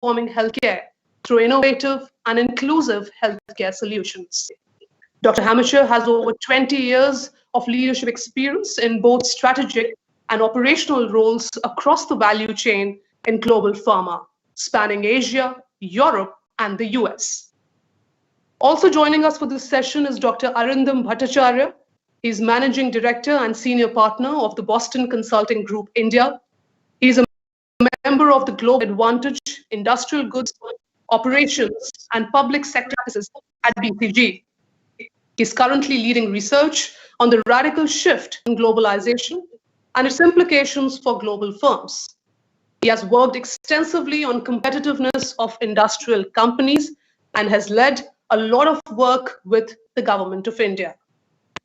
transforming healthcare through innovative and inclusive healthcare solutions. Dr. Hamisher has over 20 years of leadership experience in both strategic and operational roles across the value chain in global pharma, spanning Asia, Europe, and the US. Also joining us for this session is Dr. Arindam Bhattacharya. He's Managing Director and Senior Partner of the Boston Consulting Group, India. He's a member of the Global Advantage Industrial Goods Operations and Public Sector Practices at BCG. He's currently leading research on the radical shift in globalization and its implications for global firms. He has worked extensively on competitiveness of industrial companies and has led a lot of work with the Government of India.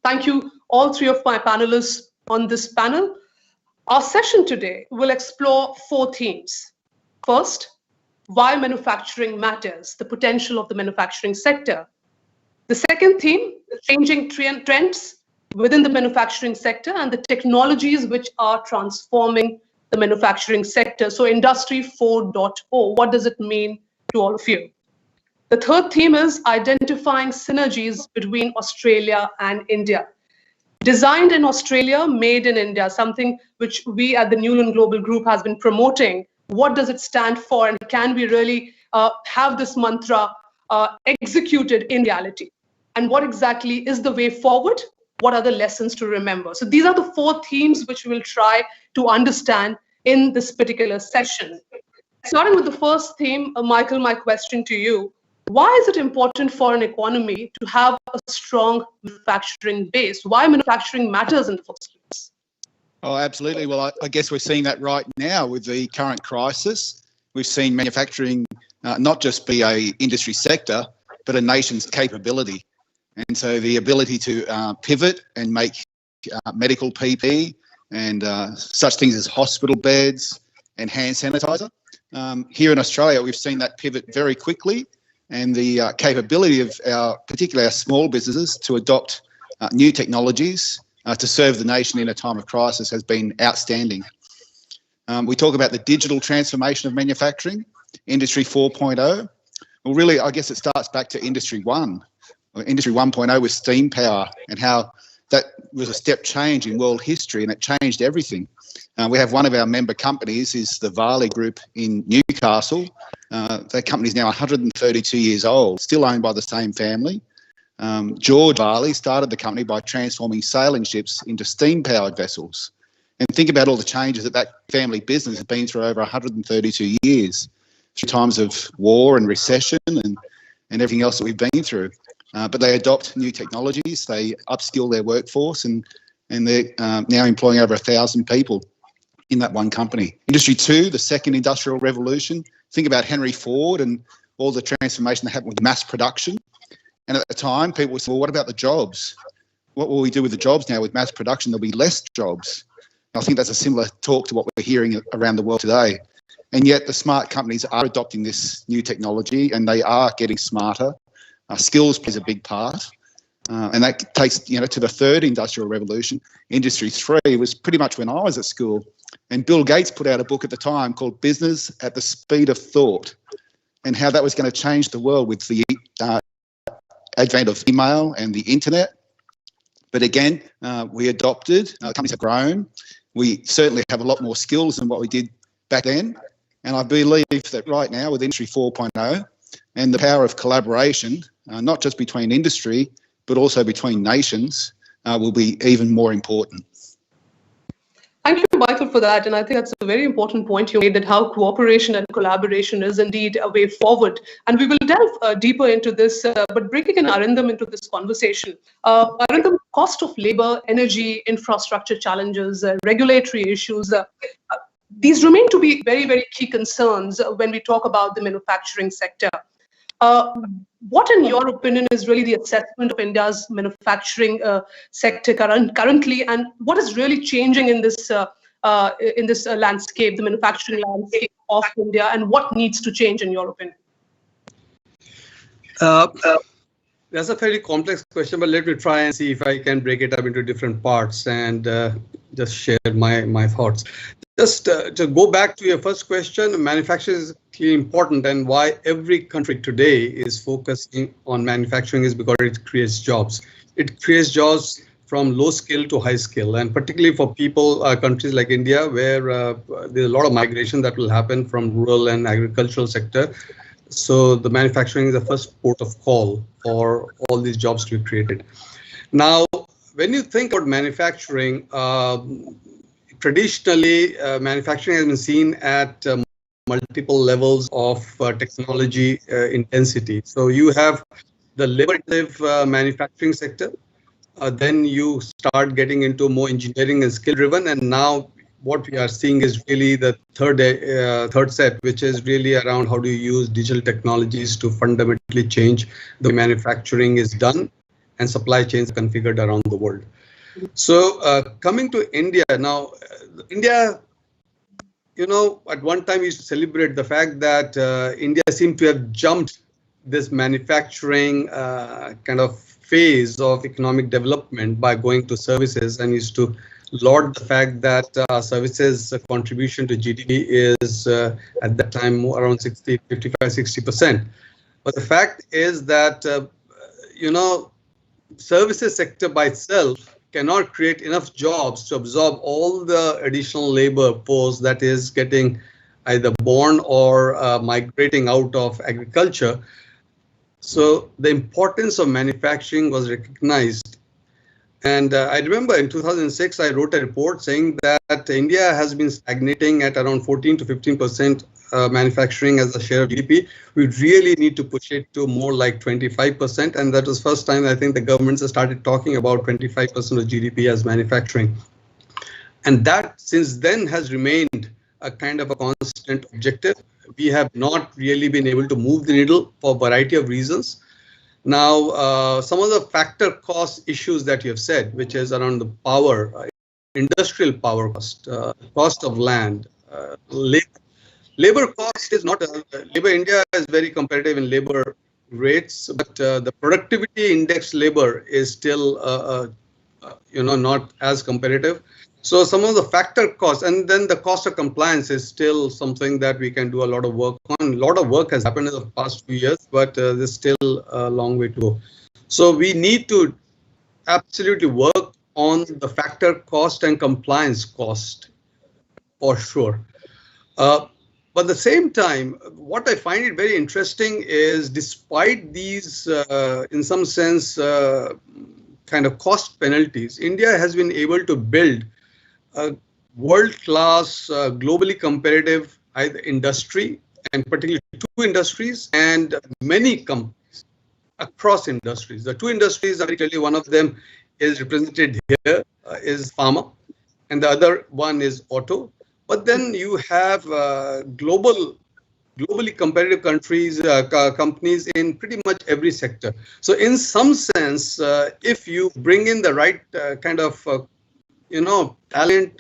Thank you, all three of my panelists on this panel. Our session today will explore 4 themes. First, why manufacturing matters, the potential of the manufacturing sector. The second theme, changing trends within the manufacturing sector and the technologies which are transforming the manufacturing sector. So Industry 4.0, what does it mean to all of you? The third theme is identifying synergies between Australia and India. Designed in Australia, made in India, something which we at the Newland Global Group has been promoting. What does it stand for, and can we really have this mantra executed in reality? And what exactly is the way forward? What are the lessons to remember? So these are the 4 themes which we will try to understand in this particular session. Starting with the first theme, Michael, my question to you. Why is it important for an economy to have a strong manufacturing base? Why manufacturing matters in the first place? Oh, absolutely. Well, I guess we're seeing that right now with the current crisis. We've seen manufacturing not just be a industry sector, but a nation's capability. And so the ability to pivot and make medical PPE and such things as hospital beds and hand sanitizer. Here in Australia, we've seen that pivot very quickly, and the capability of particularly our small businesses to adopt new technologies to serve the nation in a time of crisis has been outstanding. We talk about the digital transformation of manufacturing, Industry 4.0. Well, really, I guess it starts back to Industry 1. Industry 1.0 with steam power, and how that was a step change in world history, and it changed everything. We have one of our member companies is the Varley Group in Newcastle. That company is now 132 years old, still owned by the same family. George Varley started the company by transforming sailing ships into steam-powered vessels. And think about all the changes that family business has been through over 132 years, through times of war and recession and everything else that we've been through. But they adopt new technologies, they upskill their workforce, and they're now employing over 1,000 people in that one company. Industry 2, the second industrial revolution. Think about Henry Ford and all the transformation that happened with mass production. And at the time, people would say, well, what about the jobs? What will we do with the jobs now with mass production? There'll be less jobs. I think that's a similar talk to what we're hearing around the world today. And yet the smart companies are adopting this new technology, and they are getting smarter. Skills plays a big part. And that takes, to the third industrial revolution. Industry 3 was pretty much when I was at school. And Bill Gates put out a book at the time called Business at the Speed of Thought, and how that was going to change the world with the advent of email and the internet. But again, we adopted, companies have grown. We certainly have a lot more skills than what we did back then. And I believe that right now with Industry 4.0 and the power of collaboration, not just between industry, but also between nations, will be even more important. Thank you, Michael, for that. And I think that's a very important point you made, that how cooperation and collaboration is indeed a way forward. And we will delve deeper into this, but bringing in Arindam into this conversation. Arindam, cost of labor, energy, infrastructure challenges, regulatory issues, these remain to be very, very key concerns when we talk about the manufacturing sector. What, in your opinion, is really the assessment of India's manufacturing sector currently, and what is really changing in this landscape, the manufacturing landscape of India, and what needs to change, in your opinion? That's a very complex question, but let me try and see if I can break it up into different parts and just share my thoughts. Just to go back to your first question, manufacturing is important, and why every country today is focusing on manufacturing is because it creates jobs. It creates jobs from low skill to high skill, and particularly for people, countries like India, where there's a lot of migration that will happen from rural and agricultural sector. So the manufacturing is the first port of call for all these jobs to be created. Now, when you think about manufacturing, traditionally, manufacturing has been seen at multiple levels of technology intensity. So you have the labor-intensive manufacturing sector. Then you start getting into more engineering and skill-driven. And now what we are seeing is really the third set, which is really around how do you use digital technologies to fundamentally change the way manufacturing is done and supply chains configured around the world. So coming to India now, India, you know, at one time we used to celebrate the fact that India seemed to have jumped this manufacturing kind of phase of economic development by going to services, and used to laud the fact that services contribution to GDP is at that time around 55-60%. But the fact is that, you know, services sector by itself cannot create enough jobs to absorb all the additional labor force that is getting either born or migrating out of agriculture. So the importance of manufacturing was recognized. And I remember in 2006, I wrote a report saying that India has been stagnating at around 14 to 15% manufacturing as a share of GDP. We really need to push it to more like 25%. And that was first time I think the governments have started talking about 25% of GDP as manufacturing. And that since then has remained a kind of a constant objective. We have not really been able to move the needle for a variety of reasons. Now, some of the factor cost issues that you have said, which is around the power, industrial power cost, cost of land, labor cost is not, labor India is very competitive in labor rates, but the productivity index labor is still, you know, not as competitive. So some of the factor costs, and then the cost of compliance is still something that we can do a lot of work on. A lot of work has happened in the past few years, but there's still a long way to go. So we need to absolutely work on the factor cost and compliance cost for sure. But at the same time, what I find it very interesting is despite these, in some sense, kind of cost penalties, India has been able to build a world-class, globally competitive either industry, and particularly two industries and many companies across industries. The two industries are clearly, one of them is represented here, is pharma, and the other one is auto. But then you have globally competitive countries, companies in pretty much every sector. So in some sense, if you bring in the right kind of you know, talent,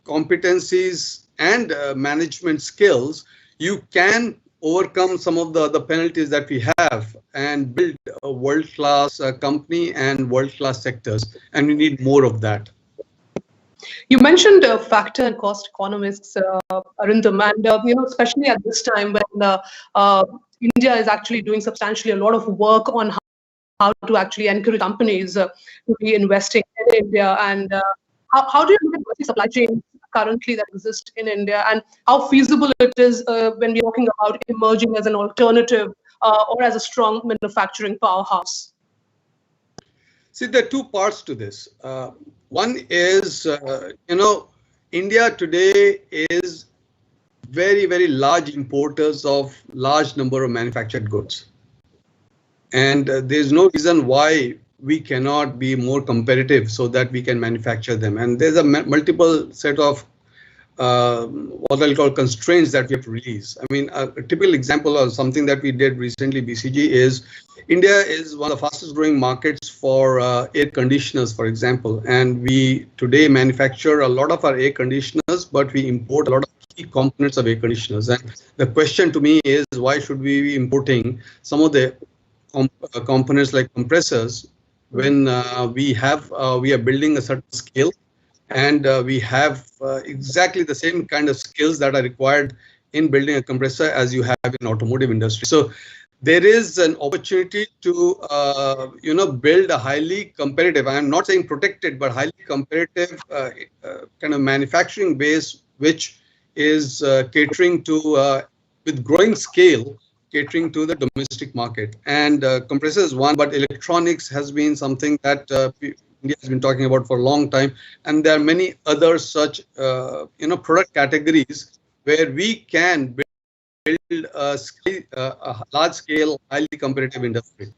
competencies, and management skills, you can overcome some of the penalties that we have and build a world-class company and world-class sectors. And we need more of that. You mentioned factor and cost economics, Arindam, and you know, especially at this time when India is actually doing substantially a lot of work on how to actually encourage companies to be investing in India, and how do you look at the supply chain currently that exist in India, and how feasible it is when we're talking about emerging as an alternative or as a strong manufacturing powerhouse? See, there are two parts to this. One is, you know, India today is very, very large importers of large number of manufactured goods. And there's no reason why we cannot be more competitive so that we can manufacture them. And there's a multiple set of what I'll call constraints that we have to release. I mean, a typical example of something that we did recently, BCG, is India is one of the fastest growing markets for air conditioners, for example. And we today manufacture a lot of our air conditioners, but we import a lot of key components of air conditioners. And the question to me is, why should we be importing some of the components like compressors when we are building a certain scale, and we have exactly the same kind of skills that are required in building a compressor as you have in automotive industry. So there is an opportunity to build a highly competitive, I'm not saying protected, but highly competitive kind of manufacturing base, which is catering to with growing scale, catering to the domestic market. And compressor is one, but electronics has been something that India has been talking about for a long time, and there are many other such product categories where we can build a large-scale, highly competitive industry.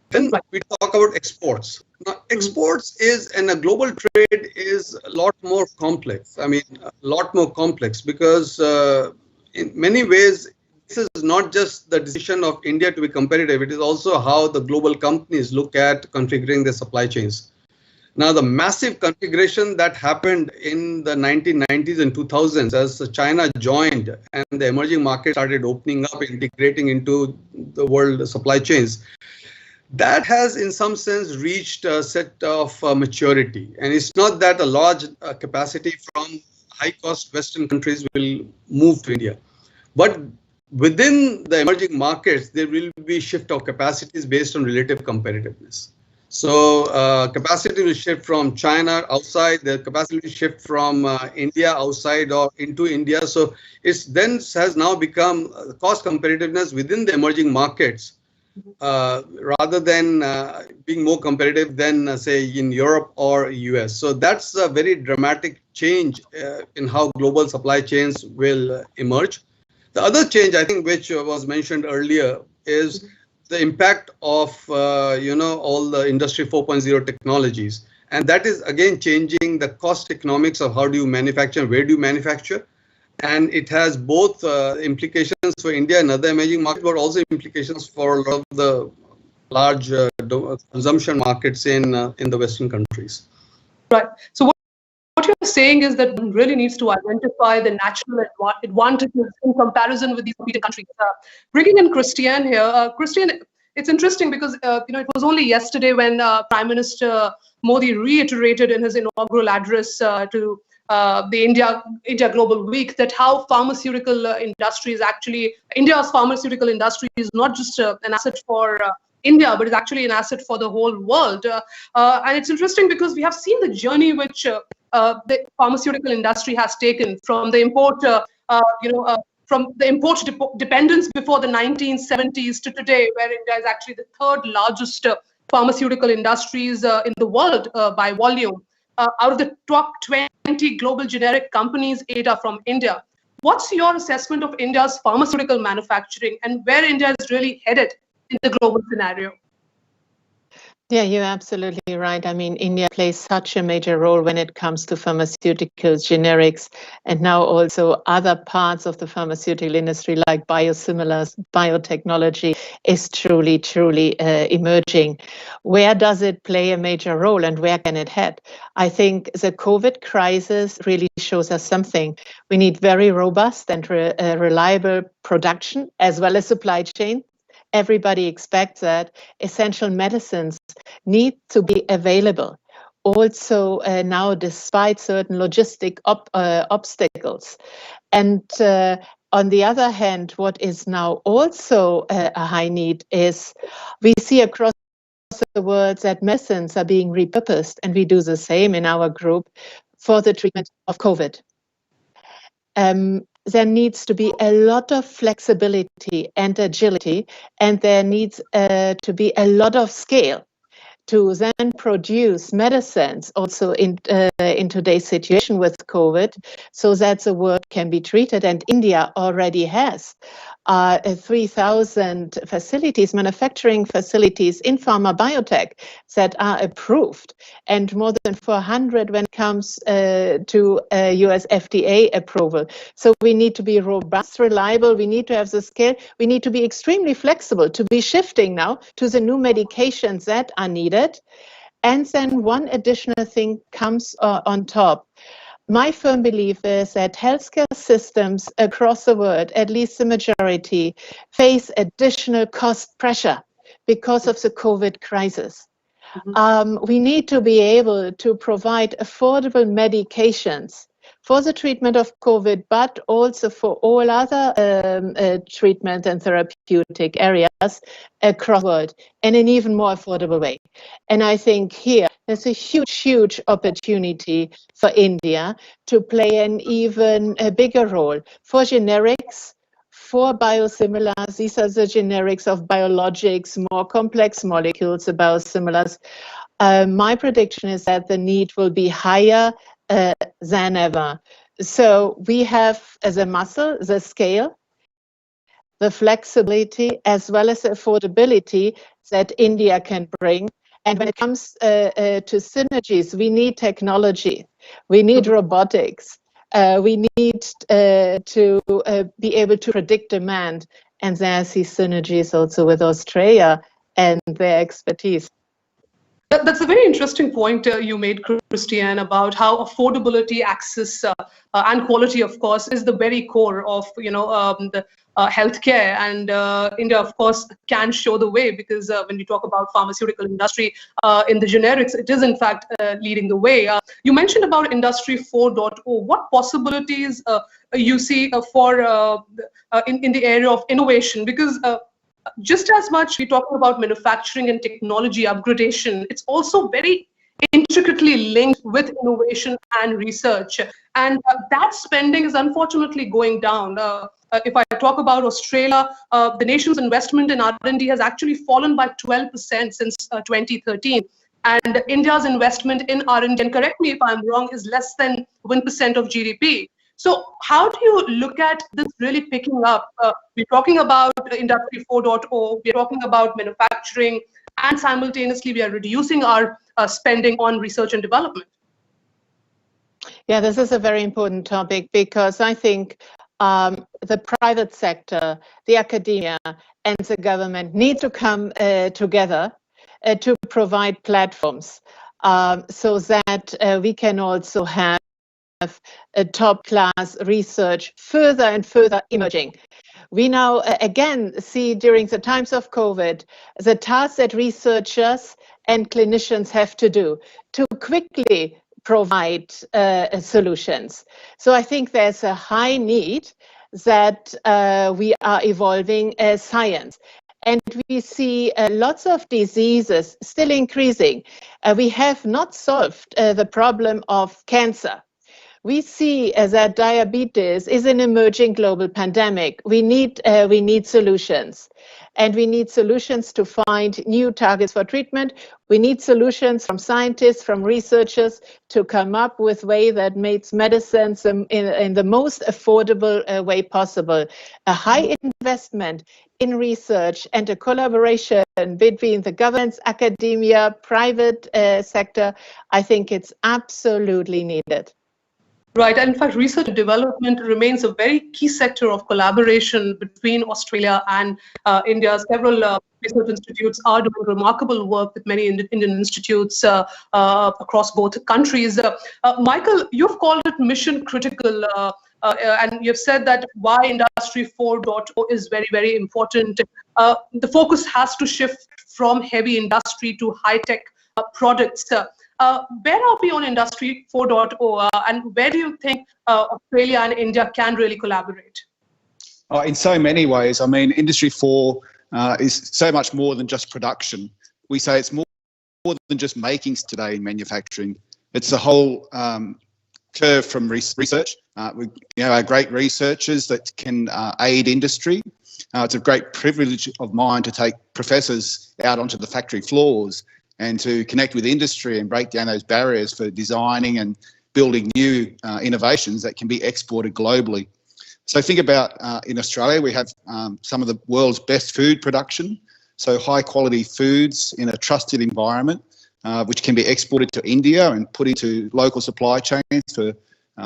Then we talk about exports. Now, exports and a global trade is a lot more complex. I mean, a lot more complex because in many ways, this is not just the decision of India to be competitive. It is also how the global companies look at configuring their supply chains. Now, the massive configuration that happened in the 1990s and 2000s as China joined and the emerging markets started opening up, integrating into the world supply chains, that has in some sense reached a set of maturity. And it's not that a large capacity from high-cost Western countries will move to India. But within the emerging markets, there will be shift of capacities based on relative competitiveness. So capacity will shift from China outside, the capacity will shift from India outside or into India. So it's then has now become cost competitiveness within the emerging markets rather than being more competitive than say in Europe or US. So that's a very dramatic change in how global supply chains will emerge. The other change, I think, which was mentioned earlier is the impact of all the industry 4.0 technologies, and that is again changing the cost economics of how do you manufacture, where do you manufacture, and it has both implications for India and other emerging markets, but also implications for a lot of the large consumption markets in the Western countries. Right. So what you're saying is that one really needs to identify the natural advantages in comparison with these competing countries. Bringing in Christian here, Christian, it's interesting because it was only yesterday when Prime Minister Modi reiterated in his inaugural address to the India Global Week that how pharmaceutical industry is actually India's pharmaceutical industry is not just an asset for India, but is actually an asset for the whole world. And it's interesting because we have seen the journey which the pharmaceutical industry has taken from the import, dependence before the 1970s to today, where India is actually the third largest pharmaceutical industries in the world by volume. Out of the top 20 global generic companies, 8 are from India. What's your assessment of India's pharmaceutical manufacturing and where India is really headed in the global scenario? Yeah, you're absolutely right. I mean, India plays such a major role when it comes to pharmaceuticals, generics, and now also other parts of the pharmaceutical industry like biosimilars, biotechnology is truly, truly emerging. Where does it play a major role and where can it head? I think the COVID crisis really shows us something. We need very robust and reliable production as well as supply chain. Everybody expects that essential medicines need to be available. Also now, despite certain logistic obstacles. And on the other hand, what is now also a high need is we see across the world that medicines are being repurposed, and we do the same in our group for the treatment of COVID. There needs to be a lot of flexibility and agility, and there needs to be a lot of scale to then produce medicines also in today's situation with COVID, so that the world can be treated. And India already has 3,000 facilities, manufacturing facilities in pharma biotech that are approved, and more than 400 when it comes to US FDA approval. So we need to be robust, reliable, we need to have the scale, we need to be extremely flexible to be shifting now to the new medications that are needed. And then one additional thing comes on top. My firm belief is that healthcare systems across the world, at least the majority, face additional cost pressure because of the COVID crisis. We need to be able to provide affordable medications for the treatment of COVID, but also for all other treatment and therapeutic areas across the world in an even more affordable way. And I think here there's a huge opportunity for India to play an even bigger role for generics, for biosimilars. These are the generics of biologics, more complex molecules, biosimilars. My prediction is that the need will be higher than ever. So we have as a muscle, the scale, the flexibility, as well as the affordability that India can bring. And when it comes to synergies, we need technology, we need robotics, we need to be able to predict demand. And there I see synergies also with Australia and their expertise. That's a very interesting point you made, Christiane, about how affordability, access, and quality, of course, is the very core of the healthcare. And India, of course, can show the way, because when we talk about pharmaceutical industry in the generics, it is in fact leading the way. You mentioned about Industry 4.0. What possibilities you see for in the area of innovation? Because just as much we're talking about manufacturing and technology upgradation, it's also very intricately linked with innovation and research. And that spending is unfortunately going down. If I talk about Australia, the nation's investment in R&D has actually fallen by 12% since 2013. And India's investment in R&D, and correct me if I'm wrong, is less than 1% of GDP. So how do you look at this really picking up? We're talking about Industry 4.0, we're talking about manufacturing, and simultaneously we are reducing our spending on research and development. Yeah, this is a very important topic, because I think the private sector, the academia, and the government need to come together to provide platforms so that we can also have a top-class research further and further emerging. We now again see during the times of COVID the tasks that researchers and clinicians have to do to quickly provide solutions. So I think there's a high need that we are evolving science. And we see lots of diseases still increasing. We have not solved the problem of cancer. We see that diabetes is an emerging global pandemic. We need solutions, and we need solutions to find new targets for treatment. We need solutions from scientists, from researchers, to come up with ways that makes medicines in the most affordable way possible. A high investment in research and a collaboration between the governments, academia, private sector, I think it's absolutely needed. Right, and in fact, research and development remains a very key sector of collaboration between Australia and India. Several research institutes are doing remarkable work with many Indian institutes across both countries. Michael, you've called it mission critical, and you've said that why Industry 4.0 is very, very important. The focus has to shift from heavy industry to high-tech products. Where are we on Industry 4.0, and where do you think Australia and India can really collaborate? In so many ways. I mean, Industry 4 is so much more than just production. We say it's more than just making today in manufacturing. It's the whole curve from research. We our great researchers that can aid industry. It's a great privilege of mine to take professors out onto the factory floors and to connect with industry and break down those barriers for designing and building new innovations that can be exported globally. So think about in Australia, we have some of the world's best food production, so high quality foods in a trusted environment, which can be exported to India and put into local supply chains for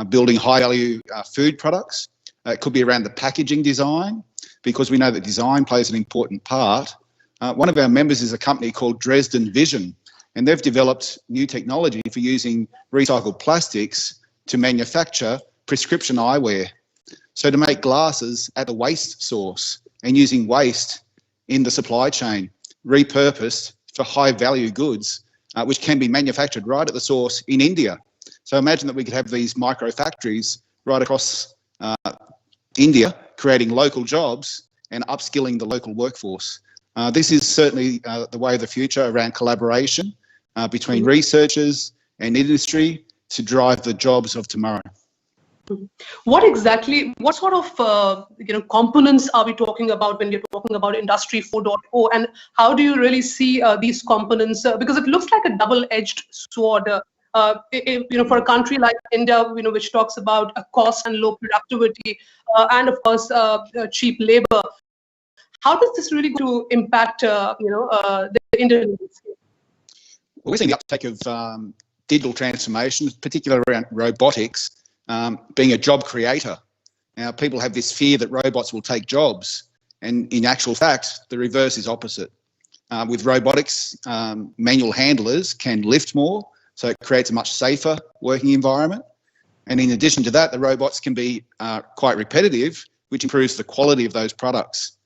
building high value food products. It could be around the packaging design, because we know that design plays an important part. One of our members is a company called Dresden Vision, and they've developed new technology for using recycled plastics to manufacture prescription eyewear. So to make glasses at the waste source and using waste in the supply chain, repurposed for high value goods, which can be manufactured right at the source in India. So imagine that we could have these micro factories right across India, creating local jobs and upskilling the local workforce. This is certainly the way of the future around collaboration between researchers and industry to drive the jobs of tomorrow. What sort of components are we talking about when you're talking about Industry 4.0, and how do you really see these components? Because it looks like a double-edged sword. For a country like India, which talks about cost and low productivity, and of course cheap labor, how does this really go to impact the Indian industry? Well, we're seeing the uptake of digital transformation, particularly around robotics, being a job creator. Now, people have this fear that robots will take jobs, and in actual fact, the reverse is opposite. With robotics, manual handlers can lift more, so it creates a much safer working environment. And in addition to that, the robots can be quite repetitive, which improves the quality of those products.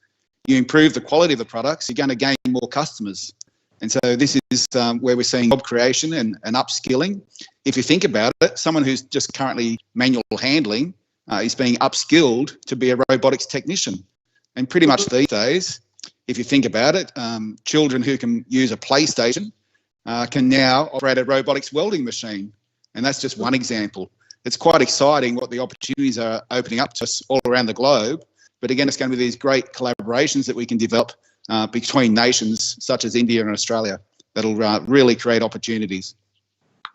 You improve the quality of the products, you're going to gain more customers. And so this is where we're seeing job creation and upskilling. If you think about it, someone who's just currently manual handling is being upskilled to be a robotics technician. And pretty much these days, if you think about it, children who can use a PlayStation can now operate a robotics welding machine. And that's just one example. It's quite exciting what the opportunities are opening up to us all around the globe. But again, it's going to be these great collaborations that we can develop between nations such as India and Australia that'll really create opportunities.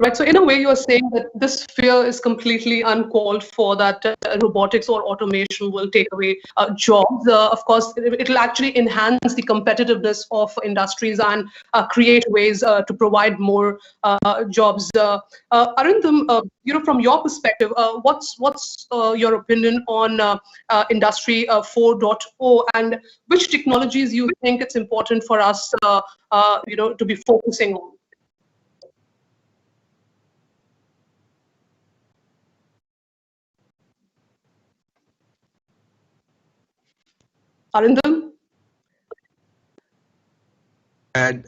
Right. So in a way, you're saying that this fear is completely uncalled for, that robotics or automation will take away jobs. Of course, it will actually enhance the competitiveness of industries and create ways to provide more jobs. Arindam, from your perspective, what's your opinion on Industry 4.0, and which technologies you think it's important for us, to be focusing on? Arindam? I had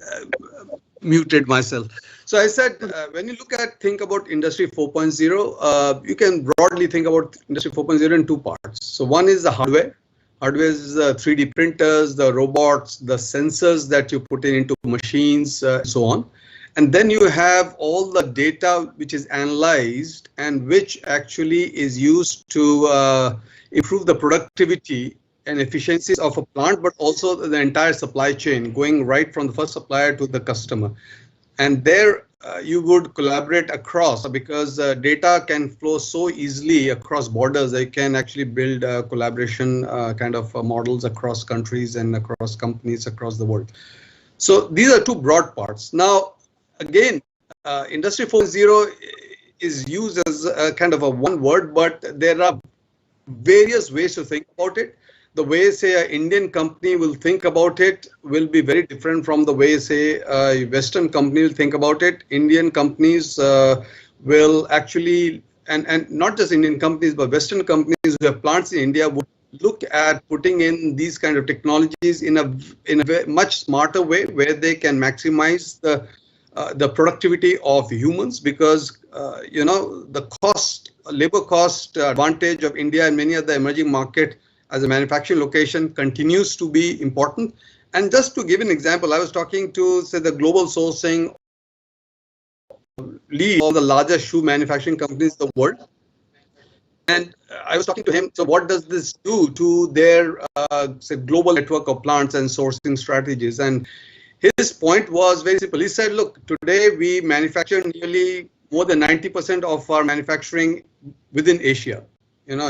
muted myself. So I said, when you think about Industry 4.0, you can broadly think about Industry 4.0 in two parts. So one is the hardware. Hardware is the 3D printers, the robots, the sensors that you put into machines, and so on. And then you have all the data which is analyzed and which actually is used to improve the productivity and efficiencies of a plant, but also the entire supply chain, going right from the first supplier to the customer. And there you would collaborate across, because data can flow so easily across borders. They can actually build collaboration models across countries and across companies across the world. So these are two broad parts. Now, again, Industry 4.0 is used as a kind of a one word, but there are various ways to think about it. The way, say, an Indian company will think about it will be very different from the way, say, a Western company will think about it. Indian companies will actually, and not just Indian companies, but Western companies who have plants in India would look at putting in these kind of technologies in a much smarter way, where they can maximize the productivity of humans, because the labor cost advantage of India and many other emerging markets as a manufacturing location continues to be important. And just to give an example, I was talking to, say, the global sourcing lead of the largest shoe manufacturing companies in the world. And I was talking to him, so what does this do to their say, global network of plants and sourcing strategies? And his point was very simple. He said, look, today we manufacture nearly more than 90% of our manufacturing within Asia.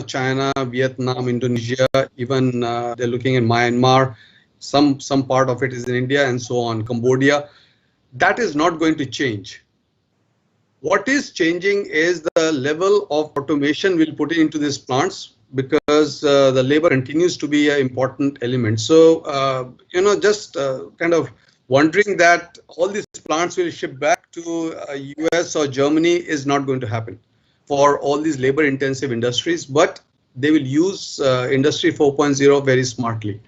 China, Vietnam, Indonesia, even they're looking in Myanmar. Some part of it is in India and so on, Cambodia. That is not going to change. What is changing is the level of automation we'll put into these plants, because the labor continues to be an important element. So, just kind of wondering that all these plants will ship back to US or Germany is not going to happen for all these labor intensive industries, but they will use Industry 4.0 very smartly.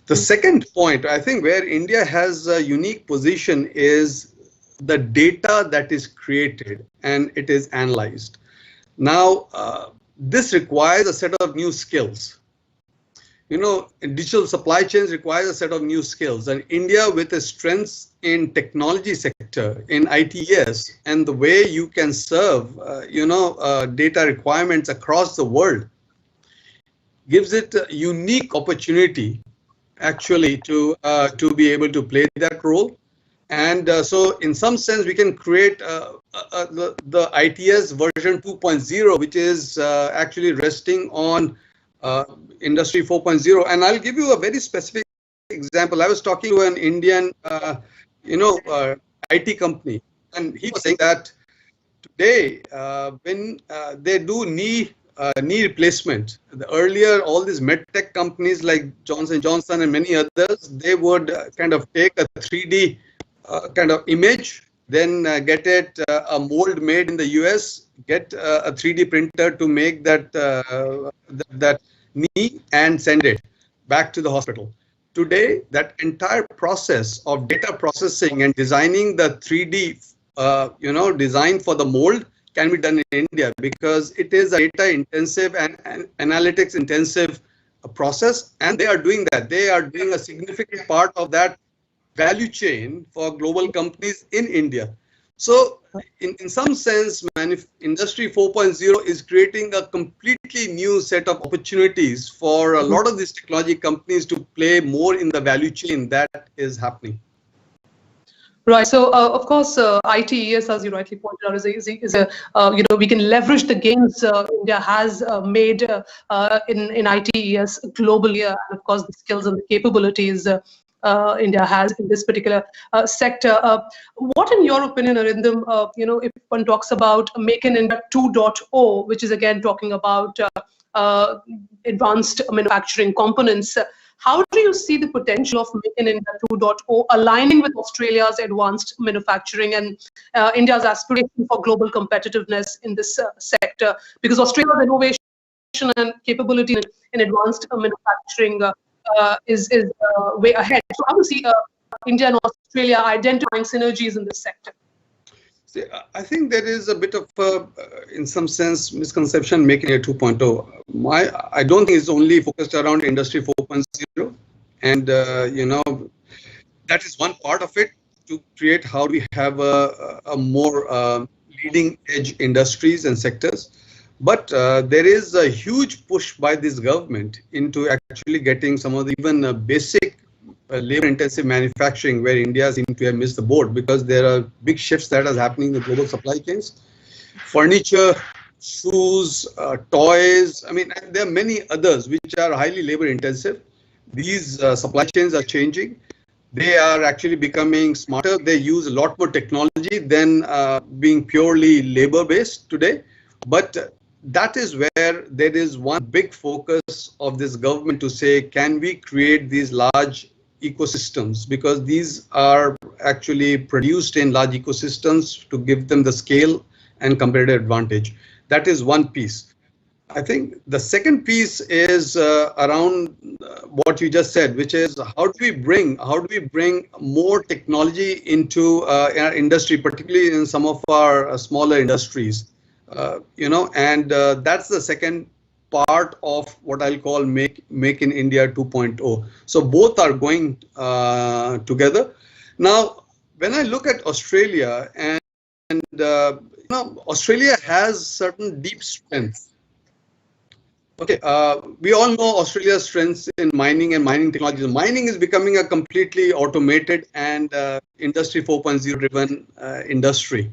The second point, I think, where India has a unique position is the data that is created and it is analyzed. Now, this requires a set of new skills. Digital supply chains requires a set of new skills, and India, with its strengths in technology sector, in ITES, and the way you can serve, data requirements across the world, gives it a unique opportunity, actually, to be able to play that role. And so, in some sense, we can create the ITS version 2.0, which is actually resting on Industry 4.0. And I'll give you a very specific example. I was talking to an Indian, IT company, and he was saying that today, when they do knee replacement, earlier all these medtech companies like Johnson & Johnson and many others, they would kind of take a 3D kind of image, then get it a mold made in the US, get a 3D printer to make that knee and send it back to the hospital. Today, that entire process of data processing and designing the 3D, design for the mold can be done in India, because it is a data intensive and analytics intensive process, and they are doing that. They are doing a significant part of that value chain for global companies in India. So in some sense, Industry 4.0 is creating a completely new set of opportunities for a lot of these technology companies to play more in the value chain that is happening. Right. So, of course, ITES, as you rightly pointed out, is a we can leverage the gains India has made in ITES globally, and of course the skills and the capabilities India has in this particular sector. What, in your opinion, Arindam, if one talks about Make in India 2.0, which is again talking about advanced manufacturing components, how do you see the potential of Make in India 2.0 aligning with Australia's advanced manufacturing and India's aspiration for global competitiveness in this sector? Because Australia's innovation and capability in advanced manufacturing is way ahead. So how do you see India and Australia identifying synergies in this sector? See, I think there is a bit of, in some sense, misconception making it 2.0. I don't think it's only focused around Industry 4.0, and that is one part of it, to create how we have a more leading edge industries and sectors. But there is a huge push by this government into actually getting some of the even basic labor-intensive manufacturing, where India seems to have missed the boat, because there are big shifts that are happening in the global supply chains. Furniture, shoes, toys, I mean, there are many others which are highly labor-intensive. These supply chains are changing. They are actually becoming smarter. They use a lot more technology than being purely labor-based today. But that is where there is one big focus of this government to say, can we create these large ecosystems? Because these are actually produced in large ecosystems to give them the scale and competitive advantage. That is one piece. I think the second piece is around what you just said, which is how do we bring more technology into our industry, particularly in some of our smaller industries. And that's the second part of what I'll call Make in India 2.0. So both are going together. Now, when I look at Australia, and Australia has certain deep strengths. Okay, we all know Australia's strengths in mining and mining technologies. Mining is becoming a completely automated and Industry 4.0 driven industry.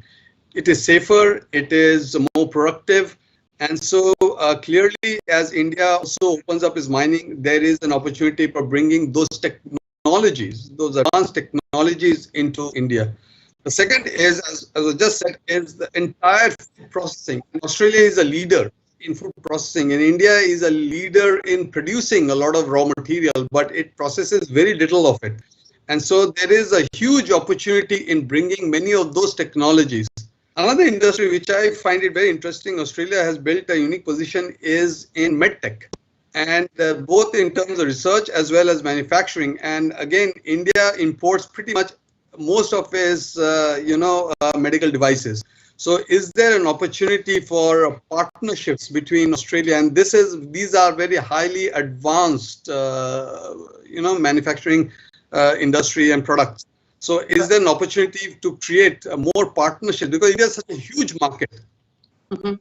It is safer, it is more productive, and so clearly, as India also opens up its mining, there is an opportunity for bringing those technologies, those advanced technologies into India. The second is, as I just said, is the entire food processing. Australia is a leader in food processing, and India is a leader in producing a lot of raw material, but it processes very little of it. And so there is a huge opportunity in bringing many of those technologies. Another industry which I find it very interesting, Australia has built a unique position, is in medtech, and both in terms of research as well as manufacturing. And again, India imports pretty much most of his, medical devices. So is there an opportunity for partnerships between Australia and these are very highly advanced, manufacturing industry and products. So is there an opportunity to create more partnerships, because India is such a huge market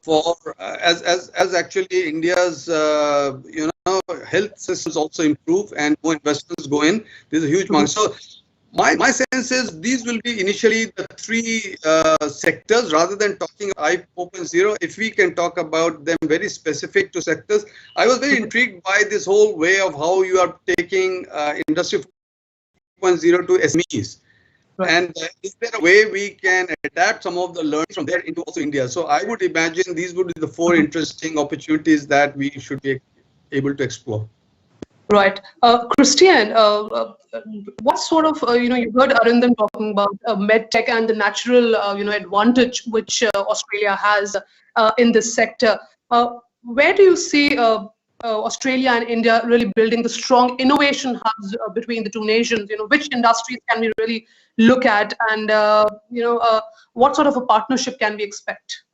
for as actually India's health systems also improve and more investments go in. There's a huge market. So my sense is these will be initially the three sectors rather than talking I 4.0. If we can talk about them very specific to sectors, I was very intrigued by this whole way of how you are taking industry 4.0 to SMEs. Right. And is there a way we can adapt some of the learning from there into also India? So I would imagine these would be the four interesting opportunities that we should be able to explore. Right. Christian, what sort of, you heard Arindam talking about medtech and the natural, advantage which Australia has in this sector. Where do you see Australia and India really building the strong innovation hubs between the two nations? Which industries can we really look at, and what sort of a partnership can we expect?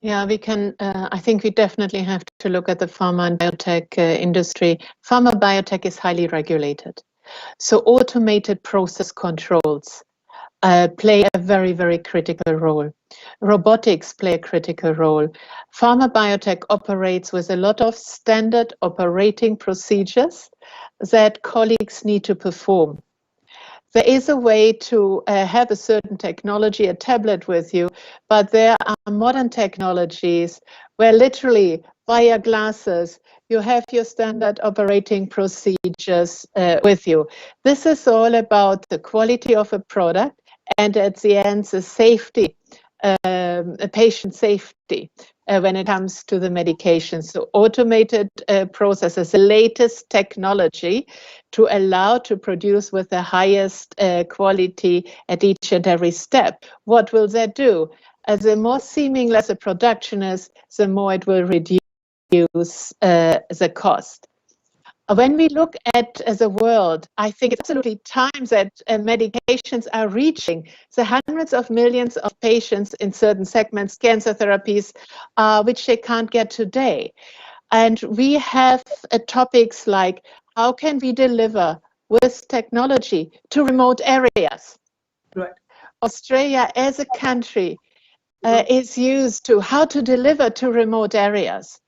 Yeah, we can. I think we definitely have to look at the pharma and biotech industry. Pharma biotech is highly regulated. So automated process controls play a very, very critical role. Robotics play a critical role. Pharma biotech operates with a lot of standard operating procedures that colleagues need to perform. There is a way to have a certain technology, a tablet with you, but there are modern technologies where literally via glasses, you have your standard operating procedures with you. This is all about the quality of a product and at the end, the safety, patient safety. When it comes to the medication. So automated processes, the latest technology to allow to produce with the highest quality at each and every step. What will that do? The more seamless a production is, the more it will reduce the cost. When we look at the world, I think it's absolutely time that medications are reaching the hundreds of millions of patients in certain segments, cancer therapies, which they can't get today. And we have topics like how can we deliver with technology to remote areas? Right. Australia as a country is used to how to deliver to remote areas.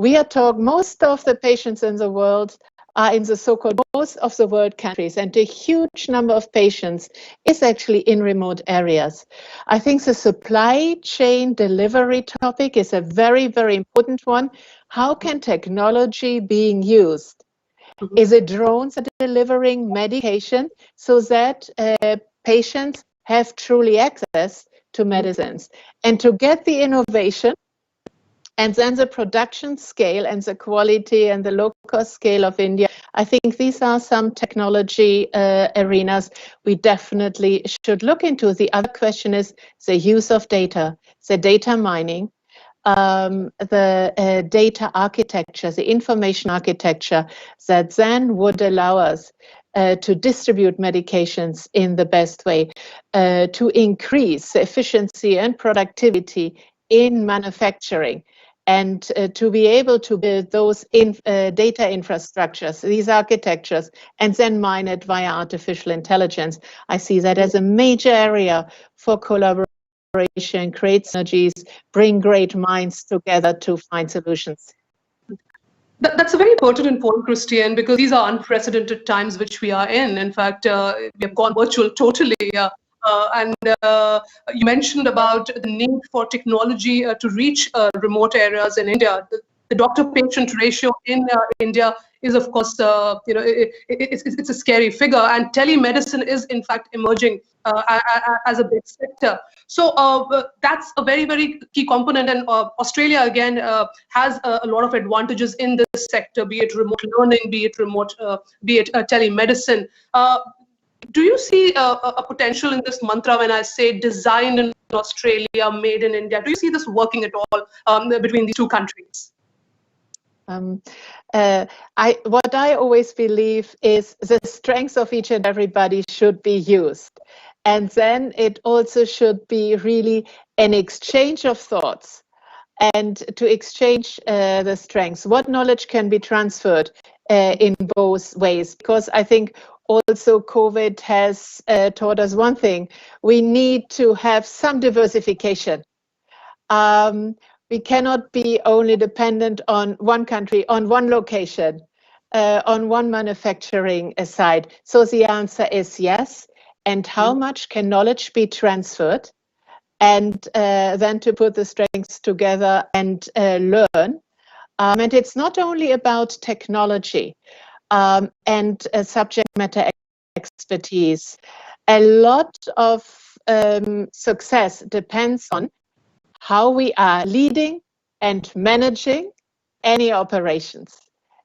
We are talking, most of the patients in the world are in the so-called most of the world countries, and a huge number of patients is actually in remote areas. I think the supply chain delivery topic is a very, very important one. How can technology being used? Is it drones that are delivering medication so that patients have truly access to medicines? And to get the innovation, and then the production scale and the quality and the low-cost scale of India, I think these are some technology arenas we definitely should look into. The other question is the use of data, the data mining, the data architecture, the information architecture that then would allow us to distribute medications in the best way, to increase the efficiency and productivity in manufacturing, and to be able to build those data infrastructures, these architectures, and then mine it via artificial intelligence. I see that as a major area for collaboration, create synergies, bring great minds together to find solutions. That's a very pertinent point, Christian, because these are unprecedented times which we are in. In fact, we have gone virtual totally. And you mentioned about the need for technology to reach remote areas in India. The doctor-patient ratio in India is, of course, it's a scary figure, and telemedicine is, in fact, emerging as a big sector. So that's a very, very key component, and Australia, again, has a lot of advantages in this sector, be it remote learning, be it telemedicine. Do you see a potential in this mantra when I say designed in Australia, made in India? Do you see this working at all between these two countries? What I always believe is the strengths of each and everybody should be used. And then it also should be really an exchange of thoughts and to exchange the strengths. What knowledge can be transferred in both ways? Because I think also COVID has taught us one thing. We need to have some diversification. We cannot be only dependent on one country, on one location, on one manufacturing side. So the answer is yes. And how much can knowledge be transferred? And then to put the strengths together and learn. And it's not only about technology and subject matter expertise. A lot of success depends on how we are leading and managing any operations.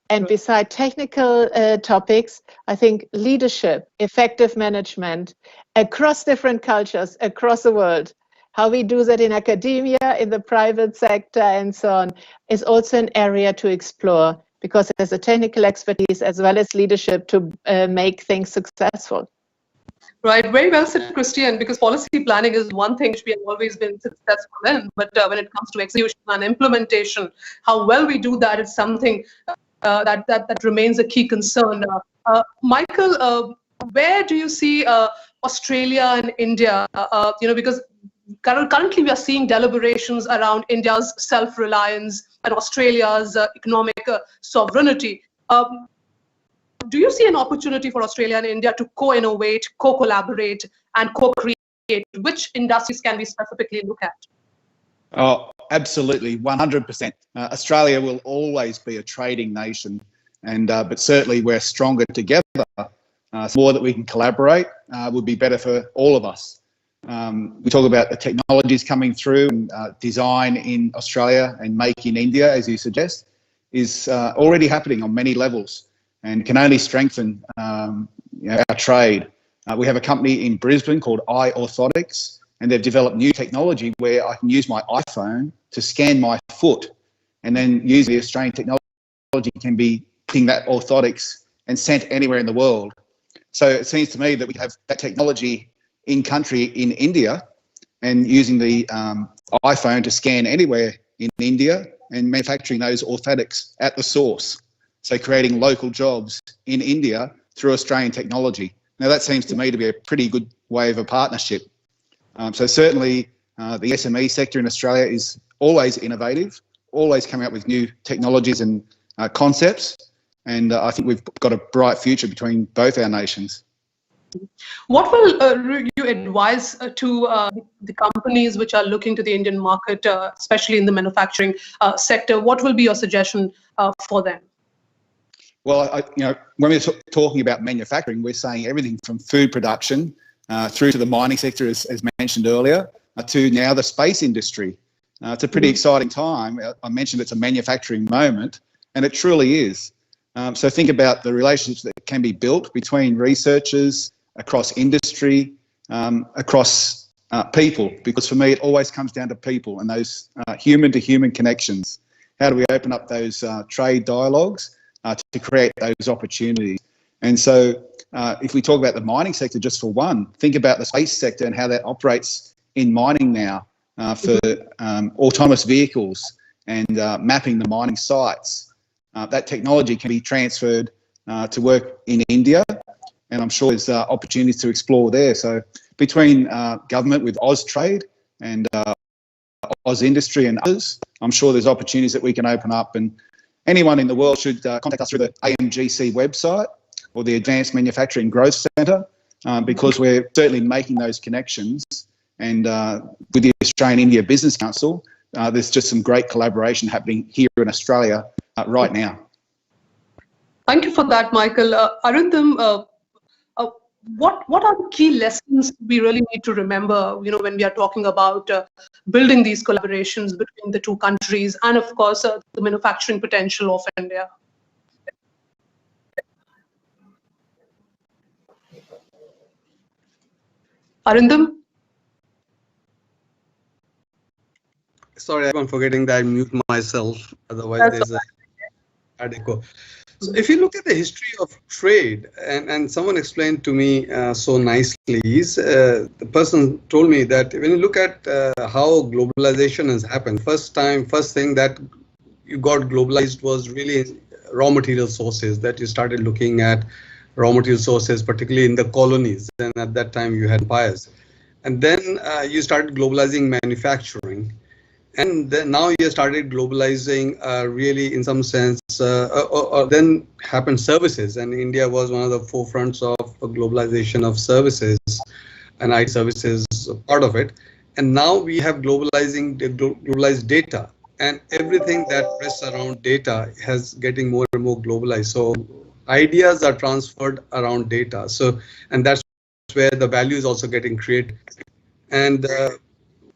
And beside technical topics, I think leadership, effective management across different cultures, across the world, how we do that in academia, in the private sector, and so on, is also an area to explore because there's a technical expertise as well as leadership to make things successful. Right, very well said, Christian, because policy planning is one thing which we have always been successful in, but when it comes to execution and implementation, how well we do that is something that remains a key concern. Michael, where do you see Australia and India? Because currently we are seeing deliberations around India's self-reliance and Australia's economic sovereignty. Do you see an opportunity for Australia and India to co-innovate, co-collaborate, and co-create? Which industries can we specifically look at? Oh, absolutely, 100%. Australia will always be a trading nation, but certainly we're stronger together. The more that we can collaborate would be better for all of us. We talk about the technologies coming through and design in Australia and make in India, as you suggest, is already happening on many levels and can only strengthen our trade. We have a company in Brisbane called iOrthotics, and they've developed new technology where I can use my iPhone to scan my foot, and then use the Australian technology can be putting that orthotics and sent anywhere in the world. So it seems to me that we have that technology in country in India and using the iPhone to scan anywhere in India and manufacturing those orthotics at the source. So creating local jobs in India through Australian technology. Now that seems to me to be a pretty good way of a partnership. So certainly the SME sector in Australia is always innovative, always coming up with new technologies and concepts. And I think we've got a bright future between both our nations. What will you advise to the companies which are looking to the Indian market, especially in the manufacturing sector? What will be your suggestion for them? Well, when we're talking about manufacturing, we're saying everything from food production through to the mining sector, as mentioned earlier, to now the space industry. It's a pretty exciting time. I mentioned it's a manufacturing moment, and it truly is. So think about the relationships that can be built between researchers, across industry, across people, because for me it always comes down to people and those human-to-human connections. How do we open up those trade dialogues to create those opportunities? And so if we talk about the mining sector just for one, think about the space sector and how that operates in mining now for autonomous vehicles and mapping the mining sites. That technology can be transferred to work in India, and I'm sure there's opportunities to explore there. So between government with Austrade and Oz Industry and others, I'm sure there's opportunities that we can open up, and anyone in the world should contact us through the AMGC website or the Advanced Manufacturing Growth Centre, because we're certainly making those connections. And with the Australian India Business Council, there's just some great collaboration happening here in Australia right now. Thank you for that, Michael. Arindam, what are the key lessons we really need to remember, when we are talking about building these collaborations between the two countries and, of course, the manufacturing potential of India? Arindam? Sorry, I'm forgetting that I mute myself. Otherwise, there's a adequate. So if you look at the history of trade, and someone explained to me so nicely, the person told me that when you look at how globalization has happened, first thing that you got globalized was really raw material sources, that you started looking at raw material sources, particularly in the colonies. And at that time you had empires. And then you started globalizing manufacturing. And then now you started globalizing really in some sense, then happened services. And India was one of the forefronts of globalization of services, and IT services part of it. And now we have globalized data, and everything that rests around data has getting more and more globalized. So ideas are transferred around data. So, and that's where the value is also getting created. And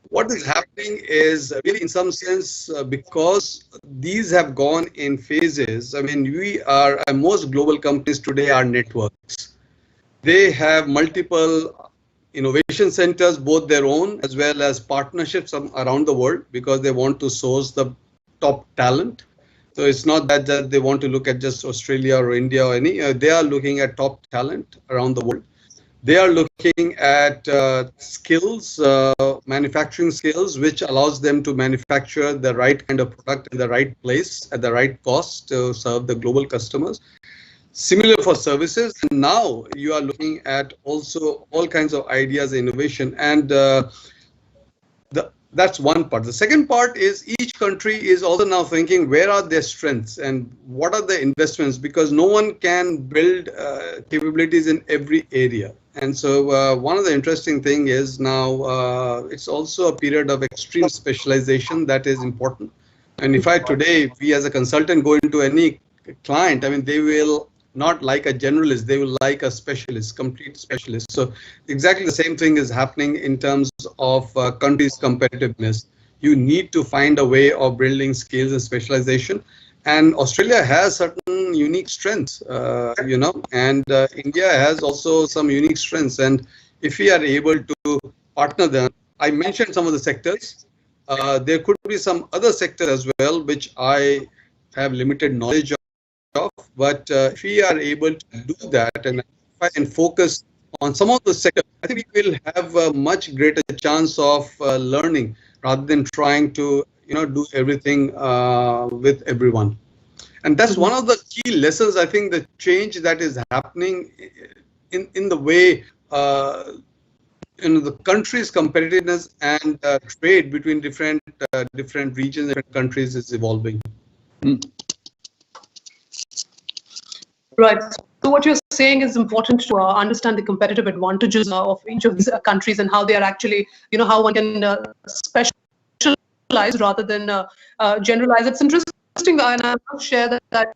what is happening is really in some sense, because these have gone in phases. I mean, most global companies today are networks. They have multiple innovation centers, both their own as well as partnerships around the world, because they want to source the top talent. So it's not that they want to look at just Australia or India or any, they are looking at top talent around the world. They are looking at skills, manufacturing skills, which allows them to manufacture the right kind of product in the right place at the right cost to serve the global customers. Similar for services. And now you are looking at also all kinds of ideas, innovation, and that's one part. The second part is each country is also now thinking where are their strengths and what are the investments, because no one can build capabilities in every area. And so one of the interesting thing is now it's also a period of extreme specialization that is important. And if we as a consultant go into any client, I mean, they will not like a generalist, they will like a specialist, complete specialist. So exactly the same thing is happening in terms of countries' competitiveness. You need to find a way of building skills and specialization. And Australia has certain unique strengths, and India has also some unique strengths. And if we are able to partner them, I mentioned some of the sectors. There could be some other sectors as well, which I have limited knowledge of, but if we are able to do that and focus on some of the sectors, I think we will have a much greater chance of learning rather than trying to do everything with everyone. And that's one of the key lessons, I think, the change that is happening in the way the country's competitiveness and trade between different regions, different countries is evolving. Right. So what you're saying is important to understand the competitive advantages of each of these countries and how they are actually, how one can specialize rather than generalize. It's interesting, and I'll share that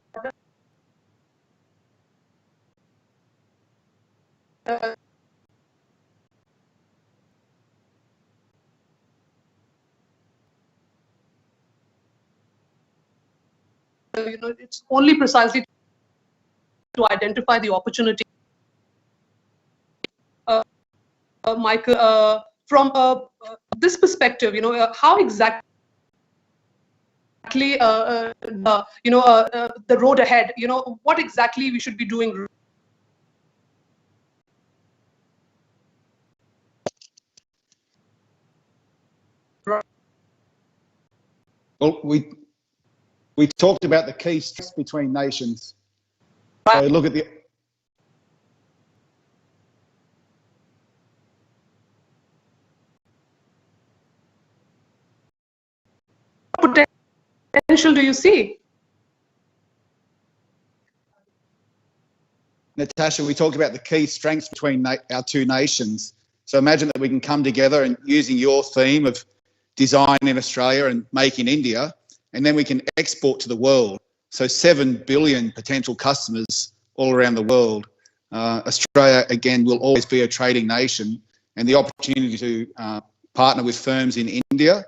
it's only precisely to identify the opportunity. Michael, from this perspective, how exactly the road ahead, what exactly we should be doing. Well, we talked about the key strengths between nations. So look at the Potential do you see? Natasha, we talked about the key strengths between our two nations. So imagine that we can come together and using your theme of design in Australia and make in India, and then we can export to the world. So 7 billion potential customers all around the world. Australia, again, will always be a trading nation, and the opportunity to partner with firms in India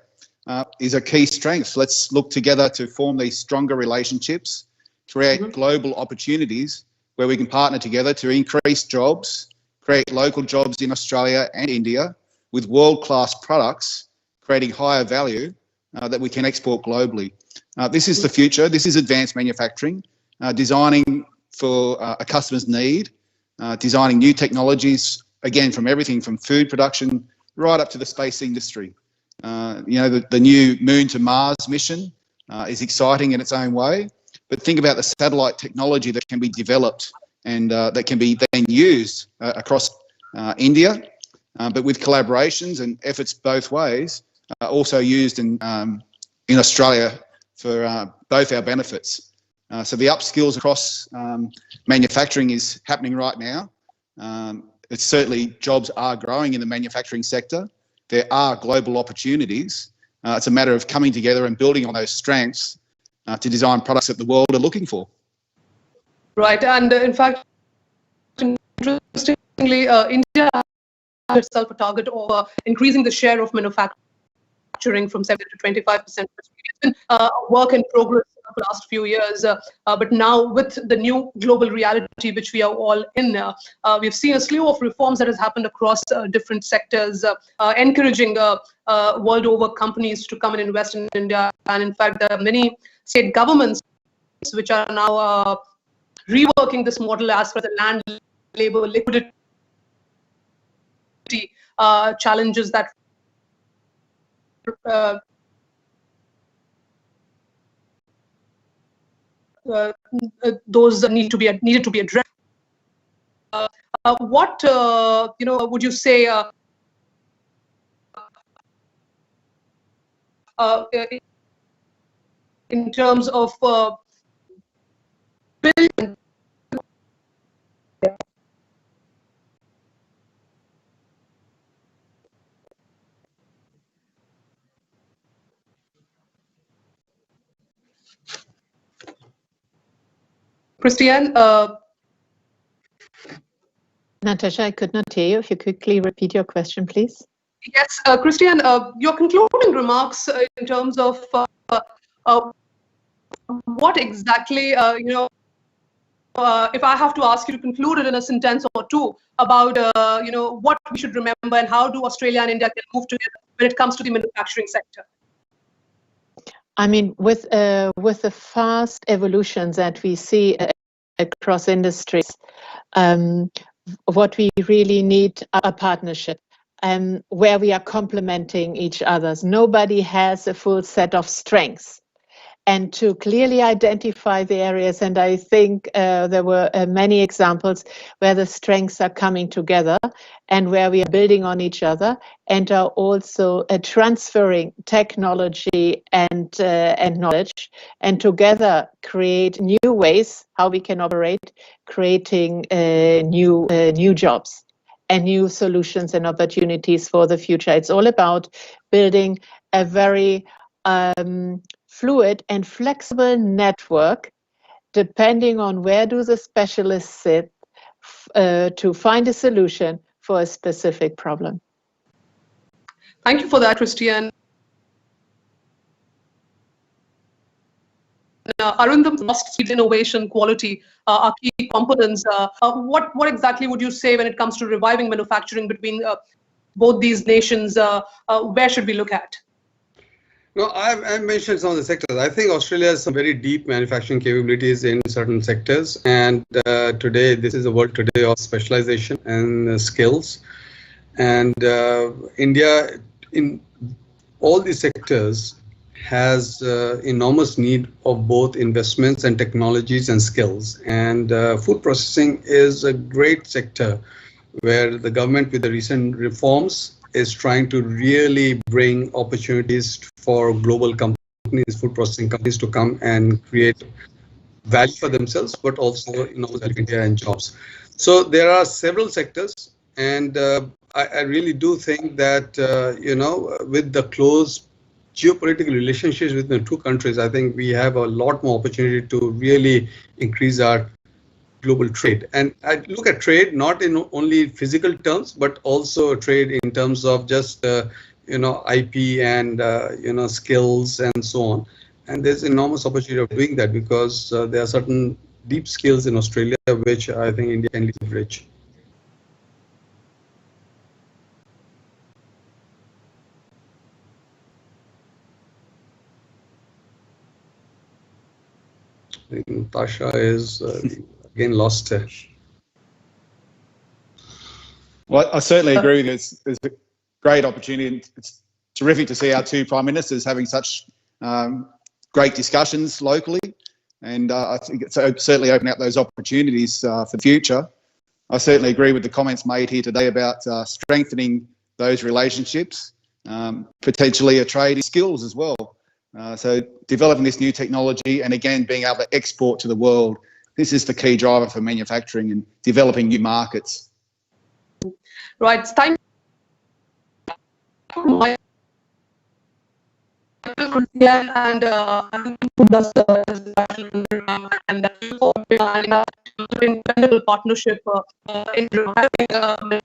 is a key strength. So let's look together to form these stronger relationships, create global opportunities where we can partner together to increase jobs, create local jobs in Australia and India with world-class products, creating higher value that we can export globally. This is the future. This is advanced manufacturing, designing for a customer's need, designing new technologies, again, from everything from food production right up to the space industry. The new Moon to Mars mission is exciting in its own way, but think about the satellite technology that can be developed and that can be then used across India, but with collaborations and efforts both ways, also used in Australia for both our benefits. So the upskills across manufacturing is happening right now. It's certainly jobs are growing in the manufacturing sector. There are global opportunities. It's a matter of coming together and building on those strengths to design products that the world are looking for. Right, and in fact, interestingly, India has itself a target of increasing the share of manufacturing from 70 to 25%. It's been work in progress for the last few years, but now with the new global reality which we are all in, we've seen a slew of reforms that has happened across different sectors, encouraging world over companies to come and invest in India. And in fact, there are many state governments which are now reworking this model as far as the land, labor, liquidity challenges that those needed to be addressed. What would you say in terms of building? Christiane? Natasha, I could not hear you. If you quickly repeat your question, please. Yes, Christiane, your concluding remarks in terms of what exactly, if I have to ask you to conclude it in a sentence or two about, what we should remember and how do Australia and India can move together when it comes to the manufacturing sector? I mean, with the fast evolutions that we see across industries, what we really need are a partnership where we are complementing each other's. Nobody has a full set of strengths. And to clearly identify the areas, and I think there were many examples where the strengths are coming together and where we are building on each other and are also transferring technology and knowledge, and together create new ways how we can operate, creating new jobs and new solutions and opportunities for the future. It's all about building a very fluid and flexible network, depending on where do the specialists sit to find a solution for a specific problem. Thank you for that, Christiane. Arundam, cost, speed, innovation, quality are key components. What exactly would you say when it comes to reviving manufacturing between both these nations? Where should we look at? No, I mentioned some of the sectors. I think Australia has some very deep manufacturing capabilities in certain sectors. And today, this is a world today of specialization and skills. And India, in all these sectors, has enormous need of both investments and technologies and skills. And food processing is a great sector where the government, with the recent reforms, is trying to really bring opportunities for global companies, food processing companies, to come and create value for themselves, but also India and jobs. So there are several sectors, and I really do think that with the close geopolitical relationships with the two countries, I think we have a lot more opportunity to really increase our global trade. And I look at trade not in only physical terms, but also trade in terms of just IP and skills and so on. And there's enormous opportunity of doing that because there are certain deep skills in Australia which I think India can leverage. think Tasha is again lost. Well, I certainly agree with you. It's a great opportunity, and it's terrific to see our two prime ministers having such great discussions locally. And I think it's certainly opening up those opportunities for the future. I certainly agree with the comments made here today about strengthening those relationships, potentially a trade in skills as well. So developing this new technology and again being able to export to the world, this is the key driver for manufacturing and developing new markets. Right, thank you, Michael, and that's the discussion, and for incredible partnership in driving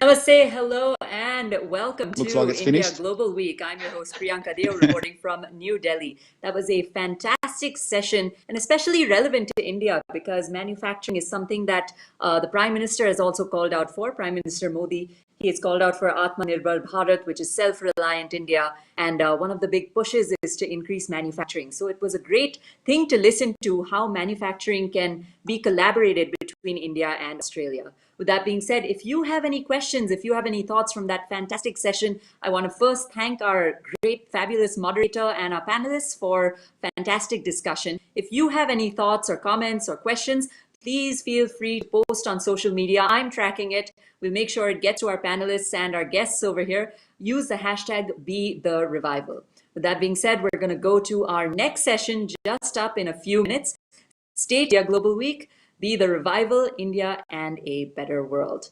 I must say hello and welcome Looks to like it's India finished. Global Week. I'm your host Priyanka Deo reporting from New Delhi. That was a fantastic session and especially relevant to India because manufacturing is something that the Prime Minister has also called out for. Prime Minister Modi, he has called out for Atmanirbhar Bharat, which is self-reliant India. And one of the big pushes is to increase manufacturing. So it was a great thing to listen to how manufacturing can be collaborated between India and Australia. With that being said, if you have any questions, if you have any thoughts from that fantastic session, I want to first thank our great, fabulous moderator and our panelists for fantastic discussion. If you have any thoughts or comments or questions, please feel free to post on social media. I'm tracking it. We'll make sure it gets to our panelists and our guests over here. Use the hashtag #BeTheRevival. With that being said, we're going to go to our next session just up in a few minutes. Stay tuned, Global Week. Be the revival, India, and a better world.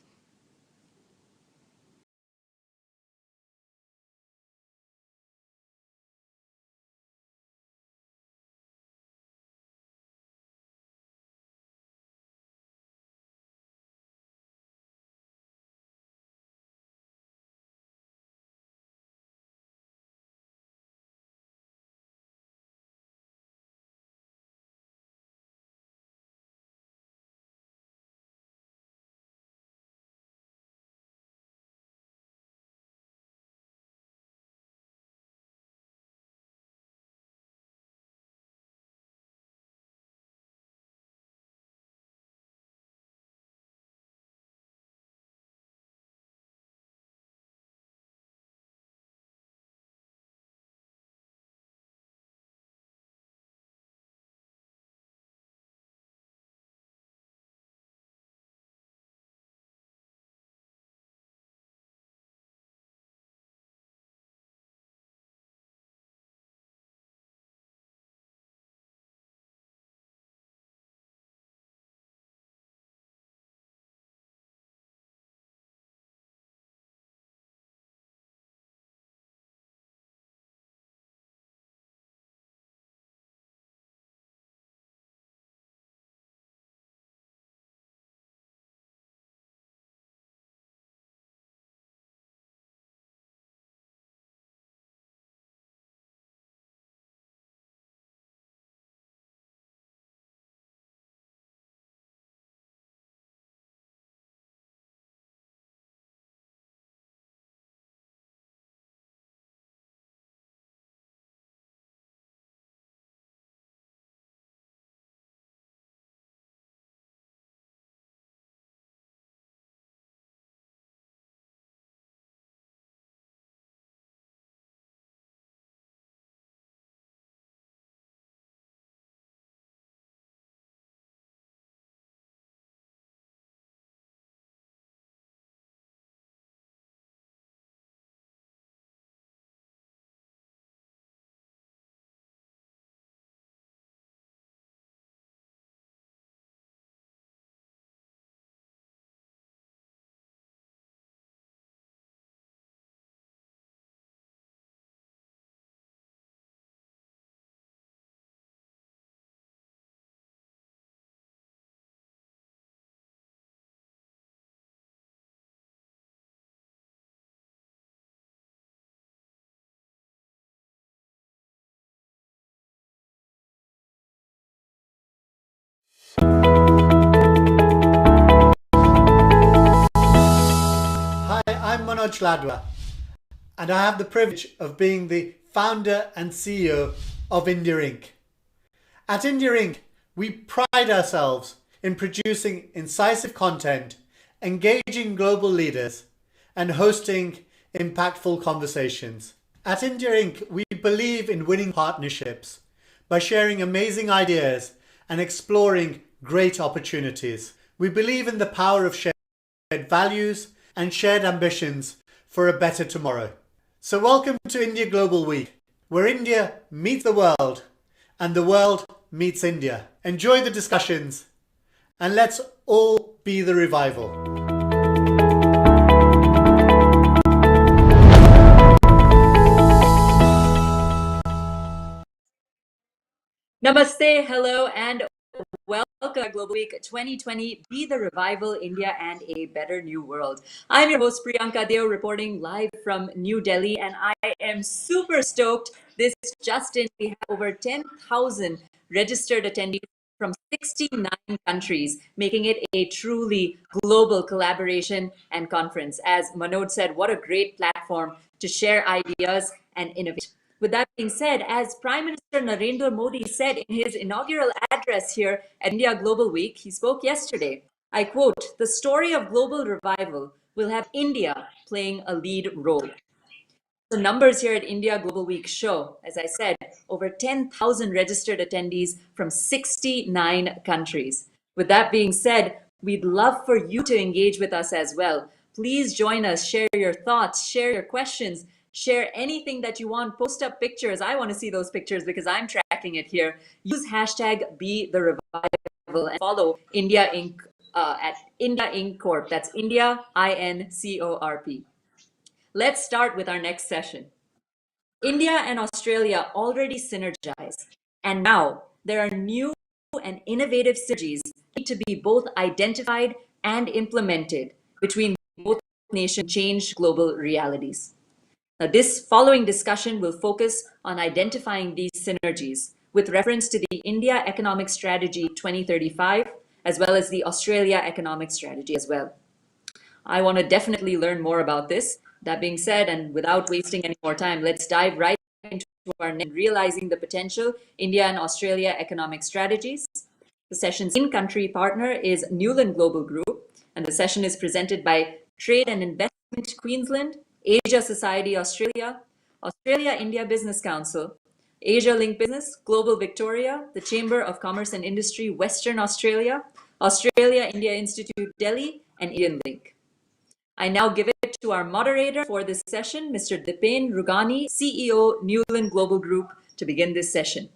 Manoj Ladwa, and I have the privilege of being the founder and CEO of India Inc. At India Inc., we pride ourselves in producing incisive content, engaging global leaders, and hosting impactful conversations. At India Inc., we believe in winning partnerships by sharing amazing ideas and exploring great opportunities. We believe in the power of shared values and shared ambitions for a better tomorrow. So welcome to India Global Week, where India meets the world and the world meets India. Enjoy the discussions and let's all be the revival. Namaste, hello, and welcome to Global Week 2020, Be the Revival, India and a Better New World. I'm your host, Priyanka Deo, reporting live from New Delhi, and I am super stoked. This just in, we have over 10,000 registered attendees from 69 countries, making it a truly global collaboration and conference. As Manoj said, what a great platform to share ideas and innovate. With that being said, as Prime Minister Narendra Modi said in his inaugural address here at India Global Week, he spoke yesterday, I quote, "The story of global revival will have India playing a lead role." The numbers here at India Global Week show, as I said, over 10,000 registered attendees from 69 countries. With that being said, we'd love for you to engage with us as well. Please join us, share your thoughts, share your questions, share anything that you want, post up pictures. I want to see those pictures because I'm tracking it here. Use hashtag #BeTheRevival and follow India Inc. At India Inc. Corp. That's India INCORP. Let's start with our next session. India and Australia already synergize, and now there are new and innovative synergies that need to be both identified and implemented between both nations to change global realities. Now, this following discussion will focus on identifying these synergies with reference to the India Economic Strategy 2035, as well as the Australia Economic Strategy as well. I want to definitely learn more about this. That being said, and without wasting any more time, let's dive right into our realizing the potential India and Australia economic strategies. The session's in-country partner is Newland Global Group, and the session is presented by Trade and Investment Queensland, Asia Society Australia, Australia India Business Council, Asia Link Business, Global Victoria, the Chamber of Commerce and Industry Western Australia, Australia India Institute Delhi, and Indian Link. I now give it to our moderator for this session, Mr. Dipen Rugani, CEO, Newland Global Group, to begin this session.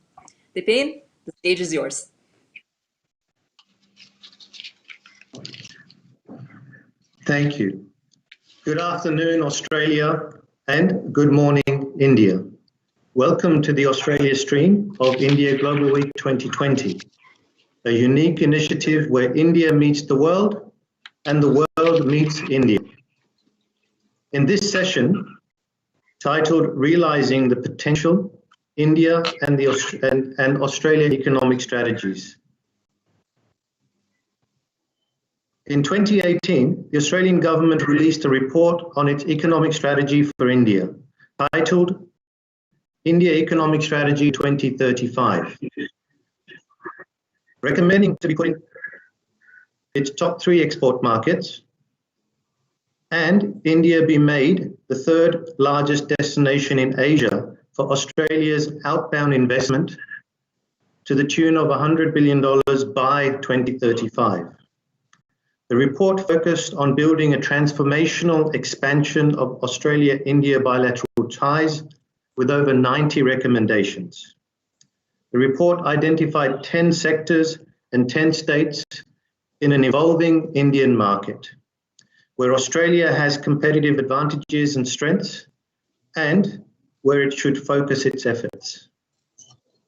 Dipen, the stage is yours. Thank you. Good afternoon, Australia, and good morning, India. Welcome to the Australia stream of India Global Week 2020, a unique initiative where India meets the world and the world meets India. In this session, titled Realizing the Potential, India and Australia Economic Strategies. In 2018, the Australian government released a report on its economic strategy for India, titled India Economic Strategy 2035, recommending to be put in its top 3 export markets, and India be made the 3rd largest destination in Asia for Australia's outbound investment to the tune of $100 billion by 2035. The report focused on building a transformational expansion of Australia-India bilateral ties with over 90 recommendations. The report identified 10 sectors and 10 states in an evolving Indian market, where Australia has competitive advantages and strengths, and where it should focus its efforts.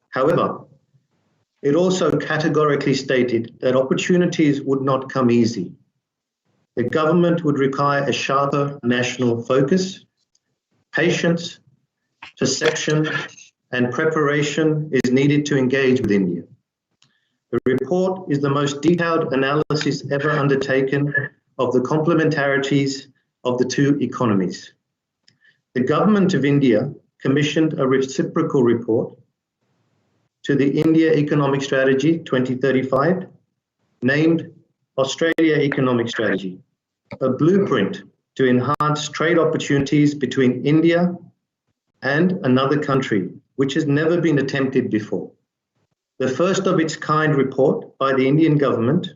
However, it also categorically stated that opportunities would not come easy. The government would require a sharper national focus, patience, perception, and preparation is needed to engage with India. The report is the most detailed analysis ever undertaken of the complementarities of the two economies. The government of India commissioned a reciprocal report to the India Economic Strategy 2035, named Australia Economic Strategy, a blueprint to enhance trade opportunities between India and another country, which has never been attempted before. The first of its kind report by the Indian government,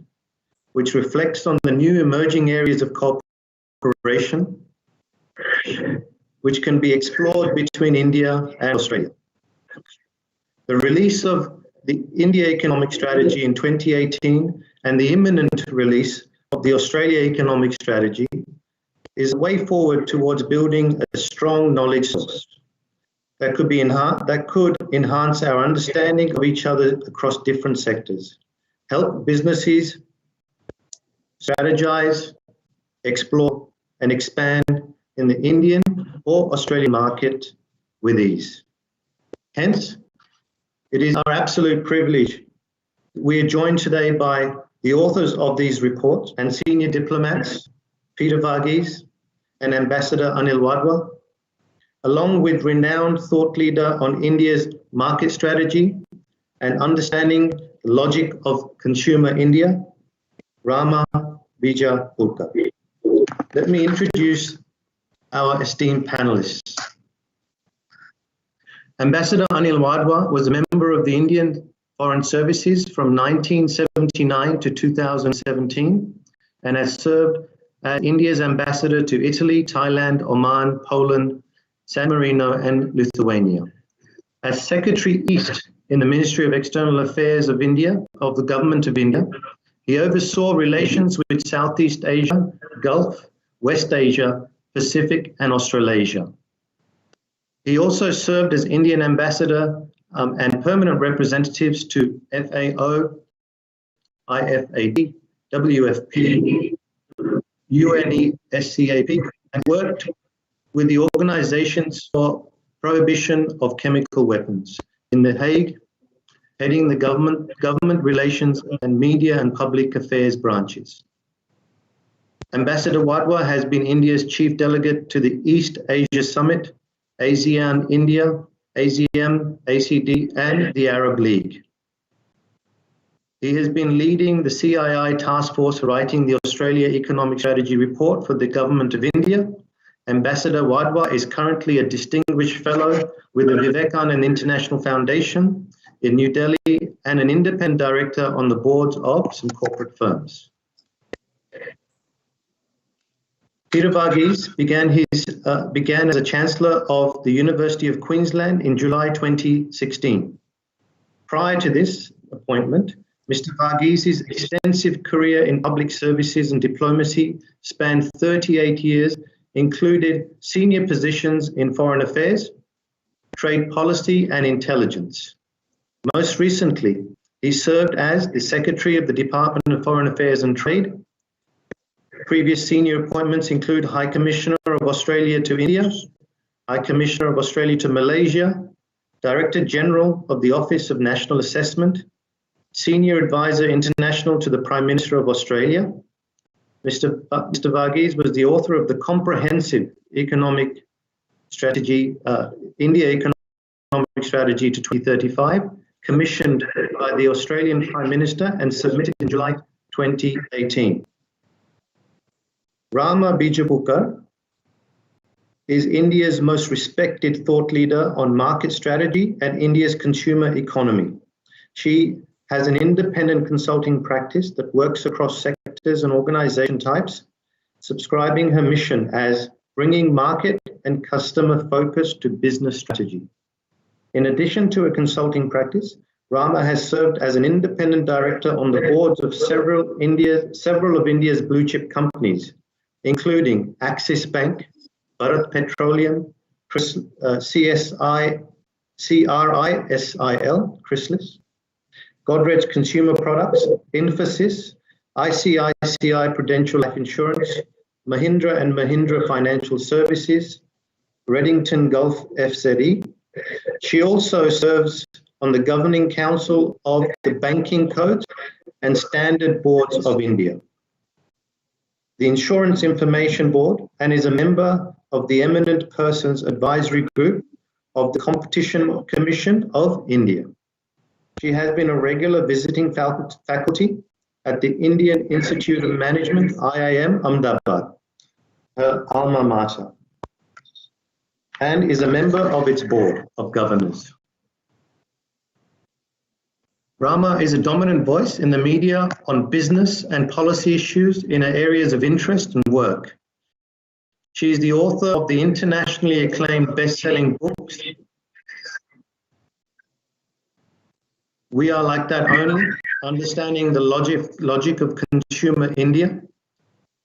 which reflects on the new emerging areas of cooperation, which can be explored between India and Australia. The release of the India Economic Strategy in 2018 and the imminent release of the Australia Economic Strategy is a way forward towards building a strong knowledge source that could enhance our understanding of each other across different sectors, help businesses strategize, explore, and expand in the Indian or Australian market with ease. Hence, it is our absolute privilege. We are joined today by the authors of these reports and senior diplomats, Peter Varghese and Ambassador Anil Wadhwa, along with renowned thought leader on India's market strategy and understanding the logic of consumer India, Rama Bijapurkar. Let me introduce our esteemed panelists. Ambassador Anil Wadhwa was a member of the Indian Foreign Services from 1979 to 2017 and has served as India's ambassador to Italy, Thailand, Oman, Poland, San Marino, and Lithuania. As Secretary East in the Ministry of External Affairs of India, of the Government of India, he oversaw relations with Southeast Asia, Gulf, West Asia, Pacific, and Australasia. He also served as Indian ambassador and permanent representatives to FAO, IFAD, WFP, UNESCAP, and worked with the organizations for prohibition of chemical weapons in The Hague, heading the government relations and media and public affairs branches. Ambassador Wadhwa has been India's chief delegate to the East Asia Summit, ASEAN India, ASEAN, ACD, and the Arab League. He has been leading the CII task force writing the Australia Economic Strategy report for the Government of India. Ambassador Wadhwa is currently a distinguished fellow with the Vivekanand International Foundation in New Delhi and an independent director on the boards of some corporate firms. Peter Varghese began as a Chancellor of the University of Queensland in July 2016. Prior to this appointment, Mr. Varghese's extensive career in public services and diplomacy spanned 38 years, included senior positions in foreign affairs, trade policy, and intelligence. Most recently, he served as the Secretary of the Department of Foreign Affairs and Trade. Previous senior appointments include High Commissioner of Australia to India, High Commissioner of Australia to Malaysia, Director General of the Office of National Assessment, Senior Advisor International to the Prime Minister of Australia. Mr. Varghese was the author of the comprehensive economic strategy, India Economic Strategy to 2035, commissioned by the Australian Prime Minister and submitted in July 2018. Rama Bijapurkar is India's most respected thought leader on market strategy and India's consumer economy. She has an independent consulting practice that works across sectors and organization types, subscribing her mission as bringing market and customer focus to business strategy. In addition to a consulting practice, Rama has served as an independent director on the boards of several of India's blue chip companies, including Axis Bank, Bharat Petroleum, CRISIL, Chrysalis, Godrej Consumer Products, Infosys, ICICI Prudential Life Insurance, Mahindra and Mahindra Financial Services, Reddington Gulf FZE. She also serves on the Governing Council of the Banking Codes and Standard Boards of India. the Insurance Information Board, and is a member of the Eminent Persons Advisory Group of the Competition Commission of India. She has been a regular visiting faculty at the Indian Institute of Management, IIM, Ahmedabad, her alma mater, and is a member of its board of governors. Rama is a dominant voice in the media on business and policy issues in her areas of interest and work. She is the author of the internationally acclaimed best-selling books, We Are Like That Only, Understanding the Logic of Consumer India,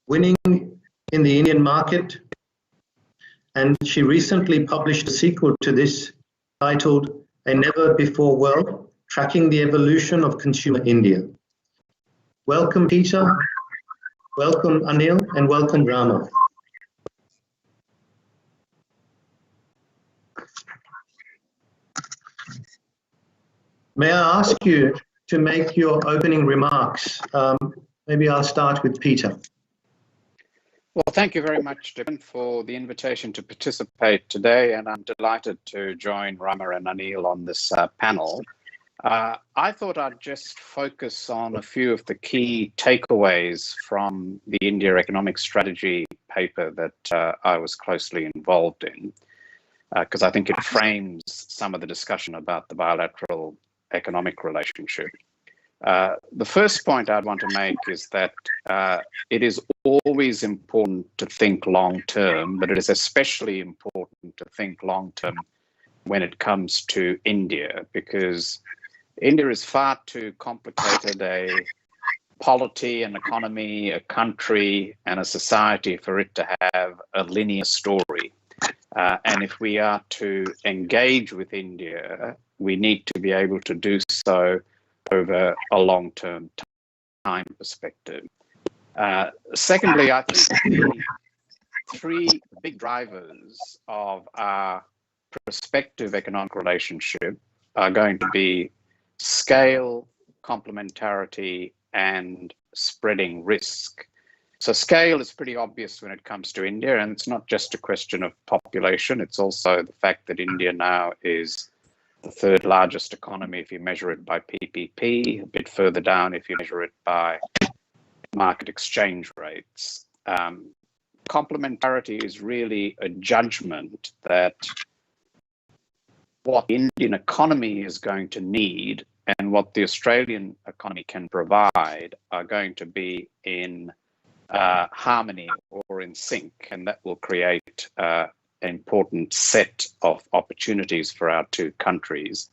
Winning in the Indian Market, and she recently published a sequel to this titled A Never Before World, Tracking the Evolution of Consumer India. Welcome, Peter, welcome, Anil, and welcome, Rama. May I ask you to make your opening remarks? Maybe I'll start with Peter. Well, thank you very much, Devin, for the invitation to participate today, and I'm delighted to join Rama and Anil on this panel. I thought I'd just focus on a few of the key takeaways from the India Economic Strategy paper that I was closely involved in, because I think it frames some of the discussion about the bilateral economic relationship. The first point I'd want to make is that it is always important to think long-term, but it is especially important to think long-term when it comes to India, because India is far too complicated a polity, an economy, a country, and a society for it to have a linear story. And if we are to engage with India, we need to be able to do so over a long-term time perspective. Secondly, I think the three big drivers of our prospective economic relationship are going to be scale, complementarity, and spreading risk. So scale is pretty obvious when it comes to India, and it's not just a question of population, it's also the fact that India now is the third largest economy if you measure it by PPP, a bit further down if you measure it by market exchange rates. Complementarity is really a judgment that what the Indian economy is going to need and what the Australian economy can provide are going to be in harmony or in sync, and that will create an important set of opportunities for our two countries.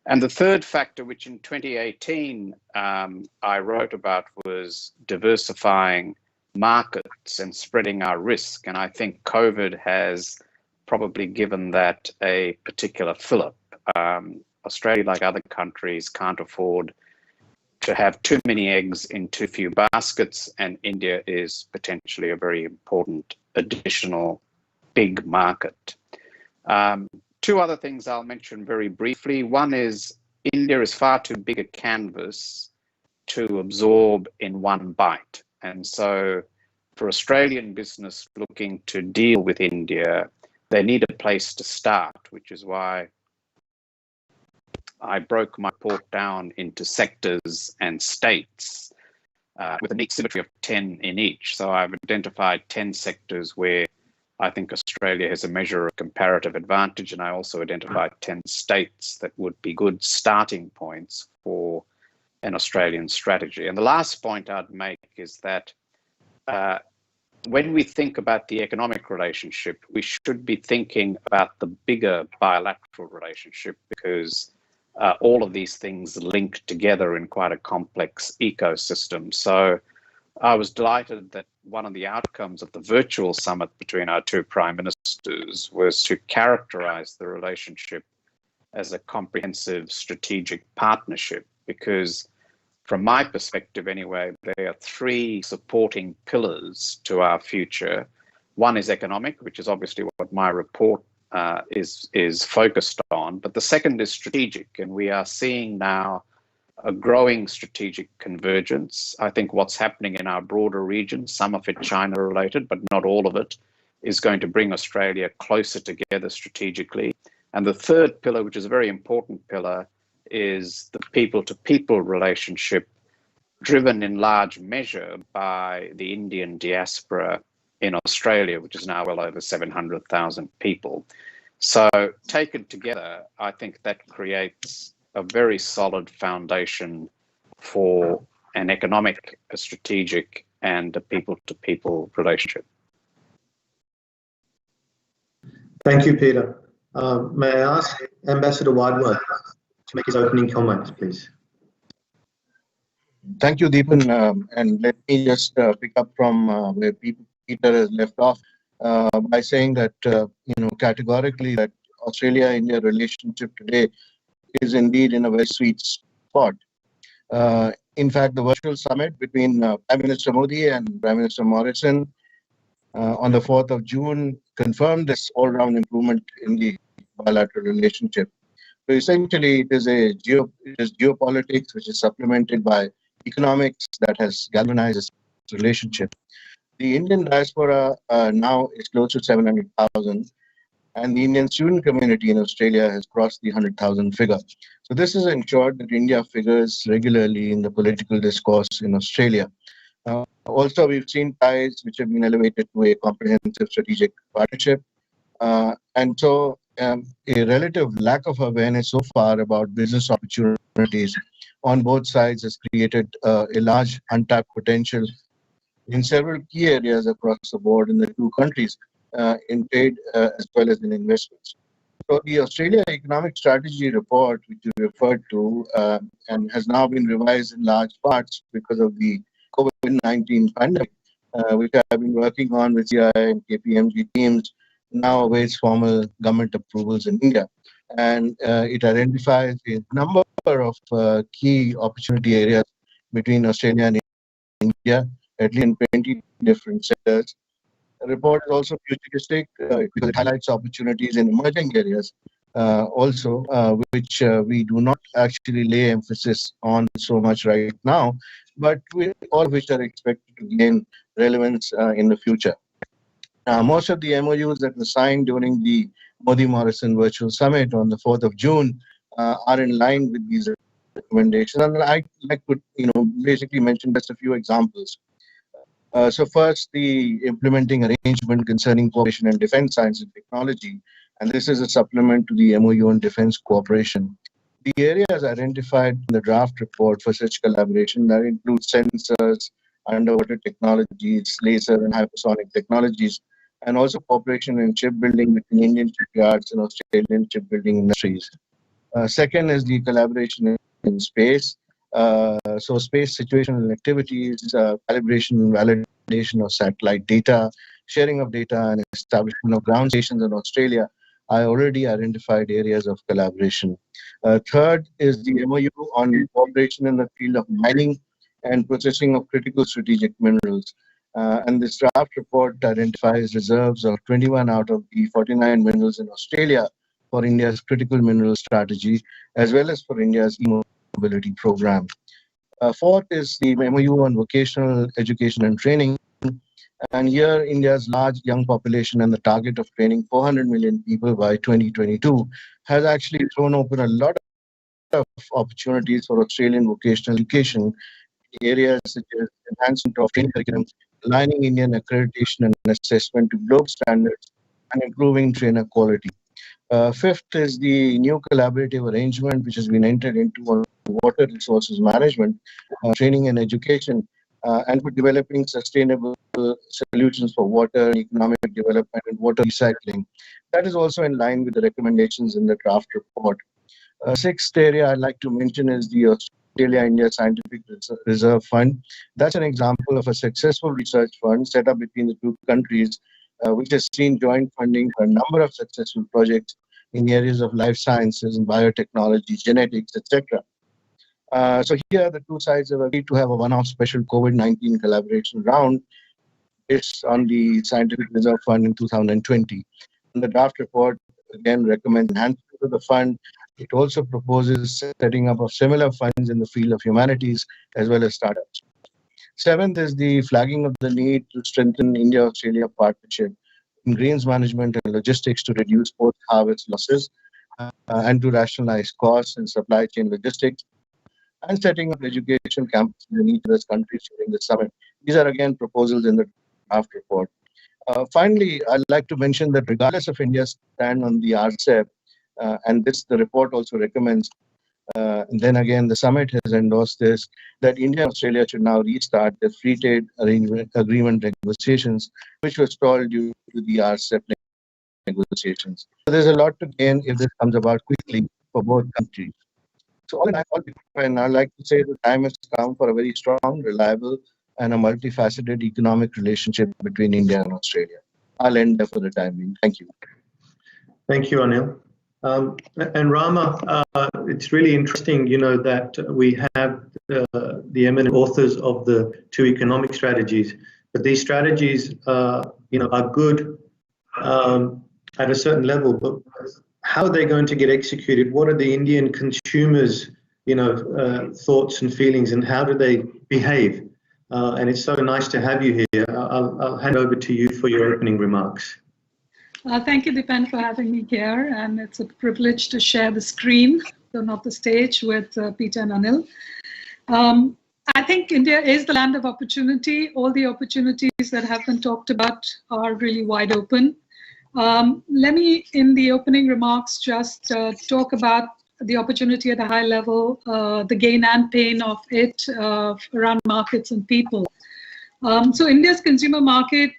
And the third factor, which in 2018 I wrote about, was diversifying markets and spreading our risk. And I think COVID has probably given that a particular fillip. Australia, like other countries, can't afford to have too many eggs in too few baskets, and India is potentially a very important additional big market. Two other things I'll mention very briefly. One is India is far too big a canvas to absorb in one bite. And so for Australian business looking to deal with India, they need a place to start, which is why I broke my report down into sectors and states with a neat symmetry of 10 in each. So I've identified 10 sectors where I think Australia has a measure of comparative advantage, and I also identified 10 states that would be good starting points for an Australian strategy. And the last point I'd make is that when we think about the economic relationship, we should be thinking about the bigger bilateral relationship, because all of these things link together in quite a complex ecosystem. So I was delighted that one of the outcomes of the virtual summit between our two prime ministers was to characterize the relationship as a comprehensive strategic partnership, because from my perspective anyway, there are three supporting pillars to our future. One is economic, which is obviously what my report is focused on, but the second is strategic, and we are seeing now a growing strategic convergence. I think what's happening in our broader region, some of it China related, but not all of it, is going to bring Australia closer together strategically. And the third pillar, which is a very important pillar, is the people-to-people relationship, driven in large measure by the Indian diaspora in Australia, which is now well over 700,000 people. So taken together, I think that creates a very solid foundation for an economic, a strategic, and a people-to-people relationship. Thank you, Peter. May I ask Ambassador Whiteworth to make his opening comments, please? Thank you, Deepan. And let me just pick up from where Peter has left off by saying that, categorically that Australia-India relationship today is indeed in a very sweet spot. In fact, the virtual summit between Prime Minister Modi and Prime Minister Morrison on the 4th of June confirmed this all-round improvement in the bilateral relationship. So essentially, it is geopolitics which is supplemented by economics that has galvanized this relationship. The Indian diaspora now is close to 700,000, and the Indian student community in Australia has crossed the 100,000 figure. So this has ensured that India figures regularly in the political discourse in Australia. Also, we've seen ties which have been elevated to a comprehensive strategic partnership. And so a relative lack of awareness so far about business opportunities on both sides has created a large untapped potential in several key areas across the board in the two countries, in trade as well as in investments. So the Australia Economic Strategy Report, which you referred to, and has now been revised in large parts because of the COVID-19 pandemic, which I've been working on with CI and KPMG teams, now awaits formal government approvals in India. And it identifies a number of key opportunity areas between Australia and India, at least in 20 different sectors. The report is also futuristic because it highlights opportunities in emerging areas which we do not actually lay emphasis on so much right now, but all of which are expected to gain relevance in the future. Most of the MOUs that were signed during the Modi-Morrison Virtual Summit on the 4th of June are in line with these recommendations. And I'd like to, basically mention just a few examples. So first, the implementing arrangement concerning cooperation in defense science and technology, and this is a supplement to the MOU on defense cooperation. The areas identified in the draft report for such collaboration that include sensors, underwater technologies, laser and hypersonic technologies, and also cooperation in shipbuilding between Indian shipyards and Australian shipbuilding industries. Second is the collaboration in space. So space situational activities, calibration and validation of satellite data, sharing of data and establishment of ground stations in Australia are already identified areas of collaboration. Third is the MOU on cooperation in the field of mining and processing of critical strategic minerals. And this draft report identifies reserves of 21 out of the 49 minerals in Australia for India's critical mineral strategy, as well as for India's e-mobility program. Fourth is the MOU on vocational education and training. And here, India's large young population and the target of training 400 million people by 2022 has actually thrown open a lot of opportunities for Australian vocational education in areas such as enhancement of training curriculum, aligning Indian accreditation and assessment to global standards, and improving trainer quality. Fifth is the new collaborative arrangement which has been entered into on water resources management, training and education, and for developing sustainable solutions for water and economic development and water recycling. That is also in line with the recommendations in the draft report. Sixth area I'd like to mention is the Australia-India Scientific Reserve Fund. That's an example of a successful research fund set up between the two countries, which has seen joint funding for a number of successful projects in the areas of life sciences and biotechnology, genetics, etc. So here, the two sides have agreed to have a one-off special COVID-19 collaboration round based on the Scientific Reserve Fund in 2020. And the draft report again recommends enhancement of the fund It also proposes setting up of similar funds in the field of humanities as well as startups. Seventh is the flagging of the need to strengthen India-Australia partnership in greens management and logistics to reduce post-harvest losses and to rationalize costs and supply chain logistics, and setting up education campuses in each of those countries during the summit. These are again proposals in the draft report. Finally, I'd like to mention that regardless of India's stand on the RCEP, and this the report also recommends, and then again the summit has endorsed this, that India and Australia should now restart the free trade agreement negotiations, which were stalled due to the RCEP negotiations. So there's a lot to gain if this comes about quickly for both countries. So all in all, and I'd like to say the time has come for a very strong, reliable, and a multifaceted economic relationship between India and Australia. I'll end there for the time being. Thank you. Thank you, Anil. And Rama, it's really interesting, that we have the eminent authors of the two economic strategies, but these strategies, are good at a certain level, but how are they going to get executed? What are the Indian consumers, thoughts and feelings, and how do they behave? And it's so nice to have you here. I'll hand over to you for your opening remarks. Thank you, Dipen, for having me here. And it's a privilege to share the screen, though not the stage, with Peter and Anil. I think India is the land of opportunity. All the opportunities that have been talked about are really wide open. Let me, in the opening remarks, just talk about the opportunity at a high level, the gain and pain of it around markets and people. So India's consumer market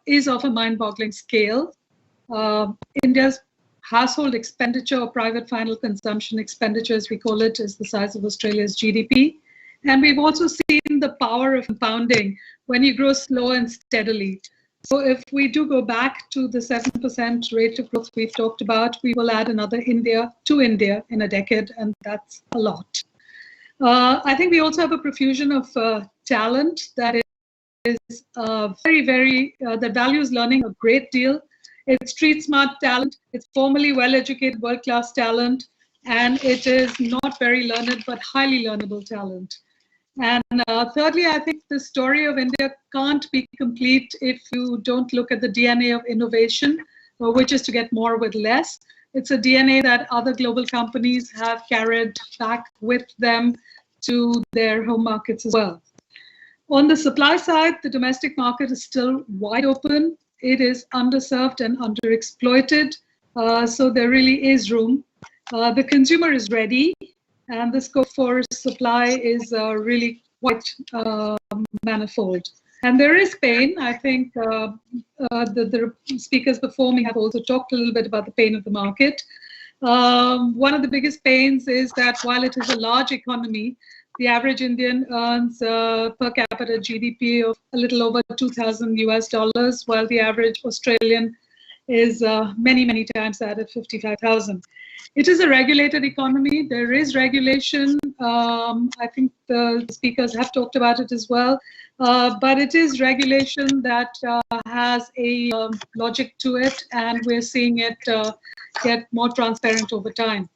is of a mind-boggling scale. India's household expenditure, or private final consumption expenditure, as we call it, is the size of Australia's GDP. And we've also seen the power of compounding when you grow slow and steadily. So if we do go back to the 7% rate of growth we've talked about, we will add another India to India in a decade, and that's a lot. I think we also have a profusion of talent that is that values learning a great deal. It's street smart talent, it's formally well-educated, world-class talent, and it is not very learned, but highly learnable talent. And thirdly, I think the story of India can't be complete if you don't look at the DNA of innovation, which is to get more with less. It's a DNA that other global companies have carried back with them to their home markets as well. On the supply side, the domestic market is still wide open. It is underserved and underexploited, so there really is room. The consumer is ready, and the scope for supply is really quite manifold. And there is pain. I think the speakers before me have also talked a little bit about the pain of the market. One of the biggest pains is that while it is a large economy, the average Indian earns per capita GDP of a little over $2,000 US, while the average Australian is many, many times that at 55,000. It is a regulated economy. There is regulation. I think the speakers have talked about it as well. But it is regulation that has a logic to it, and we're seeing it get more transparent over time.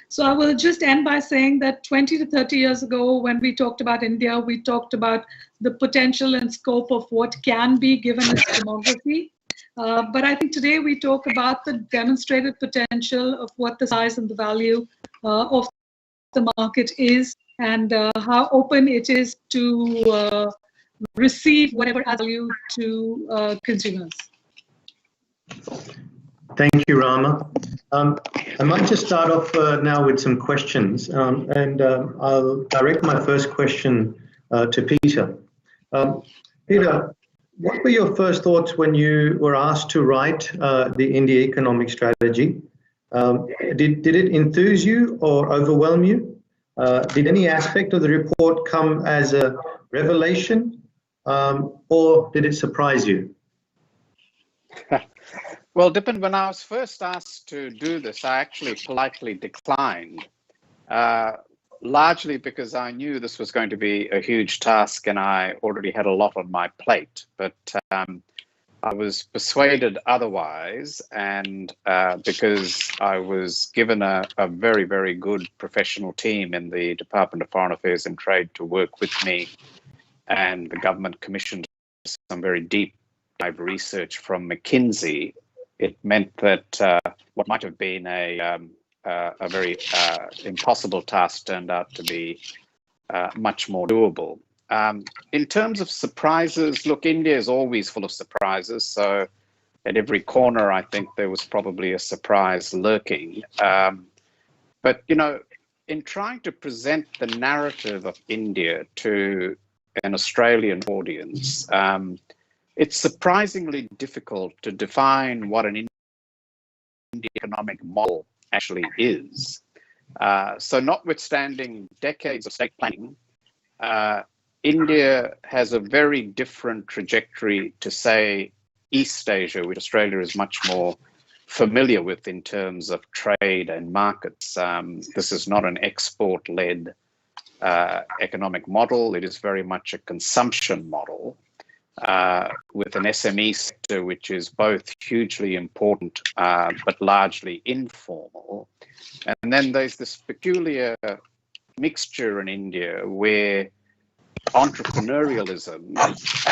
So I will just end by saying that 20 to 30 years ago, when we talked about India, we talked about the potential and scope of what can be given its demography. But I think today we talk about the demonstrated potential of what the size and the value of the market is, and how open it is to receive whatever adds value to consumers. Thank you, Rama. I might just start off now with some questions, and I'll direct my first question to Peter. Peter, what were your first thoughts when you were asked to write the India economic strategy? Did it enthuse you or overwhelm you? Did any aspect of the report come as a revelation, or did it surprise you? Well, Dipen, when I was first asked to do this, I actually politely declined, largely because I knew this was going to be a huge task and I already had a lot on my plate. But I was persuaded otherwise, and because I was given a very, very good professional team in the Department of Foreign Affairs and Trade to work with me, and the government commissioned some very deep dive research from McKinsey, it meant that what might have been a very impossible task turned out to be much more doable. In terms of surprises, look, India is always full of surprises. So at every corner, I think there was probably a surprise lurking. But, you know, in trying to present the narrative of India to an Australian audience, it's surprisingly difficult to define what an Indian economic model actually is. So notwithstanding decades of state planning, India has a very different trajectory to, say, East Asia, which Australia is much more familiar with in terms of trade and markets. This is not an export-led economic model. It is very much a consumption model with an SME sector which is both hugely important but largely informal. And then there's this peculiar mixture in India where entrepreneurialism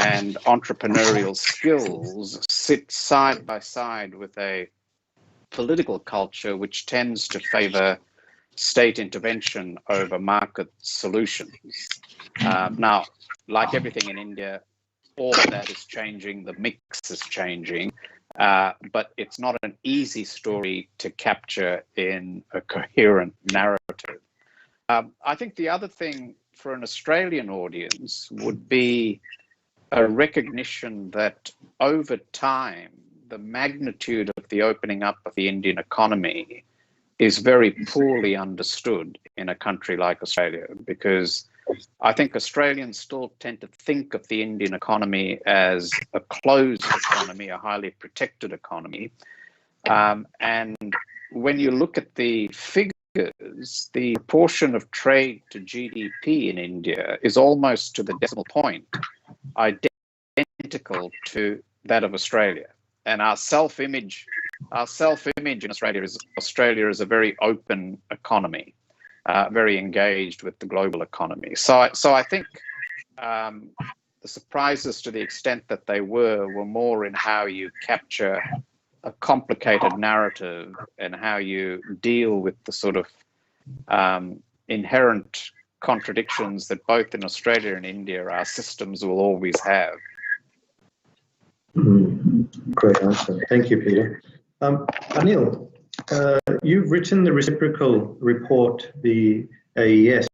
and entrepreneurial skills sit side by side with a political culture which tends to favor state intervention over market solutions. Now, like everything in India, all of that is changing, the mix is changing, but it's not an easy story to capture in a coherent narrative. I think the other thing for an Australian audience would be a recognition that over time, the magnitude of the opening up of the Indian economy is very poorly understood in a country like Australia, because I think Australians still tend to think of the Indian economy as a closed economy, a highly protected economy. And when you look at the figures, the proportion of trade to GDP in India is almost to the decimal point identical to that of Australia. And our self-image in Australia is a very open economy, very engaged with the global economy. So I think the surprises, to the extent that they were more in how you capture a complicated narrative and how you deal with the sort of inherent contradictions that both in Australia and India our systems will always have. Great answer. Thank you, Peter. Anil, you've written the reciprocal report, the AES.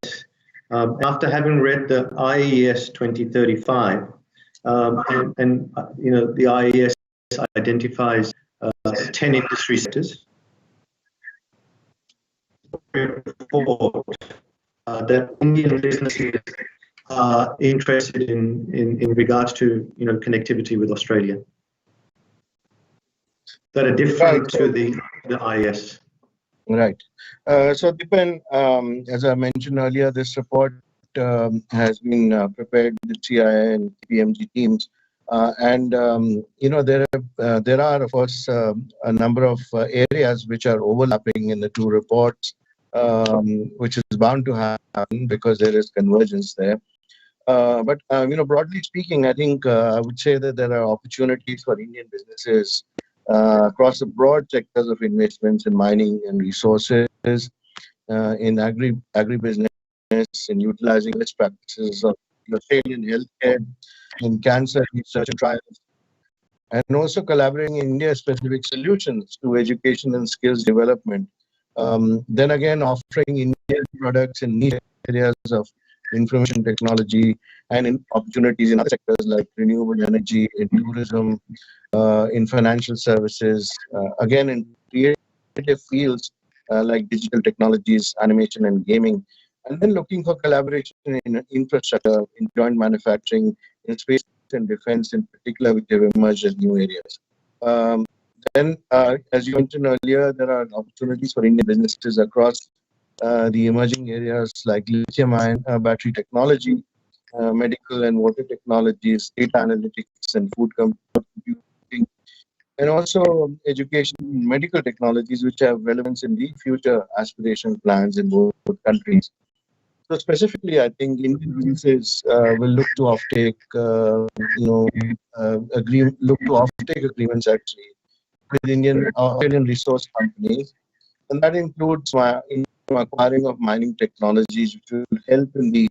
After having read the IES 2035, and you know, the IES identifies 10 industry sectors. Report that Indian businesses are interested in regards to, you know, connectivity with Australia that are different to the IS. Right. So Dipen, as I mentioned earlier, this report has been prepared with CIA and PMG teams. You know, there are, of course, a number of areas which are overlapping in the two reports, which is bound to happen because there is convergence there. But you know, broadly speaking, I think I would say that there are opportunities for Indian businesses across the broad sectors of investments in mining and resources, in agribusiness, in utilizing best practices of Australian healthcare, in cancer research and trials, and also collaborating in India-specific solutions to education and skills development. Then again, offering Indian products in niche areas of information technology and in opportunities in other sectors like renewable energy, in tourism, in financial services, again in creative fields like digital technologies, animation and gaming, and then looking for collaboration in infrastructure, in joint manufacturing, in space and defense in particular, which have emerged as new areas. Then, as you mentioned earlier, there are opportunities for Indian businesses across the emerging areas like lithium-ion battery technology, medical and water technologies, data analytics and food computing, and also education and medical technologies, which have relevance in the future aspiration plans in both countries. So specifically, I think Indian businesses will look to offtake, look to offtake agreements actually with Indian Australian resource companies, and that includes acquiring of mining technologies, which will help in the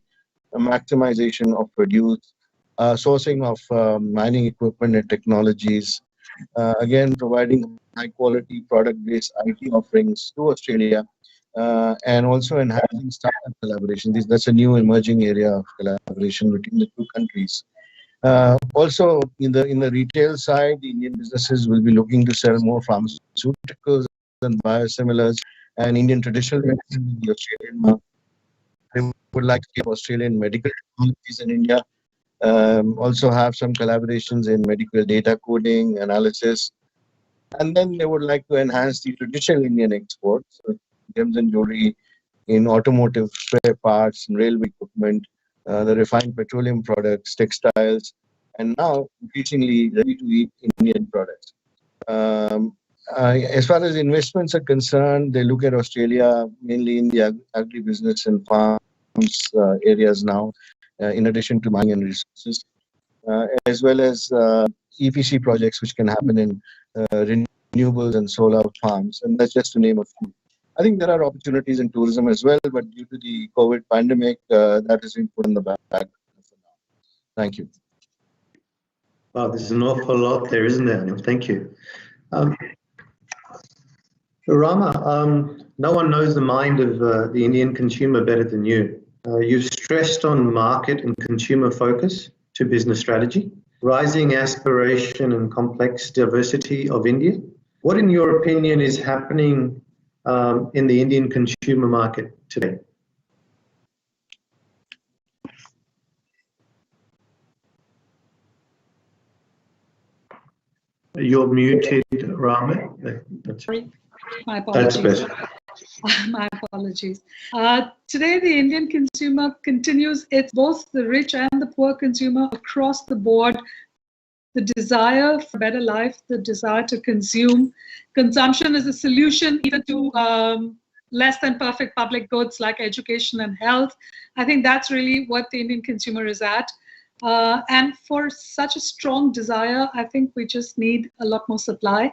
maximization of produce, sourcing of mining equipment and technologies, again providing high quality product based IT offerings to Australia, and also enhancing startup collaboration. That's a new emerging area of collaboration between the two countries. Also, in the retail side, the Indian businesses will be looking to sell more pharmaceuticals and biosimilars and Indian traditional medicine in the Australian market. They would like to keep Australian medical technologies in India. Also have some collaborations in medical data coding, analysis, and then they would like to enhance the traditional Indian exports, gems and jewelry, in automotive spare parts and railway equipment, the refined petroleum products, textiles, and now increasingly ready-to-eat Indian products. As far as investments are concerned, they look at Australia mainly in the agribusiness and farms areas now, in addition to mining and resources, as well as EPC projects which can happen in renewables and solar farms, and that's just to name a few. I think there are opportunities in tourism as well, but due to the COVID pandemic, that has been put in the back for now. Thank you. Wow, there's an awful lot there, isn't there, Anil? Thank you. Rama, no one knows the mind of the Indian consumer better than you. You've stressed on market and consumer focus to business strategy, rising aspiration and complex diversity of India. What, in your opinion, is happening in the Indian consumer market today? You're muted, Rama. Sorry, my apologies. That's better. My apologies. Today, the Indian consumer continues, it's both the rich and the poor consumer across the board. The desire for a better life, the desire to consume. Consumption is a solution even to less than perfect public goods like education and health. I think that's really what the Indian consumer is at. And for such a strong desire, I think we just need a lot more supply.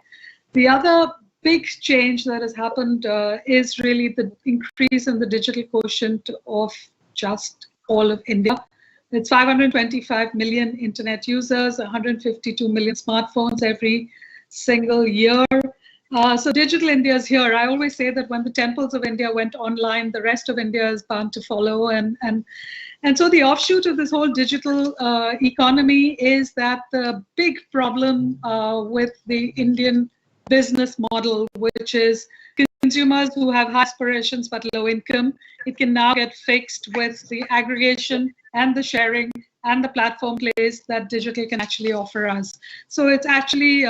The other big change that has happened is really the increase in the digital quotient of just all of India. It's 525 million internet users, 152 million smartphones every single year. So digital India is here. I always say that when the temples of India went online, the rest of India is bound to follow. And so the offshoot of this whole digital economy is that the big problem with the Indian business model, which is consumers who have high aspirations but low income, it can now get fixed with the aggregation and the sharing and the platform plays that digital can actually offer us. So it's actually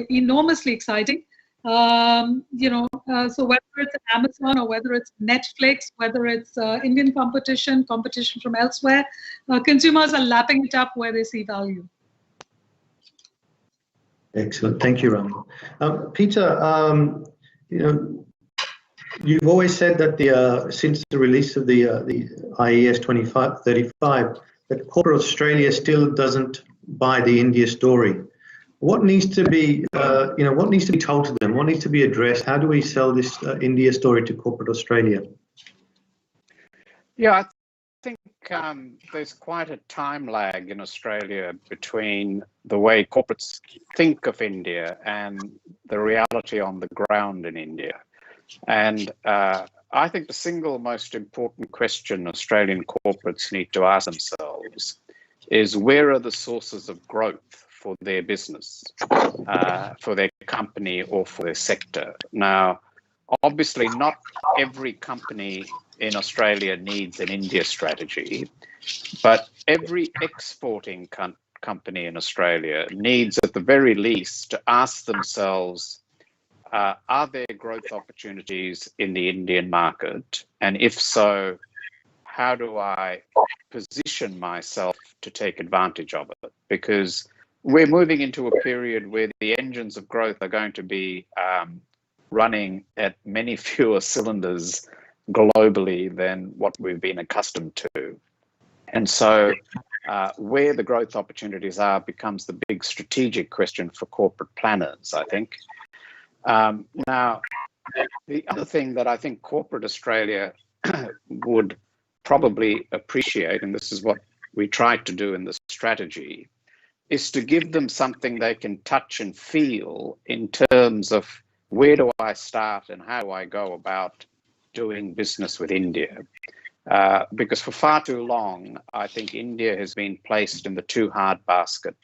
enormously exciting. So whether it's Amazon or whether it's Netflix, whether it's Indian competition from elsewhere, consumers are lapping it up where they see value. Excellent. Thank you, Ram. Peter, you've always said that since the release of the IES 2035, that corporate Australia still doesn't buy the India story. What needs to be, what needs to be told to them? What needs to be addressed? How do we sell this India story to corporate Australia? Yeah, I think there's quite a time lag in Australia between the way corporates think of India and the reality on the ground in India. And I think the single most important question Australian corporates need to ask themselves is, where are the sources of growth for their business, for their company or for their sector? Now, obviously not every company in Australia needs an India strategy, but every exporting company in Australia needs at the very least to ask themselves, are there growth opportunities in the Indian market? And if so, how do I position myself to take advantage of it? Because we're moving into a period where the engines of growth are going to be running at many fewer cylinders globally than what we've been accustomed to. And so where the growth opportunities are becomes the big strategic question for corporate planners, I think. Now, the other thing that I think corporate Australia would probably appreciate, and this is what we tried to do in the strategy, is to give them something they can touch and feel in terms of where do I start and how do I go about doing business with India. Because for far too long, I think India has been placed in the too hard basket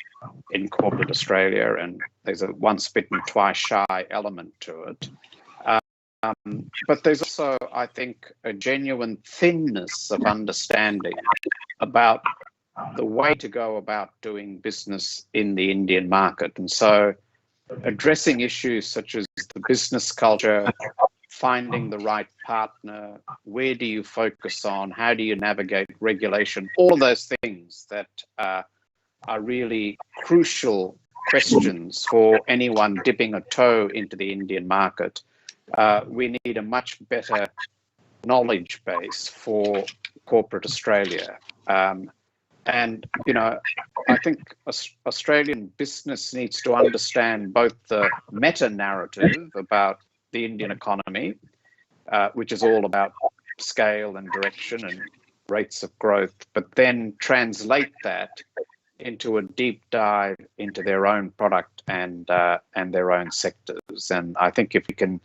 in corporate Australia, and there's a once bitten, twice shy element to it. But there's also, I think, a genuine thinness of understanding about the way to go about doing business in the Indian market. And so addressing issues such as the business culture, finding the right partner, where do you focus on, how do you navigate regulation, all of those things that are really crucial questions for anyone dipping a toe into the Indian market. We need a much better knowledge base for corporate Australia. And, you know, I think Australian business needs to understand both the meta-narrative about the Indian economy, which is all about scale and direction and rates of growth, but then translate that into a deep dive into their own product and their own sectors. And I think if we can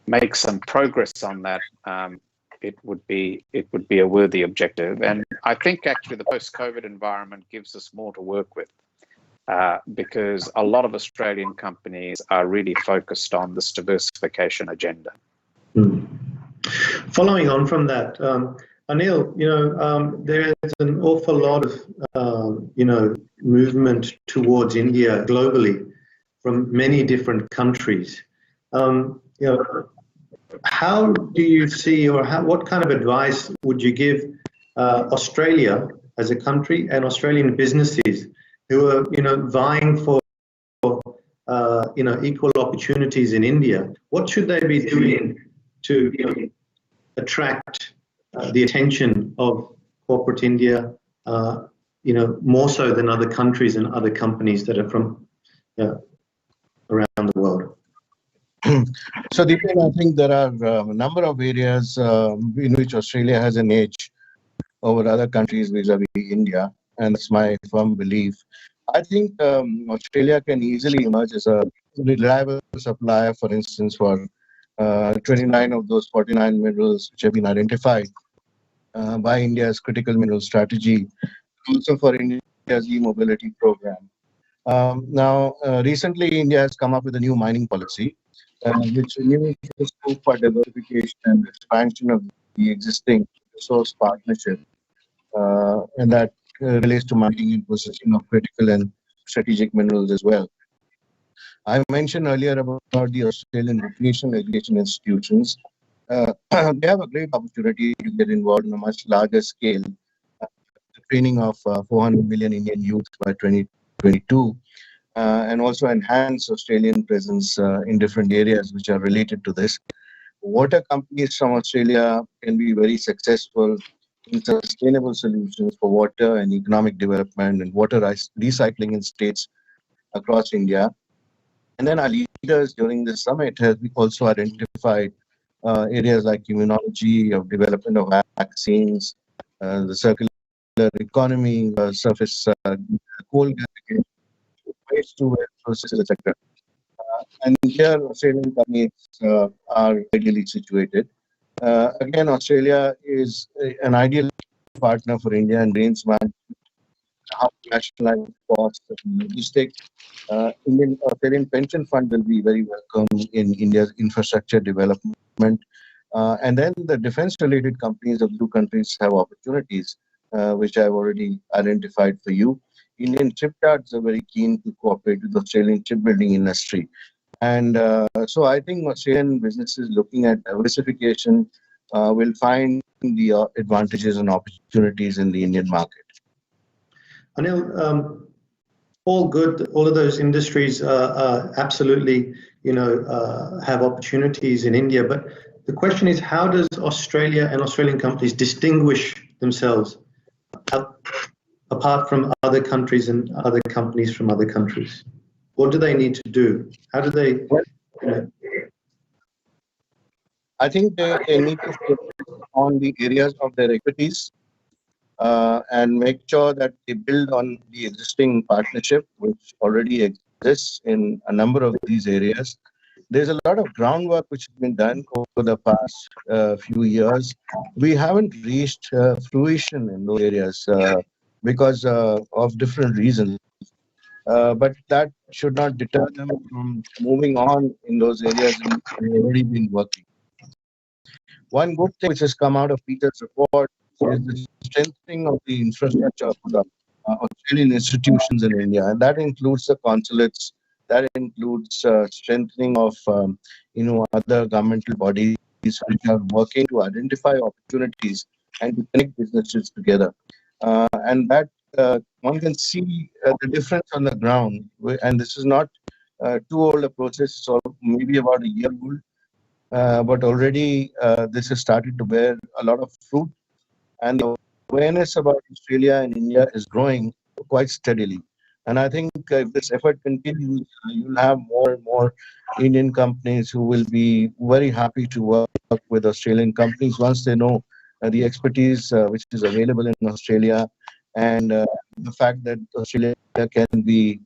make some progress on that, it would be a worthy objective. And I think actually the post-COVID environment gives us more to work with, because a lot of Australian companies are really focused on this diversification agenda. Following on from that, Anil, there is an awful lot of, movement towards India globally from many different countries. How do you see, or what kind of advice would you give Australia as a country and Australian businesses who are, vying for, equal opportunities in India? What should they be doing to attract the attention of corporate India, more so than other countries and other companies that are from around the world? So, Deepan, I think there are a number of areas in which Australia has an edge over other countries vis-a-vis India, and it's my firm belief. I think Australia can easily emerge as a reliable supplier, for instance, for 29 of those 49 minerals which have been identified by India's critical mineral strategy, also for India's e-mobility program. Now, recently, India has come up with a new mining policy, which renews the scope for diversification and expansion of the existing resource partnership, and that relates to mining and processing of critical and strategic minerals as well. I mentioned earlier about the Australian recreational education institutions. They have a great opportunity to get involved in a much larger scale, the training of 400 million Indian youth by 2022. And also enhance Australian presence in different areas which are related to this. Water companies from Australia can be very successful in sustainable solutions for water and economic development and water recycling in states across India. And then our leaders during this summit have also identified areas like immunology, of development of vaccines, the circular economy, surface coal gasification, waste to waste processes, etc. And here, Australian companies are ideally situated. Again, Australia is an ideal partner for India and brains management, how to rationalize costs and logistics. Australian pension fund will be very welcome in India's infrastructure development. And then the defense-related companies of two countries have opportunities, which I've already identified for you. Indian shipyards are very keen to cooperate with the Australian shipbuilding industry. And so I think Australian businesses looking at diversification will find the advantages and opportunities in the Indian market. Anil, all good. All of those industries absolutely, have opportunities in India. But the question is, how does Australia and Australian companies distinguish themselves apart from other countries and other companies from other countries? What do they need to do? How do they? I think they need to focus on the areas of their expertise and make sure that they build on the existing partnership, which already exists in a number of these areas. There's a lot of groundwork which has been done over the past few years. We haven't reached fruition in those areas because of different reasons. But that should not deter them from moving on in those areas in which they've already been working. One good thing which has come out of Peter's report is the strengthening of the infrastructure of the Australian institutions in India, and that includes the consulates, that includes strengthening of other governmental bodies which are working to identify opportunities and to connect businesses together, and that one can see the difference on the ground. And this is not too old a process; it's maybe about a year old. But already this has started to bear a lot of fruit, and the awareness about Australia and India is growing quite steadily. And I think if this effort continues, you'll have more and more Indian companies who will be very happy to work with Australian companies once they know the expertise which is available in Australia, and the fact that Australia can be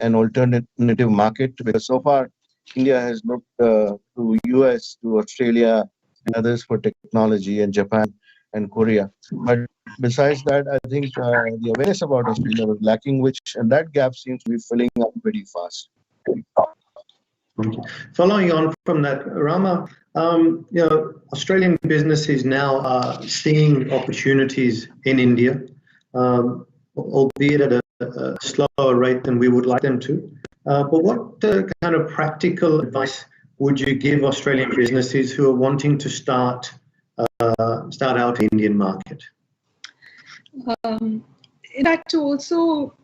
an alternative market, because so far India has looked to US, to Australia, and others for technology, and Japan and Korea. But besides that, I think the awareness about Australia was lacking, and that gap seems to be filling up pretty fast. Following on from that, Rama, Australian businesses now seeing opportunities in India, albeit at a slower rate than we would like them to. But what kind of practical advice would you give Australian businesses who are wanting to start out the Indian market? In fact, to also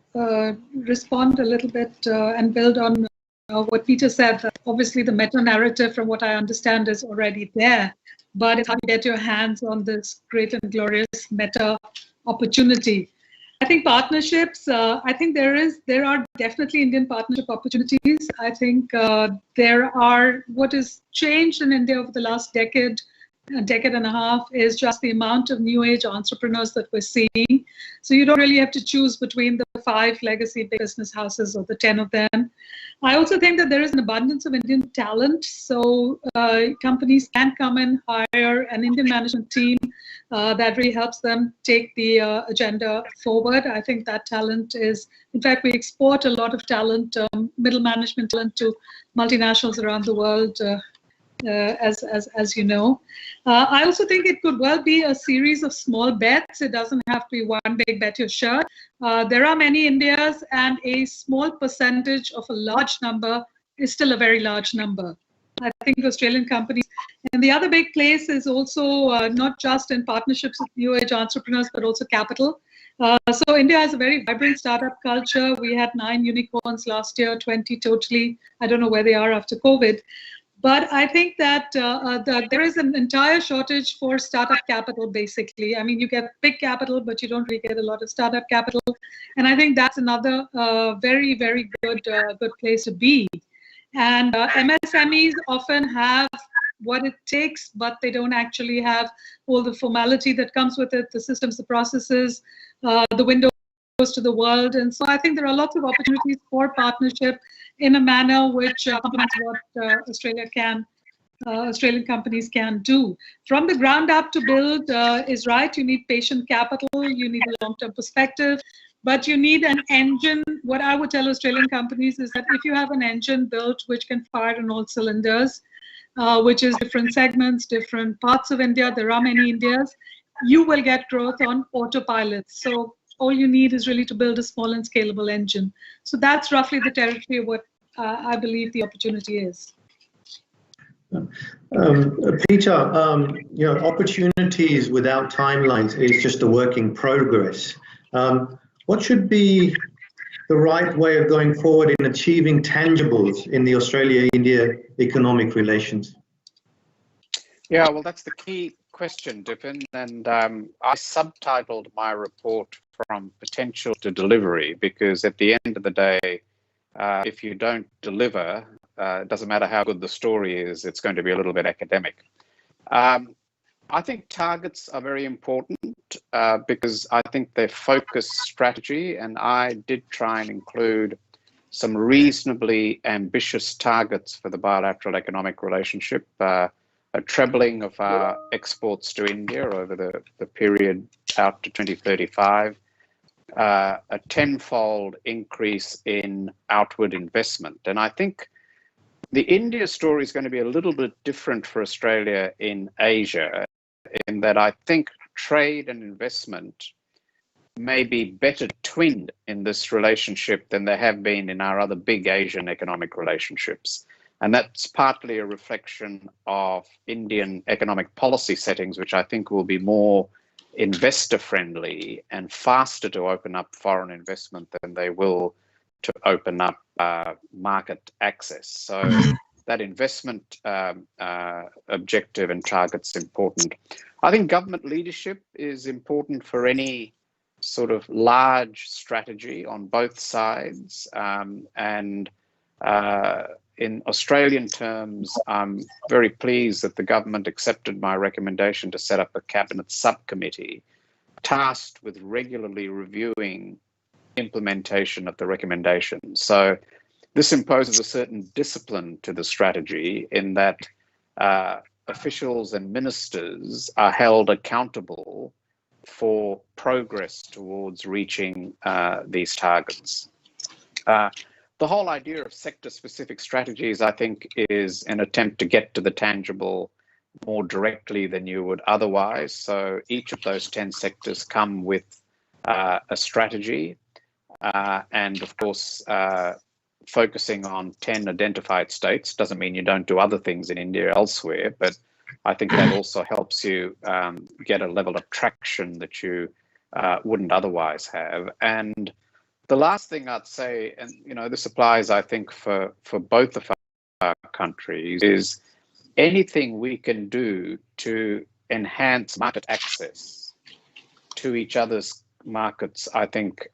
respond a little bit and build on what Peter said, obviously the meta-narrative, from what I understand, is already there, but it's how you get your hands on this great and glorious meta opportunity. I think partnerships, I think there are definitely Indian partnership opportunities. I think what has changed in India over the last decade and a half is just the amount of new age entrepreneurs that we're seeing. So you don't really have to choose between the 5 legacy business houses or the 10 of them. I also think that there is an abundance of Indian talent. So companies can come and hire an Indian management team that really helps them take the agenda forward. I think that talent is, in fact, we export a lot of talent, middle management talent, to multinationals around the world. As you know, I also think it could well be a series of small bets. It doesn't have to be one big bet your shirt. There are many Indias, and a small percentage of a large number is still a very large number. I think Australian companies, and the other big place is also not just in partnerships with new age entrepreneurs, but also capital. So India has a very vibrant startup culture. We had 9 unicorns last year, 20 totally. I don't know where they are after COVID. But I think that there is an entire shortage for startup capital, basically. I mean, you get big capital, but you don't really get a lot of startup capital. And I think that's another very, very good place to be. And MSMEs often have what it takes, but they don't actually have all the formality that comes with it, the systems, the processes, the windows to the world. And so I think there are lots of opportunities for partnership in a manner which complements what Australian companies can do. From the ground up to build is right. You need patient capital, you need a long-term perspective, but you need an engine. What I would tell Australian companies is that if you have an engine built which can fire on all cylinders, which is different segments, different parts of India, there are many Indias, you will get growth on autopilot. So all you need is really to build a small and scalable engine. So that's roughly the territory of what I believe the opportunity is. Peter, opportunities without timelines is just a work in progress. What should be the right way of going forward in achieving tangibles in the Australia-India economic relations? Yeah, well, that's the key question, Dipin. And I subtitled my report From Potential to Delivery, because at the end of the day, if you don't deliver, it doesn't matter how good the story is, it's going to be a little bit academic. I think targets are very important because I think they focus strategy, and I did try and include some reasonably ambitious targets for the bilateral economic relationship. A trebling of our exports to India over the period out to 2035, a tenfold increase in outward investment. And I think the India story is going to be a little bit different for Australia in Asia, in that I think trade and investment may be better twinned in this relationship than they have been in our other big Asian economic relationships. And that's partly a reflection of Indian economic policy settings, which I think will be more investor friendly and faster to open up foreign investment than they will to open up market access. So that investment objective and target's important. I think government leadership is important for any sort of large strategy on both sides. In Australian terms, I'm very pleased that the government accepted my recommendation to set up a cabinet subcommittee tasked with regularly reviewing implementation of the recommendations. So this imposes a certain discipline to the strategy in that officials and ministers are held accountable for progress towards reaching these targets. The whole idea of sector-specific strategies, I think, is an attempt to get to the tangible more directly than you would otherwise. So each of those 10 sectors come with a strategy. And of course, focusing on 10 identified states doesn't mean you don't do other things in India elsewhere, but I think that also helps you get a level of traction that you wouldn't otherwise have. And the last thing I'd say, and this applies, I think, for both of our countries, is anything we can do to enhance market access to each other's markets, I think,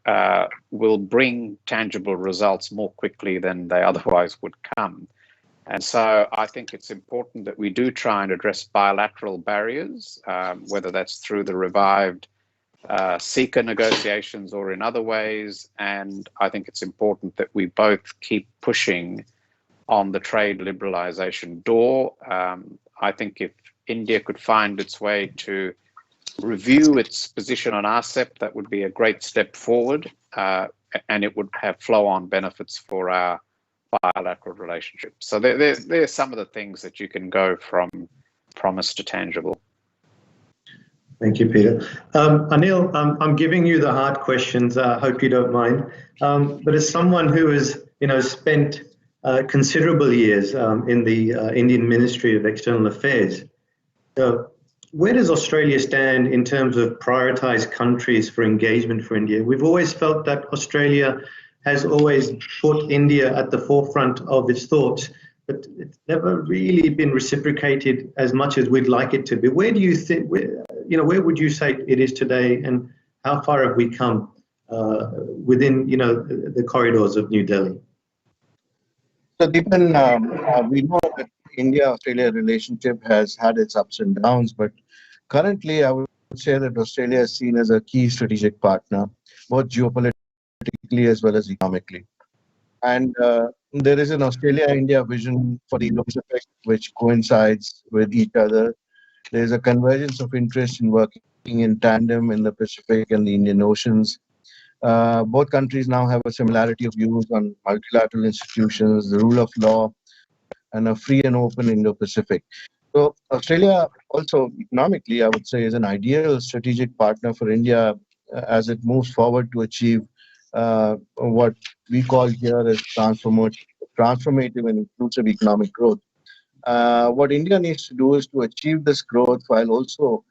will bring tangible results more quickly than they otherwise would come. And so I think it's important that we do try and address bilateral barriers, whether that's through the revived CECA negotiations or in other ways. And I think it's important that we both keep pushing on the trade liberalization door. I think if India could find its way to review its position on RCEP, that would be a great step forward, and it would have flow-on benefits for our bilateral relationship. So there are some of the things that you can go from promise to tangible. Thank you, Peter. Anil, I'm giving you the hard questions. I hope you don't mind. But as someone who has, spent considerable years in the Indian Ministry of External Affairs, where does Australia stand in terms of prioritized countries for engagement for India? We've always felt that Australia has always put India at the forefront of its thoughts, but it's never really been reciprocated as much as we'd like it to be. Where do you think, where would you say it is today, and how far have we come within, the corridors of New Delhi? So, Deepan, we know that India-Australia relationship has had its ups and downs, but currently I would say that Australia is seen as a key strategic partner, both geopolitically as well as economically. And there is an Australia-India vision for the Indo-Pacific, which coincides with each other. There is a convergence of interest in working in tandem in the Pacific and the Indian Oceans. Both countries now have a similarity of views on multilateral institutions, the rule of law, and a free and open Indo-Pacific. So Australia also economically, I would say, is an ideal strategic partner for India as it moves forward to achieve what we call here as transformative and inclusive economic growth. What India needs to do is to achieve this growth while also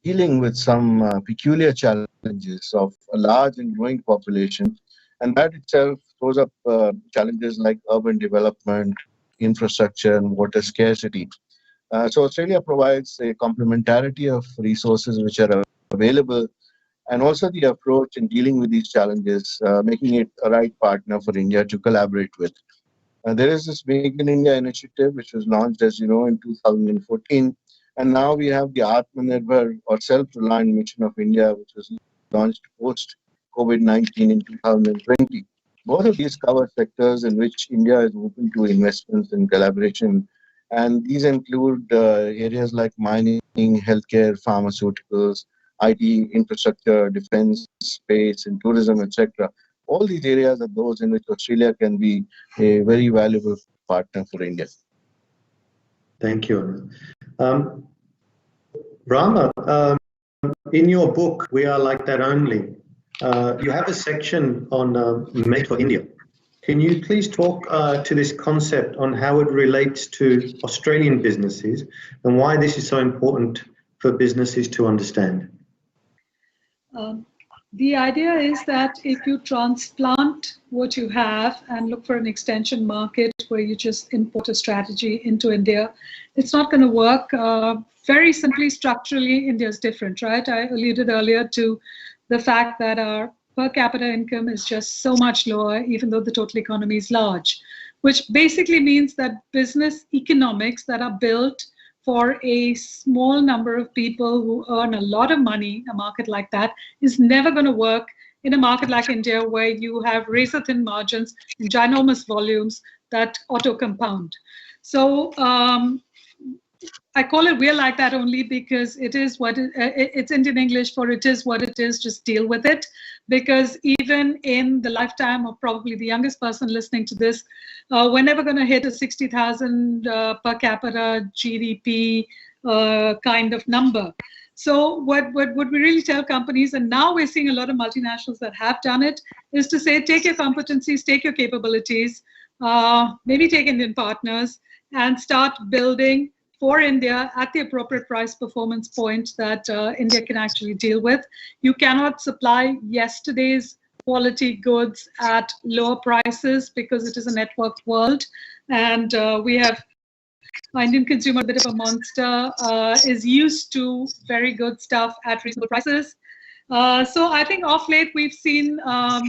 dealing with some peculiar challenges of a large and growing population And that itself throws up challenges like urban development, infrastructure, and water scarcity. So Australia provides a complementarity of resources which are available, and also the approach in dealing with these challenges, making it a right partner for India to collaborate with. There is this Make in India initiative, which was launched, as you know, in 2014. And now we have the Atmanirbhar or Self-Reliant Mission of India, which was launched post-COVID-19 in 2020. Both of these cover sectors in which India is open to investments and collaboration. And these include areas like mining, healthcare, pharmaceuticals, IT, infrastructure, defense, space, and tourism, etc. All these areas are those in which Australia can be a very valuable partner for India. Thank you. Rama, in your book, We Are Like That Only, you have a section on Made for India. Can you please talk to this concept on how it relates to Australian businesses and why this is so important for businesses to understand? The idea is that if you transplant what you have and look for an extension market where you just import a strategy into India, it's not going to work. Very simply, structurally, India is different, right? I alluded earlier to the fact that our per capita income is just so much lower, even though the total economy is large, which basically means that business economics that are built for a small number of people who earn a lot of money, a market like that is never going to work in a market like India, where you have razor-thin margins and ginormous volumes that auto-compound. So I call it We're Like That only because it is what it's Indian English for it is what it is, just deal with it. Because even in the lifetime of probably the youngest person listening to this, we're never going to hit a 60,000 per capita GDP kind of number. So what we really tell companies, and now we're seeing a lot of multinationals that have done it, is to say, take your competencies, take your capabilities, maybe take Indian partners, and start building for India at the appropriate price performance point that India can actually deal with. You cannot supply yesterday's quality goods at lower prices because it is a networked world. And we have Indian consumer, a bit of a monster, is used to very good stuff at reasonable prices. So I think off late we've seen a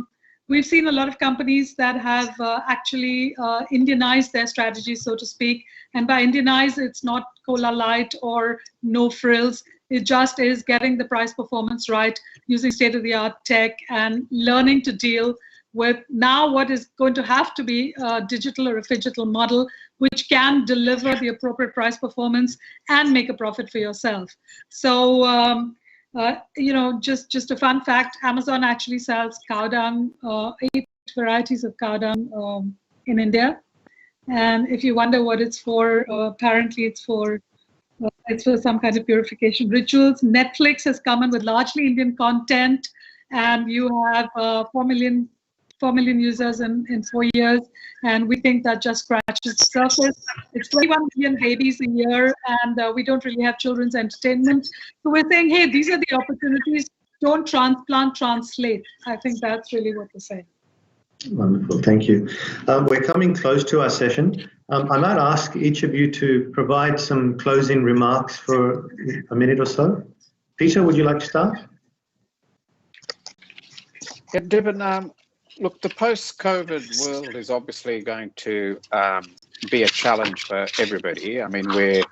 lot of companies that have actually Indianized their strategy, so to speak. And by Indianize, it's not cola light or no frills. It just is getting the price performance right, using state-of-the-art tech and learning to deal with now what is going to have to be a digital or a phygital model, which can deliver the appropriate price performance and make a profit for yourself. So, just a fun fact, Amazon actually sells cow dung, 8 varieties of cow dung in India. And if you wonder what it's for, apparently it's for some kind of purification rituals. Netflix has come in with largely Indian content, and you have 4 million users in 4 years, and we think that just scratches the surface. It's 21 million babies a year, and we don't really have children's entertainment. So we're saying, hey, these are the opportunities. Don't transplant, translate. I think that's really what we're saying. Wonderful, thank you. We're coming close to our session. I might ask each of you to provide some closing remarks for a minute or so. Peter, would you like to start? Yeah, Dibben, look, the post-COVID world is obviously going to be a challenge for everybody. I mean, we're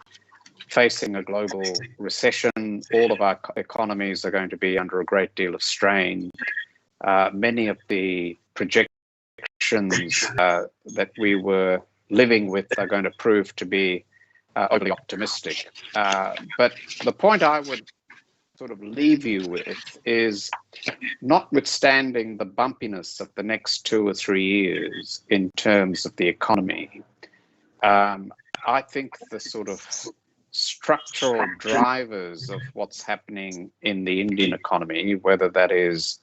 facing a global recession. All of our economies are going to be under a great deal of strain. Many of the projections that we were living with are going to prove to be overly optimistic. But the point I would sort of leave you with is, notwithstanding the bumpiness of the next 2 or 3 years in terms of the economy, I think the sort of structural drivers of what's happening in the Indian economy, whether that is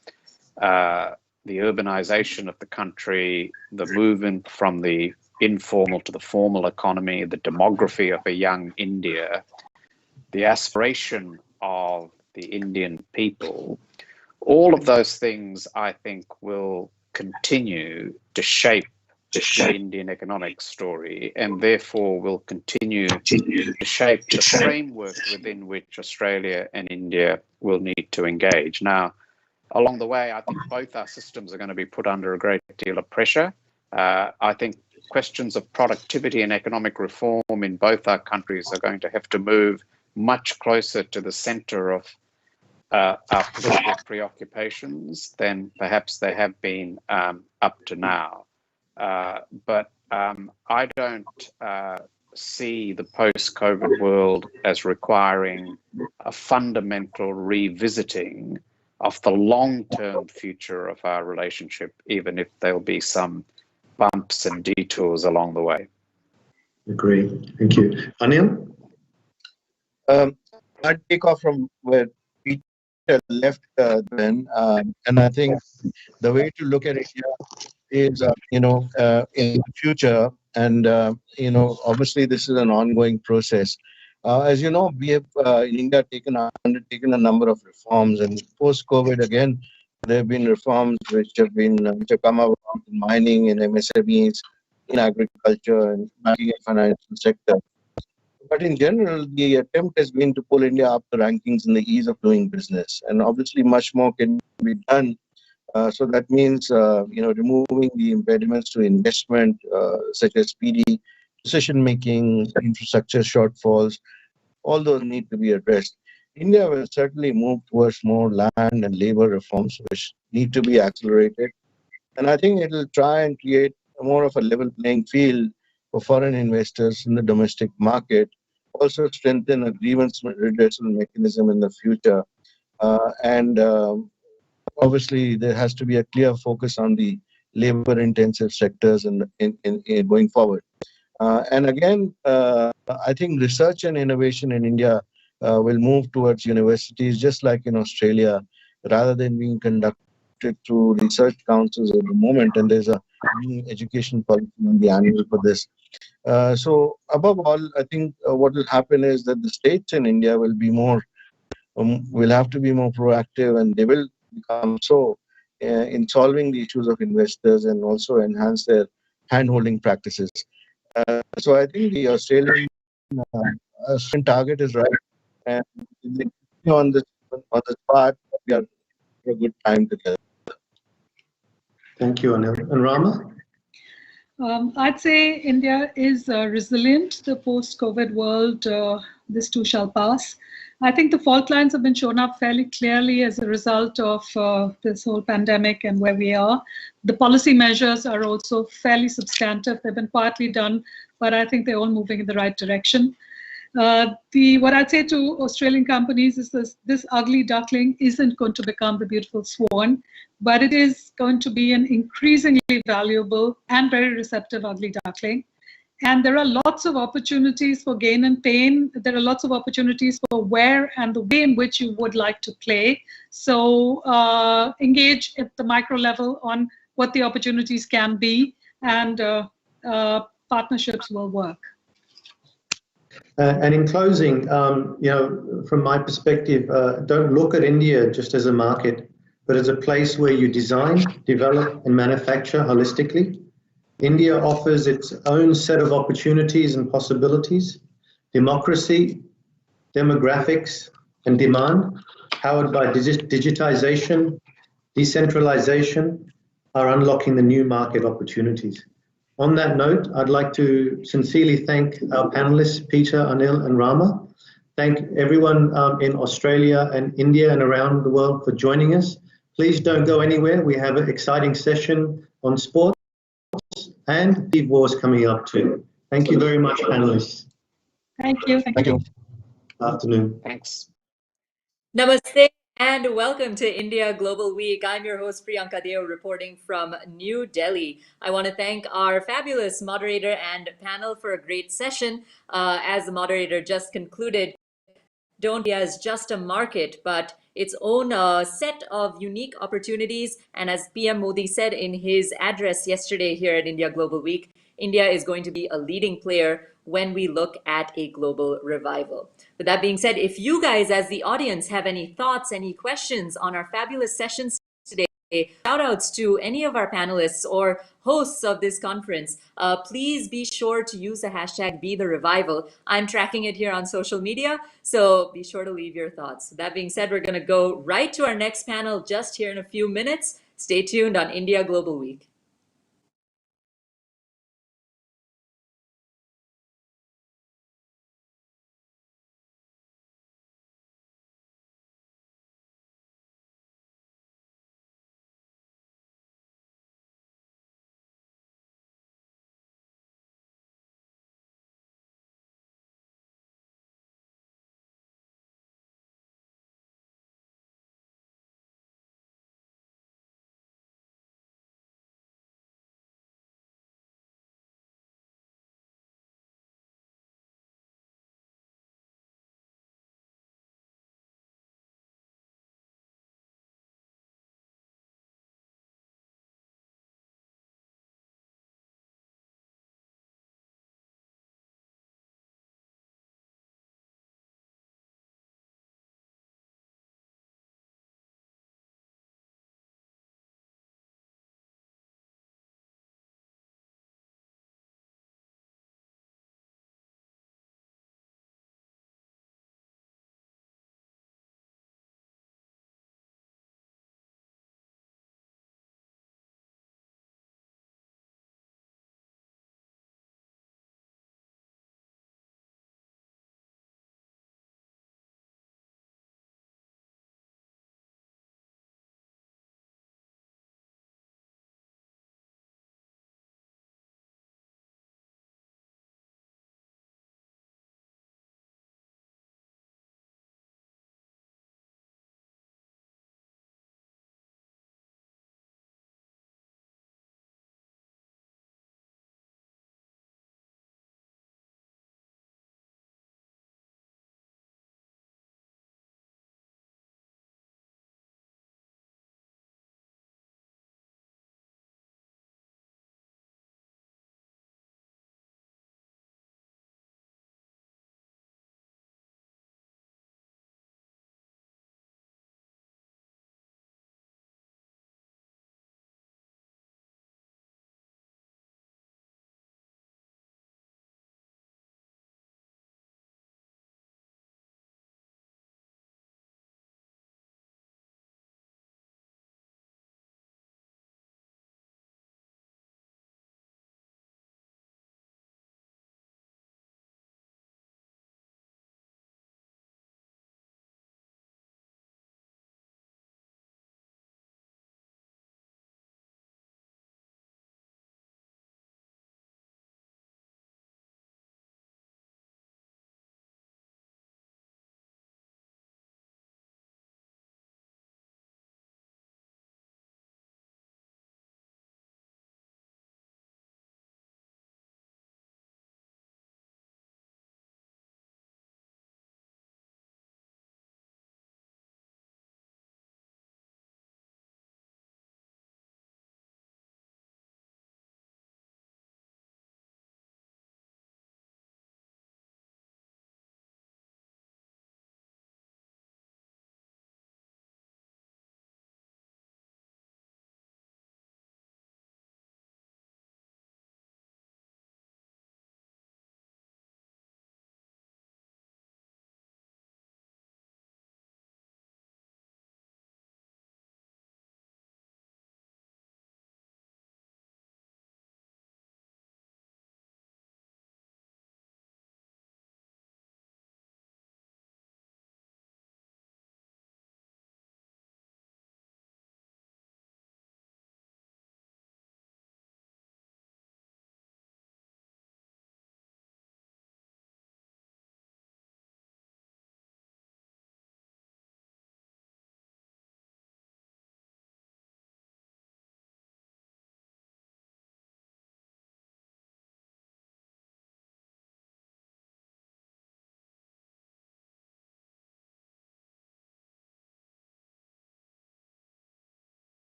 the urbanization of the country, the movement from the informal to the formal economy, the demography of a young India, the aspiration of the Indian people, all of those things I think will continue to shape the Indian economic story, and therefore will continue to shape the framework within which Australia and India will need to engage. Now, along the way, I think both our systems are going to be put under a great deal of pressure. I think questions of productivity and economic reform in both our countries are going to have to move much closer to the center of our political preoccupations than perhaps they have been up to now. But I don't see the post-COVID world as requiring a fundamental revisiting of the long-term future of our relationship, even if there'll be some bumps and detours along the way. Agree. Thank you. Anil? I'd take off from where Peter left then, and I think the way to look at it here is, in the future, and obviously this is an ongoing process. As you know, we have in India undertaken a number of reforms, and post-COVID again, there have been reforms which have come out in mining, in MSMEs, in agriculture, and banking and financial sector. But in general, the attempt has been to pull India up the rankings in the ease of doing business, and obviously much more can be done. So that means, removing the impediments to investment, such as speedy decision-making, infrastructure shortfalls, all those need to be addressed. India will certainly move towards more land and labor reforms, which need to be accelerated. And I think it will try and create more of a level playing field for foreign investors in the domestic market, also strengthen a grievance redressal mechanism in the future. Obviously, there has to be a clear focus on the labor-intensive sectors in going forward. And again, I think research and innovation in India will move towards universities, just like in Australia, rather than being conducted through research councils at the moment. And there's a new education policy on the annual for this. So above all, I think what will happen is that the states in India will be will have to be more proactive, and they will become so in solving the issues of investors and also enhance their hand-holding practices. So I think the Australian target is right, and on this part, we are a good time together. Thank you, Anil. And Rama? I'd say India is resilient. The post-COVID world, this too shall pass. I think the fault lines have been shown up fairly clearly as a result of this whole pandemic and where we are. The policy measures are also fairly substantive. They've been partly done, but I think they're all moving in the right direction. What I'd say to Australian companies is this ugly duckling isn't going to become the beautiful swan, but it is going to be an increasingly valuable and very receptive ugly duckling. And there are lots of opportunities for gain and pain. There are lots of opportunities for where and the way in which you would like to play. So engage at the micro level on what the opportunities can be, and partnerships will work. And in closing, from my perspective, don't look at India just as a market, but as a place where you design, develop, and manufacture holistically. India offers its own set of opportunities and possibilities. Democracy, demographics, and demand, powered by digitization, decentralization, are unlocking the new market opportunities. On that note, I'd like to sincerely thank our panelists, Peter, Anil, and Rama. Thank everyone in Australia and India and around the world for joining us. Please don't go anywhere. We have an exciting session on sports and the wars coming up too. Thank you very much, panelists. Thank you. Thank you. Afternoon. Thanks. Namaste and welcome to India Global Week. I'm your host Priyanka Deo, reporting from New Delhi. I want to thank our fabulous moderator and panel for a great session. As the moderator just concluded, don't India is just a market, but its own set of unique opportunities. And as PM Modi said in his address yesterday here at India Global Week, India is going to be a leading player when we look at a global revival. With that being said, if you guys as the audience have any thoughts, any questions on our fabulous sessions today, shout outs to any of our panelists or hosts of this conference, please be sure to use the hashtag #BeTheRevival. I'm tracking it here on social media, so be sure to leave your thoughts. That being said, we're going to go right to our next panel just here in a few minutes. Stay tuned on India Global Week.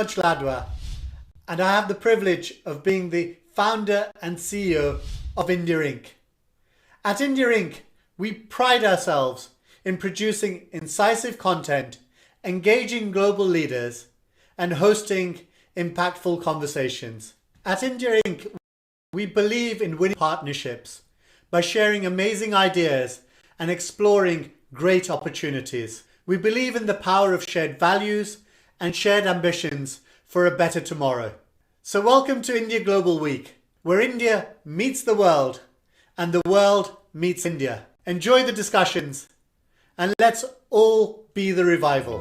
Pankaj Ladwa, and I have the privilege of being the founder and CEO of India Inc. At India Inc., we pride ourselves in producing incisive content, engaging global leaders, and hosting impactful conversations. At India Inc., we believe in winning partnerships by sharing amazing ideas and exploring great opportunities. We believe in the power of shared values and shared ambitions for a better tomorrow. So welcome to India Global Week, where India meets the world and the world meets India. Enjoy the discussions and let's all be the revival.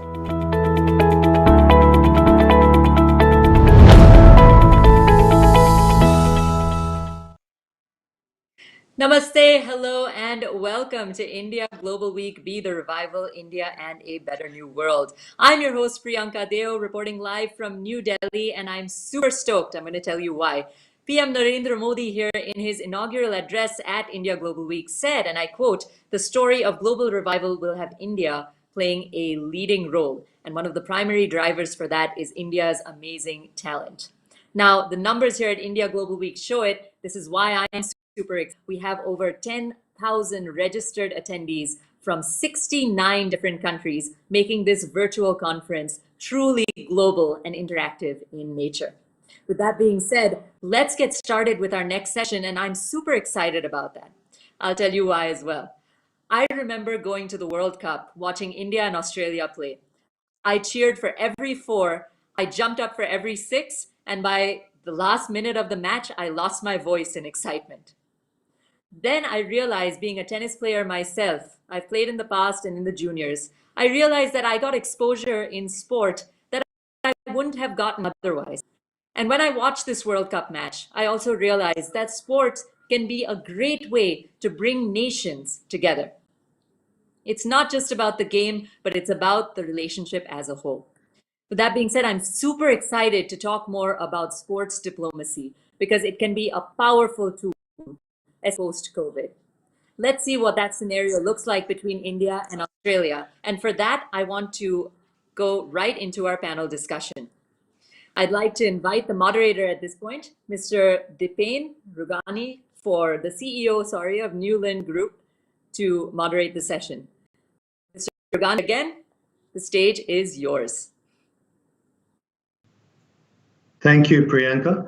Namaste, hello, and welcome to India Global Week, Be the Revival, India and a Better New World. I'm your host, Priyanka Deo, reporting live from New Delhi, and I'm super stoked. I'm going to tell you why. PM Narendra Modi here in his inaugural address at India Global Week said, and I quote, "The story of global revival will have India playing a leading role. And one of the primary drivers for that is India's amazing talent." Now, the numbers here at India Global Week show it. This is why I'm super excited. We have over 10,000 registered attendees from 69 different countries, making this virtual conference truly global and interactive in nature. With that being said, let's get started with our next session, and I'm super excited about that. I'll tell you why as well. I remember going to the World Cup, watching India and Australia play. I cheered for every 4, I jumped up for every 6, and by the last minute of the match, I lost my voice in excitement. Then I realized, being a tennis player myself, I've played in the past and in the juniors, I realized that I got exposure in sport that I wouldn't have gotten otherwise. And when I watched this World Cup match, I also realized that sports can be a great way to bring nations together. It's not just about the game, but it's about the relationship as a whole. With that being said, I'm super excited to talk more about sports diplomacy because it can be a powerful tool post-COVID. Let's see what that scenario looks like between India and Australia. And for that, I want to go right into our panel discussion. I'd like to invite the moderator at this point, Mr. Dipen Rugani, the CEO of Newland Group, to moderate the session. Mr. Rugani, again, the stage is yours. Thank you, Priyanka.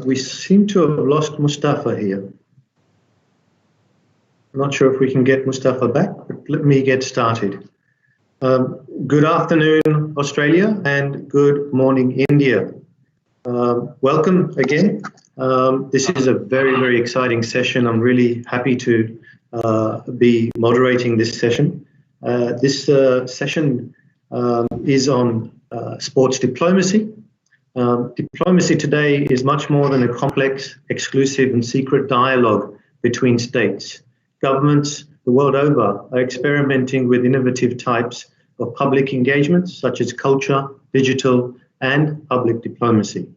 We seem to have lost Mustafa here. I'm not sure if we can get Mustafa back, but let me get started. Good afternoon, Australia, and good morning, India. Welcome again. This is a very, very exciting session. I'm really happy to be moderating this session. This session is on sports diplomacy. Diplomacy today is much more than a complex, exclusive and secret dialogue between states. Governments the world over are experimenting with innovative types of public engagements such as culture, digital and public diplomacy.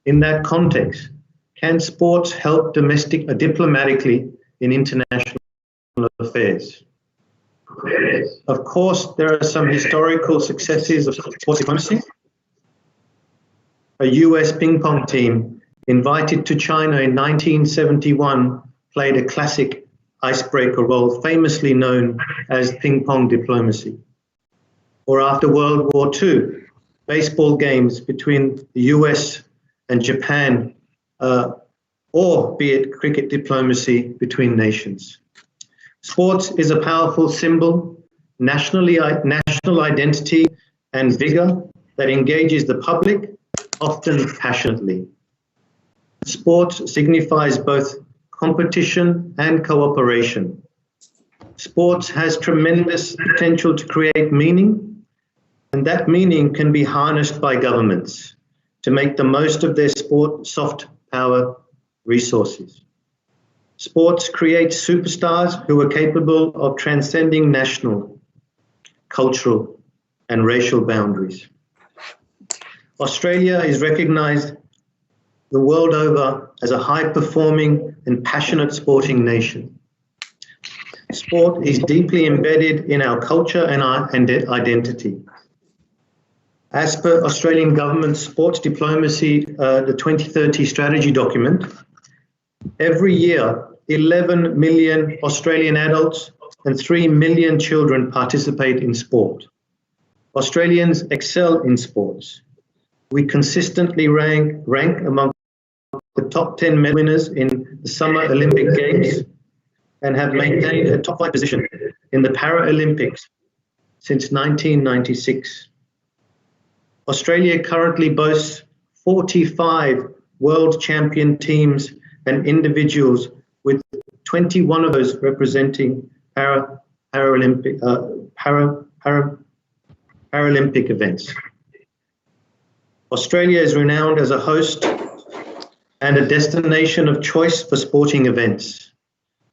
In that context, can sports help diplomatically in international affairs? Of course, there are some historical successes of sports diplomacy. A US ping pong team invited to China in 1971 played a classic icebreaker role, famously known as ping pong diplomacy. Or after World War II, baseball games between the US and Japan, or be it cricket diplomacy between nations. Sports is a powerful symbol, national identity and vigor that engages the public, often passionately. Sport signifies both competition and cooperation. Sports has tremendous potential to create meaning, and that meaning can be harnessed by governments to make the most of their soft power resources. Sports creates superstars who are capable of transcending national, cultural, and racial boundaries. Australia is recognised the world over as a high-performing and passionate sporting nation. Sport is deeply embedded in our culture and our identity. As per Australian Government Sports Diplomacy, the 2030 strategy document, every year 11 million Australian adults and 3 million children participate in sport. Australians excel in sports. We consistently rank among the top 10 medal winners in the Summer Olympic Games and have maintained a top 5 position in the Paralympics since 1996. Australia currently boasts 45 world champion teams and individuals, with 21 of those representing Paralympic events. Australia is renowned as a host and a destination of choice for sporting events.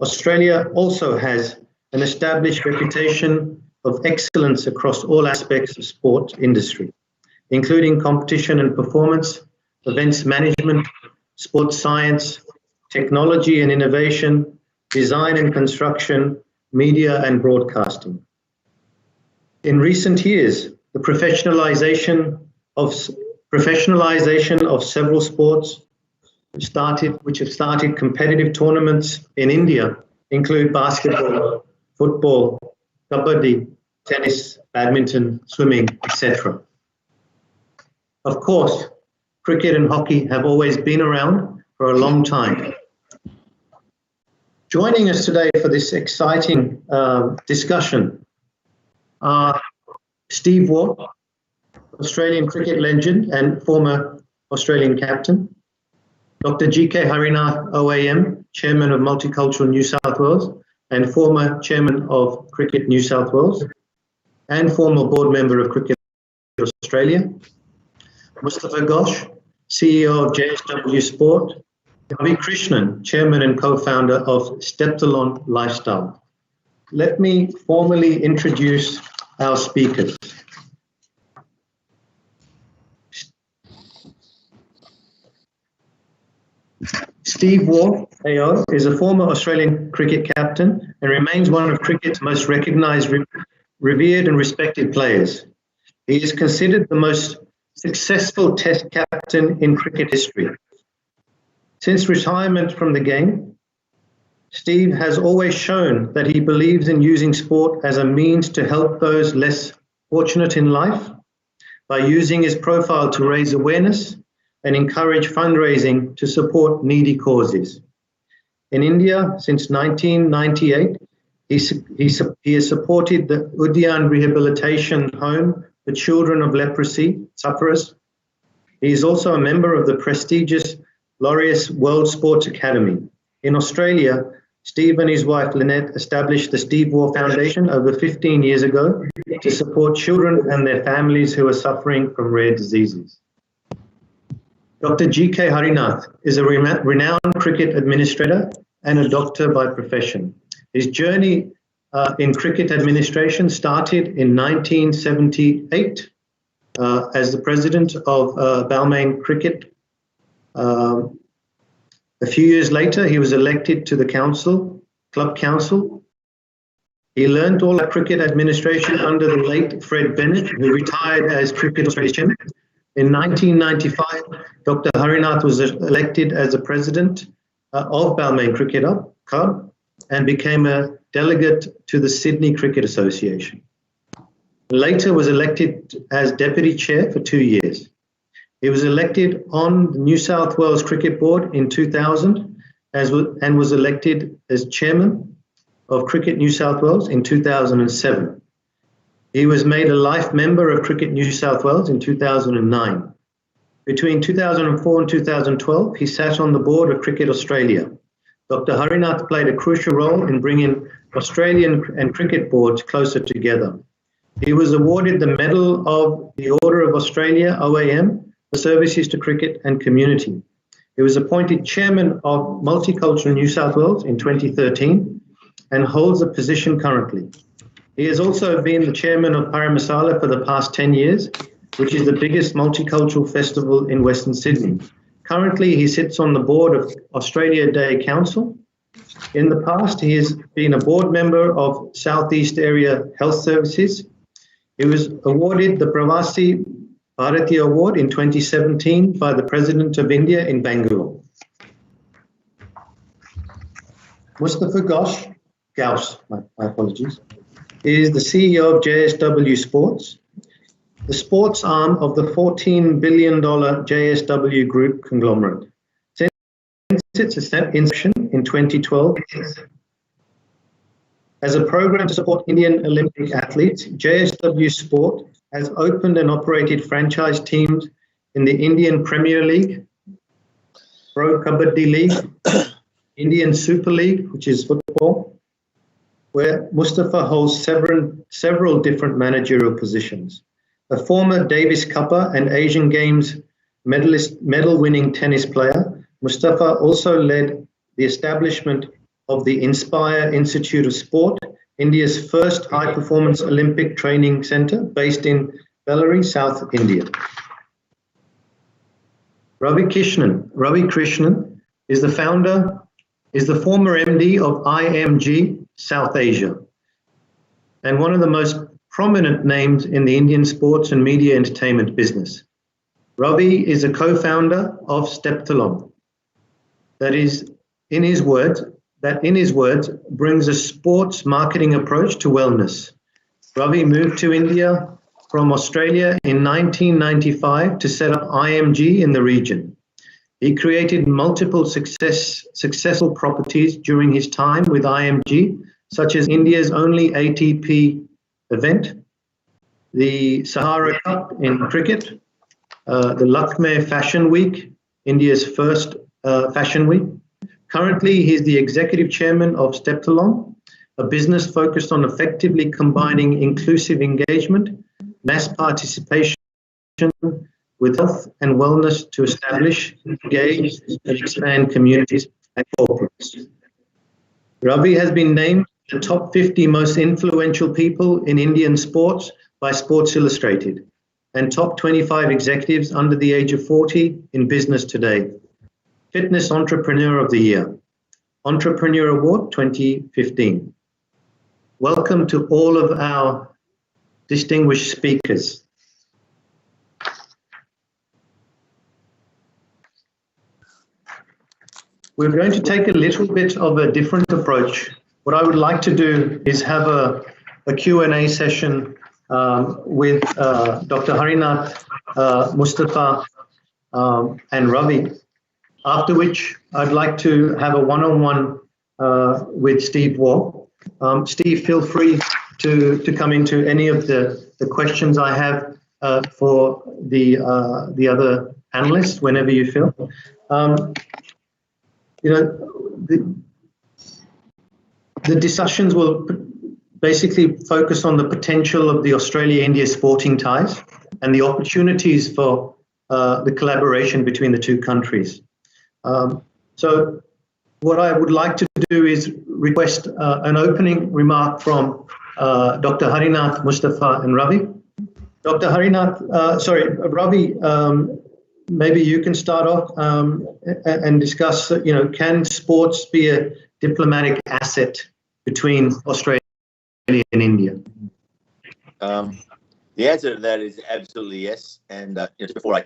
Australia also has an established reputation of excellence across all aspects of sport industry, including competition and performance, events management, sports science, technology and innovation, design and construction, media and broadcasting. In recent years, the professionalization of several sports which have started competitive tournaments in India include basketball, football, kabaddi, tennis, badminton, swimming, etc. Of course, cricket and hockey have always been around for a long time. Joining us today for this exciting discussion are Steve Waugh, Australian cricket legend and former Australian captain, Dr. G.K. Harinath, OAM, Chairman of Multicultural New South Wales and former Chairman of Cricket New South Wales and former board member of Cricket Australia, Mustafa Ghosh, CEO of JSW Sport, Ravi Krishnan, Chairman and co-founder of Steptalon Lifestyle. Let me formally introduce our speakers. Steve Waugh, AO, is a former Australian cricket captain and remains one of cricket's most recognised, revered and respected players. He is considered the most successful Test captain in cricket history. Since retirement from the game, Steve has always shown that he believes in using sport as a means to help those less fortunate in life by using his profile to raise awareness and encourage fundraising to support needy causes. In India, since 1998, he has supported the Udyan Rehabilitation Home for children of leprosy sufferers. He is also a member of the prestigious Laureus World Sports Academy. In Australia, Steve and his wife Lynette established the Steve Waugh Foundation over 15 years ago to support children and their families who are suffering from rare diseases. Dr. G.K. Harinath is a renowned cricket administrator and a doctor by profession. His journey in cricket administration started in 1978 as the president of Balmain Cricket. A few years later, he was elected to the club council. He learned all that cricket administration under the late Fred Bennett, who retired as Cricket Australia chairman. In 1995, Dr. Harinath was elected as the president of Balmain Cricket Club and became a delegate to the Sydney Cricket Association. Later was elected as deputy chair for 2 years. He was elected on the New South Wales Cricket Board in 2000 and was elected as chairman of Cricket New South Wales in 2007. He was made a life member of Cricket New South Wales in 2009. Between 2004 and 2012, he sat on the board of Cricket Australia. Dr. Harinath played a crucial role in bringing Australian and cricket boards closer together. He was awarded the Medal of the Order of Australia, OAM, for services to cricket and community. He was appointed chairman of Multicultural New South Wales in 2013 and holds the position currently. He has also been the chairman of Paramasala for the past 10 years, which is the biggest multicultural festival in Western Sydney. Currently, he sits on the board of Australia Day Council. In the past, he has been a board member of Southeast Area Health Services. He was awarded the Pravasi Bharati Award in 2017 by the President of India in Bangalore. Mustafa Gauss, my apologies, is the CEO of JSW Sports, the sports arm of the $14 billion JSW Group conglomerate. Since its inception in 2012, as a program to support Indian Olympic athletes, JSW Sport has opened and operated franchise teams in the Indian Premier League, Pro Kabaddi League, Indian Super League, which is football, where Mustafa holds several different managerial positions. A former Davis Cupper and Asian Games medal-winning tennis player, Mustafa also led the establishment of the Inspire Institute of Sport, India's first high-performance Olympic training center based in Bellary, South India. Ravi Krishnan is the former MD of IMG South Asia and one of the most prominent names in the Indian sports and media entertainment business. Ravi is a co-founder of Steptalon, that in his words, brings a sports marketing approach to wellness. Ravi moved to India from Australia in 1995 to set up IMG in the region. He created multiple successful properties during his time with IMG, such as India's only ATP event, the Sahara Cup in cricket, the Lucknow Fashion Week, India's first fashion week. Currently, he's the executive chairman of Steptalon, a business focused on effectively combining inclusive engagement, mass participation with health and wellness to establish, engage, and expand communities and corporates. Ravi has been named the top 50 most influential people in Indian sports by Sports Illustrated and top 25 executives under the age of 40 in business today. Fitness Entrepreneur of the Year, Entrepreneur Award 2015. Welcome to all of our distinguished speakers. We're going to take a little bit of a different approach. What I would like to do is have a Q&A session with Dr. Harinath, Mustafa, and Ravi, after which I'd like to have a one-on-one with Steve Waugh. Steve, feel free to come into any of the questions I have for the other panelists whenever you feel. The discussions will basically focus on the potential of the Australia-India sporting ties and the opportunities for the collaboration between the two countries. So what I would like to do is request an opening remark from Dr. Harinath, Mustafa, and Ravi. Dr. Harinath, Ravi, maybe you can start off and discuss, can sports be a diplomatic asset between Australia and India? The answer to that is absolutely yes. And before I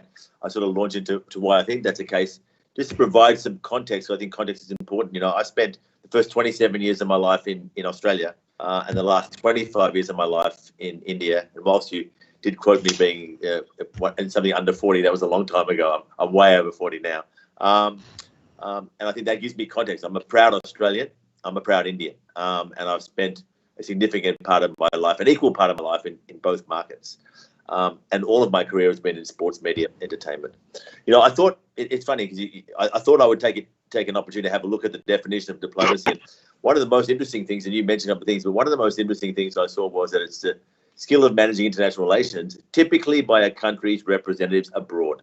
sort of launch into why I think that's the case, just to provide some context, I think context is important. I spent the first 27 years of my life in Australia and the last 25 years of my life in India. And whilst you did quote me being in something under 40, that was a long time ago. I'm way over 40 now. And I think that gives me context. I'm a proud Australian. I'm a proud Indian. And I've spent a significant part of my life, an equal part of my life in both markets. And all of my career has been in sports media entertainment. I thought it's funny because I thought I would take an opportunity to have a look at the definition of diplomacy. And one of the most interesting things, and you mentioned a couple of things, but one of the most interesting things I saw was that it's the skill of managing international relations, typically by a country's representatives abroad.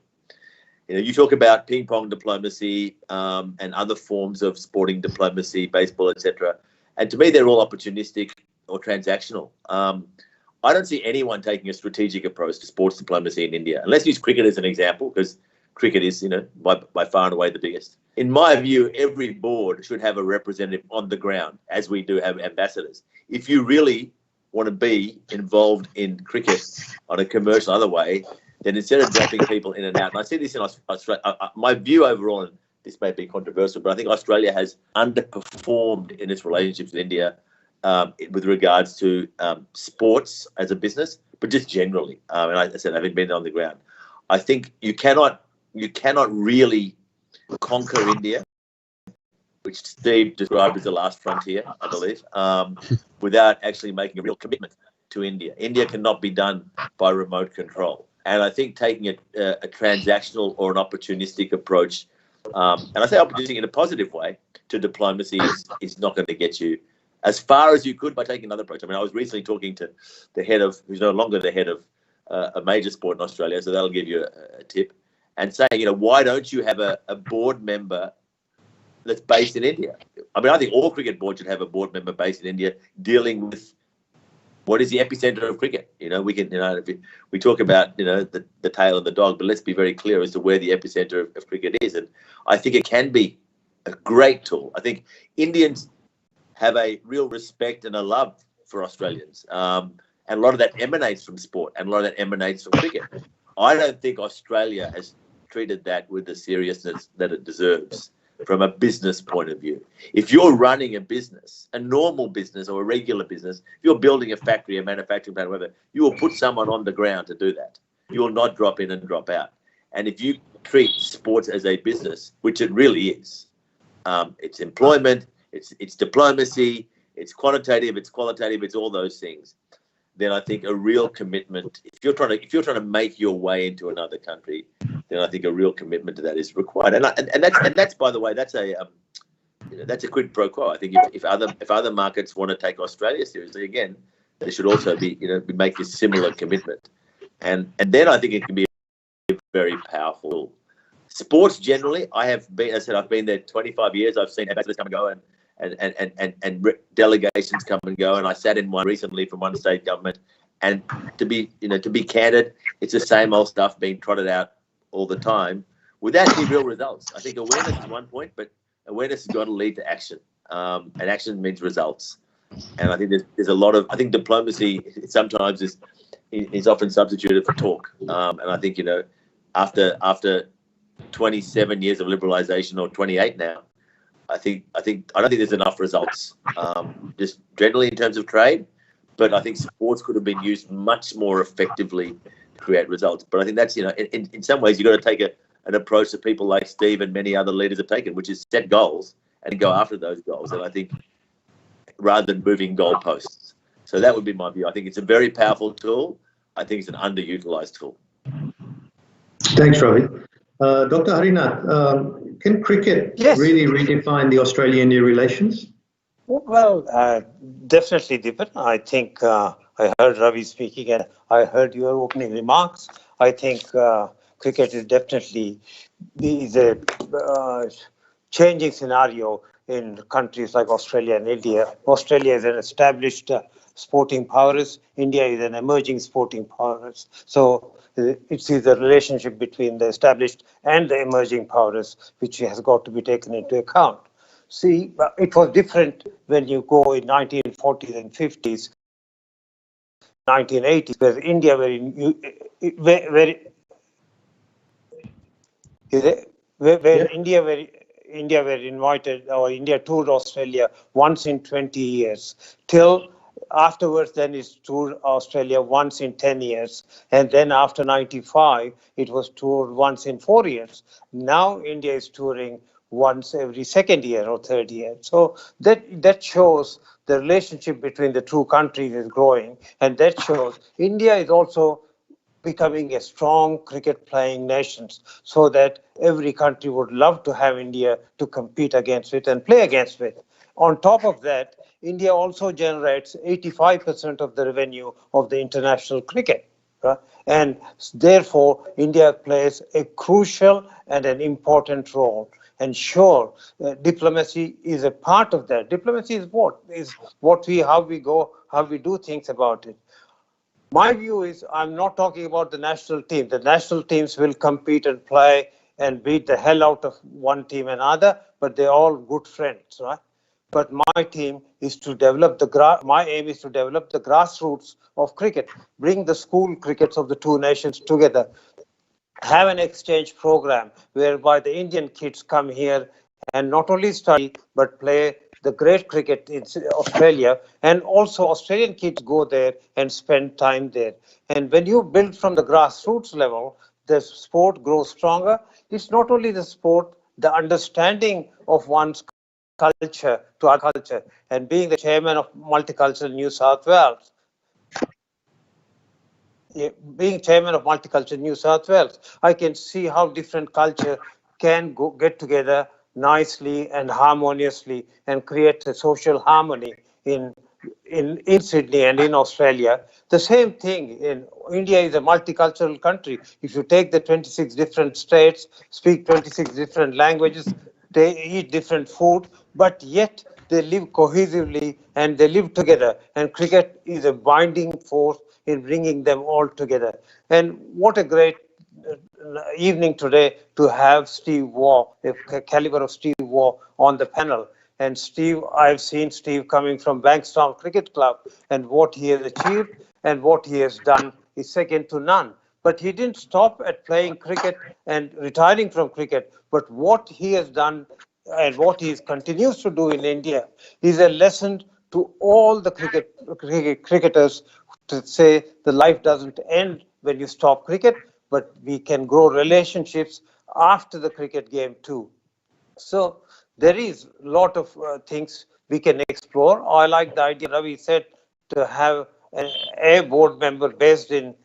You talk about ping pong diplomacy and other forms of sporting diplomacy, baseball, etc. And to me, they're all opportunistic or transactional. I don't see anyone taking a strategic approach to sports diplomacy in India, unless you use cricket as an example, because cricket is, by far and away the biggest. In my view, every board should have a representative on the ground, as we do have ambassadors. If you really want to be involved in cricket on a commercial other way, then instead of dropping people in and out, and I see this in Australia, my view overall, and this may be controversial, but I think Australia has underperformed in its relationships with India with regards to sports as a business, but just generally. And I said, having been on the ground, I think you cannot really conquer India, which Steve described as the last frontier, I believe, without actually making a real commitment to India. India cannot be done by remote control. And I think taking a transactional or an opportunistic approach, and I say opportunistic in a positive way, to diplomacy is not going to get you as far as you could by taking another approach. I mean, I was recently talking to the head of, who's no longer the head of a major sport in Australia, so that'll give you a tip, and saying, why don't you have a board member that's based in India? I mean, I think all cricket boards should have a board member based in India dealing with what is the epicenter of cricket. We can, we talk about, the tail of the dog, but let's be very clear as to where the epicenter of cricket is. And I think it can be a great tool. I think Indians have a real respect and a love for Australians. And a lot of that emanates from sport, and a lot of that emanates from cricket. I don't think Australia has treated that with the seriousness that it deserves from a business point of view. If you're running a business, a normal business or a regular business, if you're building a factory, a manufacturing plant, whatever, you will put someone on the ground to do that. You will not drop in and drop out. And if you treat sports as a business, which it really is, it's employment, it's diplomacy, it's quantitative, it's qualitative, it's all those things, then I think a real commitment, if you're trying to make your way into another country, then I think a real commitment to that is required. And that's by the way, that's a quid pro quo. I think if other markets want to take Australia seriously, again, they should also be make a similar commitment. And then I think it can be very powerful. Sports generally, I've been there 25 years. I've seen ambassadors come and go, and delegations come and go, and I sat in one recently from one state government, and to be candid, it's the same old stuff being trotted out all the time without any real results. I think awareness is one point, but awareness has got to lead to action, and action means results. And I think there's a lot of, I think diplomacy sometimes is often substituted for talk, and I think after 27 years of liberalisation, or 28 now, I don't think there's enough results, just generally in terms of trade, but I think sports could have been used much more effectively to create results. But I think that's, in some ways, you've got to take an approach that people like Steve and many other leaders have taken, which is set goals and go after those goals. And I think rather than moving goalposts. So that would be my view. I think it's a very powerful tool. I think it's an underutilized tool. Thanks, Ravi. Dr. Harinath, can cricket really redefine the Australia-India relations? Well, definitely, Deepan. I think I heard Ravi speaking, and I heard your opening remarks. I think cricket is definitely a changing scenario in countries like Australia and India. Australia is an established sporting powers. India is an emerging sporting powers. So it is the relationship between the established and the emerging powers which has got to be taken into account. See, it was different when you go in 1940s and 50s, 1980s, where India India were invited, or India toured Australia once in 20 years, till afterwards then it's toured Australia once in 10 years. And then after 95, it was toured once in 4 years. Now India is touring once every second year or third year. So that shows the relationship between the two countries is growing. And that shows India is also becoming a strong cricket playing nation, so that every country would love to have India to compete against it and play against it. On top of that, India also generates 85% of the revenue of the international cricket. Right? And therefore, India plays a crucial and an important role. And sure, diplomacy is a part of that. Diplomacy is how we do things about it. My view is, I'm not talking about the national team. The national teams will compete and play and beat the hell out of one team and other, but they're all good friends, right? But my team is to develop my aim is to develop the grassroots of cricket, bring the school crickets of the two nations together. have an exchange program whereby the Indian kids come here and not only study but play the great cricket in Australia, and also Australian kids go there and spend time there. And when you build from the grassroots level, the sport grows stronger. It's not only the sport, the understanding of one's culture to our culture. And being the chairman of Multicultural New South Wales, I can see how different culture can get together nicely and harmoniously and create a social harmony in Sydney and in Australia. The same thing in India is a multicultural country. If you take the 26 different states, speak 26 different languages, they eat different food, but yet they live cohesively and they live together. And cricket is a binding force in bringing them all together. And what a great evening today to have Steve Waugh, the caliber of Steve Waugh, on the panel. And Steve, I've seen Steve coming from Bankstown Cricket Club, and what he has achieved and what he has done is second to none. But he didn't stop at playing cricket and retiring from cricket, but what he has done and what he continues to do in India is a lesson to all the cricketers to say the life doesn't end when you stop cricket, but we can grow relationships after the cricket game too. So there is a lot of things we can explore. I like the idea Ravi said to have a board member based in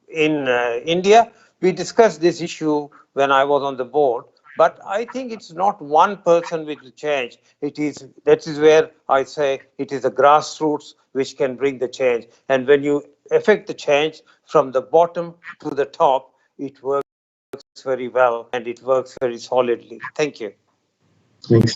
India. We discussed this issue when I was on the board, but I think it's not one person which will change. That is where I say it is the grassroots which can bring the change. And when you effect the change from the bottom to the top, it works very well and it works very solidly. Thank you. Thanks.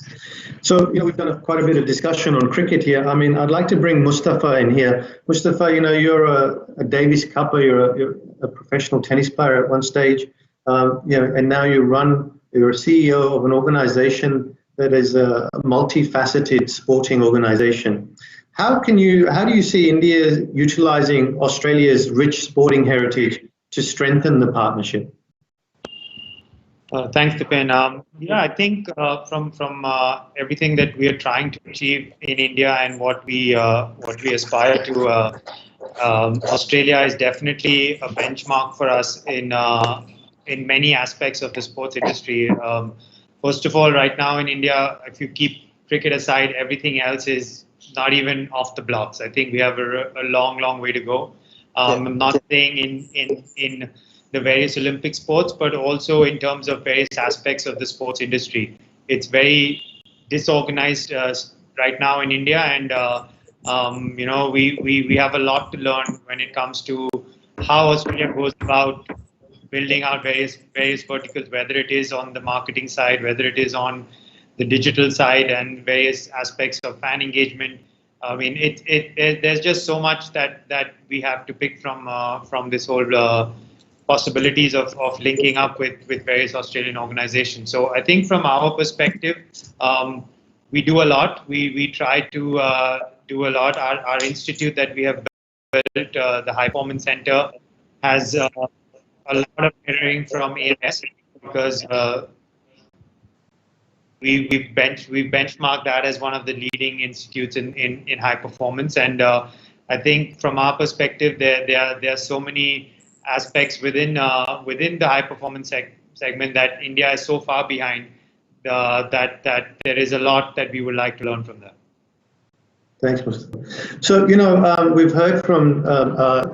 So, we've done quite a bit of discussion on cricket here. I mean, I'd like to bring Mustafa in here. Mustafa, you're a Davis Cupper, you're a professional tennis player at one stage, and now you're a CEO of an organization that is a multifaceted sporting organization. How do you see India utilizing Australia's rich sporting heritage to strengthen the partnership? Thanks, Dipen. I think from everything that we are trying to achieve in India and what we aspire to, Australia is definitely a benchmark for us in many aspects of the sports industry. First of all, right now in India, if you keep cricket aside, everything else is not even off the blocks. I think we have a long way to go. I'm not saying in the various Olympic sports, but also in terms of various aspects of the sports industry. It's very disorganized right now in India, and we have a lot to learn when it comes to how Australia goes about building out various verticals, whether it is on the marketing side, whether it is on the digital side, and various aspects of fan engagement. I mean, there's just so much that we have to pick from this whole possibilities of linking up with various Australian organizations. So I think from our perspective, we do a lot. We try to do a lot. Our institute that we have built, the High Performance Center, has a lot of mirroring from AMS, because we've benchmarked that as one of the leading institutes in high performance. And I think from our perspective, there are so many aspects within the high performance segment that India is so far behind that there is a lot that we would like to learn from them. Thanks, Mustafa. So, we've heard from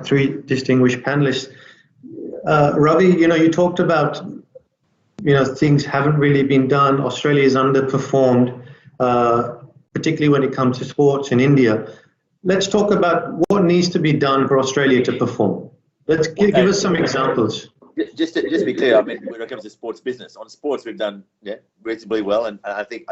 three distinguished panelists. Ravi, you talked about, things haven't really been done. Australia's underperformed, particularly when it comes to sports in India. Let's talk about what needs to be done for Australia to perform. Let's give us some examples. Just to be clear, I mean, when it comes to sports business, on sports we've done reasonably well, and I think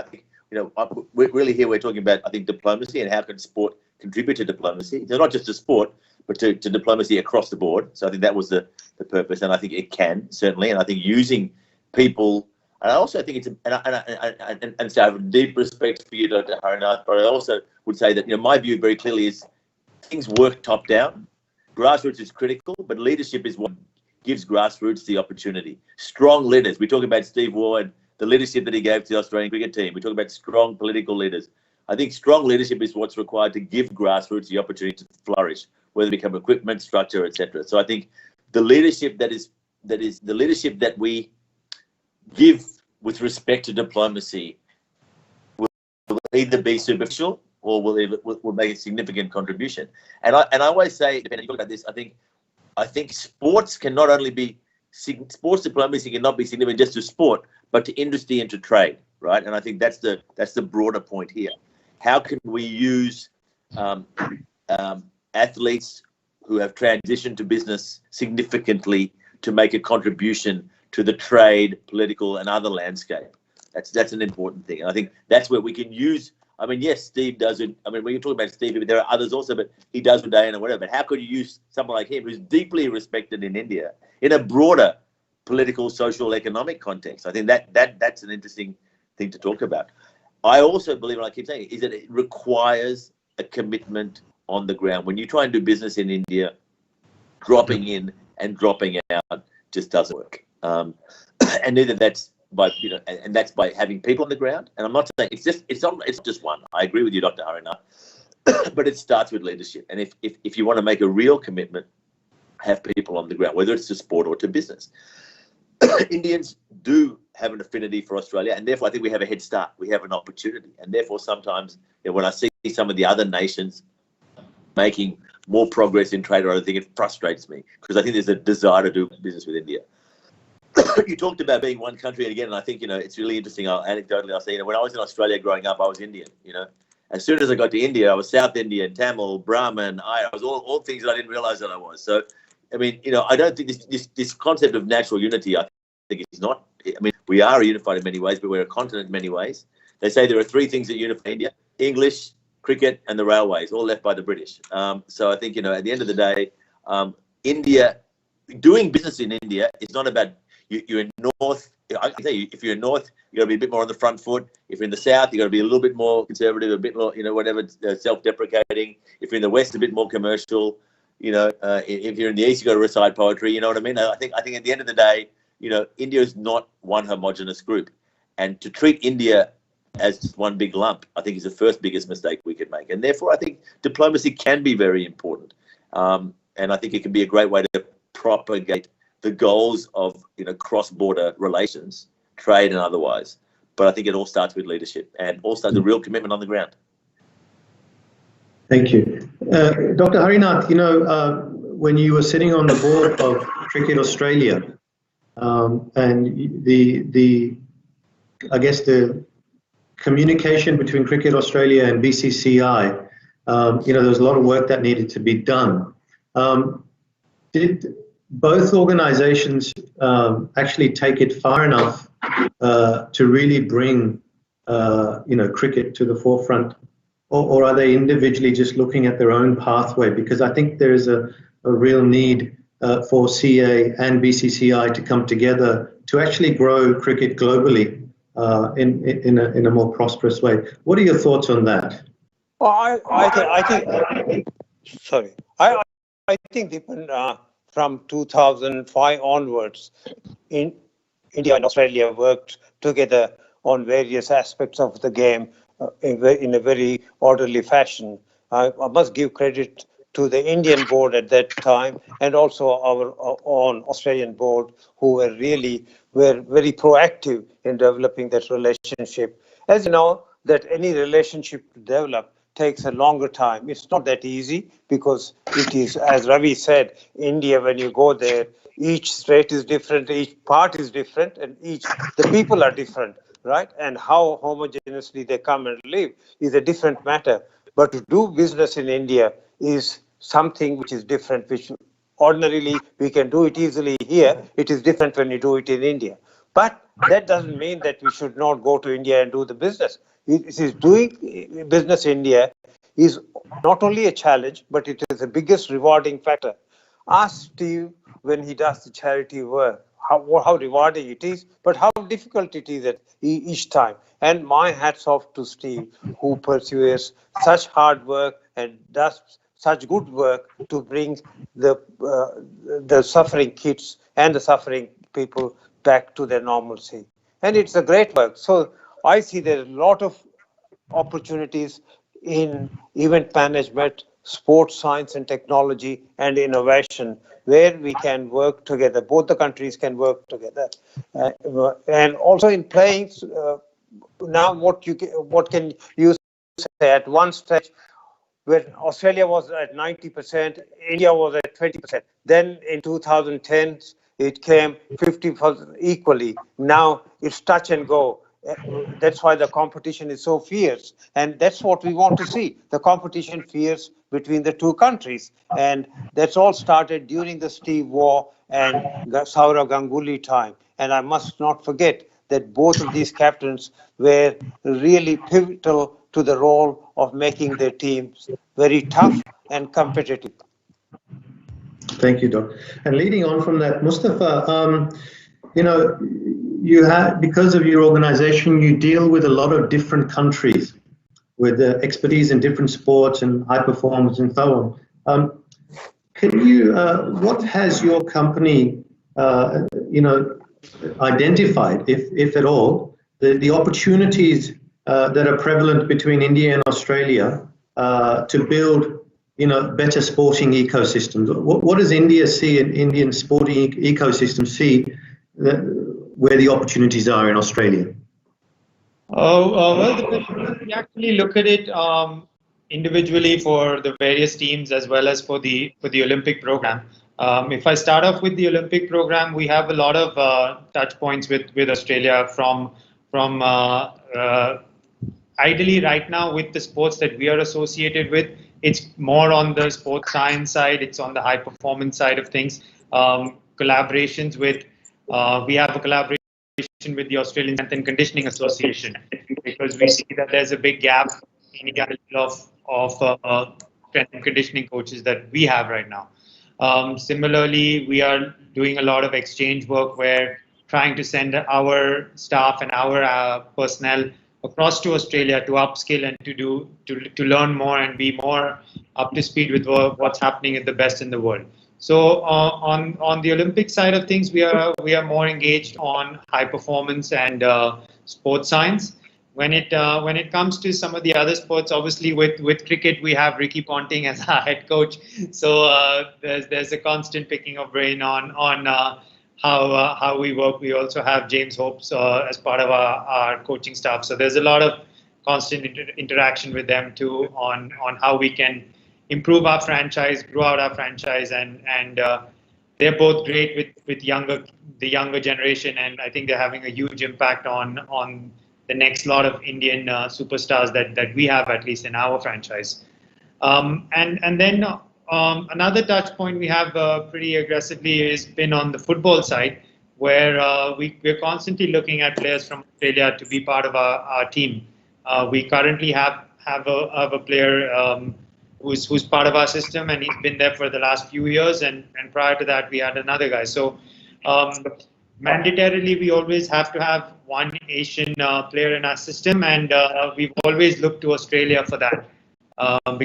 we're really here. We're talking about diplomacy and how can sport contribute to diplomacy. So not just to sport, but to diplomacy across the board. So I think that was the purpose, and I think it can certainly, and I think using people, and I also think it's and so I have deep respect for you, Dr. Harinath, but I also would say that my view very clearly is things work top down. Grassroots is critical, but leadership is what gives grassroots the opportunity. Strong leaders. We talk about Steve Waugh and the leadership that he gave to the Australian cricket team. We talk about strong political leaders. I think strong leadership is what's required to give grassroots the opportunity to flourish, whether it become equipment, structure, etc. So I think the leadership that is the leadership that we give with respect to diplomacy will either be superficial or will make a significant contribution. And I always say, depending on this, I think sports can not only be sports diplomacy cannot be significant just to sport, but to industry and to trade, right? And I think that's the broader point here. How can we use athletes who have transitioned to business significantly to make a contribution to the trade, political, and other landscape? That's an important thing. And I think that's where we can use. I mean, yes, Steve does it. I mean, when you talk about Steve, there are others also, but he does with Diana or whatever. But how could you use someone like him, who's deeply respected in India, in a broader political, social, economic context? I think that's an interesting thing to talk about. I also believe, and I keep saying, is that it requires a commitment on the ground. When you try and do business in India, dropping in and dropping out just doesn't work. And neither that's by and that's by having people on the ground. And I'm not saying it's not just one. I agree with you, Dr. Harina, but it starts with leadership. And if you want to make a real commitment, have people on the ground, whether it's to sport or to business. Indians do have an affinity for Australia, and therefore I think we have a head start. We have an opportunity, and therefore sometimes when I see some of the other nations making more progress in trade, I think it frustrates me because I think there's a desire to do business with India. You talked about being one country, and again, and I think it's really interesting. Anecdotally, I'll say when I was in Australia growing up, I was Indian. As soon as I got to India, I was South Indian, Tamil, Brahmin. I was all things that I didn't realize that I was. So, I mean, I don't think this concept of natural unity, I think is not. I mean, we are unified in many ways, but we're a continent in many ways. They say there are three things that unify India: English, cricket, and the railways, all left by the British. So I think, at the end of the day, India, doing business in India is not about you're in North. I can tell you, if you're in North, you got to be a bit more on the front foot. If you're in the South, you got to be a little bit more conservative, a bit more, whatever, self-deprecating. If you're in the West, a bit more commercial. If you're in the East, you got to recite poetry. You know what I mean? I think at the end of the day, India is not one homogenous group, and to treat India as one big lump, I think is the first biggest mistake we could make. And therefore, I think diplomacy can be very important, and I think it can be a great way to propagate the goals of cross-border relations, trade and otherwise. But I think it all starts with leadership and also the real commitment on the ground. Thank you. Dr. Harinath, when you were sitting on the board of Cricket Australia, and I guess the communication between Cricket Australia and BCCI, there was a lot of work that needed to be done. Did both organizations actually take it far enough to really bring cricket to the forefront, or are they individually just looking at their own pathway? Because I think there is a real need for CA and BCCI to come together to actually grow cricket globally in a more prosperous way. What are your thoughts on that? Well, I think Deepan, from 2005 onwards, India and Australia worked together on various aspects of the game in a very orderly fashion. I must give credit to the Indian board at that time, and also our own Australian board, who were very proactive in developing that relationship. As you know, that any relationship to develop takes a longer time. It's not that easy because it is, as Ravi said, India, when you go there, each state is different, each part is different, and the people are different, right? And how homogeneously they come and live is a different matter. But to do business in India is something which is different, which ordinarily we can do it easily here. It is different when you do it in India. But that doesn't mean that we should not go to India and do the business. It is doing business in India is not only a challenge, but it is the biggest rewarding factor. Ask Steve when he does the charity work, how rewarding it is, but how difficult it is at each time. And my hats off to Steve, who pursues such hard work and does such good work to bring the suffering kids and the suffering people back to their normalcy. And it's a great work. So I see there are a lot of opportunities in event management, sports science and technology, and innovation, where we can work together. Both the countries can work together, and also in playing. Now, what can you say at one stage? When Australia was at 90%, India was at 20%. Then in 2010, it came 50% equally. Now it's touch and go. That's why the competition is so fierce. And that's what we want to see, the competition fierce between the two countries. And that's all started during the Steve Waugh and Sourav Ganguly time. And I must not forget that both of these captains were really pivotal to the role of making their teams very tough and competitive. Thank you, Doc. And leading on from that, Mustafa, you have, because of your organization, you deal with a lot of different countries with expertise in different sports and high performance and so on. Can you, what has your company, identified, if at all, the opportunities that are prevalent between India and Australia to build, better sporting ecosystems? What does India see in Indian sporting ecosystem see where the opportunities are in Australia? Well, we actually look at it individually for the various teams as well as for the Olympic program. If I start off with the Olympic program, we have a lot of touch points with Australia from ideally right now with the sports that we are associated with. It's more on the sports science side. It's on the high performance side of things. Collaborations with, we have a collaboration with the Australian Strength and Conditioning Association, because we see that there's a big gap in the of strength and conditioning coaches that we have right now. Similarly, we are doing a lot of exchange work where trying to send our staff and our personnel across to Australia to upskill and to learn more and be more up to speed with what's happening at the best in the world. So on the Olympic side of things, we are more engaged on high performance and sports science. When it comes to some of the other sports, obviously with cricket, we have Ricky Ponting as our head coach. So there's a constant picking of brain on how we work. We also have James Hopes as part of our coaching staff. So there's a lot of constant interaction with them too on how we can improve our franchise, grow out our franchise, and they're both great with the younger generation, and I think they're having a huge impact on the next lot of Indian superstars that we have, at least in our franchise. And then another touch point we have pretty aggressively has been on the football side, where we're constantly looking at players from Australia to be part of our team. We currently have a player who's part of our system, and he's been there for the last few years, and prior to that we had another guy. So mandatorily we always have to have one Asian player in our system, and we've always looked to Australia for that,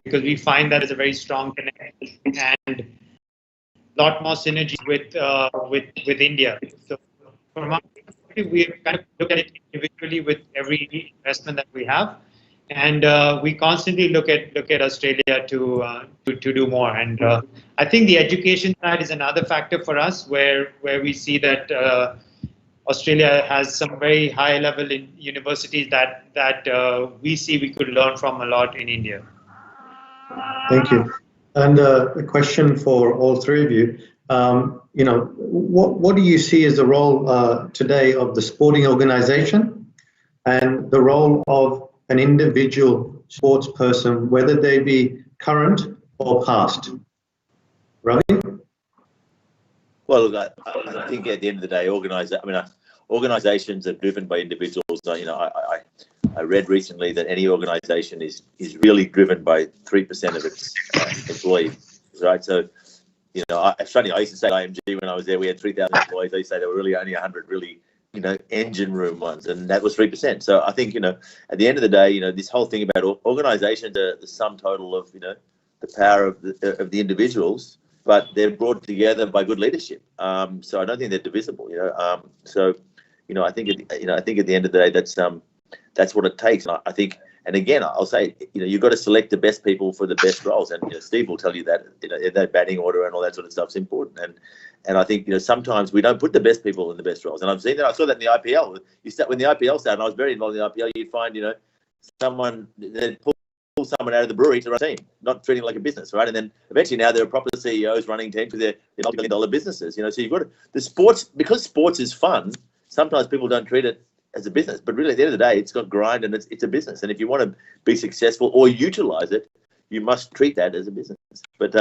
because we find that is a very strong connect and a lot more synergy with India. So from our perspective, we kind of look at it individually with every investment that we have. And we constantly look at Australia to do more. And I think the education side is another factor for us, where we see that Australia has some very high level in universities that we see we could learn from a lot in India. Thank you. And a question for all three of you. What do you see as the role today of the sporting organization and the role of an individual sports person, whether they be current or past? Ravi? Well, look, I think at the end of the day, organizations are driven by individuals. I read recently that any organization is really driven by 3% of its employees, right? So, it's funny, I used to say at IMG when I was there, we had 3,000 employees. I used to say there were really only 100 really engine room ones, and that was 3%. So I think, at the end of the day, this whole thing about organizations are the sum total of, the power of the individuals, but they're brought together by good leadership. So I don't think they're divisible. I think at the end of the day, that's what it takes. And I think, and again, I'll say, you've got to select the best people for the best roles. And Steve will tell you that, that batting order and all that sort of stuff is important. And I think, sometimes we don't put the best people in the best roles. And I've seen that. I saw that in the IPL. When the IPL started, and I was very involved in the IPL, you'd find, someone that pull someone out of the brewery to run a team, not treating it like a business, right? And then eventually now there are proper CEOs running teams with their multi-million-dollar businesses. So you've got the sports, because sports is fun. Sometimes people don't treat it as a business, but really at the end of the day, it's got grind and it's a business. And if you want to be successful or utilize it, you must treat that as a business. But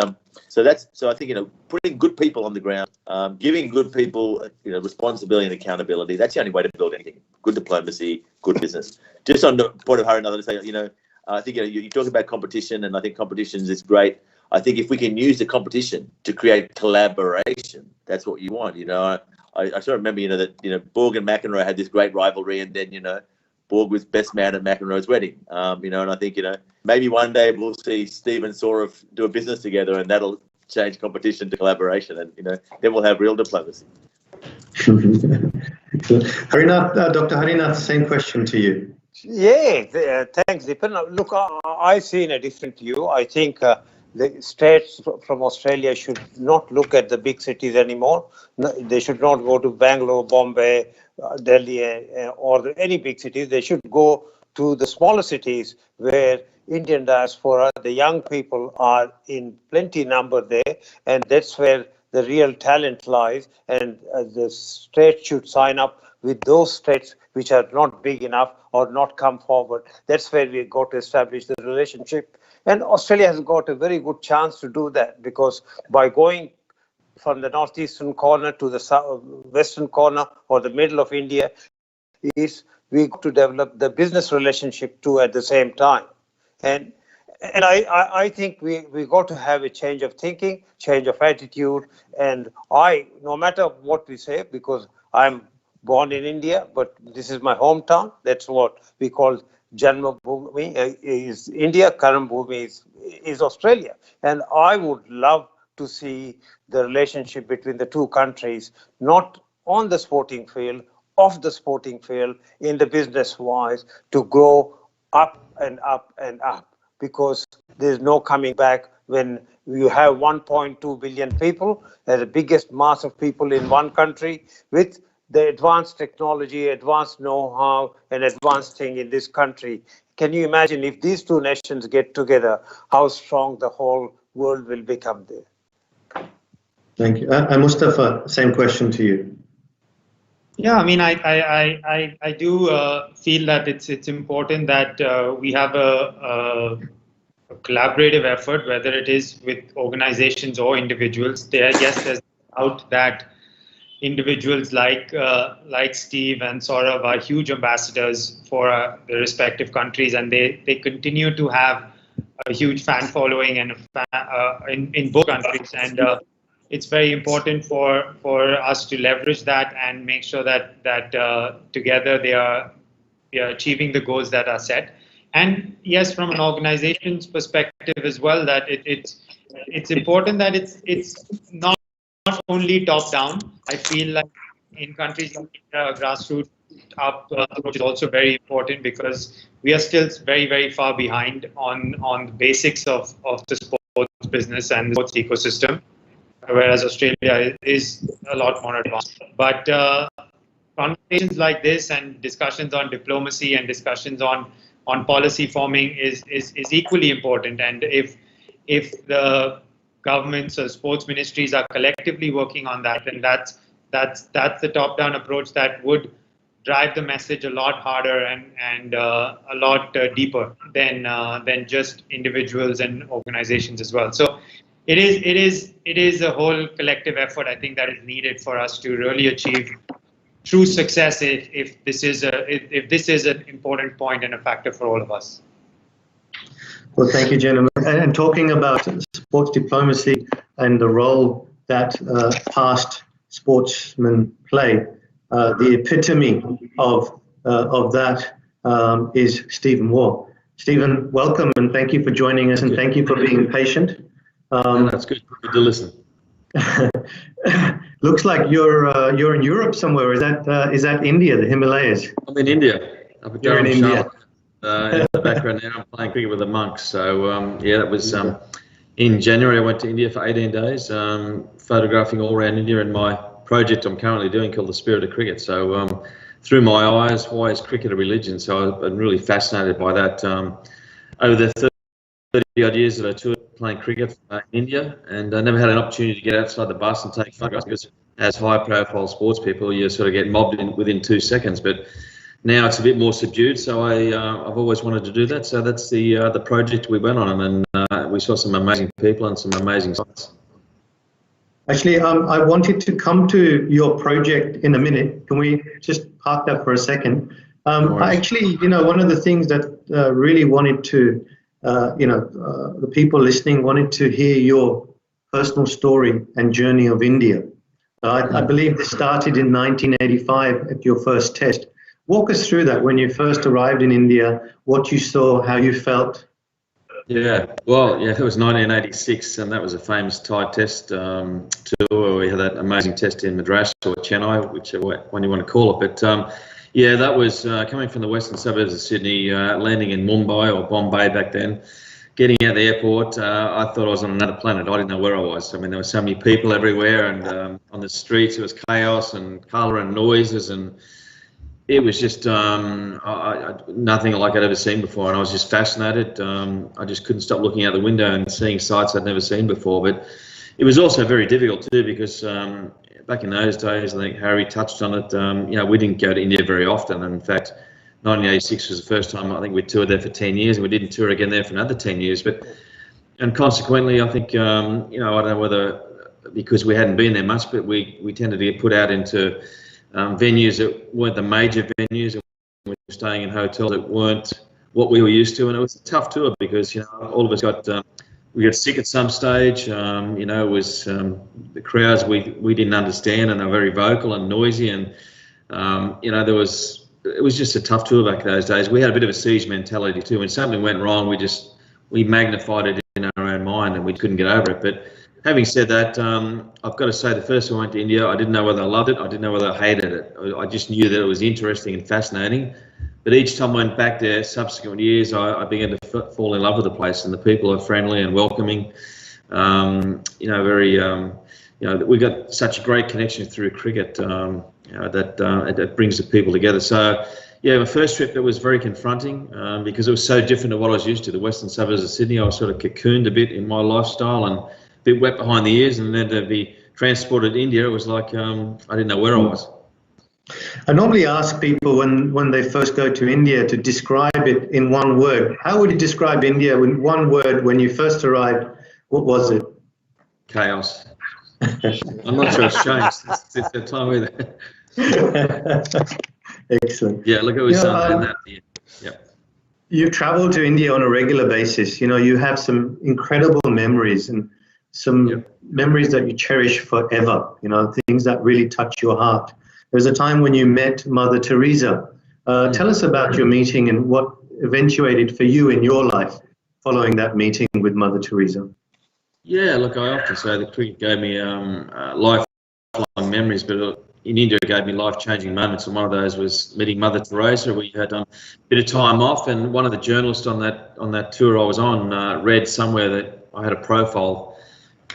so I think putting good people on the ground, giving good people responsibility and accountability. That's the only way to build anything. Good diplomacy, good business. Just on the point of Hari, another to say, I think you talk about competition, and I think competition is great. I think if we can use the competition to create collaboration, that's what you want. I sort of remember, that Borg and McEnroe had this great rivalry, and then Borg was best man at McEnroe's wedding. And I think maybe one day we'll see Steve and Saurav do a business together, and that'll change competition to collaboration, and then we'll have real diplomacy. Harinath, Dr. Harinath, same question to you. Yeah, thanks, Dipan. Look, I see in a different view. I think the states from Australia should not look at the big cities anymore. No, they should not go to Bangalore, Bombay, Delhi, or any big cities. They should go to the smaller cities where Indian diaspora, the young people, are in plenty number there, and that's where the real talent lies. And the states should sign up with those states which are not big enough or not come forward. That's where we got to establish the relationship. And Australia has got a very good chance to do that, because by going from the northeastern corner to the western corner or the middle of India, we got to develop the business relationship too at the same time. And I think we got to have a change of thinking, change of attitude. And no matter what we say, because I'm born in India, but this is my hometown. That's what we call Janmabhoomi is India, Karambhoomi is Australia. And I would love to see the relationship between the two countries, not on the sporting field, off the sporting field, in the business wise, to grow up and up and up, because there's no coming back when you have 1.2 billion people, the biggest mass of people in one country, with the advanced technology, advanced know-how, and advanced thing in this country. Can you imagine if these two nations get together, how strong the whole world will become there? Thank you. Mustafa, same question to you. Yeah, I mean, I do feel that it's important that we have a collaborative effort, whether it is with organizations or individuals. Yes, there's doubt that individuals like Steve and Saurav are huge ambassadors for the respective countries, and they continue to have a huge fan following and in both countries. And it's very important for us to leverage that and make sure that together they are achieving the goals that are set. And yes, from an organization's perspective as well, that it's important that it's not only top down. I feel like in countries like grassroots up approach is also very important, because we are still very, very far behind on the basics of the sports business and the sports ecosystem, whereas Australia is a lot more advanced. But conversations like this and discussions on diplomacy and discussions on policy forming is equally important. And if the governments or sports ministries are collectively working on that, then that's the top-down approach that would drive the message a lot harder and a lot deeper than just individuals and organizations as well. So it is a whole collective effort, I think, that is needed for us to really achieve true success if this is an important point and a factor for all of us. Well, thank you, gentlemen. And talking about sports diplomacy and the role that past sportsmen play, the epitome of that is Stephen Waugh. Stephen, welcome and thank you for joining us and thank you for being patient. That's good to listen. Looks like you're in Europe somewhere. Is that India, the Himalayas? I'm in India. You're in India. In the background now, I'm playing cricket with the monks. So yeah, that was in January. I went to India for 18 days, photographing all around India in my project I'm currently doing called The Spirit of Cricket. So through my eyes, why is cricket a religion? So I've been really fascinated by that. Over the 30 odd years that I toured playing cricket in India, and I never had an opportunity to get outside the bus and take photographs because as high profile sports people, you sort of get mobbed within 2 seconds. But now it's a bit more subdued, so I've always wanted to do that. So that's the project we went on, and we saw some amazing people and some amazing sights. Actually, I wanted to come to your project in a minute. Can we just park that for a second? Actually, one of the things that really wanted to, the people listening wanted to hear your personal story and journey of India. I believe this started in 1985 at your first test. Walk us through that when you first arrived in India, what you saw, how you felt. Yeah, well, yeah, it was 1986, and that was a famous Thai test tour. We had that amazing test in Madras or Chennai, whichever one you want to call it. But yeah, that was coming from the western suburbs of Sydney, landing in Mumbai or Bombay back then. Getting out the airport, I thought I was on another planet. I didn't know where I was. I mean, there were so many people everywhere, and on the streets it was chaos and colour and noises, and it was just nothing like I'd ever seen before, and I was just fascinated. I just couldn't stop looking out the window and seeing sights I'd never seen before. But it was also very difficult too because back in those days, I think Harry touched on it. We didn't go to India very often. And in fact, 1986 was the first time I think we toured there for 10 years, and we didn't tour again there for another 10 years. And consequently, I think I don't know whether because we hadn't been there much, but we tended to get put out into venues that weren't the major venues, and we were staying in hotels that weren't what we were used to, and it was a tough tour because all of us got sick at some stage. It was the crowds we didn't understand, and they were very vocal and noisy, and it was just a tough tour back those days. We had a bit of a siege mentality too. When something went wrong, we magnified it in our own mind, and we couldn't get over it. But having said that, I've got to say the first time I went to India, I didn't know whether I loved it, I didn't know whether I hated it. I just knew that it was interesting and fascinating. But each time I went back there, subsequent years, I began to fall in love with the place, and the people are friendly and welcoming. We got such a great connection through cricket that brings the people together. So, yeah, my first trip, that was very confronting because it was so different to what I was used to. The western suburbs of Sydney, I was sort of cocooned a bit in my lifestyle and a bit wet behind the ears, and then to be transported to India, it was like I didn't know where I was. I normally ask people when they first go to India to describe it in one word. How would you describe India in one word when you first arrived? What was it? Chaos. I'm not sure it's changed since that time either. Excellent. Yeah, look, it was that. Yeah. You travel to India on a regular basis. You have some incredible memories and some memories that you cherish forever. Things that really touch your heart. There was a time when you met Mother Teresa. Tell us about your meeting and what eventuated for you in your life following that meeting with Mother Teresa. Yeah, look, I often say that cricket gave me lifelong memories, but in India it gave me life-changing moments, and one of those was meeting Mother Teresa. We had a bit of time off, and one of the journalists on that tour I was on read somewhere that I had a profile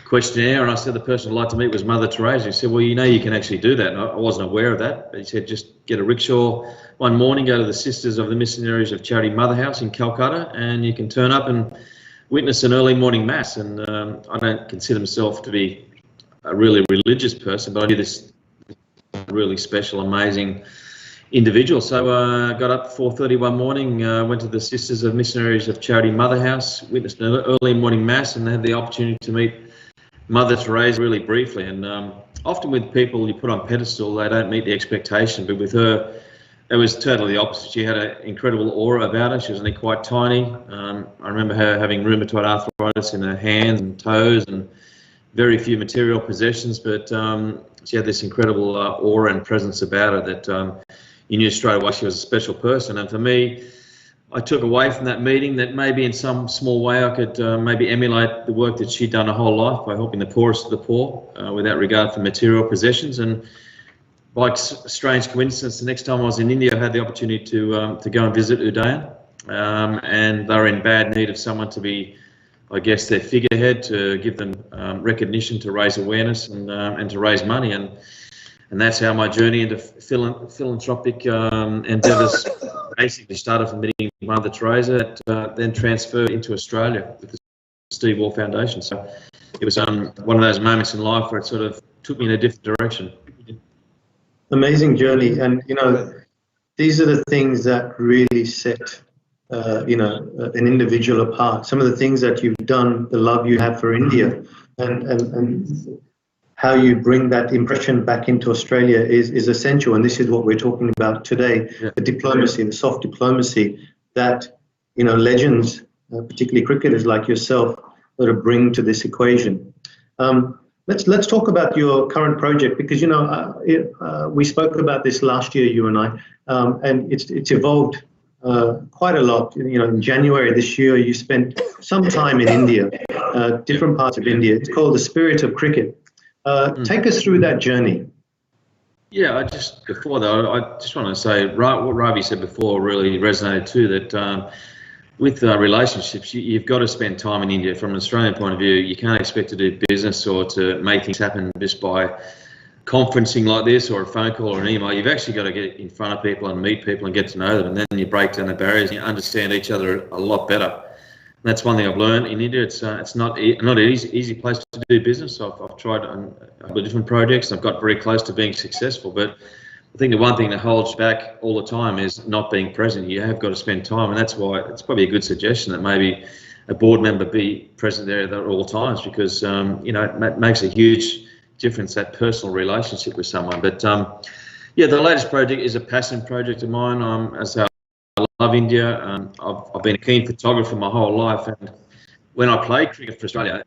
questionnaire, and I said the person I'd like to meet was Mother Teresa. He said, well, you can actually do that. And I wasn't aware of that, but he said just get a rickshaw one morning, go to the Sisters of the Missionaries of Charity Mother House in Calcutta, and you can turn up and witness an early morning mass. And I don't consider myself to be a really religious person, but I knew this really special, amazing individual. So I got up at 4:30 one morning, went to the Sisters of Missionaries of Charity Mother House, witnessed an early morning mass, and had the opportunity to meet Mother Teresa really briefly. And often with people you put on pedestal, they don't meet the expectation, but with her, it was totally the opposite. She had an incredible aura about her. She was only quite tiny. I remember her having rheumatoid arthritis in her hands and toes and very few material possessions, but she had this incredible aura and presence about her that you knew straight away she was a special person. And for me, I took away from that meeting that maybe in some small way I could maybe emulate the work that she'd done her whole life by helping the poorest of the poor without regard for material possessions. And by a strange coincidence, the next time I was in India, I had the opportunity to go and visit Udayan, and they were in bad need of someone to be, I guess, their figurehead, to give them recognition, to raise awareness, and to raise money. And that's how my journey into philanthropic endeavours basically started from meeting Mother Teresa, then transferred into Australia with the Steve Waugh Foundation. So it was one of those moments in life where it sort of took me in a different direction. Amazing journey, and these are the things that really set an individual apart. Some of the things that you've done, the love you have for India, and how you bring that impression back into Australia is essential. And this is what we're talking about today: the diplomacy, the soft diplomacy that legends, particularly cricketers like yourself, sort of bring to this equation. Let's talk about your current project, because we spoke about this last year, you and I, and it's evolved quite a lot. In January this year, you spent some time in India, different parts of India. It's called the Spirit of Cricket. Take us through that journey. Yeah, before though, I just want to say what Ravi said before really resonated too. That with relationships, you've got to spend time in India. From an Australian point of view, you can't expect to do business or to make things happen just by conferencing like this or a phone call or an email. You've actually got to get in front of people and meet people and get to know them, and then you break down the barriers and you understand each other a lot better. And that's one thing I've learned in India. It's not an easy place to do business. I've tried a couple of different projects. I've got very close to being successful, but I think the one thing that holds back all the time is not being present. You have got to spend time, and that's why it's probably a good suggestion that maybe a board member be present there at all times, because it makes a huge difference, that personal relationship with someone. But the latest project is a passion project of mine. As I love India. I've been a keen photographer my whole life, and when I played cricket for Australia,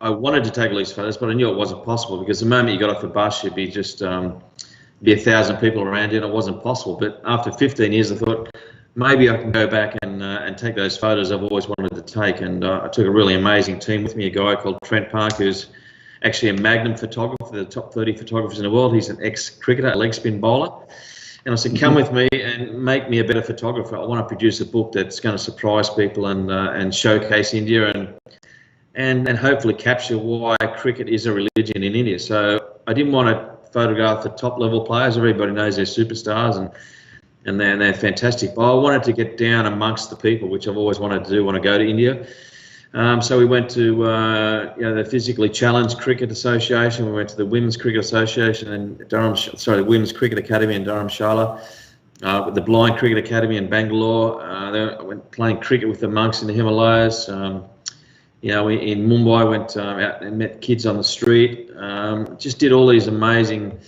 I wanted to take all these photos, but I knew it wasn't possible, because the moment you got off the bus, you'd be just be 1,000 people around you, and it wasn't possible. But after 15 years, I thought maybe I can go back and take those photos I've always wanted to take. And I took a really amazing team with me, a guy called Trent Park, who's actually a magnum photographer, the top 30 photographers in the world. He's an ex-cricketer, a leg spin bowler. And I said, come with me and make me a better photographer. I want to produce a book that's going to surprise people and showcase India and hopefully capture why cricket is a religion in India. So I didn't want to photograph the top level players. Everybody knows they're superstars and they're fantastic. But I wanted to get down amongst the people, which I've always wanted to do when I go to India. So we went to the Physically Challenged Cricket Association. We went to the Women's Cricket Association in the Women's Cricket Academy in Dharamshala, the Blind Cricket Academy in Bangalore. I went playing cricket with the monks in the Himalayas. In Mumbai, went out and met kids on the street. Just did all these amazing,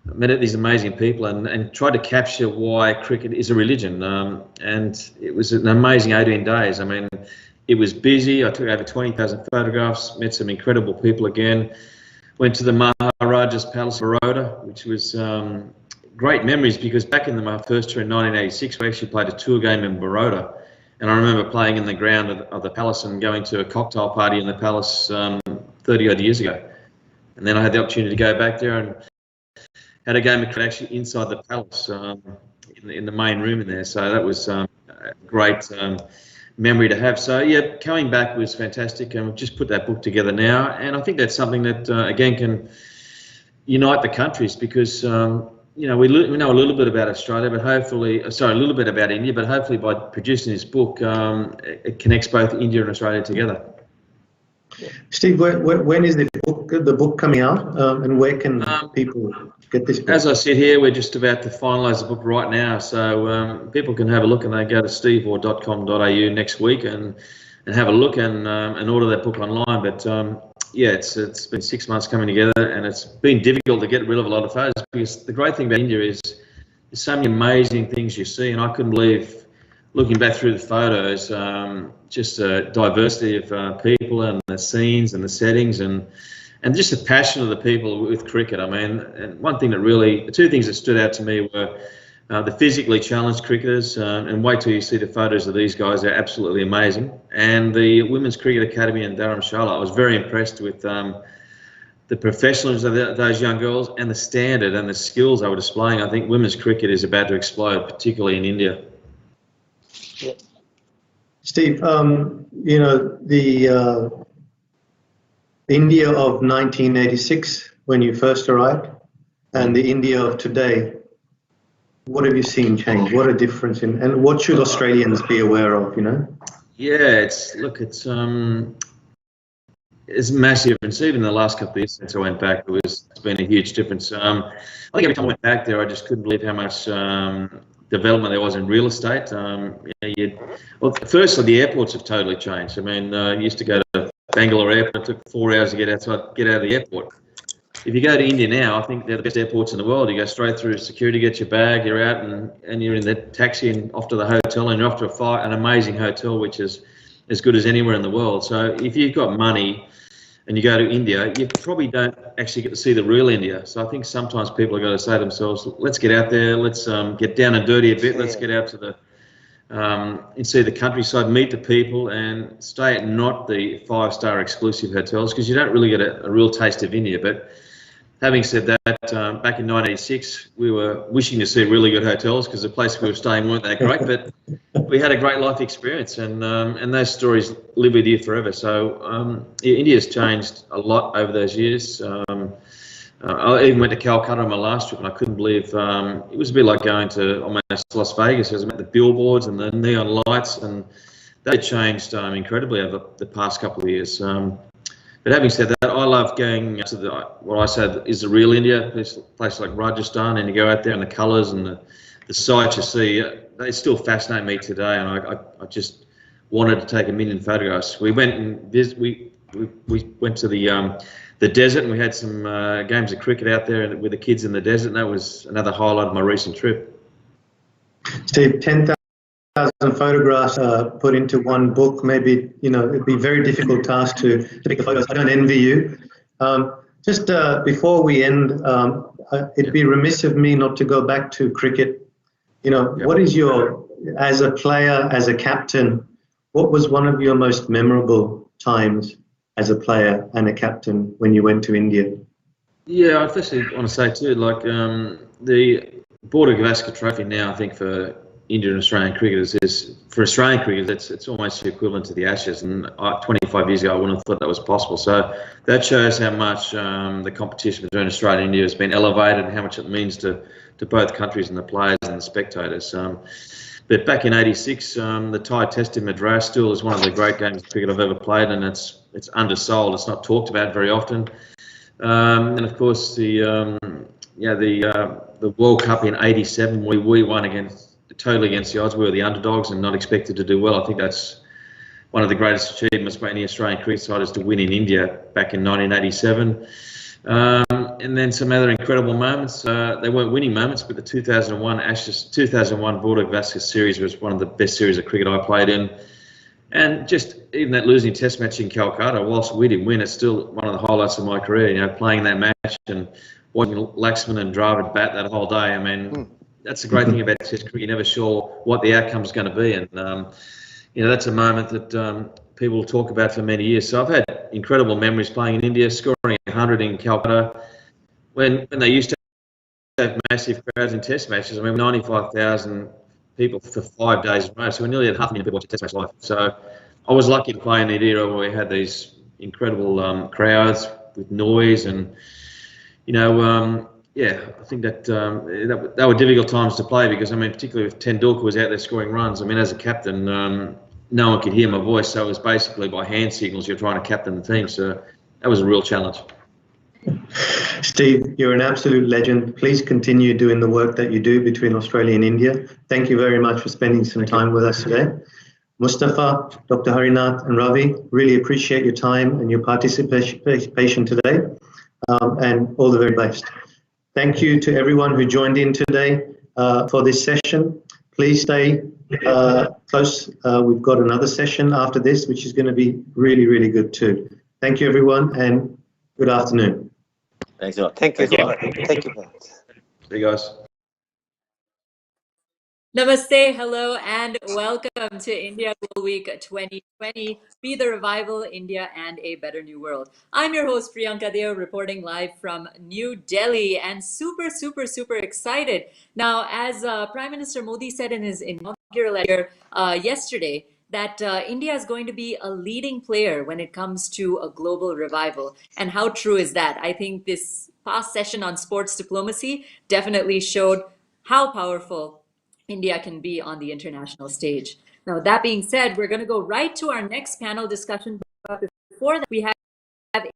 met these amazing people and tried to capture why cricket is a religion. And it was an amazing 18 days. I mean, it was busy. I took over 20,000 photographs, met some incredible people again. Went to the Maharaja's Palace of Baroda, which was great memories, because back in my first tour in 1986, we actually played a tour game in Baroda. And I remember playing in the ground of the palace and going to a cocktail party in the palace 30 odd years ago. And then I had the opportunity to go back there and had a game of cricket actually inside the palace in the main room in there. So that was a great memory to have. So yeah, coming back was fantastic, and we've just put that book together now. And I think that's something that again can unite the countries, because we know a little bit about Australia, but hopefully, a little bit about India, but hopefully by producing this book, it connects both India and Australia together. Steve, when is the book coming out, and where can people get this book? As I sit here, we're just about to finalise the book right now, so people can have a look, and they go to stevewaugh.com.au next week and have a look and order that book online. But it's been 6 months coming together, and it's been difficult to get rid of a lot of photos, because the great thing about India is there's so many amazing things you see, and I couldn't believe, looking back through the photos, just the diversity of people and the scenes and the settings and just the passion of the people with cricket. I mean, and one thing that the two things that stood out to me were the physically challenged cricketers, and wait till you see the photos of these guys. They're absolutely amazing. And the Women's Cricket Academy in Dharamshala, I was very impressed with the professionalism of those young girls and the standard and the skills they were displaying. I think women's cricket is about to explode, particularly in India. Yeah. Steve, you know, the India of 1986, when you first arrived, and the India of today, what have you seen change? What a difference in, and what should Australians be aware of, you know? Yeah, it's massive. And even the last couple of years since I went back, it's been a huge difference. I think every time I went back there, I just couldn't believe how much development there was in real estate. Well, firstly, the airports have totally changed. I mean, I used to go to Bangalore Airport. It took 4 hours to get out of the airport. If you go to India now, I think they're the best airports in the world. You go straight through security, get your bag, you're out, and you're in the taxi and off to the hotel, and you're off to an amazing hotel, which is as good as anywhere in the world. So if you've got money and you go to India, you probably don't actually get to see the real India. So I think sometimes people have got to say to themselves, let's get out there, let's get down and dirty a bit, let's get out to the and see the countryside, meet the people, and stay at not the 5-star exclusive hotels, because you don't really get a real taste of India. But having said that, back in 1986, we were wishing to see really good hotels because the places we were staying weren't that great, but we had a great life experience, and those stories live with you forever. So India's changed a lot over those years. I even went to Calcutta on my last trip, and I couldn't believe it was a bit like going to almost Las Vegas. Because I met the billboards and the neon lights, and they changed incredibly over the past couple of years. But having said that, I love going to what I say is the real India, places like Rajasthan, and you go out there and the colours and the sights you see, they still fascinate me today, and I just wanted to take a million photographs. We went and we went to the desert, and we had some games of cricket out there with the kids in the desert, and that was another highlight of my recent trip. Steve, 10,000 photographs put into one book, maybe, you know, it'd be a very difficult task to pick the photos. I don't envy you. Just before we end, it'd be remiss of me not to go back to cricket. You know, what is your, as a player, as a captain, what was one of your most memorable times as a player and a captain when you went to India? Yeah, I especially want to say too, like the Border Gavaskar Trophy now, I think for Indian and Australian cricketers is, for Australian cricketers, it's almost equivalent to the Ashes. And 25 years ago, I wouldn't have thought that was possible. So that shows how much the competition between Australia and India has been elevated, and how much it means to both countries and the players and the spectators. But back in '86, the Thai Test in Madras still is one of the great games of cricket I've ever played, and it's undersold. It's not talked about very often. And of course, the World Cup in '87, we won totally against the odds. We were the underdogs and not expected to do well. I think that's one of the greatest achievements by any Australian cricket side, is to win in India back in 1987. And then some other incredible moments. They weren't winning moments, but the 2001 Border Gavaskar series was one of the best series of cricket I played in. And just even that losing test match in Calcutta, whilst we didn't win, it's still one of the highlights of my career, you know, playing that match and watching Laxman and Dravid bat that whole day. I mean, that's the great thing about test cricket. You're never sure what the outcome's going to be. And, you know, that's a moment that people will talk about for many years. So I've had incredible memories playing in India, scoring 100 in Calcutta. When they used to have massive crowds in test matches, I mean, 95,000 people for 5 days in a row. So we nearly had 500,000 people watching test match live. So I was lucky to play in the era where we had these incredible crowds with noise, and, you know, I think that that were difficult times to play, because, I mean, particularly if Tendulkar was out there scoring runs, I mean, as a captain, no one could hear my voice, so it was basically by hand signals you're trying to captain the team. So that was a real challenge. Steve, you're an absolute legend. Please continue doing the work that you do between Australia and India. Thank you very much for spending some time with us today. Mustafa, Dr. Harinath and Ravi, really appreciate your time and your participation today, and all the very best. Thank you to everyone who joined in today for this session. Please stay close. We've got another session after this, which is going to be really, really good too. Thank you, everyone, and good afternoon. Thanks a lot. Thank you. Thank you. See you guys. Namaste, hello, and welcome to India Global Week 2020. Be the Revival, India, and a Better New World. I'm your host, Priyanka Deo, reporting live from New Delhi, and super excited. Now, as Prime Minister Modi said in his inaugural letter yesterday, that India is going to be a leading player when it comes to a global revival. And how true is that? I think this past session on sports diplomacy definitely showed how powerful India can be on the international stage. Now, that being said, we're going to go right to our next panel discussion. But before that, we have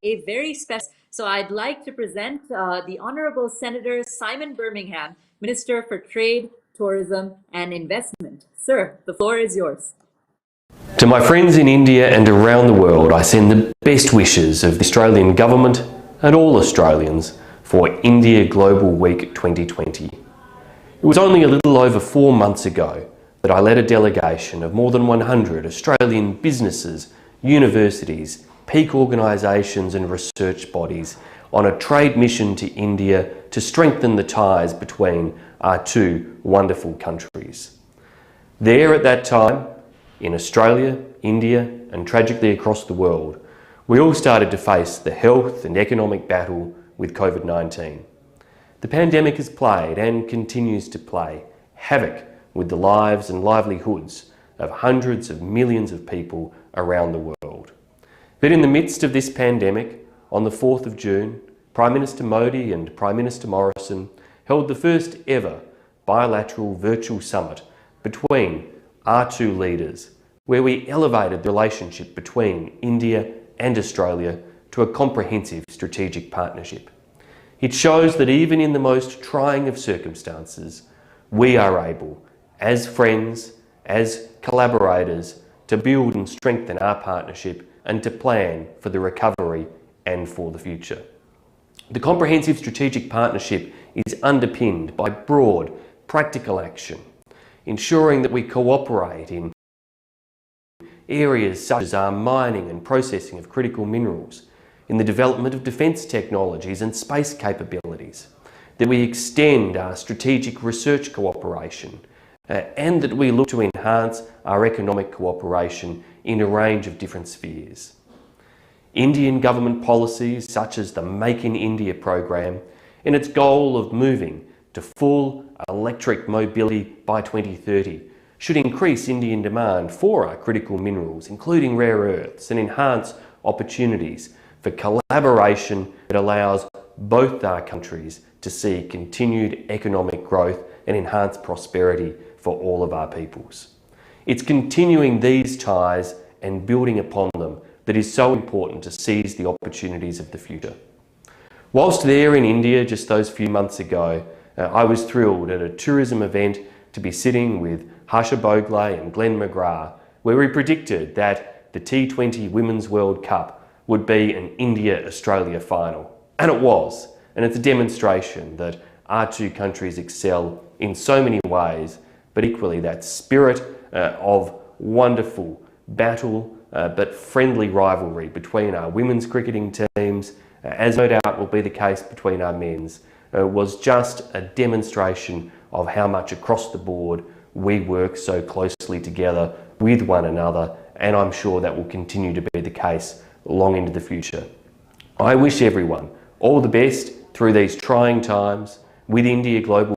a very special. So I'd like to present the Honorable Senator Simon Birmingham, Minister for Trade, Tourism and Investment. Sir, the floor is yours. To my friends in India and around the world, I send the best wishes of the Australian Government and all Australians for India Global Week 2020. It was only a little over 4 months ago that I led a delegation of more than 100 Australian businesses, universities, peak organisations and research bodies on a trade mission to India to strengthen the ties between our two wonderful countries. There at that time, in Australia, India and tragically across the world, we all started to face the health and economic battle with COVID-19. The pandemic has played and continues to play havoc with the lives and livelihoods of hundreds of millions of people around the world. But in the midst of this pandemic, on the 4th of June, Prime Minister Modi and Prime Minister Morrison held the first ever bilateral virtual summit between our two leaders, where we elevated the relationship between India and Australia to a comprehensive strategic partnership. It shows that even in the most trying of circumstances, we are able, as friends, as collaborators, to build and strengthen our partnership and to plan for the recovery and for the future. The comprehensive strategic partnership is underpinned by broad, practical action, ensuring that we cooperate in areas such as our mining and processing of critical minerals, in the development of defence technologies and space capabilities, that we extend our strategic research cooperation, and that we look to enhance our economic cooperation in a range of different spheres. Indian government policies such as the Make in India program and its goal of moving to full electric mobility by 2030 should increase Indian demand for our critical minerals, including rare earths, and enhance opportunities for collaboration that allows both our countries to see continued economic growth and enhanced prosperity for all of our peoples. It's continuing these ties and building upon them that is so important to seize the opportunities of the future. Whilst there in India just those few months ago, I was thrilled at a tourism event to be sitting with Harsha Bogle and Glenn McGrath, where we predicted that the T20 Women's World Cup would be an India-Australia final. And it was. And it's a demonstration that our two countries excel in so many ways, but equally that spirit of wonderful battle but friendly rivalry between our women's cricketing teams, as no doubt will be the case between our men's, was just a demonstration of how much across the board we work so closely together with one another, and I'm sure that will continue to be the case long into the future. I wish everyone all the best through these trying times with India Global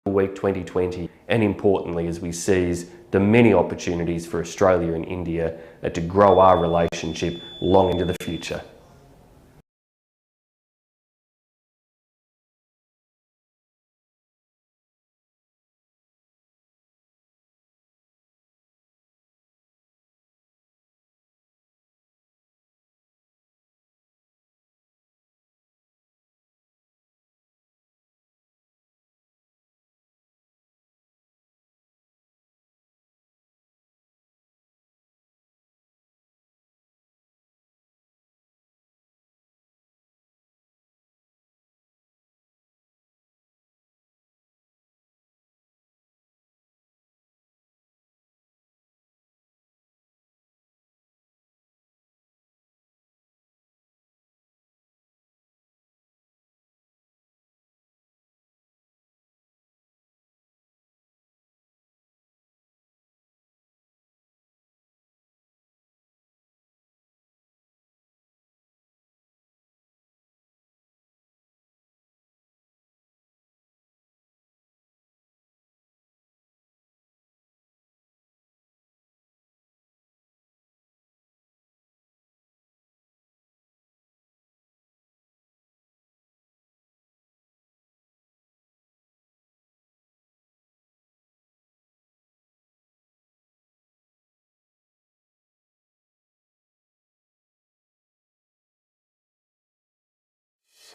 Week 2020, and importantly as we seize the many opportunities for Australia and India to grow our relationship long into the future.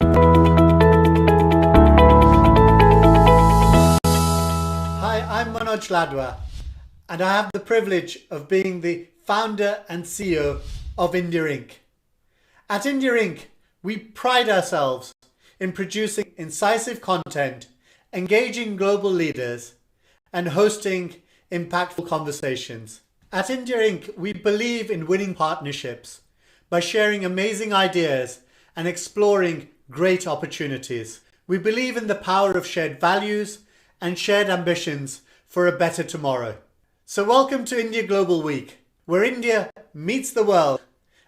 Hi, I'm Manoj Ladwa, and I have the privilege of being the founder and CEO of India Inc. At India Inc., we pride ourselves in producing incisive content, engaging global leaders, and hosting impactful conversations. At India Inc., we believe in winning partnerships by sharing amazing ideas and exploring great opportunities. We believe in the power of shared values and shared ambitions for a better tomorrow. So welcome to India Global Week, where India meets the world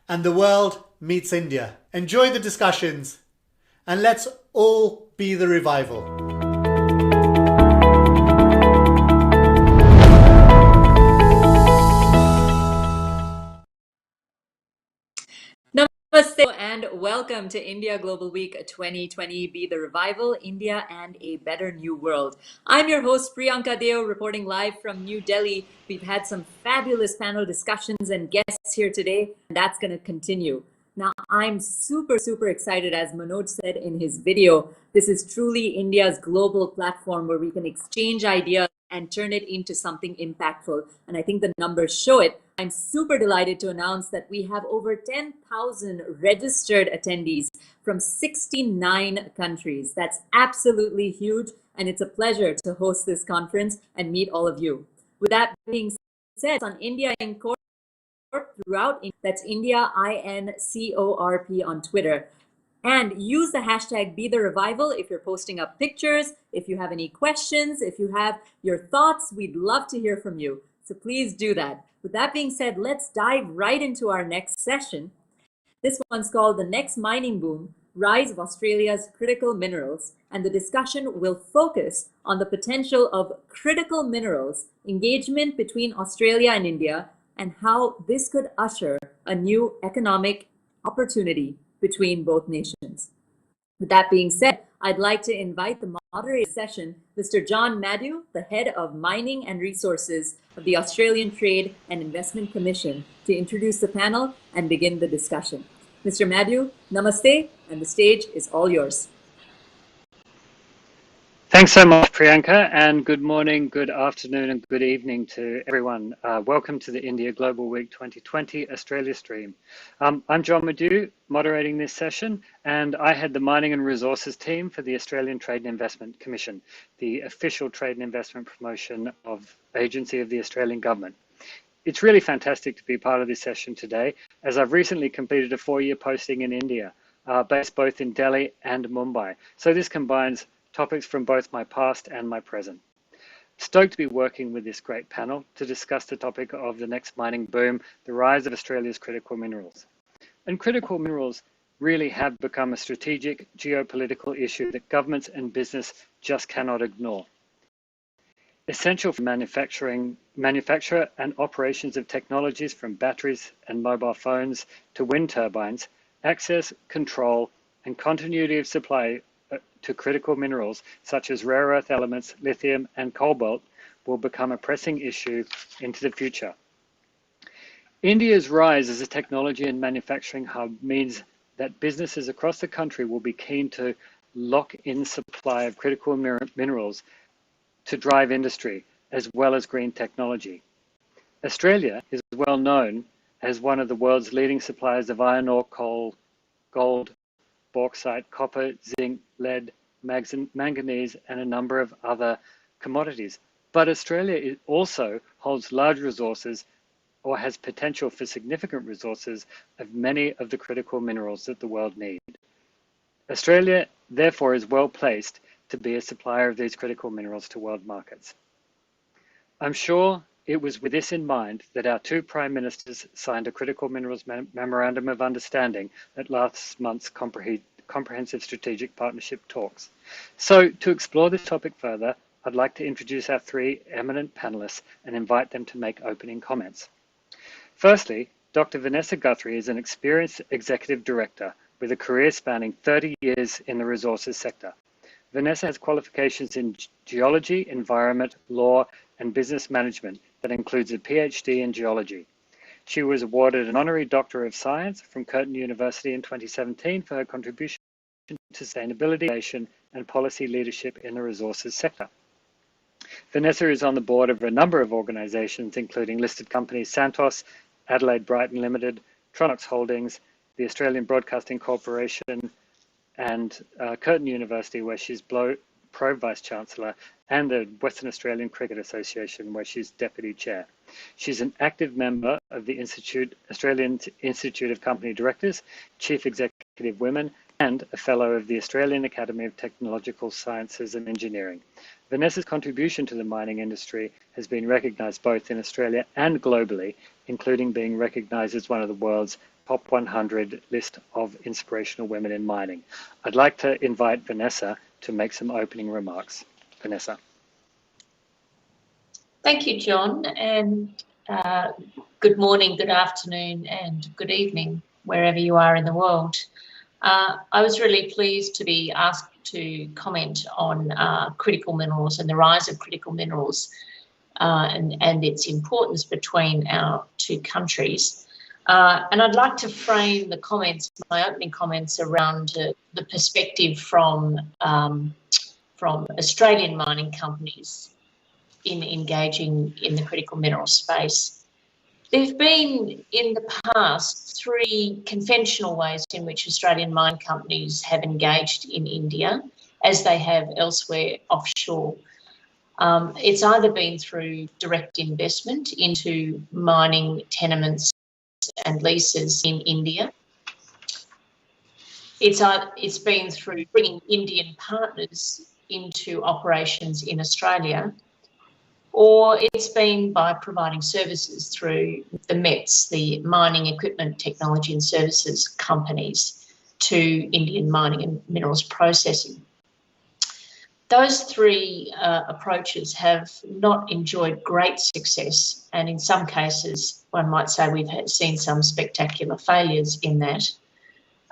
and the world meets India. Enjoy the discussions and let's all be the revival. Namaste and welcome to India Global Week 2020, Be the Revival, India and a Better New World. I'm your host, Priyanka Deo, reporting live from New Delhi. We've had some fabulous panel discussions and guests here today, and that's going to continue. Now, I'm super excited, as Manoj said in his video. This is truly India's global platform where we can exchange ideas and turn it into something impactful. And I think the numbers show it. I'm super delighted to announce that we have over 10,000 registered attendees from 69 countries. That's absolutely huge, and it's a pleasure to host this conference and meet all of you. With that being said, on India Incorporated throughout, that's India INCORP on Twitter. And use the hashtag #BeTheRevival if you're posting up pictures, if you have any questions, if you have your thoughts, we'd love to hear from you. So please do that. With that being said, let's dive right into our next session. This one's called The Next Mining Boom, Rise of Australia's Critical Minerals. And the discussion will focus on the potential of critical minerals, engagement between Australia and India, and how this could usher a new economic opportunity between both nations. With that being said, I'd like to invite the moderator of the session, Mr. John Madhu, the head of Mining and Resources of the Australian Trade and Investment Commission, to introduce the panel and begin the discussion. Mr. Madhu, namaste, and the stage is all yours. Thanks so much, Priyanka, and good morning, good afternoon, and good evening to everyone. Welcome to the India Global Week 2020 Australia stream. I'm John Madhu, moderating this session, and I head the Mining and Resources team for the Australian Trade and Investment Commission, the official trade and investment promotion of agency of the Australian Government. It's really fantastic to be part of this session today, as I've recently completed a 4-year posting in India, based both in Delhi and Mumbai. So this combines topics from both my past and my present. Stoked to be working with this great panel to discuss the topic of the next mining boom, the rise of Australia's critical minerals. And critical minerals really have become a strategic geopolitical issue that governments and business just cannot ignore. Essential for manufacture and operations of technologies from batteries and mobile phones to wind turbines, access, control, and continuity of supply to critical minerals such as rare earth elements, lithium, and cobalt will become a pressing issue into the future. India's rise as a technology and manufacturing hub means that businesses across the country will be keen to lock in supply of critical minerals to drive industry as well as green technology. Australia is well known as one of the world's leading suppliers of iron ore, coal, gold, bauxite, copper, zinc, lead, manganese, and a number of other commodities. But Australia also holds large resources or has potential for significant resources of many of the critical minerals that the world needs. Australia, therefore, is well placed to be a supplier of these critical minerals to world markets. I'm sure it was with this in mind that our two Prime Ministers signed a Critical Minerals Memorandum of Understanding at last month's Comprehensive Strategic Partnership talks. So to explore this topic further, I'd like to introduce our three eminent panelists and invite them to make opening comments. Firstly, Dr. Vanessa Guthrie is an experienced executive director with a career spanning 30 years in the resources sector. Vanessa has qualifications in geology, environment, law, and business management that includes a PhD in geology. She was awarded an Honorary Doctor of Science from Curtin University in 2017 for her contribution sustainability, and policy leadership in the resources sector. Vanessa is on the board of a number of organisations, including listed companies Santos, Adelaide Brighton Limited, Tronox Holdings, the Australian Broadcasting Corporation, and Curtin University, where she's Pro Vice Chancellor, and the Western Australian Cricket Association, where she's Deputy Chair. She's an active member of the Australian Institute of Company Directors, Chief Executive Women, and a Fellow of the Australian Academy of Technological Sciences and Engineering. Vanessa's contribution to the mining industry has been recognised both in Australia and globally, including being recognised as one of the world's top 100 list of inspirational women in mining. I'd like to invite Vanessa to make some opening remarks. Vanessa. Thank you, John, and good morning, good afternoon, and good evening, wherever you are in the world. I was really pleased to be asked to comment on critical minerals and the rise of critical minerals and its importance between our two countries. And I'd like to frame the comments, my opening comments, around the perspective from Australian mining companies in engaging in the critical mineral space. There have been, in the past, 3 conventional ways in which Australian mine companies have engaged in India, as they have elsewhere offshore. It's either been through direct investment into mining tenements and leases in India. It's been through bringing Indian partners into operations in Australia, or it's been by providing services through the METS, the Mining Equipment Technology and Services companies, to Indian mining and minerals processing. Those 3 approaches have not enjoyed great success, and in some cases, one might say we've seen some spectacular failures in that.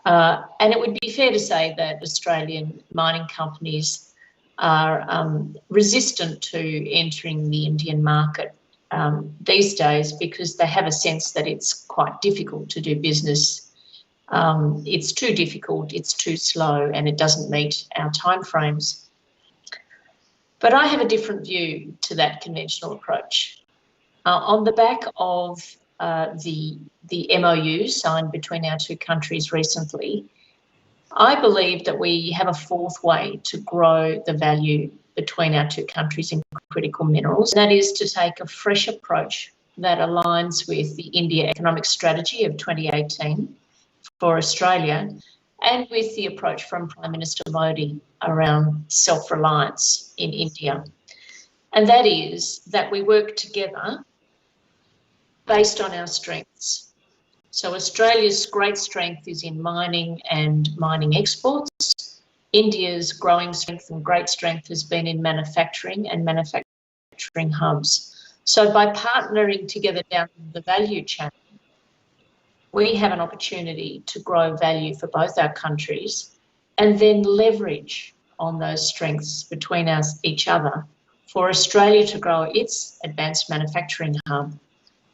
And it would be fair to say that Australian mining companies are resistant to entering the Indian market these days because they have a sense that it's quite difficult to do business. It's too difficult, it's too slow, and it doesn't meet our timeframes. But I have a different view to that conventional approach. On the back of the MOU signed between our two countries recently, I believe that we have a 4th way to grow the value between our two countries in critical minerals. That is to take a fresh approach that aligns with the India Economic Strategy of 2018 for Australia and with the approach from Prime Minister Modi around self-reliance in India. And that is that we work together based on our strengths. So Australia's great strength is in mining and mining exports. India's growing strength and great strength has been in manufacturing and manufacturing hubs. So by partnering together down the value chain, we have an opportunity to grow value for both our countries and then leverage on those strengths between each other for Australia to grow its advanced manufacturing hub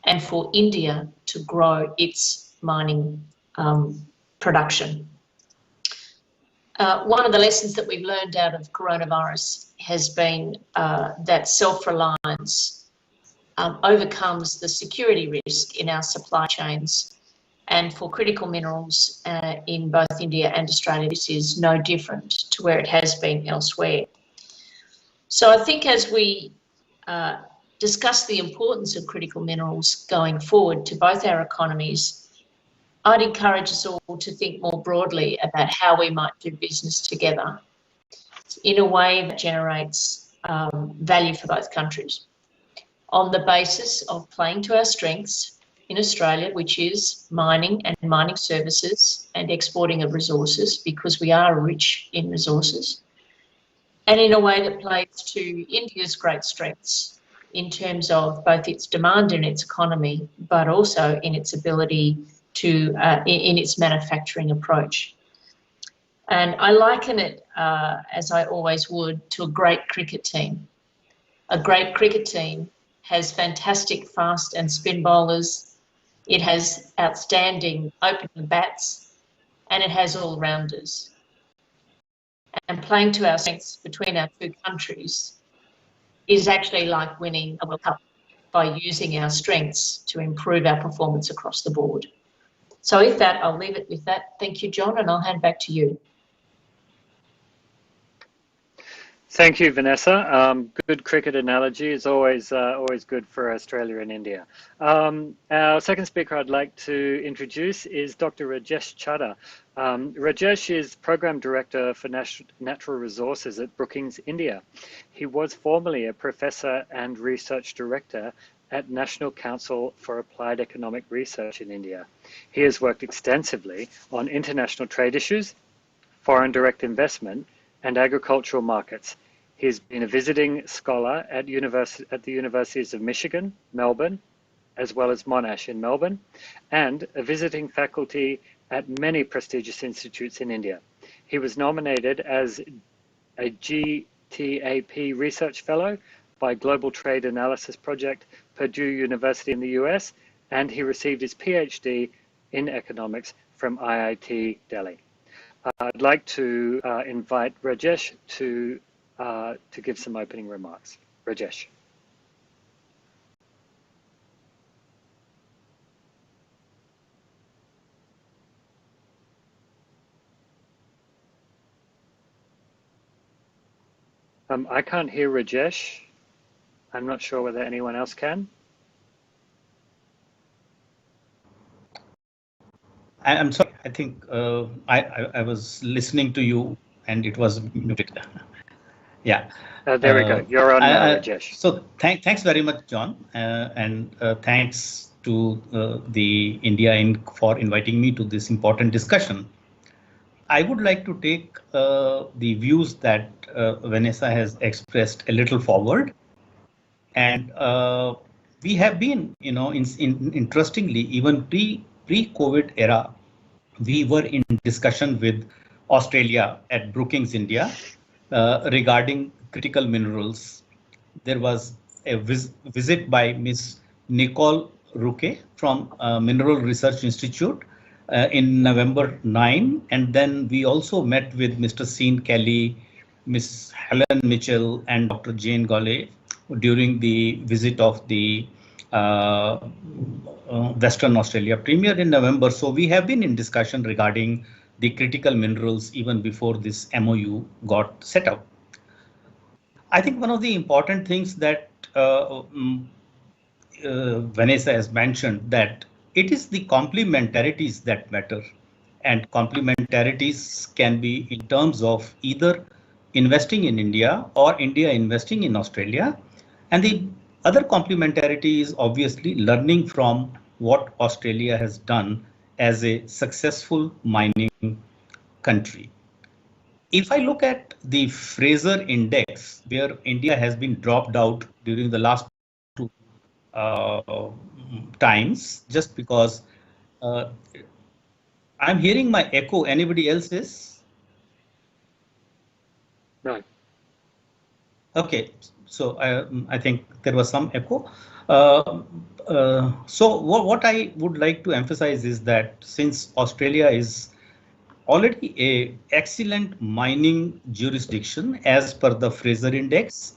and for India to grow its mining production. One of the lessons that we've learned out of coronavirus has been that self-reliance overcomes the security risk in our supply chains. And for critical minerals in both India and Australia, this is no different to where it has been elsewhere. So I think as we discuss the importance of critical minerals going forward to both our economies, I'd encourage us all to think more broadly about how we might do business together in a way that generates value for both countries on the basis of playing to our strengths in Australia, which is mining and mining services and exporting of resources, because we are rich in resources, and in a way that plays to India's great strengths in terms of both its demand in its economy, but also in its ability to, in its manufacturing approach. And I liken it, as I always would, to a great cricket team. A great cricket team has fantastic fast and spin bowlers, it has outstanding opening bats, and it has all-rounders. and playing to our strengths between our two countries is actually like winning a World Cup by using our strengths to improve our performance across the board. So with that, I'll leave it with that. Thank you, John, and I'll hand back to you. Thank you, Vanessa. Good cricket analogy is always good for Australia and India. Our second speaker I'd like to introduce is Dr. Rajesh Chadha. Rajesh is Program Director for Natural Resources at Brookings, India. He was formerly a Professor and Research Director at National Council for Applied Economic Research in India. He has worked extensively on international trade issues, foreign direct investment, and agricultural markets. He's been a visiting scholar at the Universities of Michigan, Melbourne, as well as Monash in Melbourne, and a visiting faculty at many prestigious institutes in India. He was nominated as a GTAP Research Fellow by Global Trade Analysis Project, Purdue University in the US, and he received his PhD in economics from IIT Delhi. I'd like to invite Rajesh to give some opening remarks. Rajesh. I can't hear Rajesh. I'm not sure whether anyone else can. I'm sorry. I think I was listening to you and it was muted. Yeah. There we go. You're on now, Rajesh. So thanks very much, John, and thanks to the India Inc. for inviting me to this important discussion. I would like to take the views that Vanessa has expressed a little forward, and we have been, interestingly, even pre-COVID era, we were in discussion with Australia at Brookings, India, regarding critical minerals. There was a visit by Miss Nicole Ruque from Mineral Research Institute in November 9, and then we also met with Mr. Sean Kelly, Miss Helen Mitchell, and Dr. Jane Golay during the visit of the Western Australia Premier in November. So we have been in discussion regarding the critical minerals even before this MOU got set up. I think one of the important things that Vanessa has mentioned, that it is the complementarities that matter, and complementarities can be in terms of either investing in India or India investing in Australia, and the other complementarity is obviously learning from what Australia has done as a successful mining country. If I look at the Fraser Index, where India has been dropped out during the last two times, just because I'm hearing my echo. Anybody else is? No. Okay, so I think there was some echo. So what I would like to emphasize is that since Australia is already a excellent mining jurisdiction as per the Fraser Index,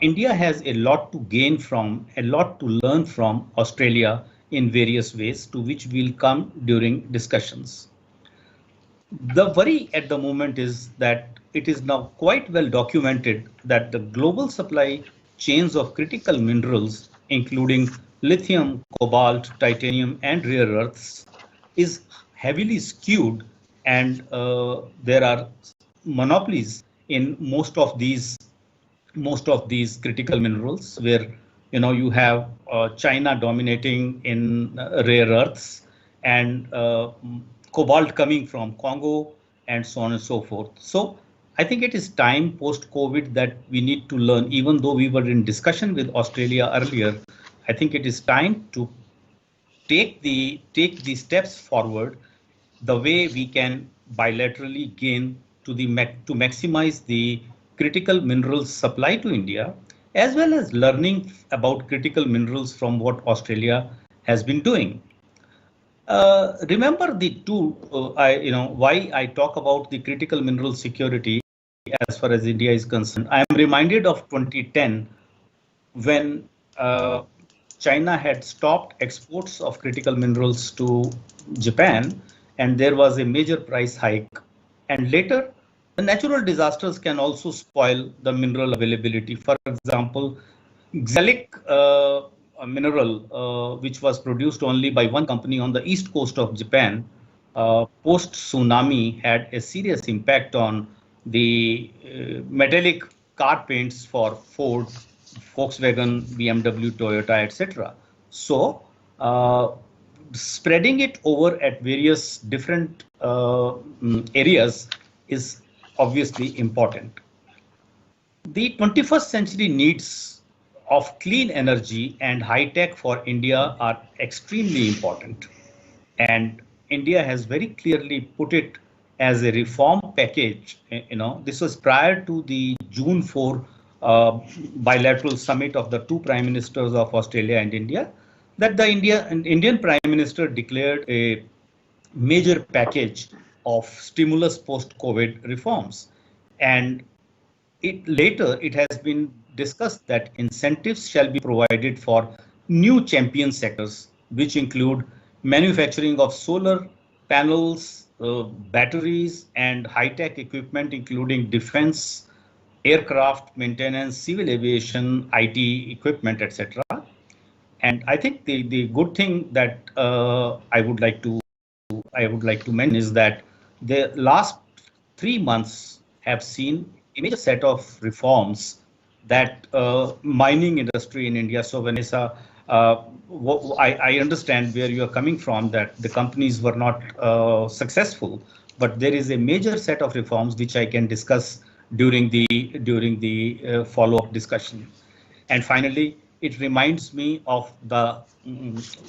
India has a lot to gain from, a lot to learn from Australia in various ways, to which we'll come during discussions. The worry at the moment is that it is now quite well documented that the global supply chains of critical minerals, including lithium, cobalt, titanium, and rare earths, is heavily skewed, and there are monopolies in most of these critical minerals, where you have China dominating in rare earths, and cobalt coming from Congo, and so on and so forth. So I think it is time post-COVID that we need to learn, even though we were in discussion with Australia earlier. I think it is time to take the steps forward, the way we can bilaterally gain to maximize the critical minerals supply to India, as well as learning about critical minerals from what Australia has been doing. Remember the two, why I talk about the critical mineral security as far as India is concerned. I am reminded of 2010 when China had stopped exports of critical minerals to Japan, and there was a major price hike. And later, the natural disasters can also spoil the mineral availability. For example, Xalic, a mineral which was produced only by one company on the east coast of Japan, post tsunami had a serious impact on the metallic car paints for Ford, Volkswagen, BMW, Toyota, etc. So, spreading it over at various different areas is obviously important. The 21st century needs of clean energy and high tech for India are extremely important. And India has very clearly put it as a reform package. This was prior to the June 4 bilateral summit of the two prime ministers of Australia and India, that the Indian Prime Minister declared a major package of stimulus post-COVID reforms. And it has been discussed that incentives shall be provided for new champion sectors, which include manufacturing of solar panels, batteries, and high-tech equipment, including defense, aircraft maintenance, civil aviation, IT equipment, etc. And I think the good thing that I would like to mention is that the last 3 months have seen a major set of reforms that mining industry in India. So Vanessa, I understand where you are coming from, that the companies were not successful, but there is a major set of reforms which I can discuss during the follow-up discussion. And finally, it reminds me of the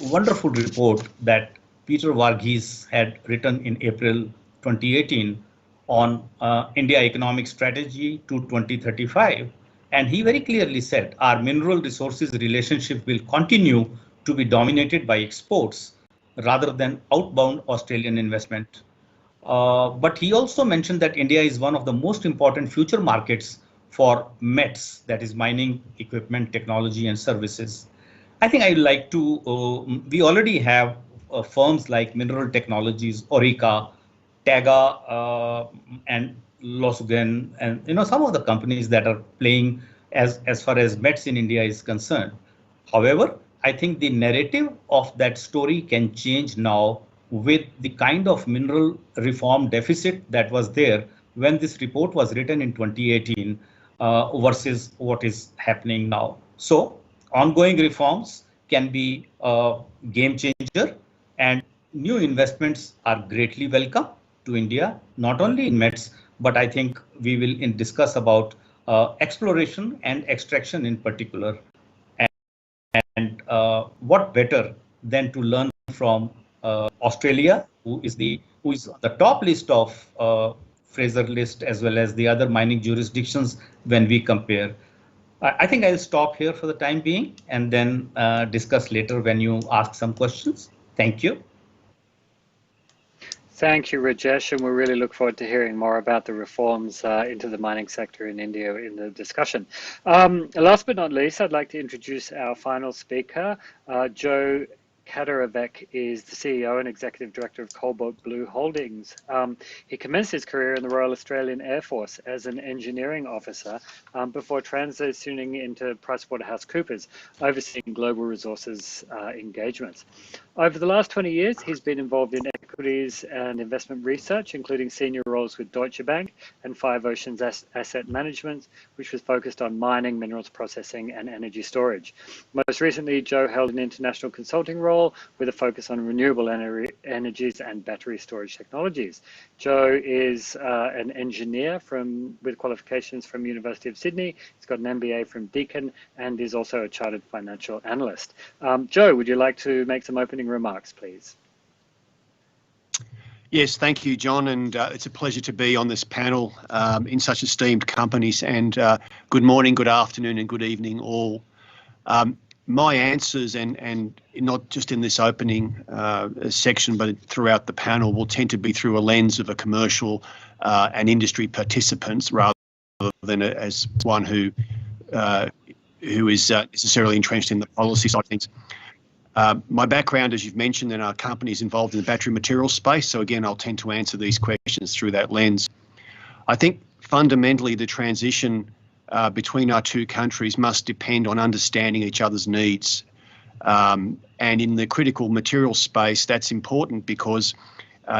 wonderful report that Peter Varghese had written in April 2018 on India economic strategy to 2035. And he very clearly said our mineral resources relationship will continue to be dominated by exports rather than outbound Australian investment. But he also mentioned that India is one of the most important future markets for METS, that is mining equipment, technology and services. I think I'd like to, we already have firms like Mineral Technologies, Orica, Tega, and Losugen, and some of the companies that are playing as far as METS in India is concerned. However, I think the narrative of that story can change now with the kind of mineral reform deficit that was there when this report was written in 2018 versus what is happening now. So ongoing reforms can be a game changer, and new investments are greatly welcome to India, not only in METS, but I think we will discuss about exploration and extraction in particular. And what better than to learn from Australia, who is on the top list of Fraser list, as well as the other mining jurisdictions when we compare. I think I'll stop here for the time being and then discuss later when you ask some questions. Thank you. Thank you, Rajesh, and we really look forward to hearing more about the reforms into the mining sector in India in the discussion. Last but not least, I'd like to introduce our final speaker. Joe Kadaravec is the CEO and Executive Director of Cobalt Blue Holdings. He commenced his career in the Royal Australian Air Force as an engineering officer before transitioning into PricewaterhouseCoopers, overseeing global resources engagements. Over the last 20 years, he's been involved in equities and investment research, including senior roles with Deutsche Bank and Five Oceans Asset Management, which was focused on mining, minerals processing, and energy storage. Most recently, Joe held an international consulting role with a focus on renewable energies and battery storage technologies. Joe is an engineer with qualifications from University of Sydney. He's got an MBA from Deakin and is also a chartered financial analyst. Joe, would you like to make some opening remarks, please? Yes, thank you, John, and it's a pleasure to be on this panel in such esteemed companies. And good morning, good afternoon, and good evening, all. My answers, and not just in this opening section, but throughout the panel, will tend to be through a lens of a commercial and industry participants rather than as one who is necessarily entrenched in the policy side of things. My background, as you've mentioned, in our company is involved in the battery materials space. So again, I'll tend to answer these questions through that lens. I think fundamentally the transition between our two countries must depend on understanding each other's needs. And in the critical materials space, that's important because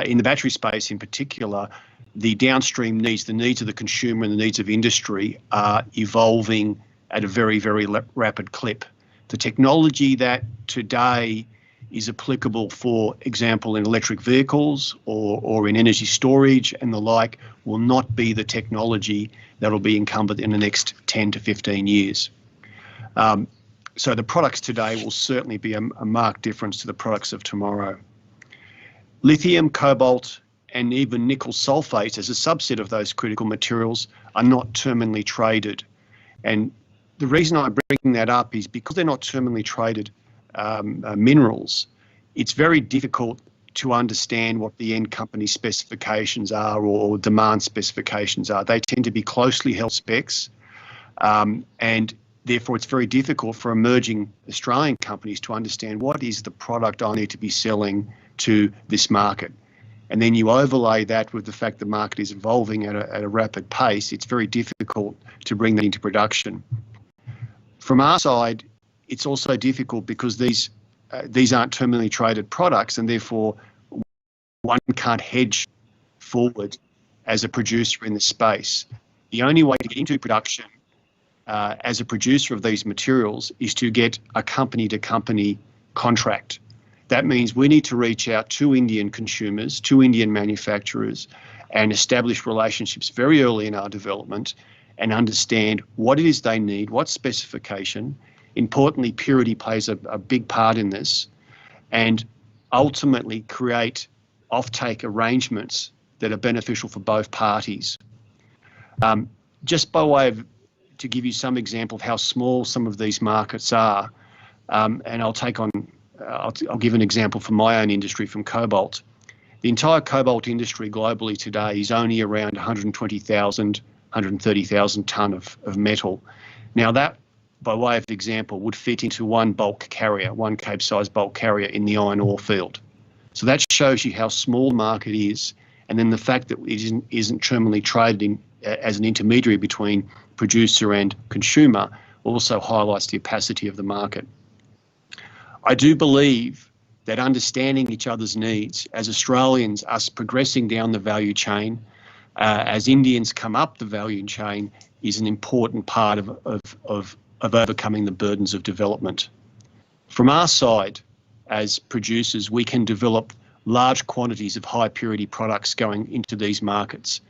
in the battery space in particular, the downstream needs, the needs of the consumer and the needs of industry are evolving at a very, very rapid clip. The technology that today is applicable, for example, in electric vehicles or in energy storage and the like, will not be the technology that will be incumbent in the next 10 to 15 years. So the products today will certainly be a marked difference to the products of tomorrow. Lithium, cobalt, and even nickel sulfates as a subset of those critical materials are not terminally traded. And the reason I bring that up is because they're not terminally traded minerals, it's very difficult to understand what the end company specifications are or demand specifications are. They tend to be closely held specs, and therefore it's very difficult for emerging Australian companies to understand what is the product I need to be selling to this market. And then you overlay that with the fact the market is evolving at a rapid pace, it's very difficult to bring that into production. From our side, it's also difficult because these aren't terminally traded products, and therefore one can't hedge forward as a producer in the space. The only way to get into production as a producer of these materials is to get a company-to-company contract. That means we need to reach out to Indian consumers, to Indian manufacturers, and establish relationships very early in our development and understand what it is they need, what specification. Importantly, purity plays a big part in this, and ultimately create offtake arrangements that are beneficial for both parties. Just by way of, to give you some example of how small some of these markets are, and I'll give an example from my own industry, from cobalt. The entire cobalt industry globally today is only around 120,000, 130,000 tonne of metal. Now that, by way of example, would fit into one bulk carrier, one Cape-sized bulk carrier in the iron ore field. So that shows you how small the market is, and then the fact that it isn't terminally traded as an intermediary between producer and consumer also highlights the opacity of the market. I do believe that understanding each other's needs, as Australians, us progressing down the value chain, as Indians come up the value chain, is an important part of overcoming the burdens of development. From our side, as producers, we can develop large quantities of high purity products going into these markets.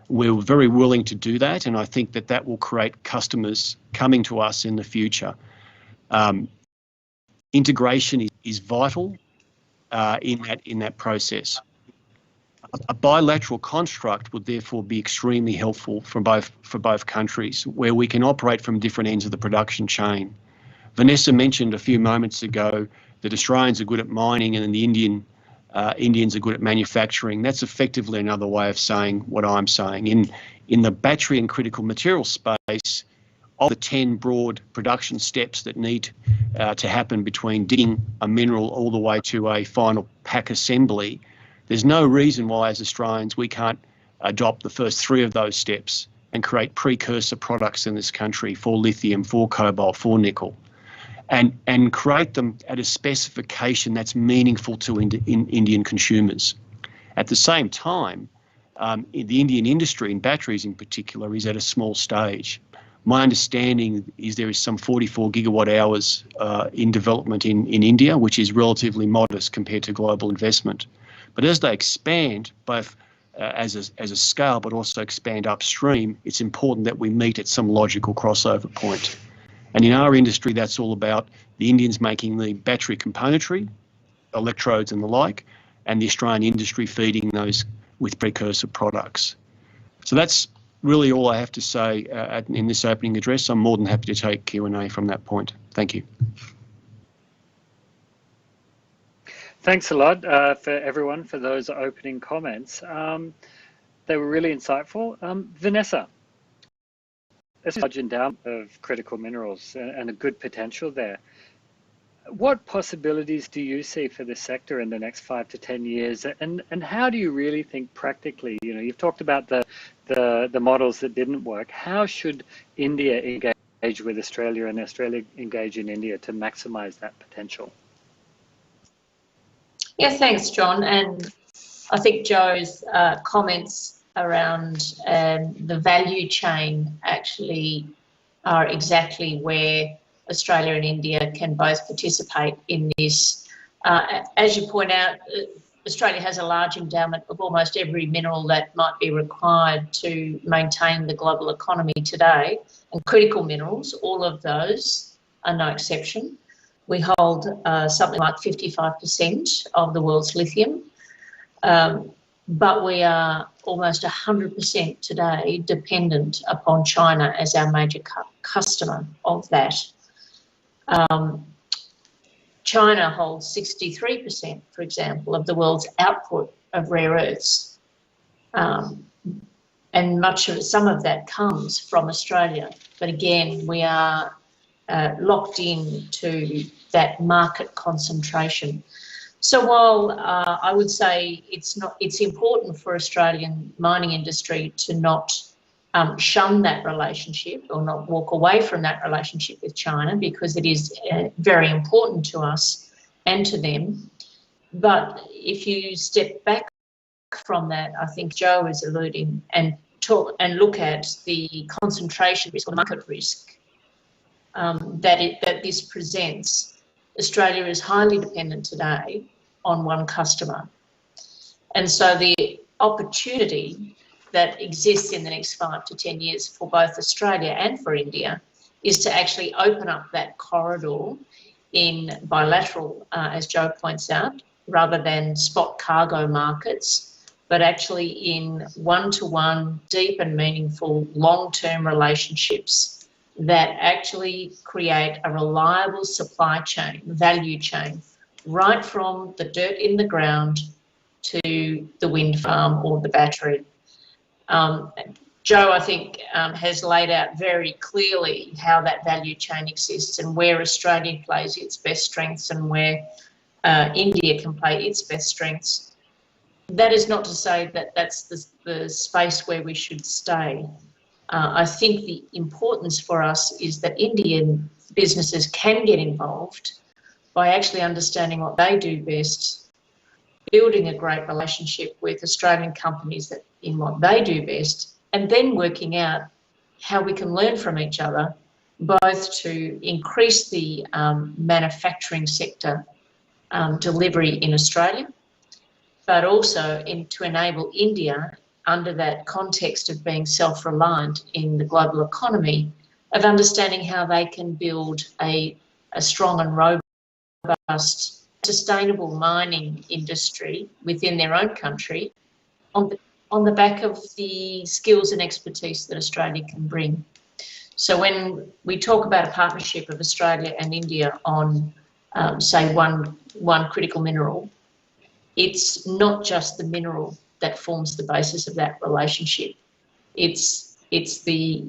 We're very willing to do that, and I think that that will create customers coming to us in the future. Integration is vital in that process. A bilateral construct would therefore be extremely helpful for both countries, where we can operate from different ends of the production chain. Vanessa mentioned a few moments ago that Australians are good at mining and the Indians are good at manufacturing. That's effectively another way of saying what I'm saying. In the battery and critical materials space, of the 10 broad production steps that need to happen between digging a mineral all the way to a final pack assembly, there's no reason why, as Australians, we can't adopt the first 3 of those steps and create precursor products in this country for lithium, for cobalt, for nickel, and create them at a specification that's meaningful to Indian consumers. At the same time, the Indian industry, in batteries in particular, is at a small stage. My understanding is there is some 44 gigawatt hours in development in India, which is relatively modest compared to global investment. But as they expand, both as a scale, but also expand upstream, it's important that we meet at some logical crossover point. And in our industry, that's all about the Indians making the battery componentry, electrodes and the like, and the Australian industry feeding those with precursor products. So that's really all I have to say in this opening address. I'm more than happy to take Q&A from that point. Thank you. Thanks a lot for everyone for those opening comments. They were really insightful. Vanessa. a large endowment of critical minerals and a good potential there. What possibilities do you see for this sector in the next 5 to 10 years? And how do you really think practically, you've talked about the models that didn't work. How should India engage with Australia and Australia engage in India to maximize that potential? Yeah, thanks, John. And I think Joe's comments around the value chain actually are exactly where Australia and India can both participate in this. As you point out, Australia has a large endowment of almost every mineral that might be required to maintain the global economy today. And critical minerals, all of those are no exception. We hold something like 55% of the world's lithium, but we are almost 100% today dependent upon China as our major customer of that. China holds 63%, for example, of the world's output of rare earths. And some of that comes from Australia. But again, we are locked in to that market concentration. So while I would say it's important for Australian mining industry to not shun that relationship or not walk away from that relationship with China, because it is very important to us and to them. But if you step back from that, I think Joe is alluding and look at the concentration risk or the market risk that this presents. Australia is highly dependent today on one customer. And so the opportunity that exists in the next 5 to 10 years for both Australia and for India is to actually open up that corridor in bilateral, as Joe points out, rather than spot cargo markets, but actually in one-to-one, deep and meaningful long-term relationships that actually create a reliable supply chain, value chain, right from the dirt in the ground to the wind farm or the battery. Joe, I think, has laid out very clearly how that value chain exists and where Australia plays its best strengths and where India can play its best strengths. That is not to say that that's the space where we should stay. I think the importance for us is that Indian businesses can get involved by actually understanding what they do best, building a great relationship with Australian companies that in what they do best, and then working out how we can learn from each other, both to increase the manufacturing sector delivery in Australia, but also to enable India, under that context of being self-reliant in the global economy, of understanding how they can build a strong and robust, sustainable mining industry within their own country on the back of the skills and expertise that Australia can bring. So when we talk about a partnership of Australia and India on, say, one critical mineral, it's not just the mineral that forms the basis of that relationship. It's the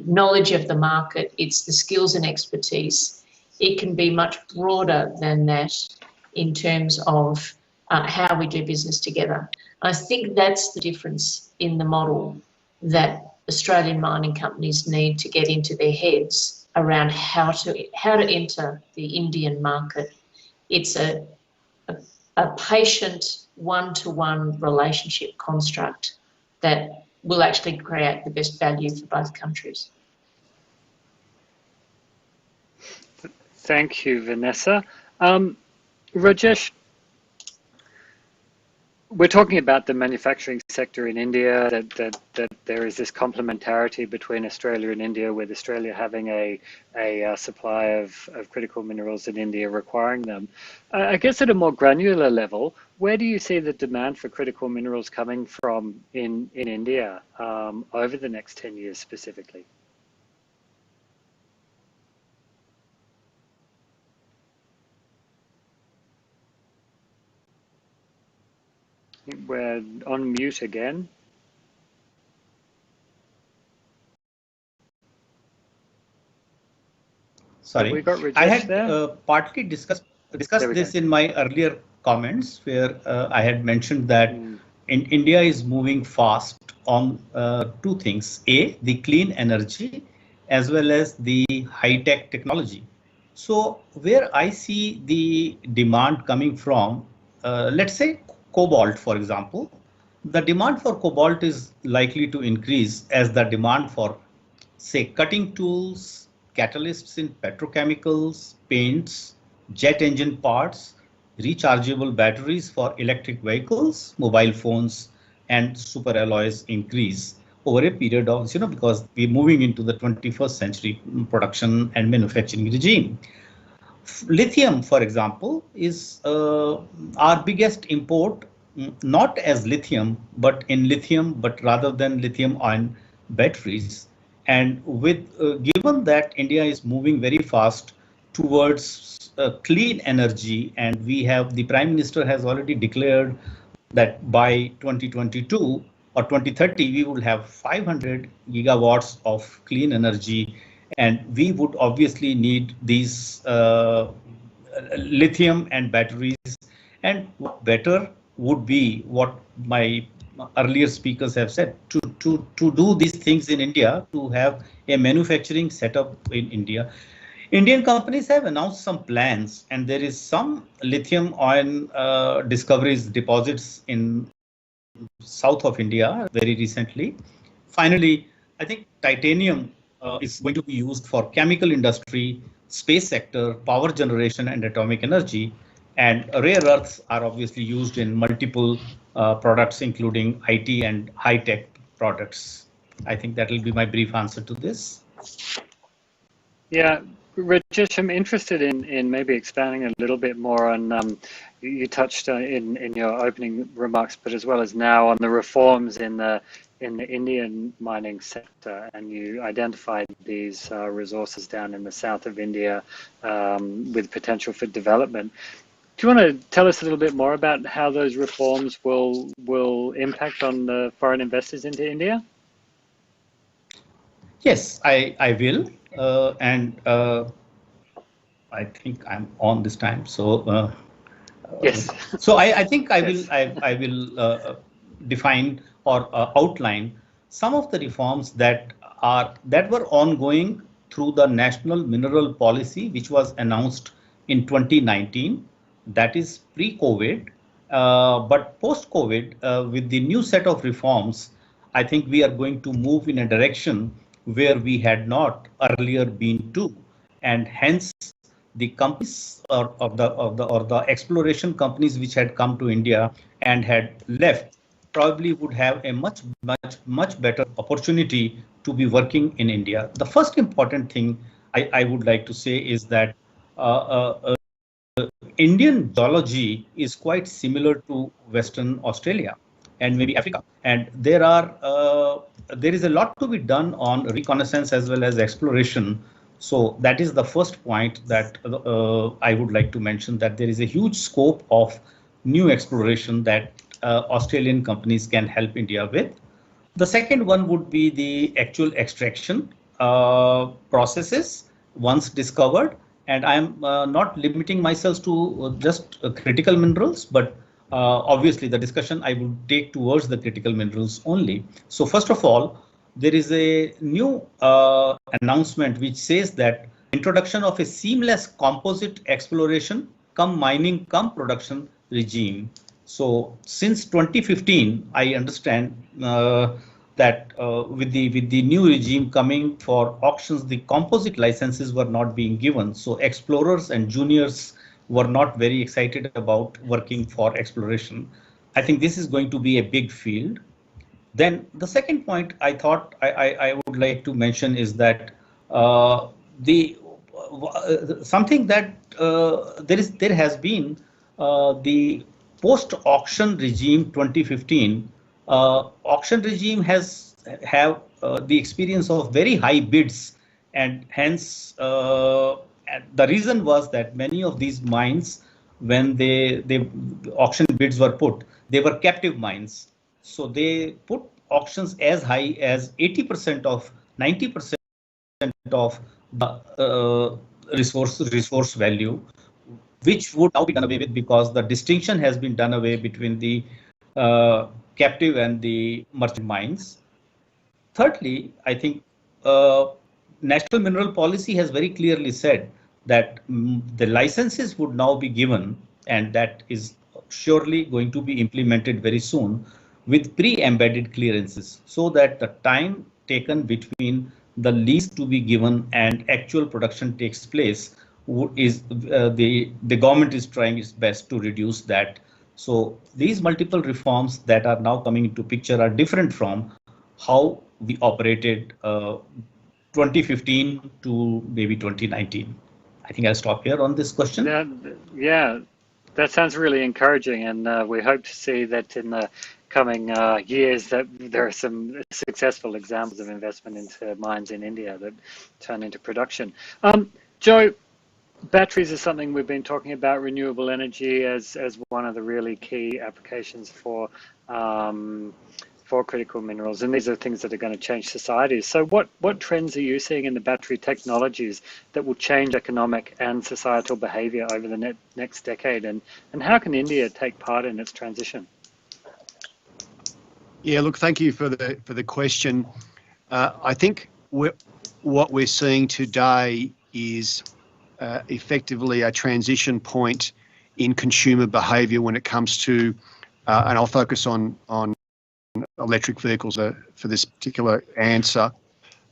knowledge of the market, it's the skills and expertise. It can be much broader than that in terms of how we do business together. I think that's the difference in the model that Australian mining companies need to get into their heads around how to enter the Indian market. It's a patient one-to-one relationship construct that will actually create the best value for both countries. Thank you, Vanessa. Rajesh, we're talking about the manufacturing sector in India, that there is this complementarity between Australia and India, with Australia having a supply of critical minerals and India requiring them. I guess at a more granular level, where do you see the demand for critical minerals coming from in India over the next 10 years specifically? We're on mute again. Sorry, I had partly discussed this in my earlier comments, where I had mentioned that in India is moving fast on two things: A, the clean energy, as well as the high-tech technology. So where I see the demand coming from, let's say cobalt, for example, the demand for cobalt is likely to increase as the demand for, say, cutting tools, catalysts in petrochemicals, paints, jet engine parts, rechargeable batteries for electric vehicles, mobile phones, and super alloys increase over a period of, because we're moving into the 21st century production and manufacturing regime. Lithium, for example, is our biggest import, not as lithium, but in lithium, but rather than lithium ion batteries. And with given that India is moving very fast towards clean energy, and the Prime Minister has already declared that by 2022 or 2030, we will have 500 gigawatts of clean energy, and we would obviously need these lithium and batteries. And what better would be what my earlier speakers have said, to do these things in India, to have a manufacturing setup in India. Indian companies have announced some plans, and there is some lithium ion discoveries, deposits in south of India very recently. Finally, I think titanium is going to be used for chemical industry, space sector, power generation, and atomic energy. And rare earths are obviously used in multiple products, including IT and high-tech products. I think that will be my brief answer to this. Yeah, Rajesh, I'm interested in maybe expanding a little bit more on, you touched in your opening remarks, but as well as now on the reforms in the Indian mining sector, and you identified these resources down in the south of India with potential for development. Do you want to tell us a little bit more about how those reforms will impact on the foreign investors into India? Yes, I will. And I think I'm on this time. So yes. So I think I will define or outline some of the reforms that were ongoing through the National Mineral Policy, which was announced in 2019. That is pre-COVID, but post-COVID, with the new set of reforms, I think we are going to move in a direction where we had not earlier been to, and hence the companies or the exploration companies which had come to India and had left probably would have a much better opportunity to be working in India. The first important thing I would like to say is that Indian geology is quite similar to Western Australia and maybe Africa, and there is a lot to be done on reconnaissance as well as exploration. So that is the first point that I would like to mention, that there is a huge scope of new exploration that Australian companies can help India with. The second one would be the actual extraction processes once discovered. And I'm not limiting myself to just critical minerals, but obviously the discussion I would take towards the critical minerals only. So first of all, there is a new announcement which says that introduction of a seamless composite exploration come mining come production regime. So since 2015, I understand that with the new regime coming for auctions, the composite licenses were not being given. So explorers and juniors were not very excited about working for exploration. I think this is going to be a big field. Then the second point I thought I would like to mention is that something that there has been the post-auction regime 2015. Auction regime have the experience of very high bids, and hence the reason was that many of these mines, when the auction bids were put, they were captive mines. So they put auctions as high as 80% of 90% of the resource value, which would now be done away with because the distinction has been done away between the captive and the merchant mines. Thirdly, I think National Mineral Policy has very clearly said that the licenses would now be given, and that is surely going to be implemented very soon with pre-embedded clearances, so that the time taken between the lease to be given and actual production takes place is the government is trying its best to reduce that. So these multiple reforms that are now coming into picture are different from how we operated 2015 to maybe 2019. I think I'll stop here on this question. Yeah, that sounds really encouraging, and we hope to see that in the coming years that there are some successful examples of investment into mines in India that turn into production. Joe, batteries is something we've been talking about, renewable energy as one of the really key applications for critical minerals, and these are things that are going to change societies. So what trends are you seeing in the battery technologies that will change economic and societal behavior over the next decade, and how can India take part in its transition? Yeah, look, thank you for the question. I think what we're seeing today is effectively a transition point in consumer behaviour when it comes to, and I'll focus on electric vehicles for this particular answer.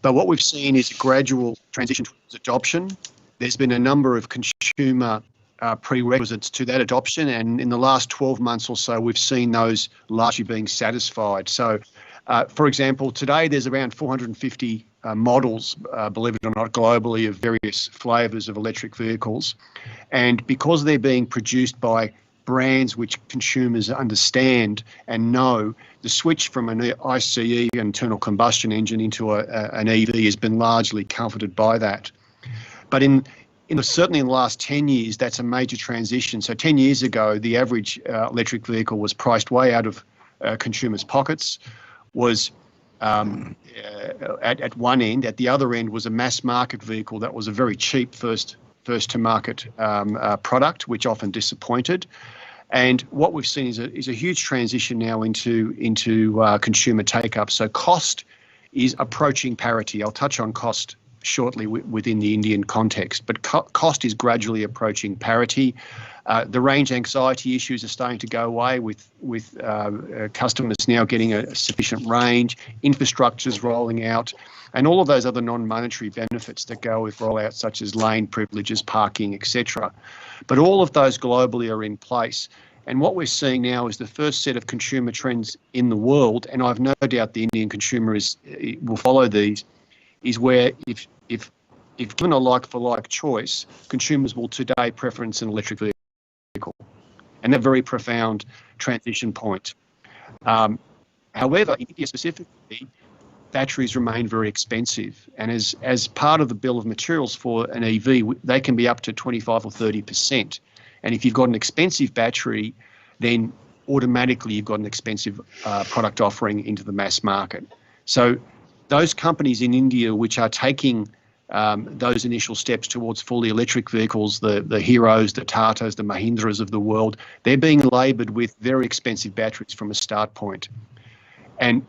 But what we've seen is a gradual transition towards adoption. There's been a number of consumer prerequisites to that adoption, and in the last 12 months or so, we've seen those largely being satisfied. So, for example, today there's around 450 models, believe it or not, globally of various flavours of electric vehicles. And because they're being produced by brands which consumers understand and know, the switch from an ICE, internal combustion engine, into an EV has been largely comforted by that. But certainly in the last 10 years, that's a major transition. So 10 years ago, the average electric vehicle was priced way out of consumers' pockets, was at one end. At the other end was a mass market vehicle that was a very cheap first to market product, which often disappointed. And what we've seen is a huge transition now into consumer take-up. So cost is approaching parity. I'll touch on cost shortly within the Indian context, but cost is gradually approaching parity. The range anxiety issues are starting to go away with customers now getting a sufficient range, infrastructure's rolling out, and all of those other non-monetary benefits that go with rollout, such as lane privileges, parking, etc. But all of those globally are in place. And what we're seeing now is the first set of consumer trends in the world, and I've no doubt the Indian consumer will follow these, is where if given a like-for-like choice, consumers will today preference an electric vehicle. And that's a very profound transition point. However, in India specifically, batteries remain very expensive. And as part of the bill of materials for an EV, they can be up to 25 or 30%. And if you've got an expensive battery, then automatically you've got an expensive product offering into the mass market. So those companies in India which are taking those initial steps towards fully electric vehicles, the Heros, the Tatas, the Mahindras of the world, they're being laboured with very expensive batteries from a start point. And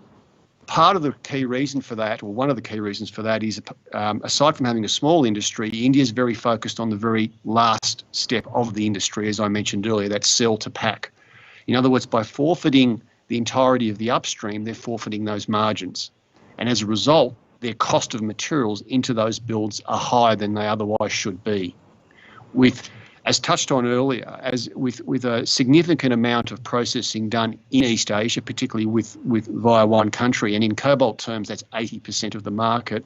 part of the key reason for that, or one of the key reasons for that, is aside from having a small industry, India is very focused on the very last step of the industry, as I mentioned earlier, that's cell to pack. In other words, by forfeiting the entirety of the upstream, they're forfeiting those margins. And as a result, their cost of materials into those builds are higher than they otherwise should be. With, as touched on earlier, with a significant amount of processing done in East Asia, particularly via one country, and in cobalt terms, that's 80% of the market,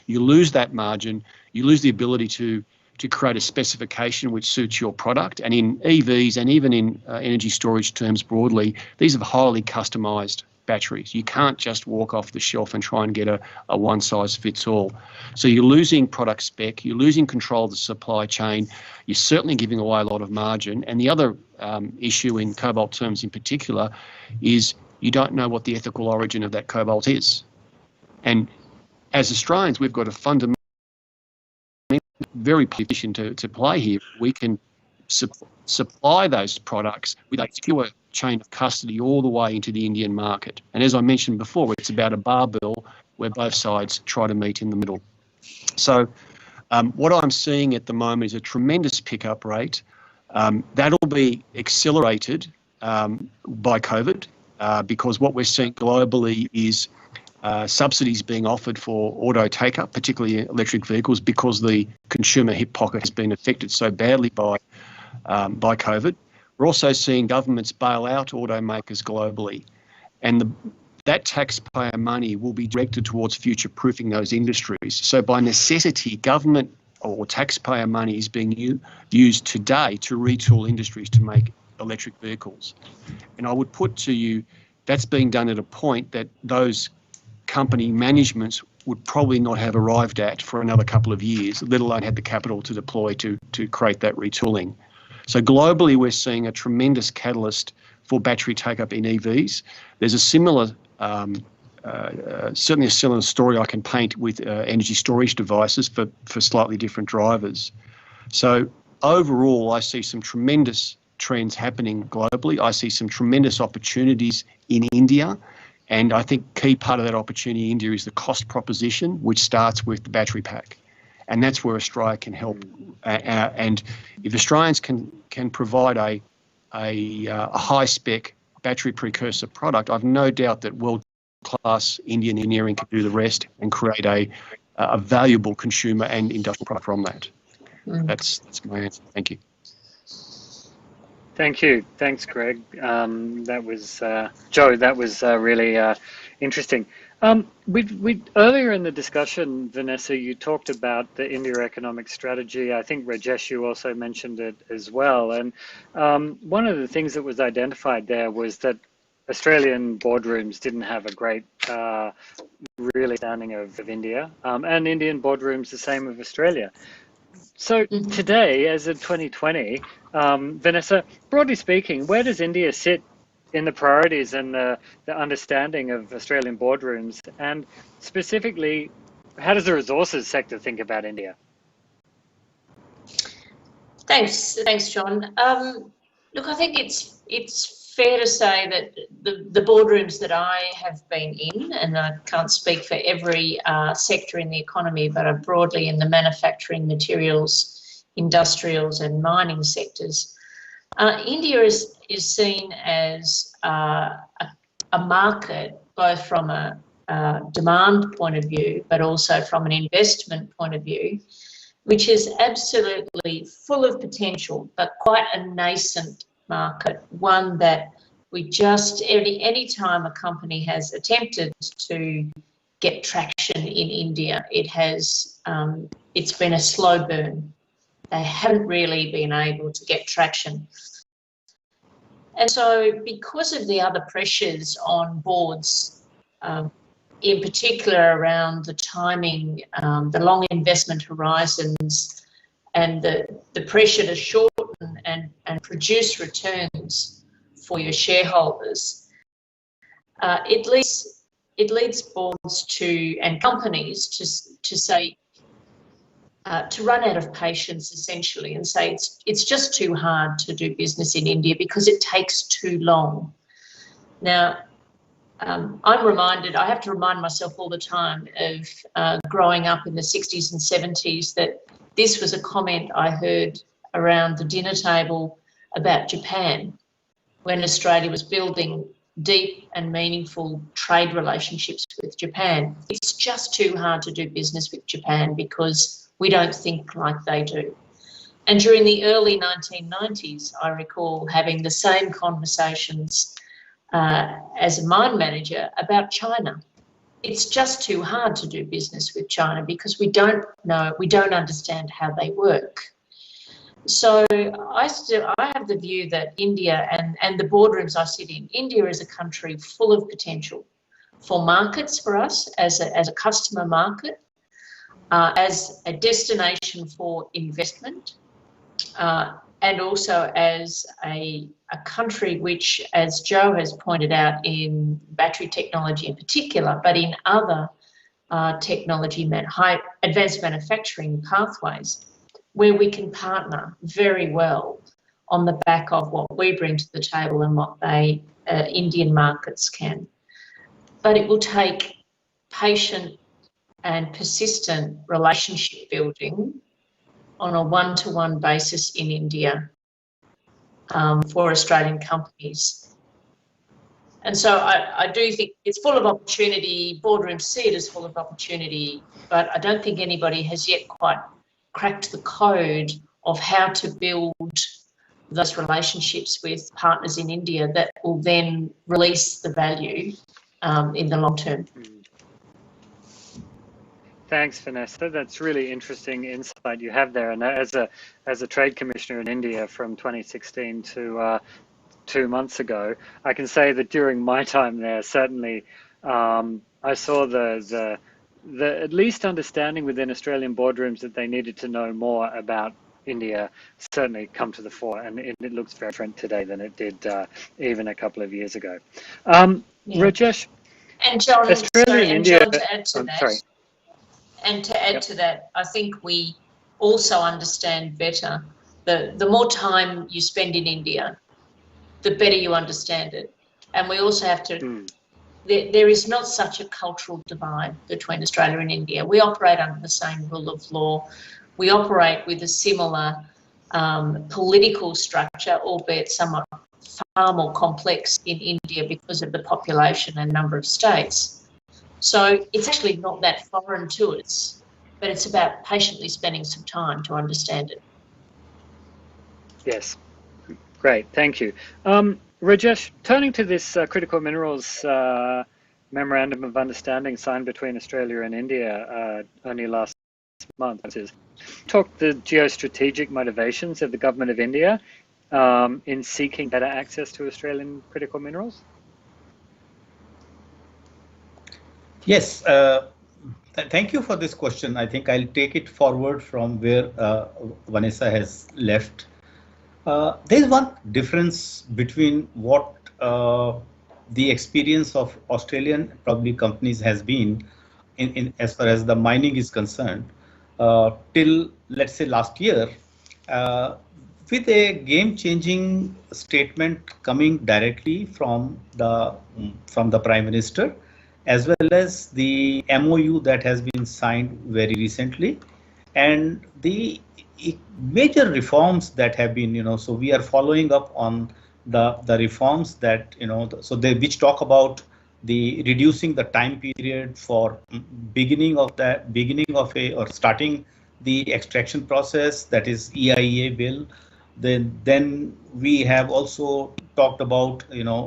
you lose that margin, you lose the ability to create a specification which suits your product. And in EVs and even in energy storage terms broadly, these are highly customised batteries. You can't just walk off the shelf and try and get a one-size-fits-all. So you're losing product spec, you're losing control of the supply chain, you're certainly giving away a lot of margin. And the other issue in cobalt terms in particular is you don't know what the ethical origin of that cobalt is. And as Australians, we've got a fundamental very positioned to play here. We can supply those products with a secure chain of custody all the way into the Indian market. And as I mentioned before, it's about a barbell where both sides try to meet in the middle. So what I'm seeing at the moment is a tremendous pickup rate. That'll be accelerated by COVID because what we're seeing globally is subsidies being offered for auto take-up, particularly electric vehicles, because the consumer hip pocket has been affected so badly by COVID. We're also seeing governments bail out automakers globally, and that taxpayer money will be directed towards future-proofing those industries. So by necessity, government or taxpayer money is being used today to retool industries to make electric vehicles. And I would put to you, that's being done at a point that those company managements would probably not have arrived at for another couple of years, let alone had the capital to deploy to create that retooling. So globally, we're seeing a tremendous catalyst for battery take-up in EVs. There's a similar, certainly a similar story I can paint with energy storage devices for slightly different drivers. So overall, I see some tremendous trends happening globally. I see some tremendous opportunities in India. And I think key part of that opportunity in India is the cost proposition, which starts with the battery pack. And that's where Australia can help. And if Australians can provide a high-spec battery precursor product, I've no doubt that world-class Indian engineering can do the rest and create a valuable consumer and industrial product from that. That's my answer. Thank you. Thank you. Thanks, Greg. That was Joe. That was really interesting. We earlier in the discussion, Vanessa, you talked about the India economic strategy. I think Rajesh, you also mentioned it as well. And one of the things that was identified there was that Australian boardrooms didn't have a great really understanding of India, and Indian boardrooms the same of Australia. So today, as of 2020, Vanessa, broadly speaking, where does India sit in the priorities and the understanding of Australian boardrooms? And specifically, how does the resources sector think about India? Thanks, John. Look, I think it's fair to say that the boardrooms that I have been in, and I can't speak for every sector in the economy, but I'm broadly in the manufacturing, materials, industrials and mining sectors. India is seen as a market, both from a demand point of view, but also from an investment point of view, which is absolutely full of potential, but quite a nascent market, one that we just, any time a company has attempted to get traction in India, it's been a slow burn. They haven't really been able to get traction. And so because of the other pressures on boards, in particular around the timing, the long investment horizons, and the pressure to shorten and produce returns for your shareholders, it leads boards and companies to say, to run out of patience essentially and say it's just too hard to do business in India because it takes too long. Now, I have to remind myself all the time of growing up in the 60s and 70s that this was a comment I heard around the dinner table about Japan when Australia was building deep and meaningful trade relationships with Japan. It's just too hard to do business with Japan because we don't think like they do. And during the early 1990s, I recall having the same conversations as a mine manager about China. It's just too hard to do business with China because we don't understand how they work. So I have the view that India and the boardrooms I sit in, India is a country full of potential for markets for us as a customer market, as a destination for investment, and also as a country which, as Joe has pointed out in battery technology in particular, but in other technology, high advanced manufacturing pathways, where we can partner very well on the back of what we bring to the table and what they Indian markets can. But it will take patient and persistent relationship building on a one-to-one basis in India for Australian companies. And so I do think it's full of opportunity. Boardrooms see it as full of opportunity, but I don't think anybody has yet quite cracked the code of how to build those relationships with partners in India that will then release the value in the long term. Thanks, Vanessa. That's really interesting insight you have there. And as a trade commissioner in India from 2016 to 2 months ago, I can say that during my time there, certainly I saw the at least understanding within Australian boardrooms that they needed to know more about India certainly come to the fore, and it looks very different today than it did even a couple of years ago. Rajesh, and John, Australia and India. John, to add to that, sorry. And to add to that, I think we also understand better the more time you spend in India, the better you understand it. And we also have to, there is not such a cultural divide between Australia and India. We operate under the same rule of law. We operate with a similar political structure, albeit somewhat far more complex in India because of the population and number of states. So it's actually not that foreign to us, but it's about patiently spending some time to understand it. Yes, great, thank you. Rajesh, turning to this critical minerals memorandum of understanding signed between Australia and India only last month, talk the geostrategic motivations of the government of India in seeking better access to Australian critical minerals? Yes, thank you for this question. I think I'll take it forward from where Vanessa has left. There's one difference between what the experience of Australian probably companies has been in as far as the mining is concerned till, let's say, last year, with a game-changing statement coming directly from the Prime Minister, as well as the MOU that has been signed very recently, and the major reforms that have been, so we are following up on the reforms that, which talk about the reducing the time period for starting the extraction process, that is EIA bill. Then we have also talked about,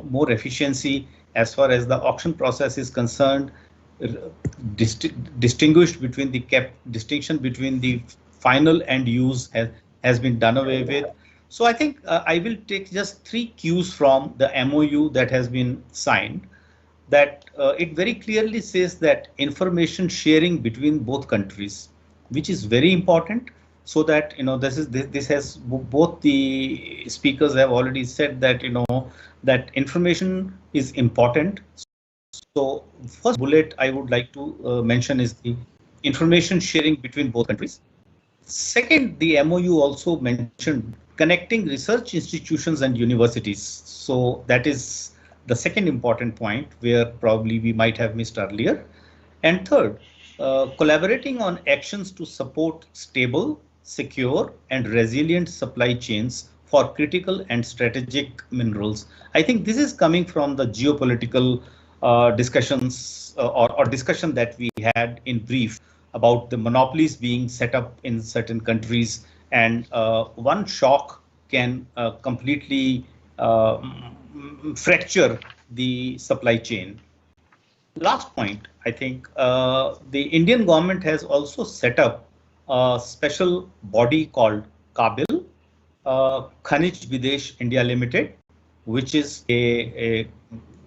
more efficiency as far as the auction process is concerned, distinction between the final and use has been done away with. So I think I will take just 3 cues from the MOU that has been signed, that it very clearly says that information sharing between both countries, which is very important, so that, this has, both the speakers have already said that, that information is important. So first bullet I would like to mention is the information sharing between both countries. Second, the MOU also mentioned connecting research institutions and universities. So that is the second important point where probably we might have missed earlier. And third, collaborating on actions to support stable, secure and resilient supply chains for critical and strategic minerals. I think this is coming from the geopolitical discussions or discussion that we had in brief about the monopolies being set up in certain countries, and one shock can completely fracture the supply chain. Last point, I think the Indian government has also set up a special body called Kabil, Khanij Videsh India Limited, which is a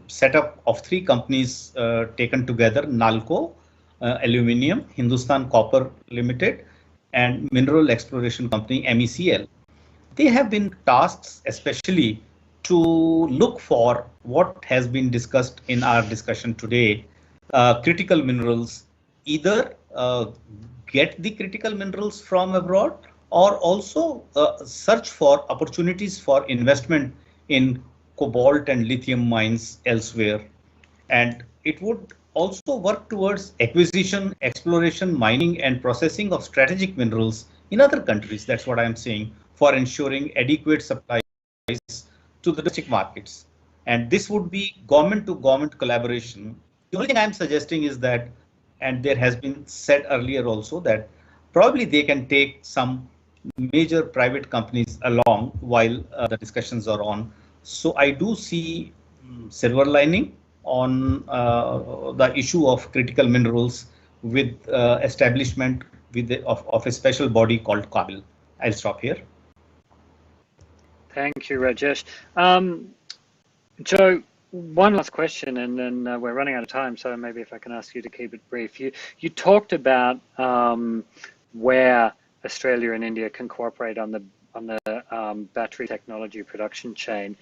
setup of 3 companies taken together: Nalco, Aluminium, Hindustan Copper Limited, and Mineral Exploration Company, MECL. They have been tasked especially to look for what has been discussed in our discussion today, critical minerals, either get the critical minerals from abroad or also search for opportunities for investment in cobalt and lithium mines elsewhere. And it would also work towards acquisition, exploration, mining, and processing of strategic minerals in other countries. That's what I'm saying, for ensuring adequate supplies to the domestic markets. And this would be government to government collaboration. The only thing I'm suggesting is that, and there has been said earlier also, that probably they can take some major private companies along while the discussions are on. So I do see silver lining on the issue of critical minerals with establishment of a special body called CABIL. I'll stop here. Thank you, Rajesh. Joe, one last question, and then we're running out of time, so maybe if I can ask you to keep it brief. You talked about where Australia and India can cooperate on the battery technology production chain.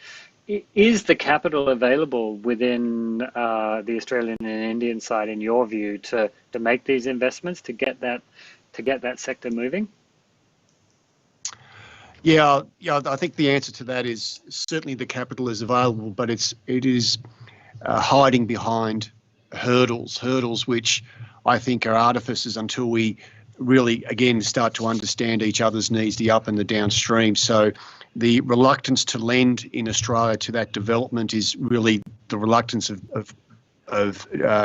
Is the capital available within the Australian and Indian side, in your view, to make these investments to get that sector moving? Yeah, I think the answer to that is certainly the capital is available, but it is hiding behind hurdles which I think are artifices until we really, again, start to understand each other's needs, the up and the downstream. So the reluctance to lend in Australia to that development is really the reluctance of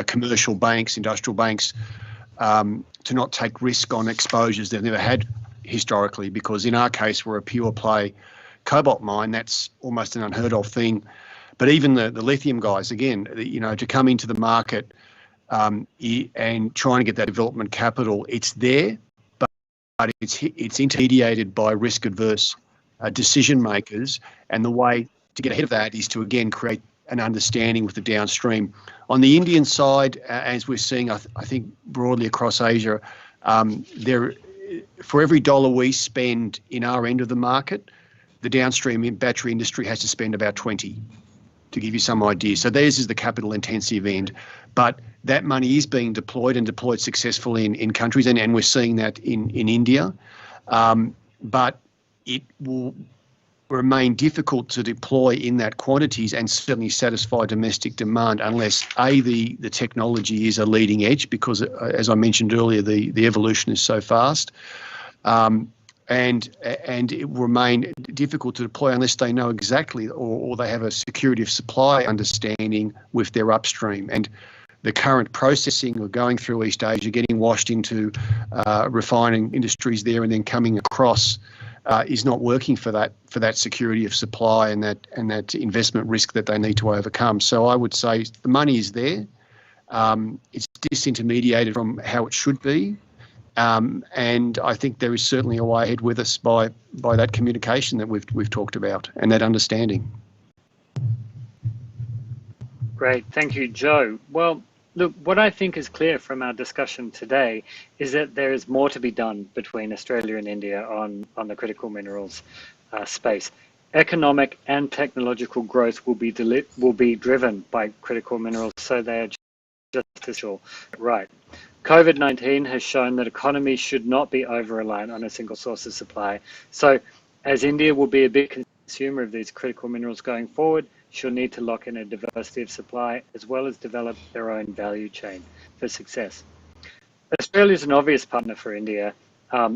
commercial banks, industrial banks, to not take risk on exposures they've never had historically, because in our case, we're a pure play cobalt mine. That's almost an unheard of thing. But even the lithium guys, again, to come into the market and trying to get that development capital, it's there, but it's intermediated by risk-adverse decision makers. And the way to get ahead of that is to, again, create an understanding with the downstream. On the Indian side, as we're seeing, I think broadly across Asia, for every dollar we spend in our end of the market, the downstream battery industry has to spend about 20, to give you some idea. So theirs is the capital intensive end, but that money is being deployed and deployed successfully in countries, and we're seeing that in India. But it will remain difficult to deploy in that quantities and certainly satisfy domestic demand unless the technology is a leading edge, because as I mentioned earlier, the evolution is so fast, and it will remain difficult to deploy unless they know exactly or they have a security of supply understanding with their upstream. And the current processing or going through East Asia, getting washed into refining industries there and then coming across is not working for that security of supply and that investment risk that they need to overcome. So I would say the money is there. It's disintermediated from how it should be. And I think there is certainly a way ahead with us by that communication that we've talked about and that understanding. Great, thank you, Joe. Well, look, what I think is clear from our discussion today is that there is more to be done between Australia and India on the critical minerals space. Economic and technological growth will be driven by critical minerals, so they are just essential. Right. COVID-19 has shown that economies should not be over-reliant on a single source of supply. So as India will be a big consumer of these critical minerals going forward, she'll need to lock in a diversity of supply as well as develop their own value chain for success. Australia is an obvious partner for India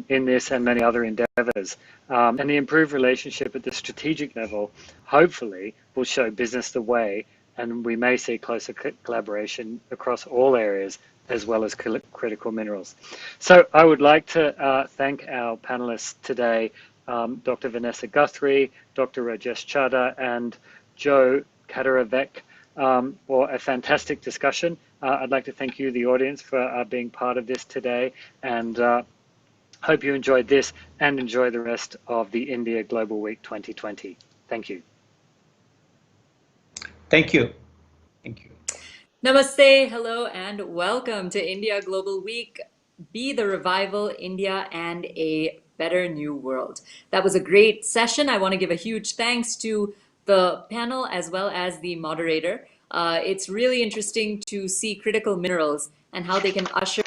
in this and many other endeavours, and the improved relationship at the strategic level hopefully will show business the way, and we may see closer collaboration across all areas as well as critical minerals. So I would like to thank our panelists today, Dr. Vanessa Guthrie, Dr. Rajesh Chadha, and Joe Kadaravec, for a fantastic discussion. I'd like to thank you, the audience, for being part of this today, and hope you enjoyed this and enjoy the rest of the India Global Week 2020. Thank you. Thank you. Thank you. Namaste, hello, and welcome to India Global Week. Be the Revival, India and a Better New World. That was a great session. I want to give a huge thanks to the panel as well as the moderator. It's really interesting to see critical minerals and how they can usher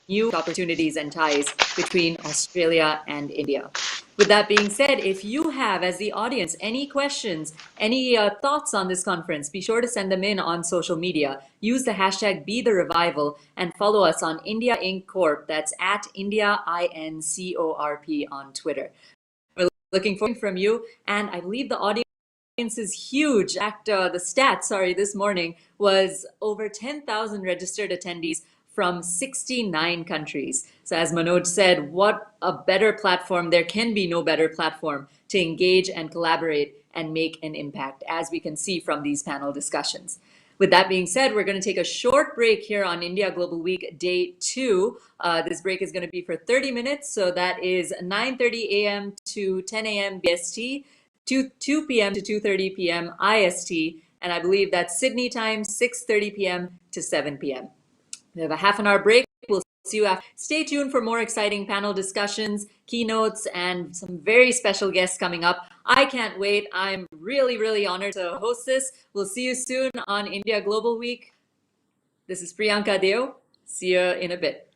new opportunities and ties between Australia and India. With that being said, if you have, as the audience, any questions, any thoughts on this conference, be sure to send them in on social media. Use the hashtag #BeTheRevival and follow us on India Inc. Corp. That's at India INCORP on Twitter. We're looking forward from you, and I believe the audience is huge. The stat, this morning was over 10,000 registered attendees from 69 countries. So as Manoj said, what a better platform. There can be no better platform to engage and collaborate and make an impact, as we can see from these panel discussions. With that being said, we're going to take a short break here on India Global Week Day 2. This break is going to be for 30 minutes. So that is 9:30 a.m. to 10 a.m. BST, 2 p.m. to 2:30 p.m. IST, and I believe that's Sydney time, 6:30 p.m. to 7 p.m. We have a half an hour break. We'll see you after. Stay tuned for more exciting panel discussions, keynotes, and some very special guests coming up. I can't wait. I'm really, really honored to host this. We'll see you soon on India Global Week. This is Priyanka Deo. See you in a bit.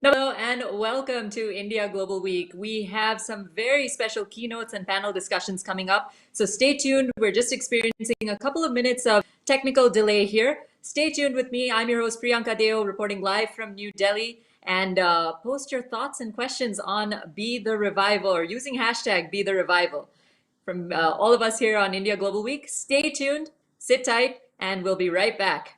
Hello and welcome to India Global Week. We have some very special keynotes and panel discussions coming up, so stay tuned. We're just experiencing a couple of minutes of technical delay here. Stay tuned with me. I'm your host Priyanka Deo, reporting live from New Delhi. And post your thoughts and questions on Be the Revival or using hashtag Be the Revival. From all of us here on India Global Week, stay tuned, sit tight, and we'll be right back.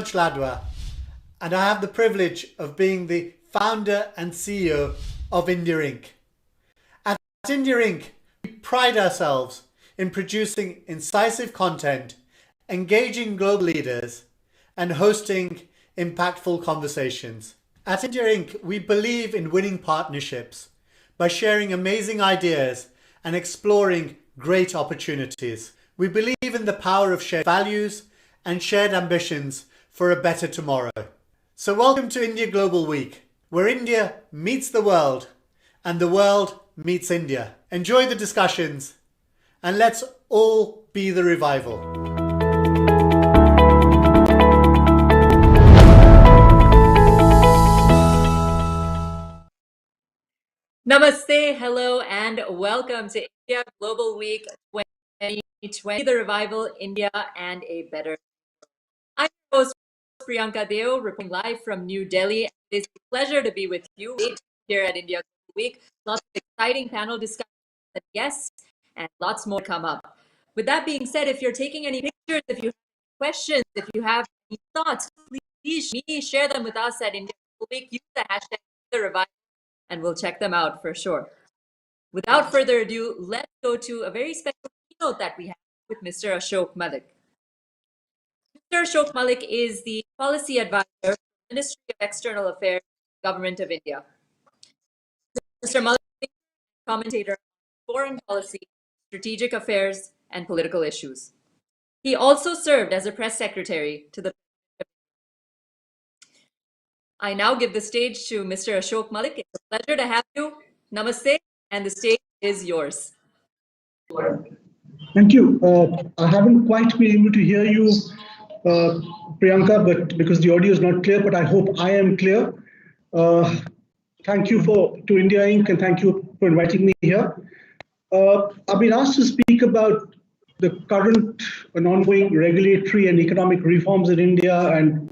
Manoj Ladwa, and I have the privilege of being the founder and CEO of India Inc. At India Inc., we pride ourselves in producing incisive content, engaging global leaders, and hosting impactful conversations. At India Inc., we believe in winning partnerships by sharing amazing ideas and exploring great opportunities. We believe in the power of shared values and shared ambitions for a better tomorrow. So welcome to India Global Week, where India meets the world and the world meets India. Enjoy the discussions and let's all be the revival. Namaste, hello, and welcome to India Global Week 2020, the revival, India, and a better. I'm your host, Priyanka Deo, reporting live from New Delhi. It is a pleasure to be with you here at India Global Week. Lots of exciting panel discussions, guests, and lots more come up. With that being said, if you're taking any pictures, if you have questions, if you have any thoughts, please share them with us at India Global Week. Use the hashtag the revival, and we'll check them out for sure. Without further ado, let's go to a very special keynote that we have with Mr. Ashok Malik. Mr. Ashok Malik is the policy advisor for the Ministry of External Affairs, Government of India. Mr. Malik is a commentator on foreign policy, strategic affairs, and political issues. He also served as a press secretary to the I now give the stage to Mr. Ashok Malik. It's a pleasure to have you. Namaste, and the stage is yours. Thank you. I haven't quite been able to hear you, Priyanka, but because the audio is not clear, but I hope I am clear. Thank you to India Inc. and thank you for inviting me here. I've been asked to speak about the current and ongoing regulatory and economic reforms in India and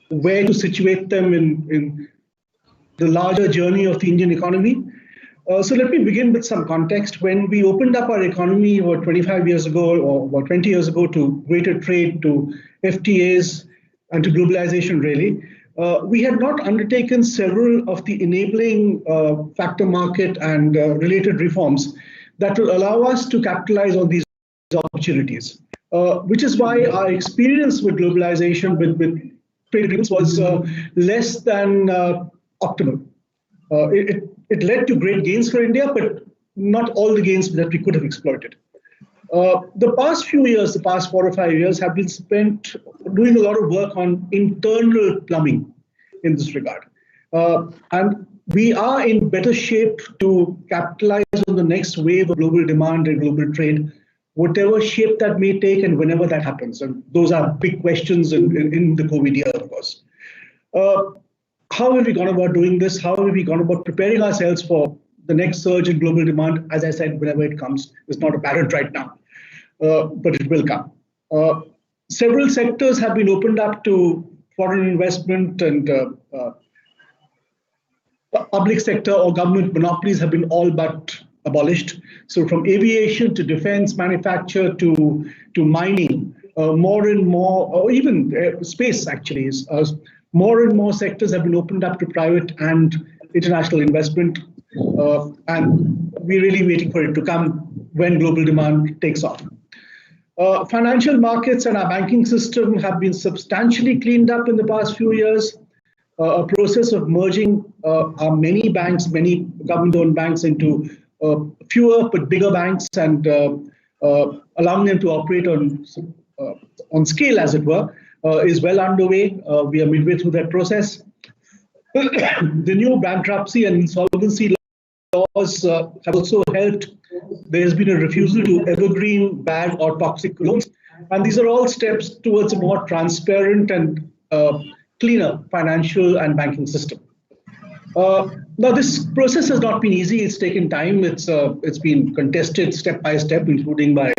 where to situate them in the larger journey of the Indian economy. So let me begin with some context. When we opened up our economy about 25 years ago or about 20 years ago to greater trade, to FTAs and to globalization really, we had not undertaken several of the enabling factor market and related reforms that will allow us to capitalize on these opportunities, which is why our experience with globalization, with trade agreements was less than optimal. It led to great gains for India, but not all the gains that we could have exploited. The past few years, the past 4 or 5 years have been spent doing a lot of work on internal plumbing in this regard. And we are in better shape to capitalize on the next wave of global demand and global trade, whatever shape that may take and whenever that happens. And those are big questions in the COVID year, of course. How have we gone about doing this? How have we gone about preparing ourselves for the next surge in global demand? As I said, whenever it comes, it's not apparent right now, but it will come. Several sectors have been opened up to foreign investment, and public sector or government monopolies have been all but abolished. So from aviation to defense, manufacture to mining, more and more, or even space actually, more and more sectors have been opened up to private and international investment. And we're really waiting for it to come when global demand takes off. Financial markets and our banking system have been substantially cleaned up in the past few years. A process of merging our many banks, many government-owned banks into fewer but bigger banks and allowing them to operate on scale, as it were, is well underway. We are midway through that process. The new bankruptcy and insolvency laws have also helped. There has been a refusal to evergreen, bad or toxic loans. And these are all steps towards a more transparent and cleaner financial and banking system. Now, this process has not been easy. It's taken time. It's been contested step by step, including by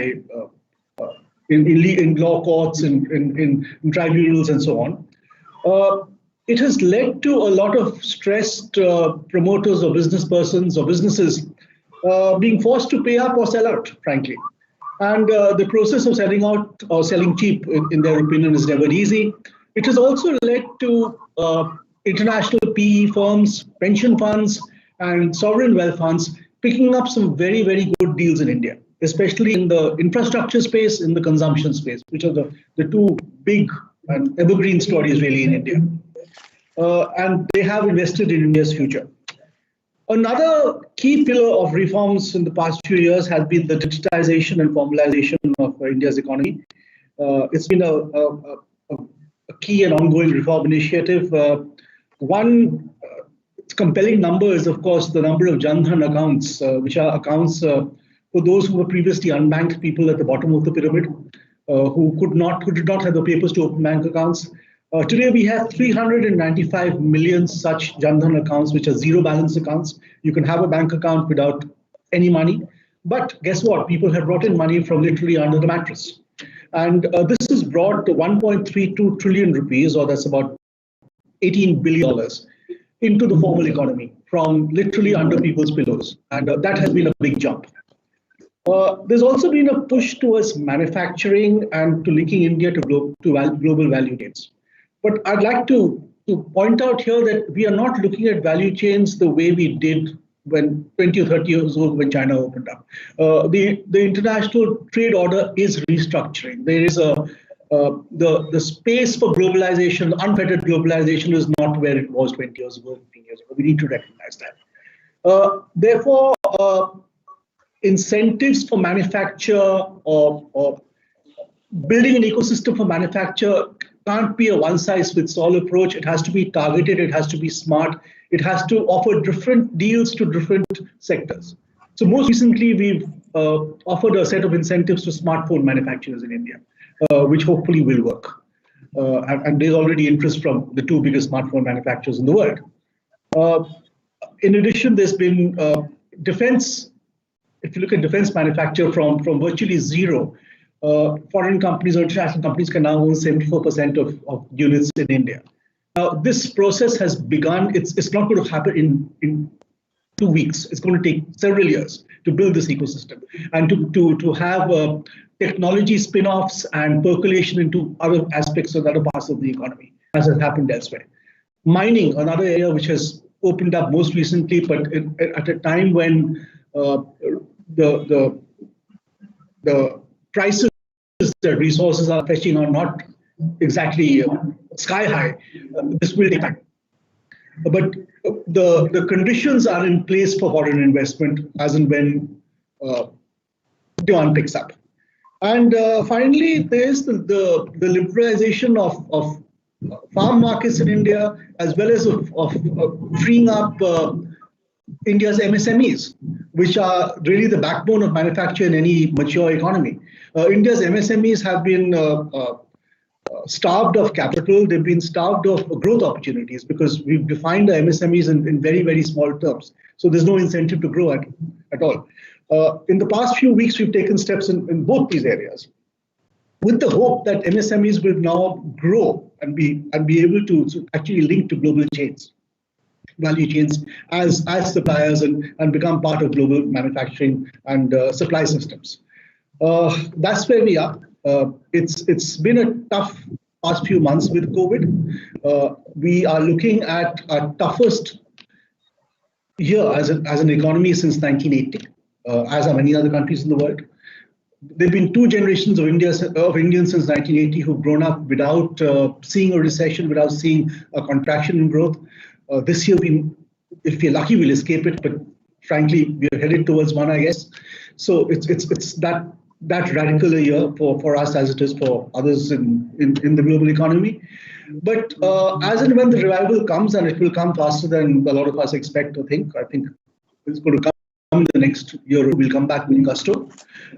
in law courts, in tribunals, and so on. It has led to a lot of stressed promoters or business persons or businesses being forced to pay up or sell out, frankly. And the process of selling out or selling cheap, in their opinion, is never easy. It has also led to international PE firms, pension funds, and sovereign wealth funds picking up some very, very good deals in India, especially in the infrastructure space, in the consumption space, which are the two big and evergreen stories really in India. And they have invested in India's future. Another key pillar of reforms in the past few years has been the digitization and formalization of India's economy. It's been a key and ongoing reform initiative. One compelling number is, of course, the number of Jan Dhan accounts, which are accounts for those who were previously unbanked people at the bottom of the pyramid, who did not have the papers to open bank accounts. Today, we have 395 million such Jan Dhan accounts, which are zero balance accounts. You can have a bank account without any money. But guess what? People have brought in money from literally under the mattress. And this has brought 1.32 trillion rupees, or that's about $18 billion, into the formal economy from literally under people's pillows. And that has been a big jump. There's also been a push towards manufacturing and to linking India to global value chains. But I'd like to point out here that we are not looking at value chains the way we did when 20 or 30 years ago when China opened up. The international trade order is restructuring. There is the space for globalization, unfettered globalization is not where it was 20 years ago, 15 years ago. We need to recognize that. Therefore, incentives for manufacture or building an ecosystem for manufacture can't be a one-size-fits-all approach. It has to be targeted. It has to be smart. It has to offer different deals to different sectors. So most recently, we've offered a set of incentives to smartphone manufacturers in India, which hopefully will work. And there's already interest from the two biggest smartphone manufacturers in the world. In addition, there's been defense. If you look at defense manufacture from virtually zero, foreign companies or international companies can now own 74% of units in India. Now, this process has begun. It's not going to happen in 2 weeks. It's going to take several years to build this ecosystem and to have technology spin-offs and percolation into other aspects of other parts of the economy, as has happened elsewhere. Mining, another area which has opened up most recently, but at a time when the prices that resources are fetching are not exactly sky high. This will take time. But the conditions are in place for foreign investment as and when demand picks up. And finally, there's the liberalization of farm markets in India, as well as of freeing up India's MSMEs, which are really the backbone of manufacture in any mature economy. India's MSMEs have been starved of capital. They've been starved of growth opportunities because we've defined the MSMEs in very, very small terms. So there's no incentive to grow at all. In the past few weeks, we've taken steps in both these areas, with the hope that MSMEs will now grow and be able to actually link to global chains, value chains as suppliers and become part of global manufacturing and supply systems. That's where we are. It's been a tough past few months with COVID. We are looking at our toughest year as an economy since 1980, as are many other countries in the world. There have been two generations of Indians since 1980 who've grown up without seeing a recession, without seeing a contraction in growth. This year, if we're lucky, we'll escape it. But frankly, we're headed towards one, I guess. So it's that radical a year for us as it is for others in the global economy. But as and when the revival comes, and it will come faster than a lot of us expect or think, I think it's going to come in the next year. We'll come back with gusto.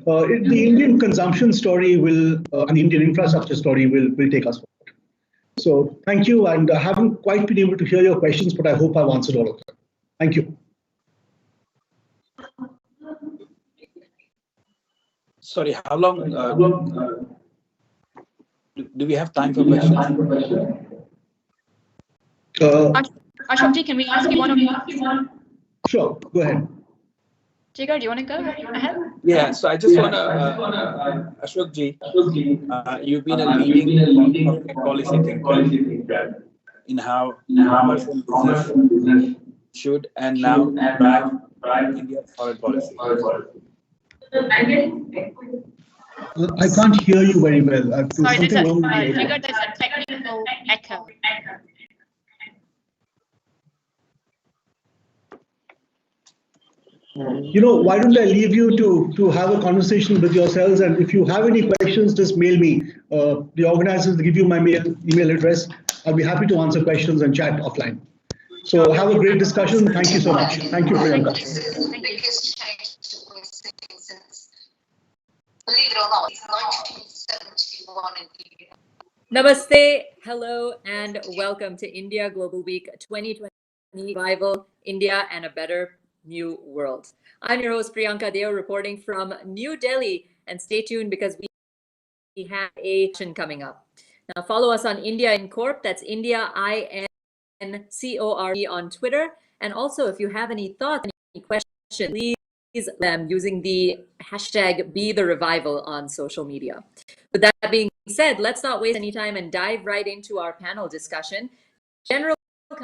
The Indian consumption story and the Indian infrastructure story will take us forward. So thank you, and I haven't quite been able to hear your questions, but I hope I've answered all of them. Thank you. Sorry, how long do we have time for questions? Ashokji, can we ask you one? Sure, go ahead. Jigar, do you want to go ahead? Yeah, so I just want to, Ashok ji, you've been a leading public policy thinker in how commerce and business should and now drive India's foreign policy. I can't hear you very well. There's Sorry, something wrong with the audio. Jigar, there's a technical echo. You know, why don't I leave you to have a conversation with yourselves, and if you have any questions, just mail me. The organizers will give you my email address. I'll be happy to answer questions and chat offline. So have a great discussion. Thank you so much. Thank you, Priyanka. Believe it or not, it's 1971 in India. Namaste, hello, and welcome to India Global Week 2020 Revival, India and a Better New World. I'm your host, Priyanka Deo, reporting from New Delhi, and stay tuned because we have a session coming up. Now follow us on India Incorp, that's India INCORP on Twitter, and also if you have any thoughts, any questions, please them using the hashtag #BeTheRevival on social media. With that being said, let's not waste any time and dive right into our panel discussion, General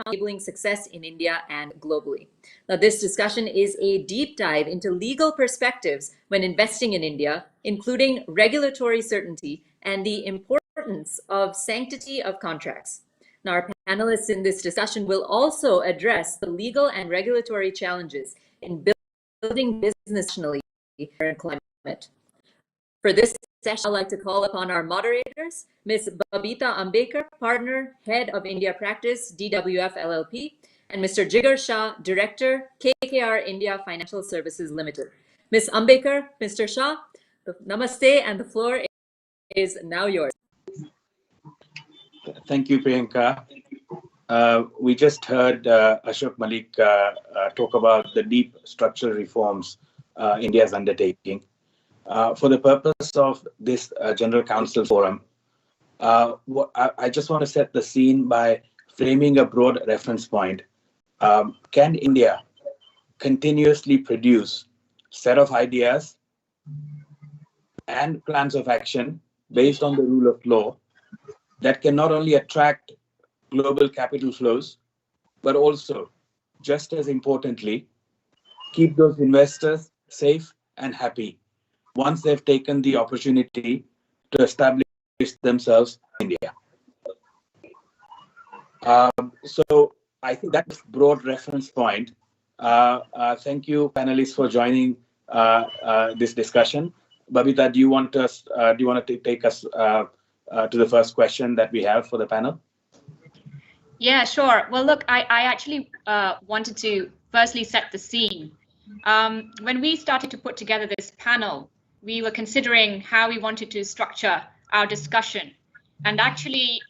Enabling Success in India and Globally. Now, this discussion is a deep dive into legal perspectives when investing in India, including regulatory certainty and the importance of sanctity of contracts. Now, our panelists in this discussion will also address the legal and regulatory challenges in building business nationally and climate. For this session, I'd like to call upon our moderators, Ms. Babita Ambekar, Partner, Head of India Practice, DWF LLP, and Mr. Jigar Shah, Director, KKR India Financial Services Limited. Ms. Ambekar, Mr. Shah, namaste, and the floor is now yours. Thank you, Priyanka. We just heard Ashok Malik talk about the deep structural reforms India is undertaking. For the purpose of this General Council Forum, I just want to set the scene by framing a broad reference point. Can India continuously produce set of ideas and plans of action based on the rule of law that can not only attract global capital flows, but also, just as importantly, keep those investors safe and happy once they've taken the opportunity to establish themselves in India. So I think that's a broad reference point. Thank you, panelists, for joining this discussion. Babita, do you want to take us to the first question that we have for the panel? Yeah, sure. Well, look, I actually wanted to firstly set the scene. When we started to put together this panel, we were considering how we wanted to structure our discussion. And actually,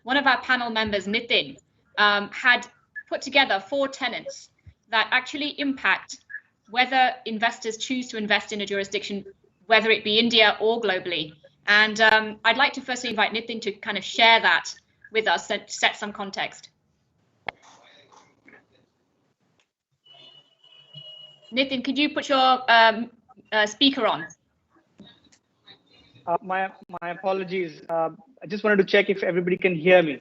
one of our panel members, Nitin, had put together 4 tenets that actually impact whether investors choose to invest in a jurisdiction, whether it be India or globally. And I'd like to firstly invite Nitin to kind of share that with us and set some context. Nitin, could you put your speaker on? My apologies. I just wanted to check if everybody can hear me.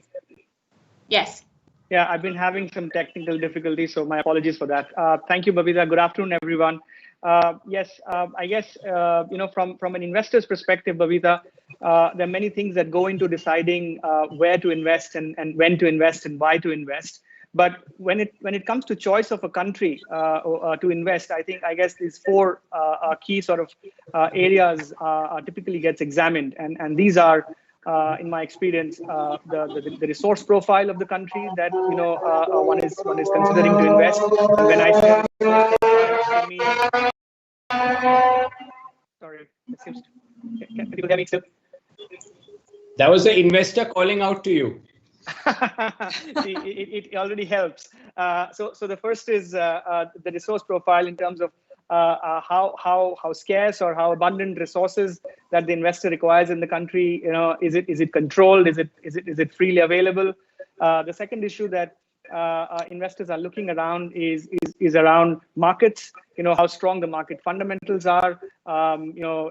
Yes. Yeah, I've been having some technical difficulties, so my apologies for that. Thank you, Babita. Good afternoon, everyone. Yes, I guess from an investor's perspective, Babita, there are many things that go into deciding where to invest and when to invest and why to invest. But when it comes to choice of a country to invest, I guess these 4 key sort of areas typically gets examined, and these are, in my experience, the resource profile of the country that one is considering to invest. And when I say resource profile, I mean, sorry, it seems to, can you hear me still? That was the investor calling out to you. See, it already helps. So the first is the resource profile in terms of how scarce or how abundant resources that the investor requires in the country. Is it controlled? Is it freely available? The second issue that investors are looking around is around markets. How strong the market fundamentals are.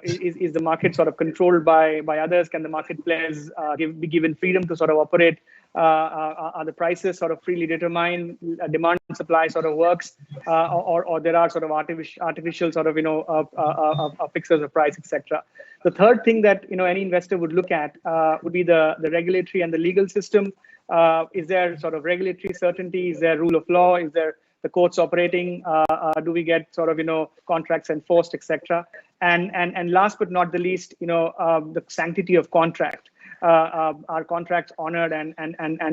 Is the market sort of controlled by others? Can the market players be given freedom to sort of operate? Are the prices sort of freely determined? Demand and supply sort of works, or there are sort of artificial sort of fixers of price, etc. The third thing that any investor would look at would be the regulatory and the legal system. Is there sort of regulatory certainty? Is there rule of law? Is there the courts operating? Do we get sort of contracts enforced, etc. And last but not the least, the sanctity of contract. Are contracts honored, and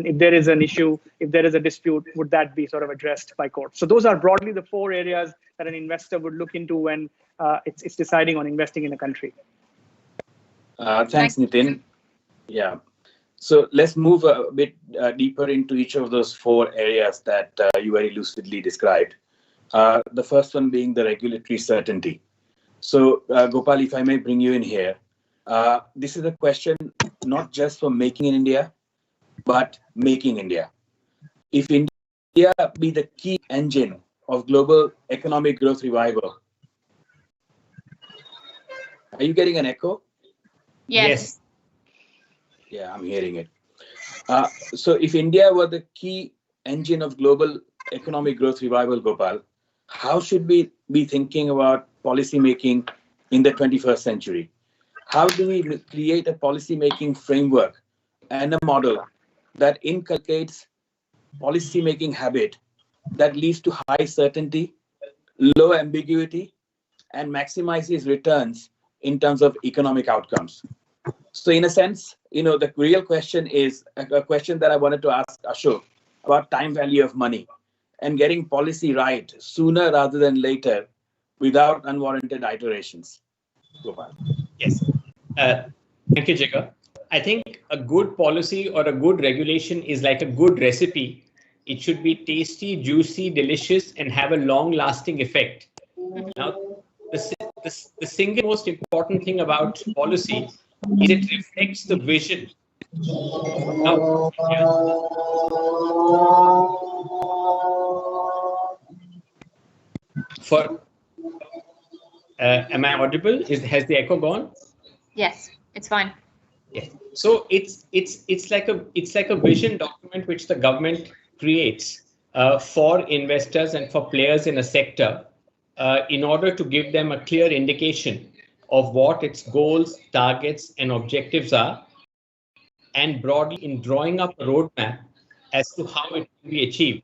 if there is an issue, if there is a dispute, would that be sort of addressed by court? So those are broadly the 4 areas that an investor would look into when it's deciding on investing in a country. Thanks, Nitin. Yeah. So let's move a bit deeper into each of those 4 areas that you very lucidly described. The first one being the regulatory certainty. So Gopal, if I may bring you in here, this is a question not just for making in India, but making India. If India be the key engine of global economic growth revival. Are you getting an echo? Yes. Yeah, I'm hearing it. So if India were the key engine of global economic growth revival, Gopal, how should we be thinking about policy making in the 21st century? How do we create a policy-making framework and a model that inculcates policy-making habit that leads to high certainty, low ambiguity, and maximizes returns in terms of economic outcomes? So in a sense, the real question is a question that I wanted to ask Ashok about time value of money and getting policy right sooner rather than later without unwarranted iterations. Gopal. Yes. Thank you, Jigar. I think a good policy or a good regulation is like a good recipe. It should be tasty, juicy, delicious, and have a long-lasting effect. Now, the single most important thing about policy is it reflects the vision. Now, am I audible? Has the echo gone? Yes, it's fine. Yes. So it's like a vision document which the government creates for investors and for players in a sector in order to give them a clear indication of what its goals, targets, and objectives are, and broadly in drawing up a roadmap as to how it will be achieved.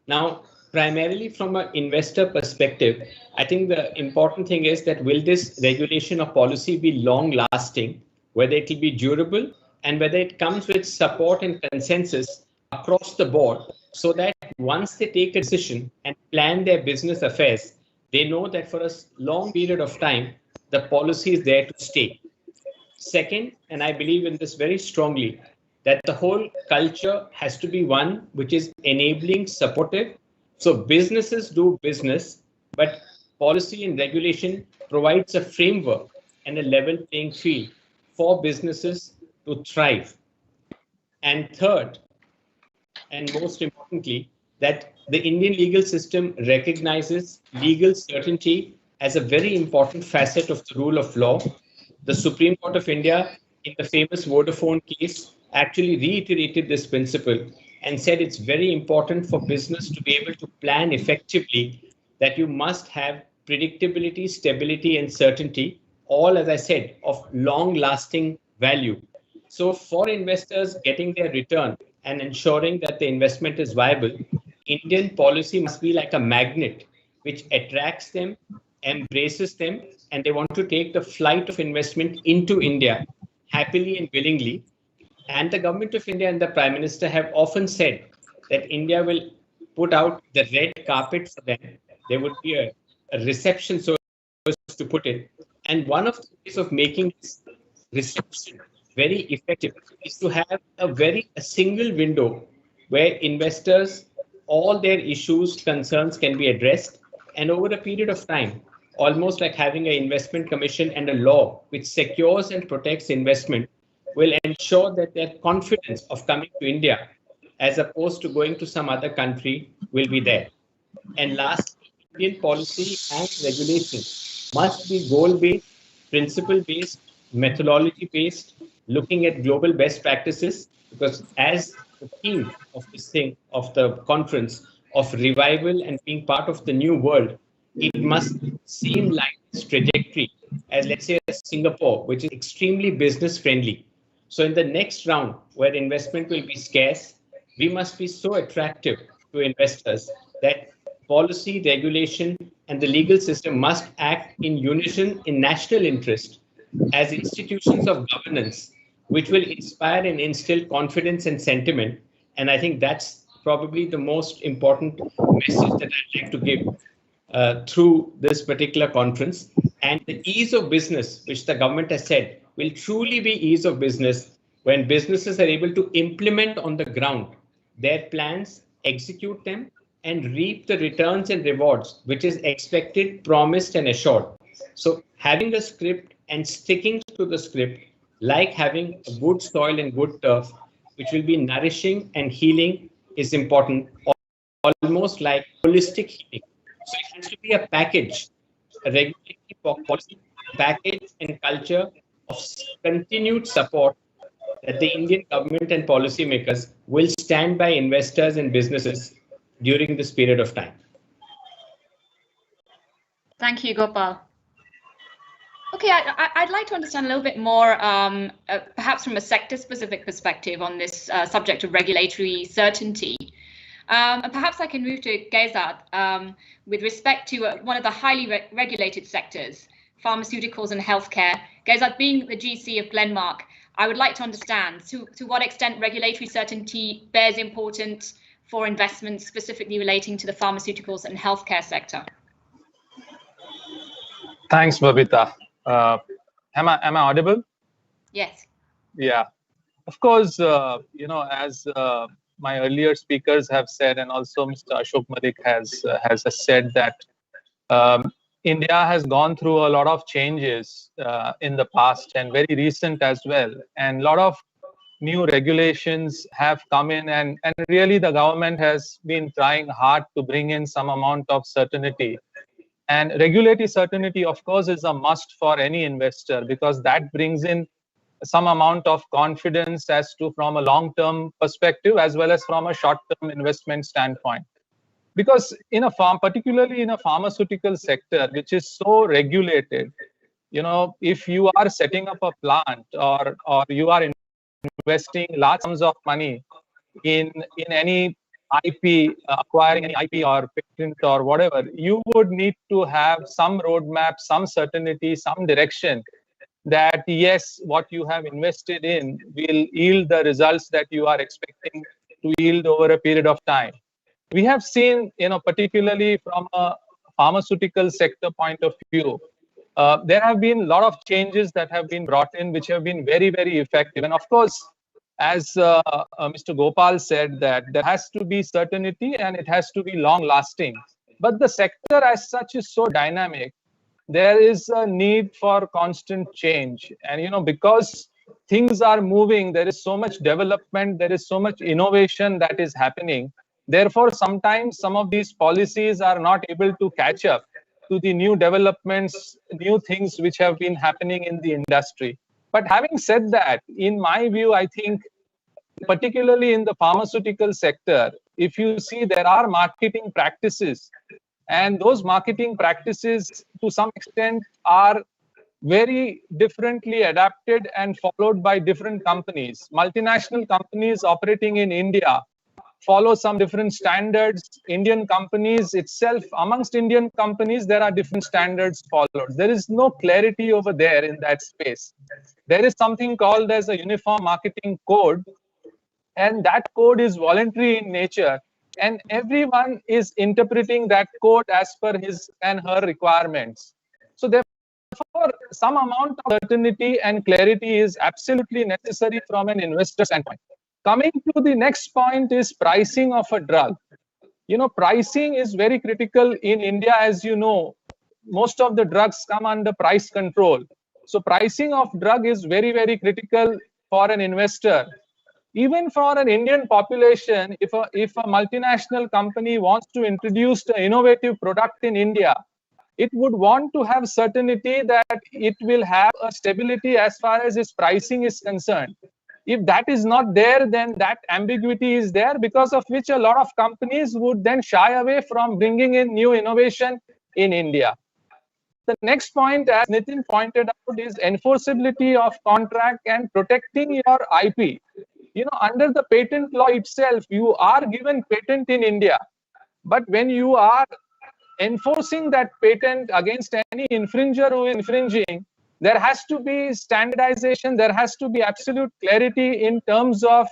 Now, primarily from an investor perspective, I think the important thing is that will this regulation or policy be long-lasting, whether it will be durable, and whether it comes with support and consensus across the board, so that once they take a decision and plan their business affairs, they know that for a long period of time, the policy is there to stay. Second, and I believe in this very strongly, that the whole culture has to be one which is enabling, supportive. So businesses do business, but policy and regulation provides a framework and a level playing field for businesses to thrive. And third, and most importantly, that the Indian legal system recognizes legal certainty as a very important facet of the rule of law. The Supreme Court of India, in the famous Vodafone case, actually reiterated this principle and said it's very important for business to be able to plan effectively, that you must have predictability, stability, and certainty, all, as I said, of long-lasting value. So for investors getting their return and ensuring that the investment is viable, Indian policy must be like a magnet which attracts them, embraces them, and they want to take the flight of investment into India happily and willingly. And the government of India and the Prime Minister have often said that India will put out the red carpet for them. There would be a reception, so to put it. And one of the ways of making this reception very effective is to have a single window where investors, all their issues, concerns can be addressed. And over a period of time, almost like having an investment commission and a law which secures and protects investment, will ensure that their confidence of coming to India as opposed to going to some other country will be there. And lastly, Indian policy and regulation must be goal-based, principle-based, methodology-based, looking at global best practices, because as the theme of this thing, of the conference, of revival and being part of the new world, it must seem like its trajectory as, let's say, Singapore, which is extremely business friendly. So in the next round, where investment will be scarce, we must be so attractive to investors that policy, regulation, and the legal system must act in unison in national interest as institutions of governance, which will inspire and instill confidence and sentiment. And I think that's probably the most important message that I'd like to give through this particular conference. And the ease of business, which the government has said, will truly be ease of business when businesses are able to implement on the ground their plans, execute them, and reap the returns and rewards, which is expected, promised, and assured. So having a script and sticking to the script, like having a good soil and good turf, which will be nourishing and healing, is important, almost like holistic healing. So it has to be a package, a regulatory policy package and culture of continued support that the Indian government and policymakers will stand by investors and businesses during this period of time. Thank you, Gopal. Okay, I'd like to understand a little bit more, perhaps from a sector-specific perspective on this subject of regulatory certainty. And perhaps I can move to Gezad with respect to one of the highly regulated sectors, pharmaceuticals and healthcare. Gezad, being the GC of Glenmark, I would like to understand to what extent regulatory certainty bears importance for investments specifically relating to the pharmaceuticals and healthcare sector. Thanks, Babita. Am I audible? Yes. Yeah. Of course, as my earlier speakers have said, and also Mr. Ashok Malik has said that India has gone through a lot of changes in the past and very recent as well. And a lot of new regulations have come in, and really the government has been trying hard to bring in some amount of certainty. And regulatory certainty, of course, is a must for any investor, because that brings in some amount of confidence as to from a long-term perspective as well as from a short-term investment standpoint. Because particularly in a pharmaceutical sector, which is so regulated, if you are setting up a plant or you are investing large sums of money in any IP, acquiring any IP or patent or whatever, you would need to have some roadmap, some certainty, some direction that yes, what you have invested in will yield the results that you are expecting to yield over a period of time. We have seen, particularly from a pharmaceutical sector point of view, there have been a lot of changes that have been brought in, which have been very, very effective. And of course, as Mr. Gopal said, that there has to be certainty and it has to be long lasting. But the sector as such is so dynamic. There is a need for constant change. And, because things are moving, there is so much development, there is so much innovation that is happening. Therefore, sometimes some of these policies are not able to catch up to the new developments, new things which have been happening in the industry. But having said that, in my view, I think particularly in the pharmaceutical sector, if you see, there are marketing practices, and those marketing practices to some extent are very differently adapted and followed by different companies. Multinational companies operating in India follow some different standards. Indian companies itself, amongst Indian companies, there are different standards followed. There is no clarity over there in that space. There is something called as a uniform marketing code, and that code is voluntary in nature, and everyone is interpreting that code as per his and her requirements. So therefore, some amount of certainty and clarity is absolutely necessary from an investor standpoint. Coming to the next point is pricing of a drug. Pricing is very critical in India. As you know, most of the drugs come under price control. So pricing of drug is very, very critical for an investor. Even for an Indian population, if a multinational company wants to introduce an innovative product in India, it would want to have certainty that it will have a stability as far as its pricing is concerned. If that is not there, then that ambiguity is there, because of which a lot of companies would then shy away from bringing in new innovation in India. The next point, as Nitin pointed out, is enforceability of contract and protecting your IP. Under the patent law itself, you are given patent in India, but when you are enforcing that patent against any infringer who is infringing, there has to be standardization, there has to be absolute clarity in terms of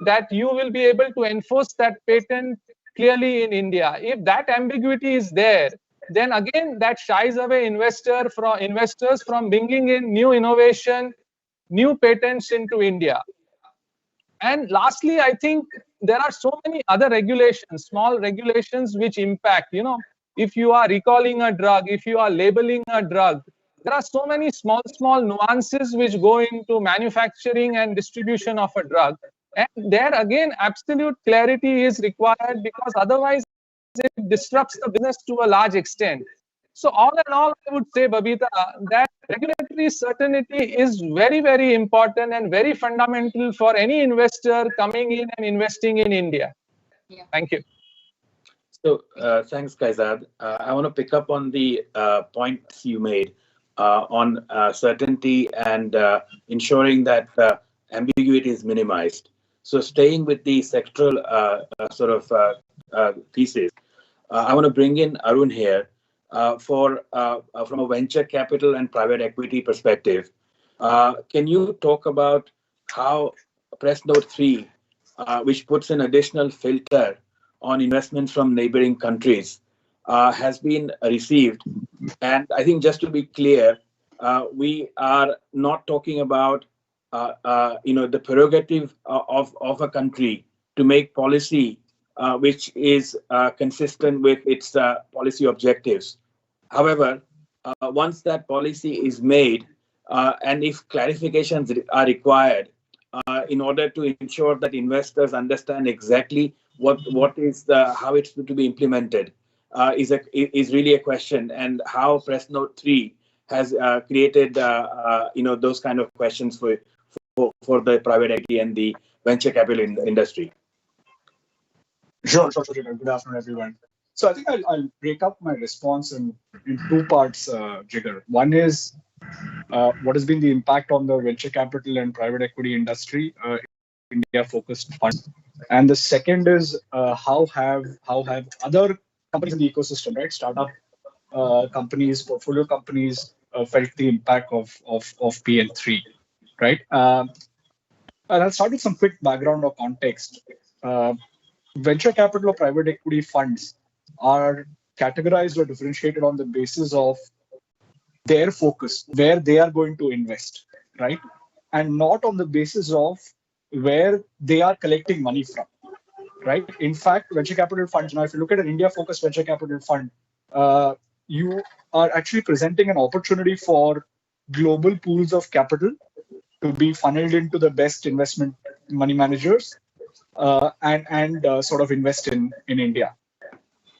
that you will be able to enforce that patent clearly in India. If that ambiguity is there, then again that shies away investors from bringing in new innovation, new patents into India. And lastly, I think there are so many other regulations, small regulations, which impact. If you are recalling a drug, if you are labeling a drug, there are so many small nuances which go into manufacturing and distribution of a drug. And there again, absolute clarity is required, because otherwise it disrupts the business to a large extent. So all in all, I would say, Babita, that regulatory certainty is very, very important and very fundamental for any investor coming in and investing in India. Yeah. Thank you. So thanks, Kaizad. I want to pick up on the points you made on certainty and ensuring that ambiguity is minimized. So staying with the sectoral thesis, I want to bring in Arun here from a venture capital and private equity perspective. Can you talk about how Press Note 3, which puts an additional filter on investments from neighboring countries, has been received? And I think, just to be clear, we are not talking about the prerogative of a country to make policy which is consistent with its policy objectives. However, once that policy is made, and if clarifications are required in order to ensure that investors understand exactly how it's to be implemented, is really a question, and how Press Note 3 has created those kind of questions for the private equity and the venture capital industry. Sure. Good afternoon, everyone. So I think I'll break up my response in two parts, Jigar. One is what has been the impact on the venture capital and private equity industry, India-focused funds, and the second is how have other companies in the ecosystem, right, startup companies, portfolio companies, felt the impact of PN3, right? And I'll start with some quick background or context. Venture capital or private equity funds are categorized or differentiated on the basis of their focus, where they are going to invest, right? And not on the basis of where they are collecting money from, right? In fact, venture capital funds, now if you look at an India-focused venture capital fund, you are actually presenting an opportunity for global pools of capital to be funneled into the best investment money managers and sort of invest in India.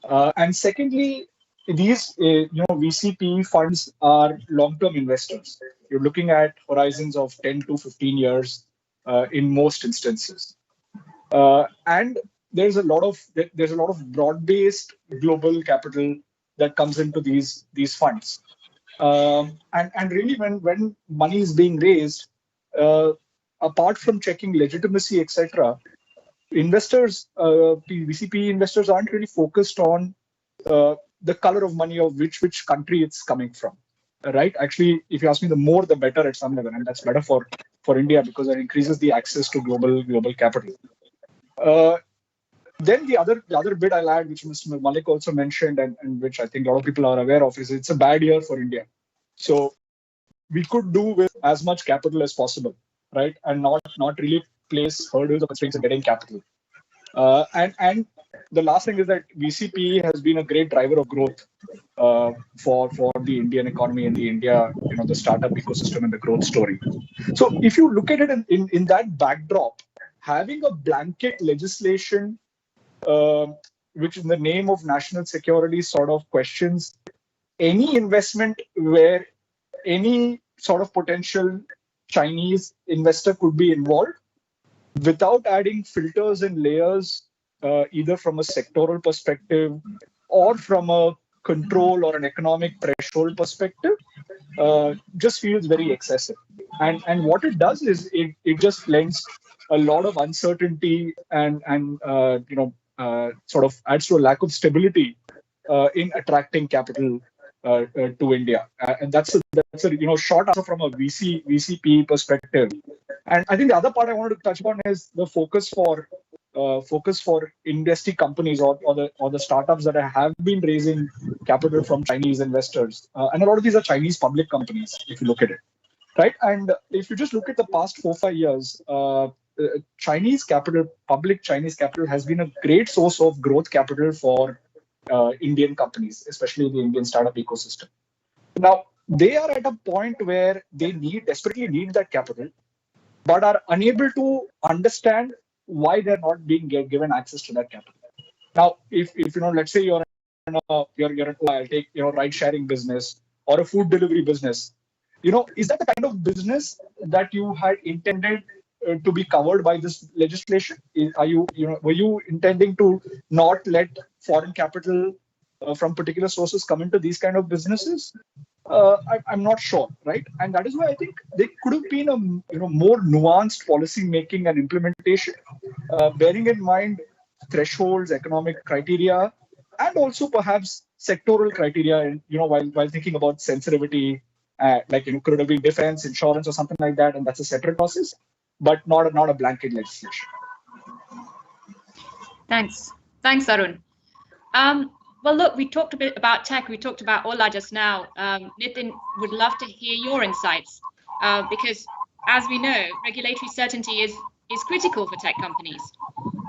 And secondly, these VCP funds are long-term investors. You're looking at horizons of 10 to 15 years in most instances, and there's a lot of broad-based global capital that comes into these funds. And really, when money is being raised, apart from checking legitimacy, etc., investors, VCP investors, aren't really focused on the color of money of which country it's coming from, right? Actually, if you ask me, the more the better at some level, and that's better for India because it increases the access to global capital. Then the other bit I'll add, which Mr. Malik also mentioned, and which I think a lot of people are aware of, is it's a bad year for India. So we could do with as much capital as possible, right? And not really place hurdles or constraints in getting capital. And the last thing is that VCP has been a great driver of growth for the Indian economy and the India, the startup ecosystem and the growth story. So if you look at it in that backdrop, having a blanket legislation, which in the name of national security sort of questions any investment where any sort of potential Chinese investor could be involved, without adding filters and layers, either from a sectoral perspective or from a control or an economic threshold perspective, just feels very excessive. And what it does is it just lends a lot of uncertainty and sort of adds to a lack of stability in attracting capital to India. And that's a short answer from a VCP perspective. And I think the other part I wanted to touch upon is the focus for industry companies or the startups that have been raising capital from Chinese investors. And a lot of these are Chinese public companies, if you look at it, right? And if you just look at the past 4-5 years, Chinese capital, public Chinese capital, has been a great source of growth capital for Indian companies, especially the Indian startup ecosystem. Now, they are at a point where they desperately need that capital, but are unable to understand why they're not being given access to that capital. Now, if let's say you're I'll take ride sharing business or a food delivery business, is that the kind of business that you had intended to be covered by this legislation? Were you intending to not let foreign capital from particular sources come into these kind of businesses? I'm not sure, right? And that is why I think there could have been a more nuanced policy making and implementation, bearing in mind thresholds, economic criteria, and also perhaps sectoral criteria. And while thinking about sensitivity, could it have been defense, insurance, or something like that, and that's a separate process, but not a blanket legislation. Thanks, Arun. Well, look, we talked a bit about tech. We talked about Ola just now. Nitin, would love to hear your insights because, as we know, regulatory certainty is critical for tech companies.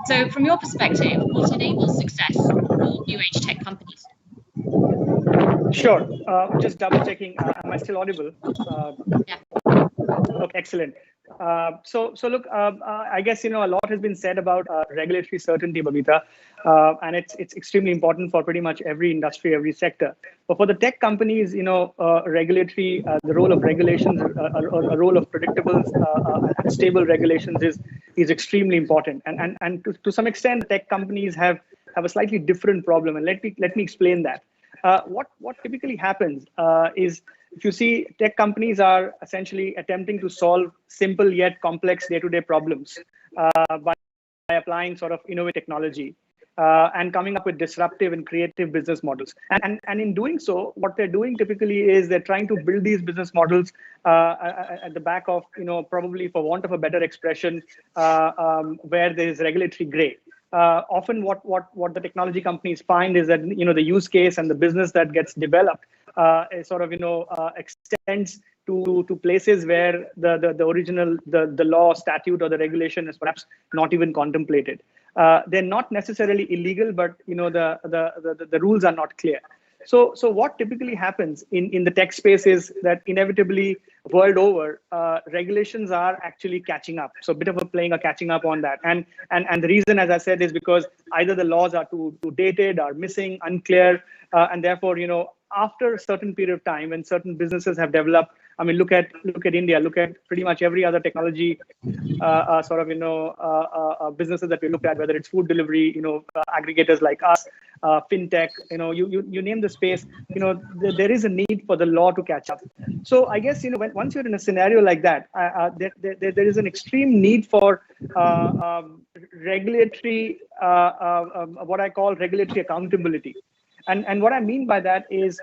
So, from your perspective, what enables success for new age tech companies? Sure. Just double checking. Am I still audible? Yeah. Okay, excellent. So look, I guess a lot has been said about regulatory certainty, Babita, and it's extremely important for pretty much every industry, every sector. But for the tech companies, regulatory, the role of regulations, a role of predictable and stable regulations is extremely important. And to some extent, tech companies have a slightly different problem, and let me explain that. What typically happens is, if you see, tech companies are essentially attempting to solve simple yet complex day-to-day problems by applying sort of innovative technology and coming up with disruptive and creative business models. And in doing so, what they're doing typically is they're trying to build these business models at the back of, probably for want of a better expression, where there is regulatory gray. Often what the technology companies find is that the use case and the business that gets developed is sort of extends to places where the original the law, statute, or the regulation is perhaps not even contemplated. They're not necessarily illegal, but the rules are not clear. So what typically happens in the tech space is that inevitably, world over, regulations are actually catching up. So a bit of a catching up on that. And the reason, as I said, is because either the laws are too dated, are missing, unclear, and therefore, after a certain period of time, when certain businesses have developed, I mean, look at India, look at pretty much every other technology businesses that we look at, whether it's food delivery, aggregators like us, fintech, you name the space, there is a need for the law to catch up. So I guess, once you're in a scenario like that, there is an extreme need for regulatory, what I call regulatory accountability. And what I mean by that is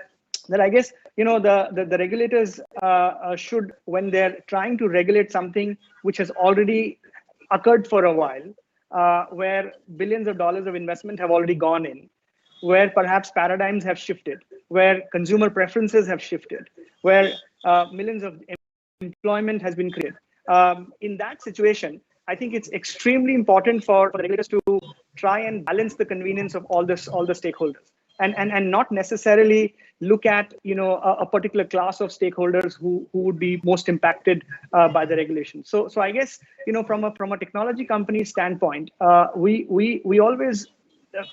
that I guess, the regulators should, when they're trying to regulate something which has already occurred for a while, where billions of dollars of investment have already gone in, where perhaps paradigms have shifted, where consumer preferences have shifted, where millions of employment has been created. In that situation, I think it's extremely important for the regulators to try and balance the convenience of all the stakeholders. and not necessarily look at a particular class of stakeholders who would be most impacted by the regulation. So I guess from a technology company standpoint, we always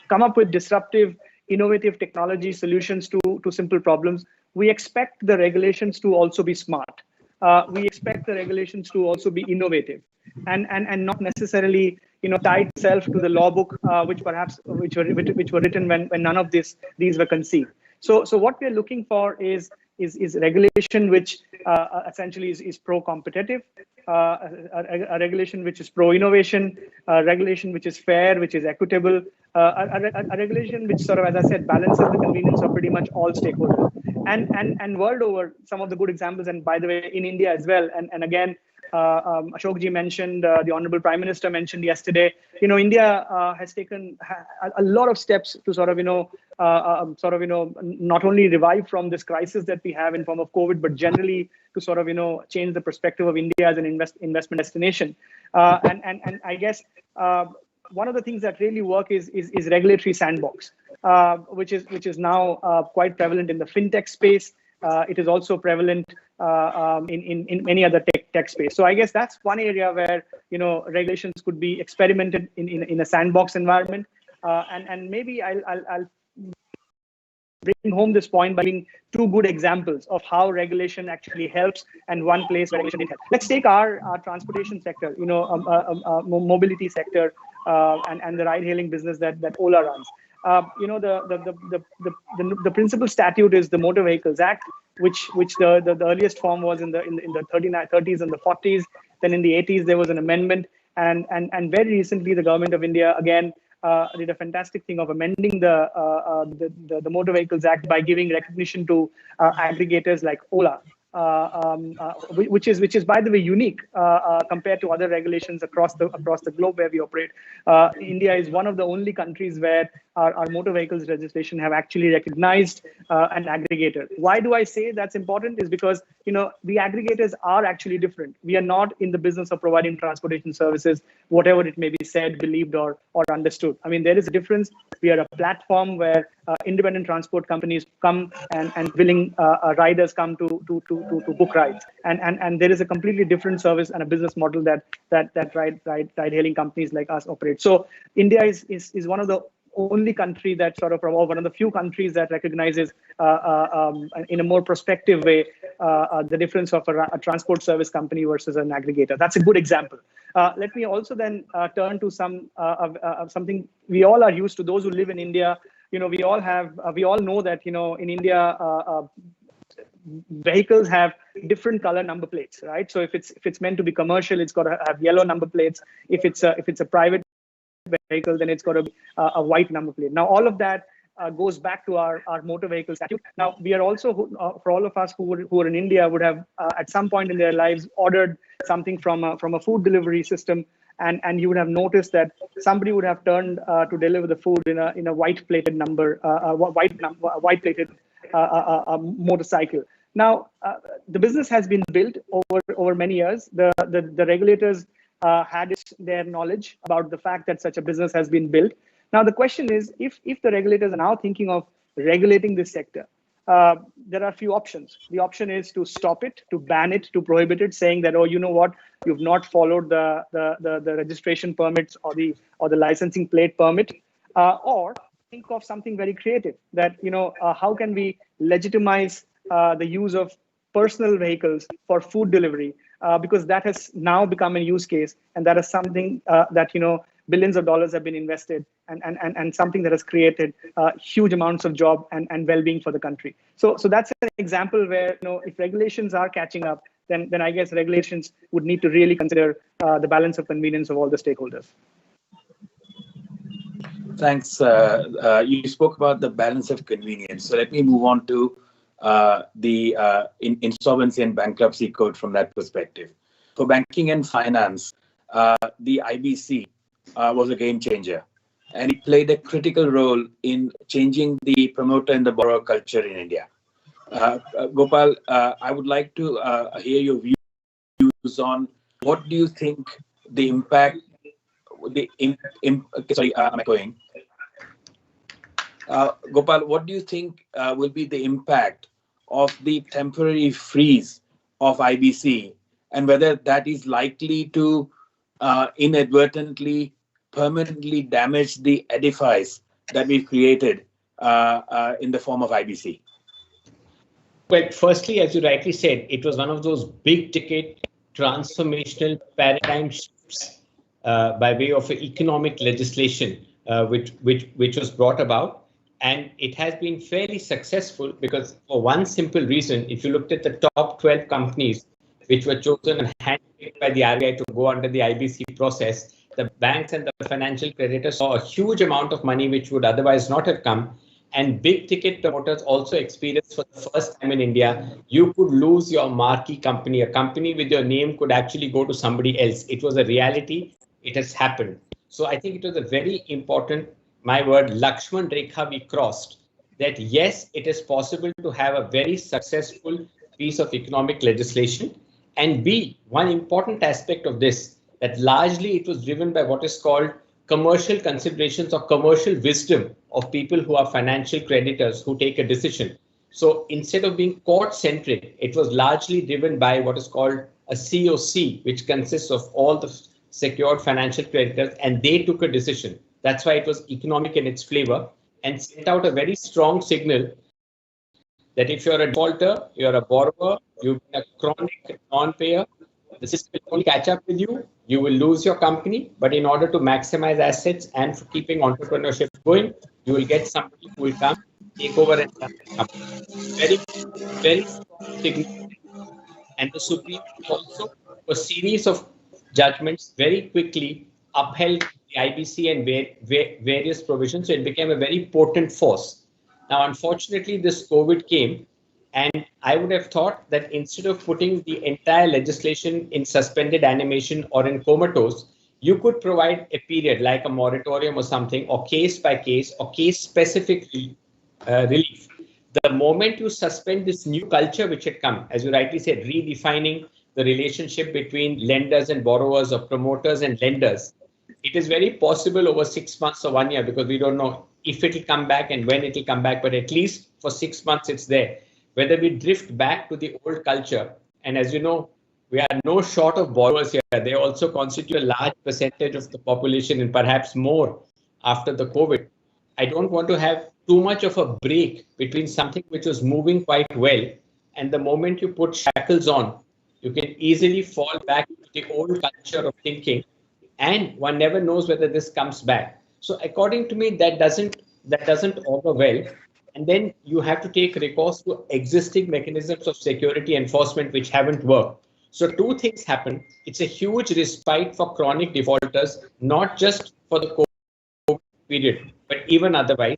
come up with disruptive, innovative technology solutions to simple problems. We expect the regulations to also be smart. We expect the regulations to also be innovative, and not necessarily tie itself to the law book, which were written when none of these were conceived. So what we are looking for is regulation which essentially is pro-competitive, a regulation which is pro-innovation, a regulation which is fair, which is equitable, a regulation which sort of, as I said, balances the convenience of pretty much all stakeholders. And world over, some of the good examples, and by the way, in India as well, and again, Ashokji mentioned, the Honorable Prime Minister mentioned yesterday, India has taken a lot of steps to sort of, not only revive from this crisis that we have in form of COVID, but generally to sort of, change the perspective of India as an investment destination. And I guess one of the things that really work is regulatory sandbox, which is now quite prevalent in the fintech space. It is also prevalent in many other tech space. So I guess that's one area where regulations could be experimented in a sandbox environment. And maybe I'll bring home this point by giving two good examples of how regulation actually helps and one place where regulation didn't help. Let's take our transportation sector, mobility sector, and the ride-hailing business that Ola runs. The principal statute is the Motor Vehicles Act, which the earliest form was in the 30s and the 40s. Then in the 80s there was an amendment, and very recently the government of India again did a fantastic thing of amending the Motor Vehicles Act by giving recognition to aggregators like Ola, which is by the way unique compared to other regulations across the globe where we operate. India is one of the only countries where our motor vehicles legislation have actually recognized an aggregator. Why do I say that's important? Is because the aggregators are actually different. We are not in the business of providing transportation services, whatever it may be said, believed, or understood. I mean, there is a difference. We are a platform where independent transport companies come and willing riders come to book rides, and there is a completely different service and a business model that ride-hailing companies like us operate. So India is one of the only country that sort of, or one of the few countries that recognizes in a more prospective way the difference of a transport service company versus an aggregator. That's a good example. Let me also then turn to something we all are used to. Those who live in India, we all know that in India vehicles have different color number plates, right? So if it's meant to be commercial, it's got to have yellow number plates. If it's a private vehicle, then it's got to be a white number plate. Now all of that goes back to our motor vehicle statute. Now we are also, for all of us who are in India, would have at some point in their lives ordered something from a food delivery system, and you would have noticed that somebody would have turned to deliver the food in a white plated number, white plated motorcycle. Now the business has been built over many years. The regulators had their knowledge about the fact that such a business has been built. Now the question is, if the regulators are now thinking of regulating this sector, there are a few options. The option is to stop it, to ban it, to prohibit it, saying that, oh, you know what, you've not followed the registration permits or the licensing plate permit, or think of something very creative, that how can we legitimize the use of personal vehicles for food delivery, because that has now become a use case, and that is something that billions of dollars have been invested, and something that has created huge amounts of job and well-being for the country. So that's an example where if regulations are catching up, then I guess regulations would need to really consider the balance of convenience of all the stakeholders. Thanks. You spoke about the balance of convenience. So let me move on to the insolvency and bankruptcy code from that perspective. For banking and finance, the IBC was a game changer, and it played a critical role in changing the promoter and the borrower culture in India. Gopal, I would like to hear your views on what do you think the impact, Gopal, what do you think will be the impact of the temporary freeze of IBC, and whether that is likely to inadvertently, permanently damage the edifice that we've created in the form of IBC? Well, firstly, as you rightly said, it was one of those big ticket transformational paradigm shifts by way of economic legislation, which was brought about, and it has been fairly successful because for one simple reason, if you looked at the top 12 companies which were chosen and handpicked by the RBI to go under the IBC process, the banks and the financial creditors saw a huge amount of money which would otherwise not have come. And big ticket promoters also experienced for the first time in India, you could lose your marquee company. A company with your name could actually go to somebody else. It was a reality. It has happened. So I think it was a very important, my word, Lakshman Rekha we crossed, that yes, it is possible to have a very successful piece of economic legislation. And B, one important aspect of this, that largely it was driven by what is called commercial considerations or commercial wisdom of people who are financial creditors who take a decision. So instead of being court centric, it was largely driven by what is called a COC, which consists of all the secured financial creditors, and they took a decision. That's why it was economic in its flavor and sent out a very strong signal that if you're a defaulter, you're a borrower, you've been a chronic non-payer, the system will only catch up with you. You will lose your company, but in order to maximize assets and for keeping entrepreneurship going, you will get somebody who will come, take over and run the company. Very, very strong signal. And the Supreme Court also, a series of judgments, very quickly upheld the IBC and various provisions. So it became a very potent force. Now, unfortunately, this COVID came. And I would have thought that instead of putting the entire legislation in suspended animation or in comatose, you could provide a period like a moratorium or something, or case by case or case specific relief. The moment you suspend this new culture which had come, as you rightly said, redefining the relationship between lenders and borrowers or promoters and lenders, it is very possible over 6 months or 1 year, because we don't know if it will come back and when it will come back, but at least for 6 months it's there. Whether we drift back to the old culture, and as you know, we are no short of borrowers here. They also constitute a large percentage of the population and perhaps more after the COVID. I don't want to have too much of a break between something which was moving quite well, and the moment you put shackles on, you can easily fall back to the old culture of thinking, and one never knows whether this comes back. So according to me, that doesn't augur well. And then you have to take recourse to existing mechanisms of security enforcement which haven't worked. So two things happen. It's a huge respite for chronic defaulters, not just for the COVID period, but even otherwise.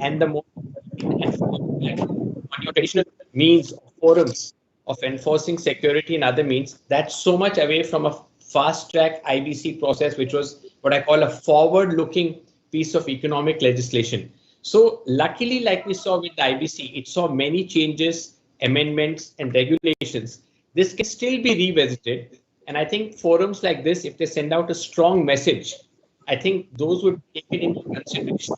And the more on your traditional means or forums of enforcing security and other means, that's so much away from a fast track IBC process, which was what I call a forward looking piece of economic legislation. So luckily, like we saw with the IBC, it saw many changes, amendments and regulations. This can still be revisited. And I think forums like this, if they send out a strong message, I think those would take it into consideration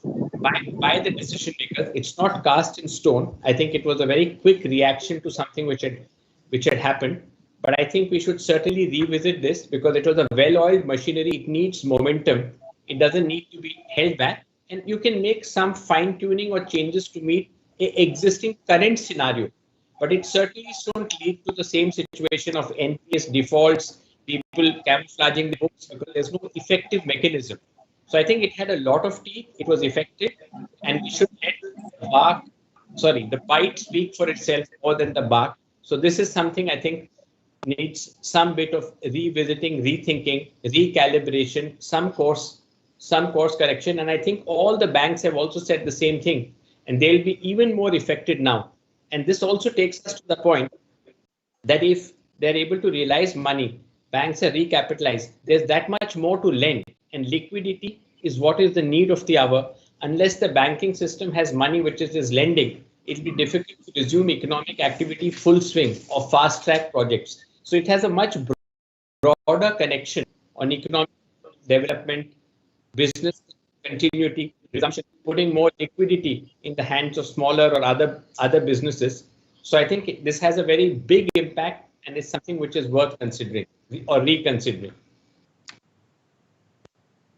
by the decision makers. It's not cast in stone. I think it was a very quick reaction to something which had happened. But I think we should certainly revisit this because it was a well-oiled machinery. It needs momentum. It doesn't need to be held back. And you can make some fine tuning or changes to meet an existing current scenario. But it certainly shouldn't lead to the same situation of NPS defaults, people camouflaging the books because there's no effective mechanism. So I think it had a lot of teeth. It was effective, and we should let the bite speak for itself more than the bark. So this is something I think needs some bit of revisiting, rethinking, recalibration, some course correction. And I think all the banks have also said the same thing, and they'll be even more affected now. And this also takes us to the point that if they're able to realize money, banks are recapitalized, there's that much more to lend, and liquidity is what is the need of the hour. Unless the banking system has money which it is lending, it'll be difficult to resume economic activity full swing or fast track projects. So it has a much broader connection on economic development, business continuity, resumption, putting more liquidity in the hands of smaller or other businesses. So I think this has a very big impact and is something which is worth considering or reconsidering.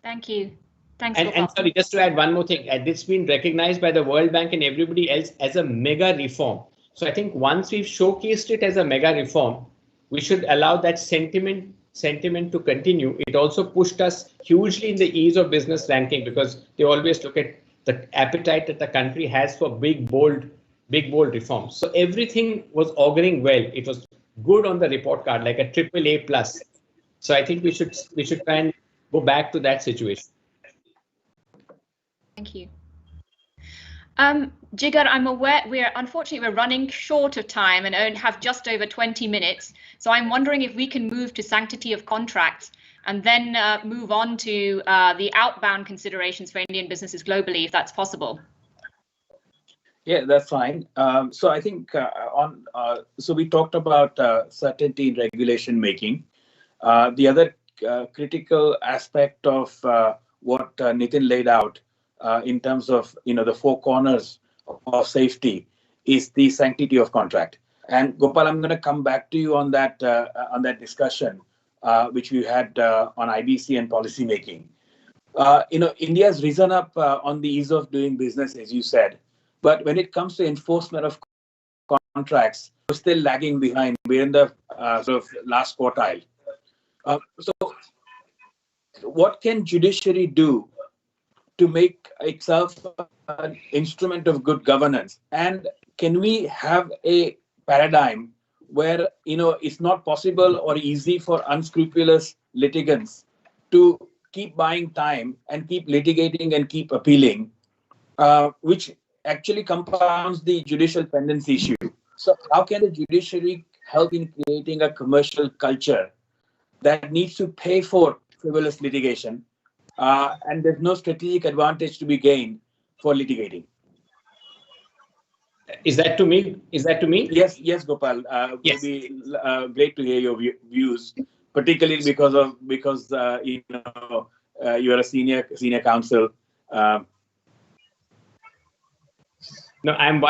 Thank you. Thanks, And sorry, just to add one more thing, it's been recognized by the World Bank and everybody else as a mega reform. So I think once we've showcased it as a mega reform, we should allow that sentiment to continue. It also pushed us hugely in the ease of business ranking, because they always look at the appetite that the country has for big, bold reforms. So everything was auguring well. It was good on the report card, like a AAA+. So I think we should try and go back to that situation. Thank you. Jigar, I'm aware unfortunately we're running short of time and only have just over 20 minutes. So I'm wondering if we can move to sanctity of contracts and then move on to the outbound considerations for Indian businesses globally, if that's possible. Yeah, that's fine. So I think so we talked about certainty in regulation making. The other critical aspect of what Nitin laid out in terms of the four corners of safety is the sanctity of contract. And Gopal, I'm going to come back to you on that discussion which we had on IBC and policy making. India's risen up on the ease of doing business, as you said, but when it comes to enforcement of contracts, we're still lagging behind. We're in the sort of last quartile. So what can judiciary do to make itself an instrument of good governance? And can we have a paradigm where it's not possible or easy for unscrupulous litigants to keep buying time and keep litigating and keep appealing, which actually compounds the judicial pendency issue? So how can the judiciary help in creating a commercial culture that needs to pay for frivolous litigation, and there's no strategic advantage to be gained for litigating? Is that to me? Yes, Gopal. Yes. It would be great to hear your views, particularly because you are a senior counsel. No, I'm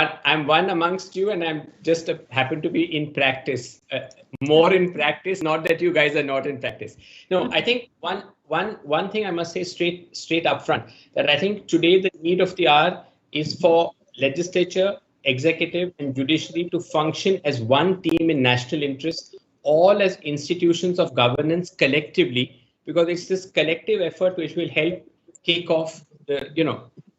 one amongst you, and I'm just happen to be in practice, more in practice. Not that you guys are not in practice. No, I think one thing I must say straight up front, that I think today the need of the hour is for legislature, executive, and judiciary to function as one team in national interest, all as institutions of governance collectively, because it's this collective effort which will help kick off the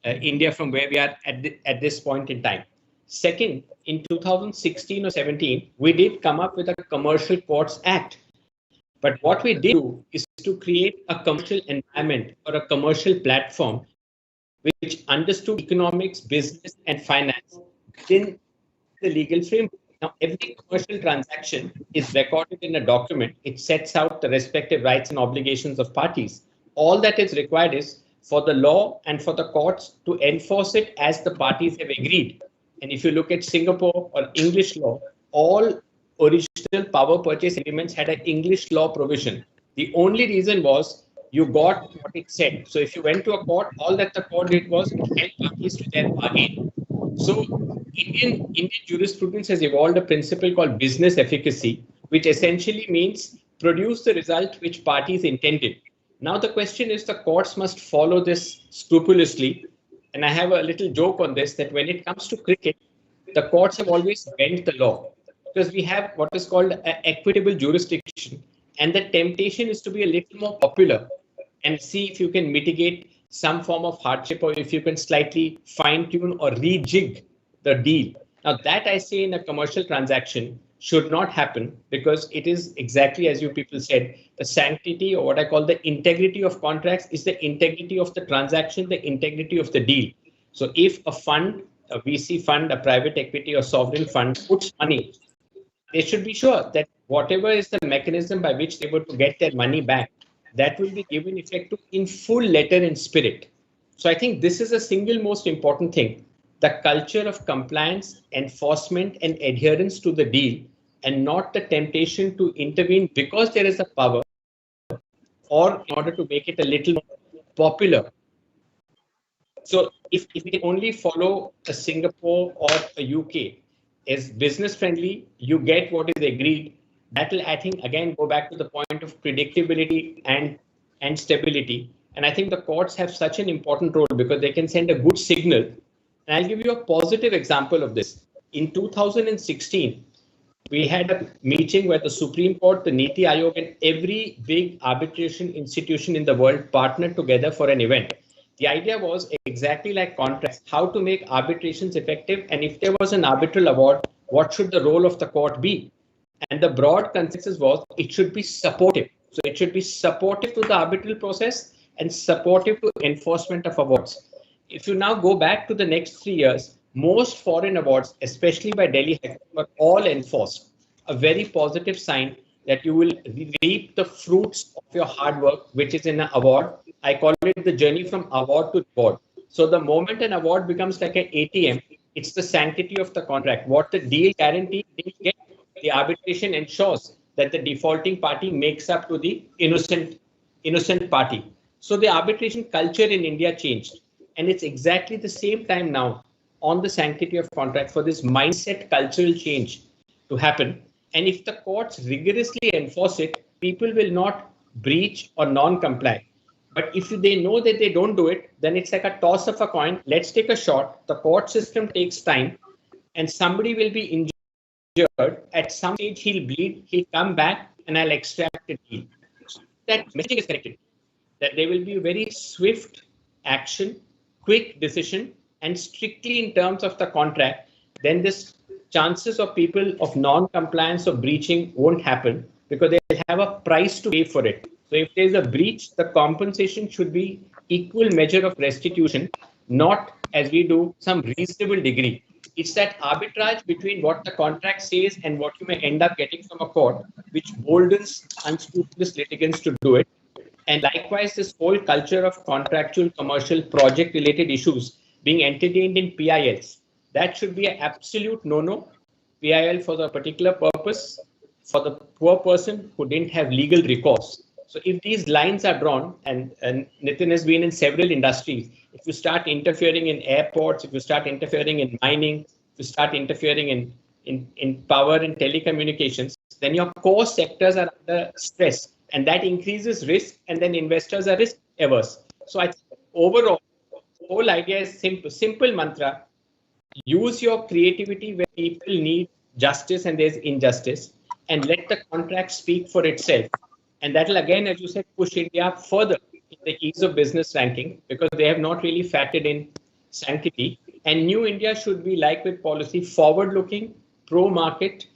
India from where we are at this point in time. Second, in 2016 or 17, we did come up with a Commercial Courts Act. But what we did do is to create a commercial environment or a commercial platform which understood economics, business, and finance within the legal framework. Now, every commercial transaction is recorded in a document. It sets out the respective rights and obligations of parties. All that is required is for the law and for the courts to enforce it as the parties have agreed. And if you look at Singapore or English law, all original power purchase agreements had an English law provision. The only reason was you got what it said. So if you went to a court, all that the court did was it held parties to their bargain. So Indian jurisprudence has evolved a principle called business efficacy, which essentially means produce the result which parties intended. Now the question is, the courts must follow this scrupulously. And I have a little joke on this, that when it comes to cricket, the courts have always bent the law, because we have what is called equitable jurisdiction. And the temptation is to be a little more popular and see if you can mitigate some form of hardship, or if you can slightly fine tune or rejig the deal. Now that I say in a commercial transaction should not happen, because it is exactly as you people said, the sanctity, or what I call the integrity of contracts, is the integrity of the transaction, the integrity of the deal. So if a fund, a VC fund, a private equity or sovereign fund puts money, they should be sure that whatever is the mechanism by which they were to get their money back, that will be given effect to in full letter and spirit. So I think this is a single most important thing. The culture of compliance, enforcement, and adherence to the deal, and not the temptation to intervene because there is a power, or in order to make it a little more popular. So if we can only follow a Singapore or a UK as business friendly, you get what is agreed. That will, I think, again go back to the point of predictability and stability. And I think the courts have such an important role because they can send a good signal. And I'll give you a positive example of this. In 2016, we had a meeting where the Supreme Court, the Niti Aayog, and every big arbitration institution in the world partnered together for an event. The idea was exactly like contracts, how to make arbitrations effective. And if there was an arbitral award, what should the role of the court be? And the broad consensus was it should be supportive. So it should be supportive to the arbitral process and supportive to enforcement of awards. If you now go back to the next 3 years, most foreign awards, especially by Delhi High Court, were all enforced. A very positive sign that you will reap the fruits of your hard work, which is in an award. I call it the journey from award to reward. So the moment an award becomes like an ATM, it's the sanctity of the contract. What the deal guarantees, they get. The arbitration ensures that the defaulting party makes up to the innocent party. So the arbitration culture in India changed. And it's exactly the same time now on the sanctity of contract for this mindset cultural change to happen. And if the courts rigorously enforce it, people will not breach or non-comply. But if they know that they don't do it, then it's like a toss of a coin. Let's take a shot. The court system takes time and somebody will be injured. At some stage, he'll bleed, he'll come back, and I'll extract a deal. That messaging is connected. That there will be a very swift action, quick decision, and strictly in terms of the contract. Then this chances of people of non-compliance or breaching won't happen because they'll have a price to pay for it. So if there's a breach, the compensation should be equal measure of restitution, not as we do some reasonable degree. It's that arbitrage between what the contract says and what you may end up getting from a court, which boldens unscrupulous litigants to do it. And likewise, this whole culture of contractual, commercial, project-related issues being entertained in PILs, that should be an absolute no-no. PIL for the particular purpose, for the poor person who didn't have legal recourse. So if these lines are drawn, and Nitin has been in several industries, if you start interfering in airports, if you start interfering in mining, if you start interfering in power and telecommunications, then your core sectors are under stress, and that increases risk, and then investors are risk averse. So I think overall, the whole idea is simple mantra: use your creativity where people need justice and there's injustice, and let the contract speak for itself. And that will, again, as you said, push India further in the ease of business ranking because they have not really factored in sanctity. And New India should be, like with policy, forward-looking, pro-market,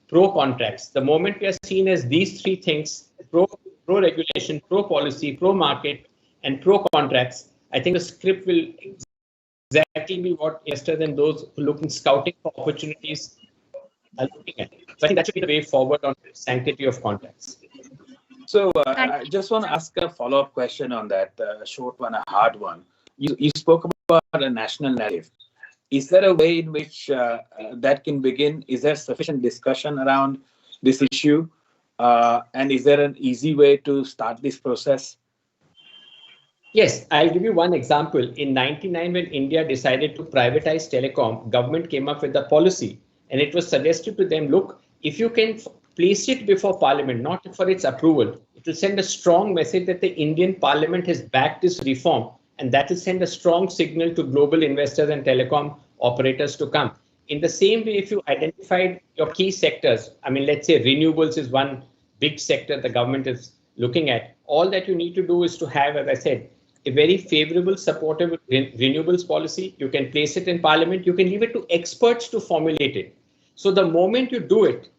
pro-contracts. The moment we are seen as these three things, pro-regulation, pro-policy, pro-market, and pro-contracts, I think the script will exactly be what investors and those who looking scouting for opportunities are looking at. So I think that should be the way forward on sanctity of contracts. So I just want to ask a follow-up question on that, short one, a hard one. You spoke about a national narrative. Is there a way in which that can begin? Is there sufficient discussion around this issue? And is there an easy way to start this process? Yes, I'll give you one example. In 1999, when India decided to privatize telecom, government came up with a policy, and it was suggested to them, look, if you can place it before Parliament, not for its approval, it will send a strong message that the Indian Parliament has backed this reform, and that will send a strong signal to global investors and telecom operators to come. In the same way, if you identified your key sectors, I mean, let's say renewables is one big sector the government is looking at, all that you need to do is to have, as I said, a very favorable, supportive renewables policy. You can place it in Parliament. You can leave it to experts to formulate it. So the moment you do it,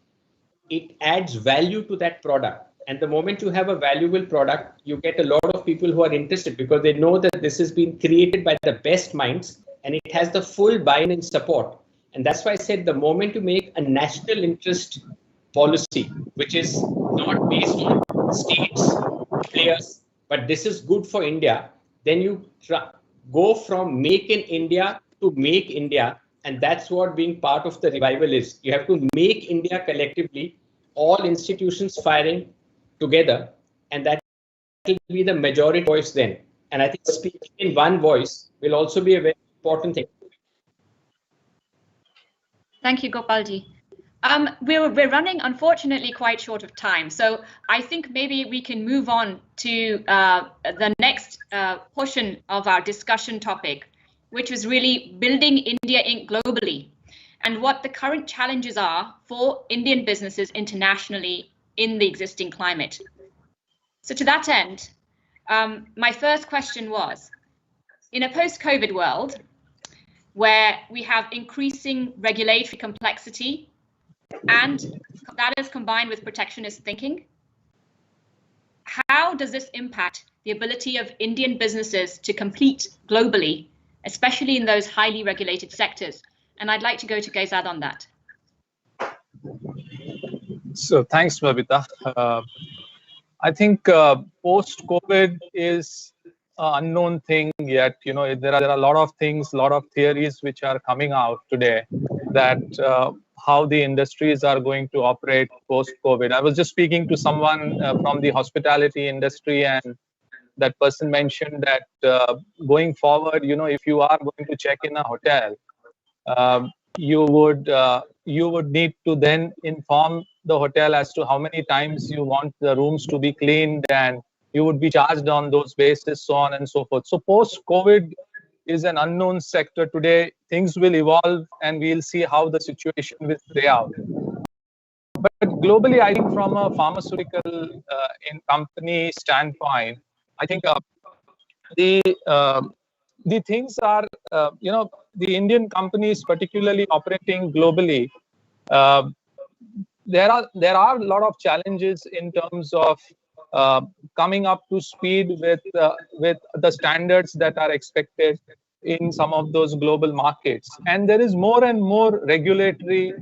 it adds value to that product. And the moment you have a valuable product, you get a lot of people who are interested because they know that this has been created by the best minds and it has the full buy-in and support. And that's why I said the moment you make a national interest policy, which is not based on states, players, but this is good for India, then you go from make in India to make India. And that's what being part of the revival is. You have to make India collectively, all institutions firing together, and that will be the majority voice then. And I think speaking in one voice will also be a very important thing. Thank you, Gopalji. We're running, unfortunately, quite short of time. So I think maybe we can move on to the next portion of our discussion topic, which was really building India Inc. globally and what the current challenges are for Indian businesses internationally in the existing climate. So to that end, my first question was, in a post-COVID world, where we have increasing regulatory complexity and that is combined with protectionist thinking, how does this impact the ability of Indian businesses to compete globally, especially in those highly regulated sectors? And I'd like to go to Gaizad on that. So thanks, Babita. I think post-COVID is an unknown thing yet. You know, there are a lot of things, a lot of theories which are coming out today that how the industries are going to operate post-COVID. I was just speaking to someone from the hospitality industry, and that person mentioned that going forward, you know, if you are going to check in a hotel, you would need to then inform the hotel as to how many times you want the rooms to be cleaned, and you would be charged on those basis, so on and so forth. So post-COVID is an unknown sector today. Things will evolve and we'll see how the situation will play out. But globally, I think from a pharmaceutical in company standpoint, I think the things are, you know, the Indian companies, particularly operating globally, there are a lot of challenges in terms of coming up to speed with the standards that are expected in some of those global markets. And there is more and more regulatory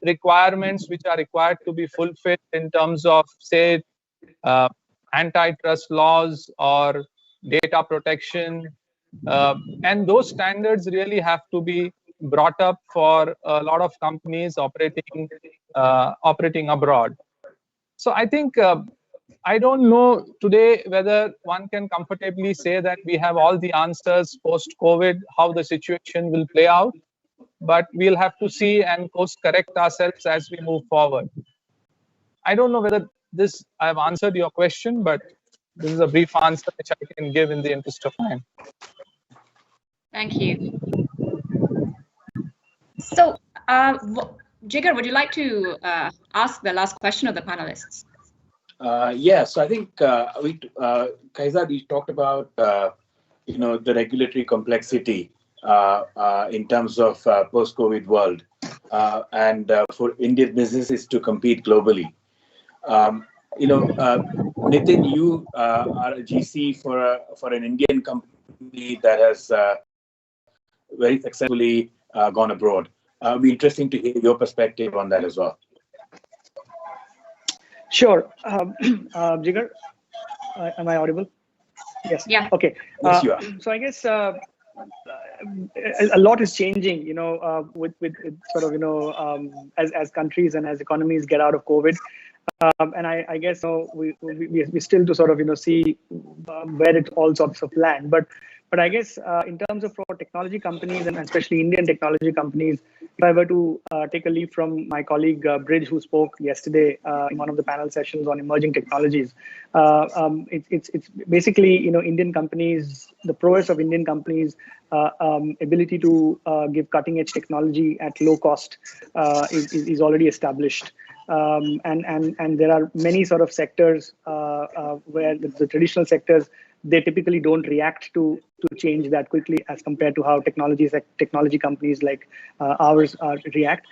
requirements which are required to be fulfilled in terms of, say, antitrust laws or data protection, and those standards really have to be brought up for a lot of companies operating abroad. So I think I don't know today whether one can comfortably say that we have all the answers post-COVID, how the situation will play out, but we'll have to see and course correct ourselves as we move forward. I don't know whether I have answered your question, but this is a brief answer which I can give in the interest of time. Thank you. So, Jigar, would you like to ask the last question of the panelists? Yeah, so I think Kaizad, you talked about you know, the regulatory complexity in terms of post-COVID world and for Indian businesses to compete globally. You know, Nitin, you are a GC for an Indian company that has very successfully gone abroad. It'd be interesting to hear your perspective on that as well. Sure. Jigar, am I audible? Yes. Yeah. Okay. Yes, you are. So I guess a lot is changing, you know, with sort of, you know, as countries and as economies get out of COVID. And I guess, you know, we still to sort of, you know, see where it all sorts of land. But I guess in terms of for technology companies and especially Indian technology companies, if I were to take a leaf from my colleague Bridge, who spoke yesterday in one of the panel sessions on emerging technologies, it's basically, you know, Indian companies, the prowess of Indian companies, ability to give cutting edge technology at low cost is already established. And there are many sort of sectors where the traditional sectors, they typically don't react to change that quickly as compared to how technology companies like ours react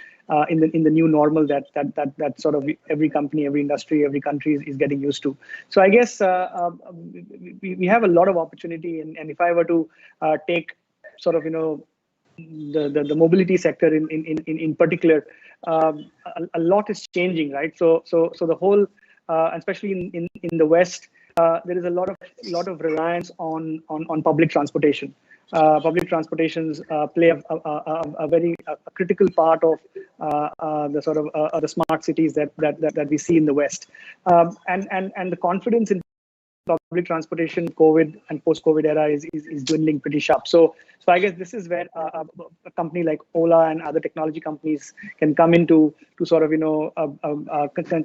in the new normal that sort of every company, every industry, every country is getting used to. So I guess we have a lot of opportunity, and if I were to take sort of, you know, the mobility sector in particular, a lot is changing, right? So the whole, especially in the West, there is a lot of reliance on public transportation. Public transportations play a very critical part of the sort of the smart cities that we see in the West, and the confidence in public transportation, COVID and post-COVID era is dwindling pretty sharp. So I guess this is where a company like Ola and other technology companies can come into to sort of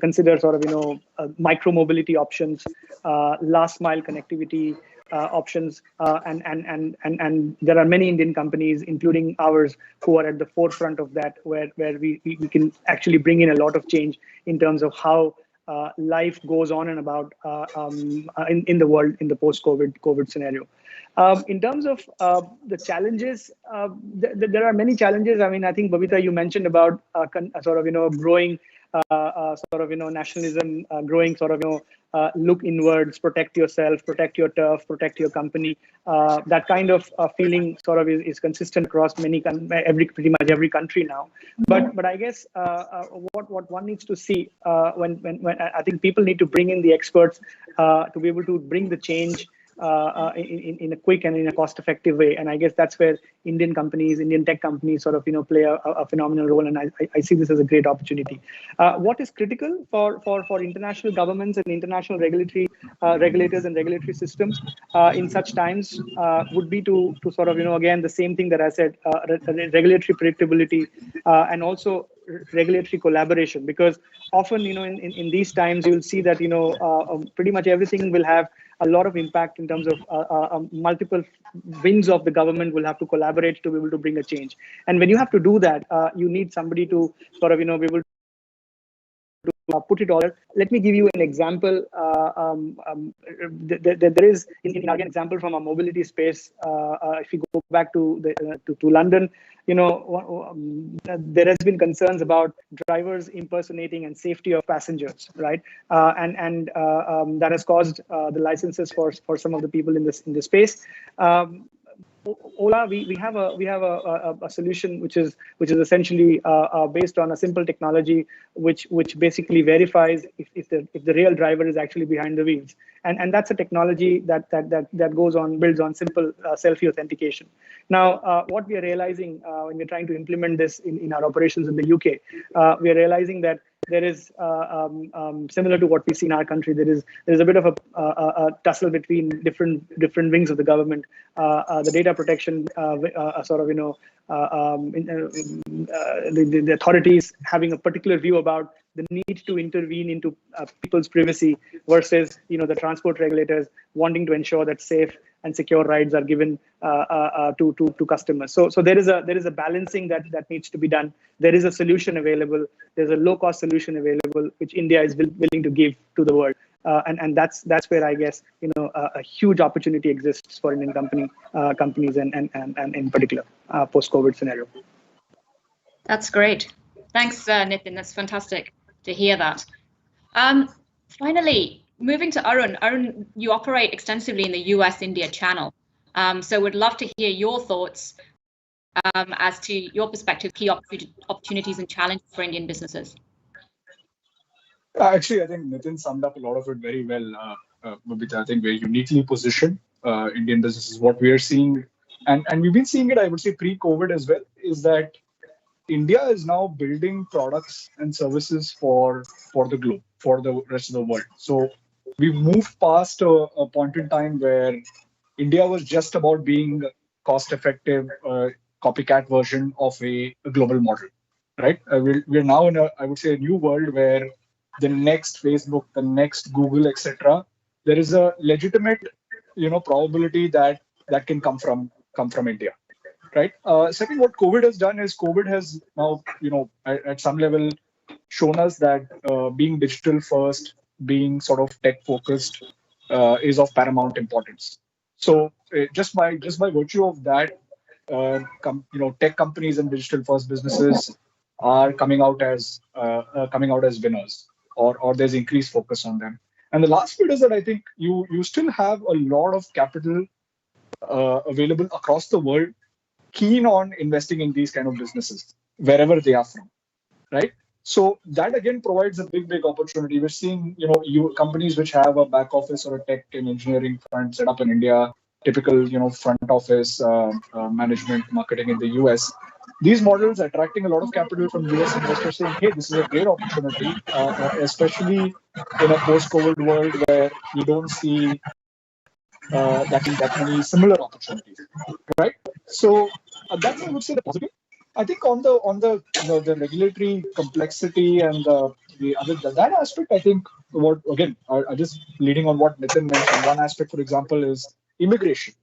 consider sort of micro mobility options, last mile connectivity options, and there are many Indian companies, including ours, who are at the forefront of that, where we can actually bring in a lot of change in terms of how life goes on and about in the world in the post-COVID scenario. In terms of the challenges, there are many challenges. I mean, I think Babita, you mentioned about sort of growing sort of nationalism, growing sort of look inwards, protect yourself, protect your turf, protect your company. That kind of feeling sort of is consistent across pretty much every country now. But I guess what one needs to see when I think people need to bring in the experts to be able to bring the change in a quick and in a cost-effective way, and I guess that's where Indian tech companies sort of play a phenomenal role, and I see this as a great opportunity. What is critical for international governments and international regulators and regulatory systems in such times would be to sort of again the same thing that I said, regulatory predictability and also regulatory collaboration, because often in these times you'll see that pretty much everything will have a lot of impact in terms of multiple wings of the government will have to collaborate to be able to bring a change. And when you have to do that, you need somebody to sort of be able to put it all. Let me give you an example. There is an example from a mobility space. If you go back to London, there has been concerns about drivers impersonating and safety of passengers, right? And that has caused the licenses for some of the people in this space. Ola, we have a solution which is essentially based on a simple technology which basically verifies if the real driver is actually behind the wheels, and that's a technology that builds on simple selfie authentication. Now, what we are realizing when we're trying to implement this in our operations in the UK, we are realizing that there is similar to what we see in our country. There is a bit of a tussle between different wings of the government. The data protection sort of the authorities having a particular view about the need to intervene into people's privacy versus the transport regulators wanting to ensure that safe and secure rides are given to customers. So there is a balancing that needs to be done. There is a solution available. There's a low-cost solution available, which India is willing to give to the world. And that's where I guess a huge opportunity exists for Indian companies and in particular post-COVID scenario. That's great. Thanks, Nitin. That's fantastic to hear that. Finally, moving to Arun. Arun, you operate extensively in the US-India channel. So we'd love to hear your thoughts as to your perspective, key opportunities and challenges for Indian businesses. Actually, I think Nitin summed up a lot of it very well, Babita. I think we're uniquely positioned. Indian businesses, what we are seeing, and we've been seeing it, I would say, pre-COVID as well, is that India is now building products and services for the globe, for the rest of the world. So we've moved past a point in time where India was just about being cost-effective, copycat version of a global model, right? We're now in I would say, a new world where the next Facebook, the next Google, etc., there is a legitimate, probability that can come from India, right? Second, what COVID has done is COVID has now, at some level, shown us that being digital first, being sort of tech focused, is of paramount importance. So just by virtue of that, tech companies and digital first businesses are coming out as winners, or there's increased focus on them. And the last bit is that I think you still have a lot of capital available across the world, keen on investing in these kind of businesses wherever they are from, right? So that again provides a big opportunity. We're seeing companies which have a back office or a tech and engineering front set up in India, typical front office management, marketing in the US. these models attracting a lot of capital from US investors saying, hey, this is a great opportunity, especially in a post-COVID world where you don't see that many similar opportunities, right? So that's, I would say, the positive. I think on the regulatory complexity and the other that aspect, I think what again, I just leading on what Nitin mentioned. One aspect, for example, is immigration,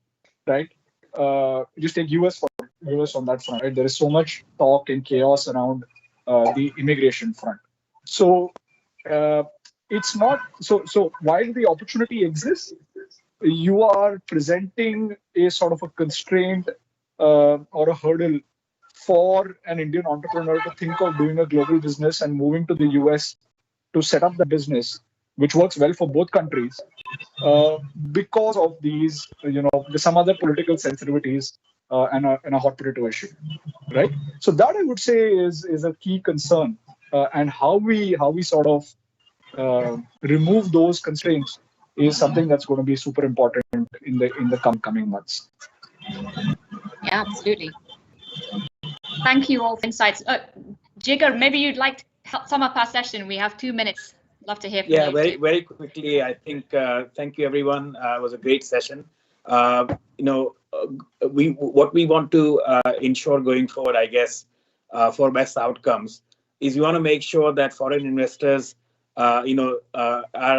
right? Just take US on that front, right? There is so much talk and chaos around the immigration front. So it's not so. So while the opportunity exists, you are presenting a sort of a constraint or a hurdle for an Indian entrepreneur to think of doing a global business and moving to the US to set up the business, which works well for both countries, because of these, some other political sensitivities and a hot potato issue, right? So that, I would say, is a key concern, and how we sort of remove those constraints is something that's going to be super important in the coming months. Yeah, absolutely. Thank you all for insights. Jigar, maybe you'd like to help sum up our session. We have 2 minutes. Love to hear from you. Yeah, very quickly. I think thank you everyone. It was a great session. What we want to ensure going forward, I guess, for best outcomes, is we want to make sure that foreign investors, are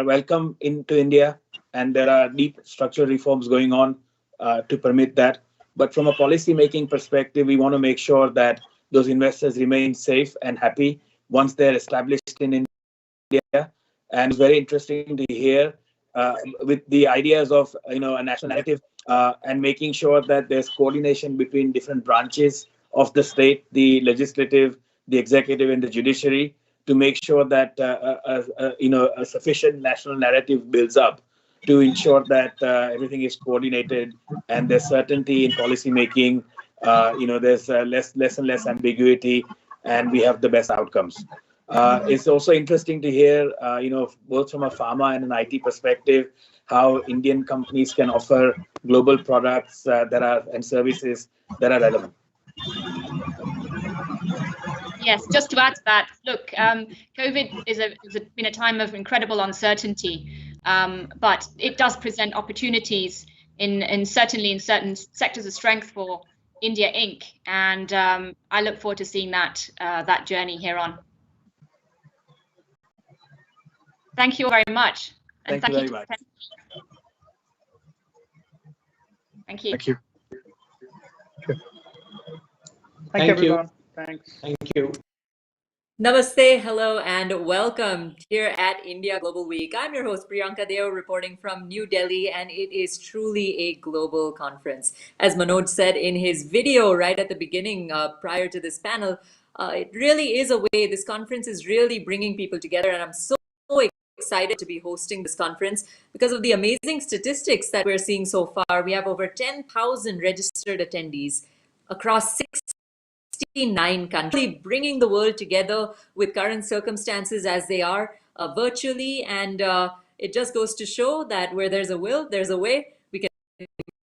welcome into India, and there are deep structural reforms going on to permit that. But from a policy making perspective, we want to make sure that those investors remain safe and happy once they're established in India. And it's very interesting to hear with the ideas of a national narrative, and making sure that there's coordination between different branches of the state, the legislative, the executive, and the judiciary, to make sure that a sufficient national narrative builds up to ensure that everything is coordinated and there's certainty in policy making. There's less and less ambiguity, and we have the best outcomes. It's also interesting to hear, both from a pharma and an IT perspective, how Indian companies can offer global products and services that are relevant. Yes, just to add to that, look, COVID has been a time of incredible uncertainty, but it does present opportunities certainly in certain sectors of strength for India Inc. And I look forward to seeing that journey here on. Thank you all very much. And thank you very much. Thank you. Thank you. Thank you, everyone. Thanks. Thank you. Namaste, hello, and welcome here at India Global Week. I'm your host, Priyanka Deo, reporting from New Delhi, and it is truly a global conference. As Manoj said in his video right at the beginning, prior to this panel, it really is a way, this conference is really bringing people together, and I'm so excited to be hosting this conference because of the amazing statistics that we're seeing so far. We have over 10,000 registered attendees across 69 countries, bringing the world together with current circumstances as they are virtually. And it just goes to show that where there's a will, there's a way. We can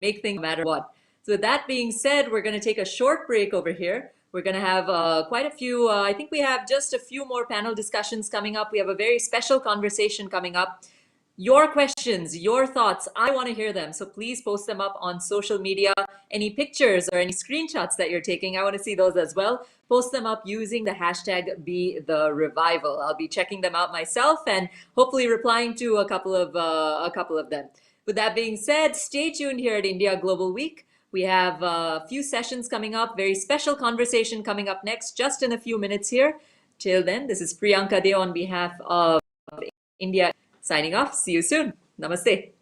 make things no matter what. So with that being said, we're going to take a short break over here. We're going to have quite a few, I think we have just a few more panel discussions coming up. We have a very special conversation coming up. Your questions, your thoughts, I want to hear them. So please post them up on social media. Any pictures or any screenshots that you're taking, I want to see those as well. Post them up using the hashtag #BeTheRevival. I'll be checking them out myself and hopefully replying to a couple of them. With that being said, stay tuned here at India Global Week. We have a few sessions coming up, very special conversation coming up next, just in a few minutes here. Till then, this is Priyanka Deo on behalf of India, signing off. See you soon. Namaste.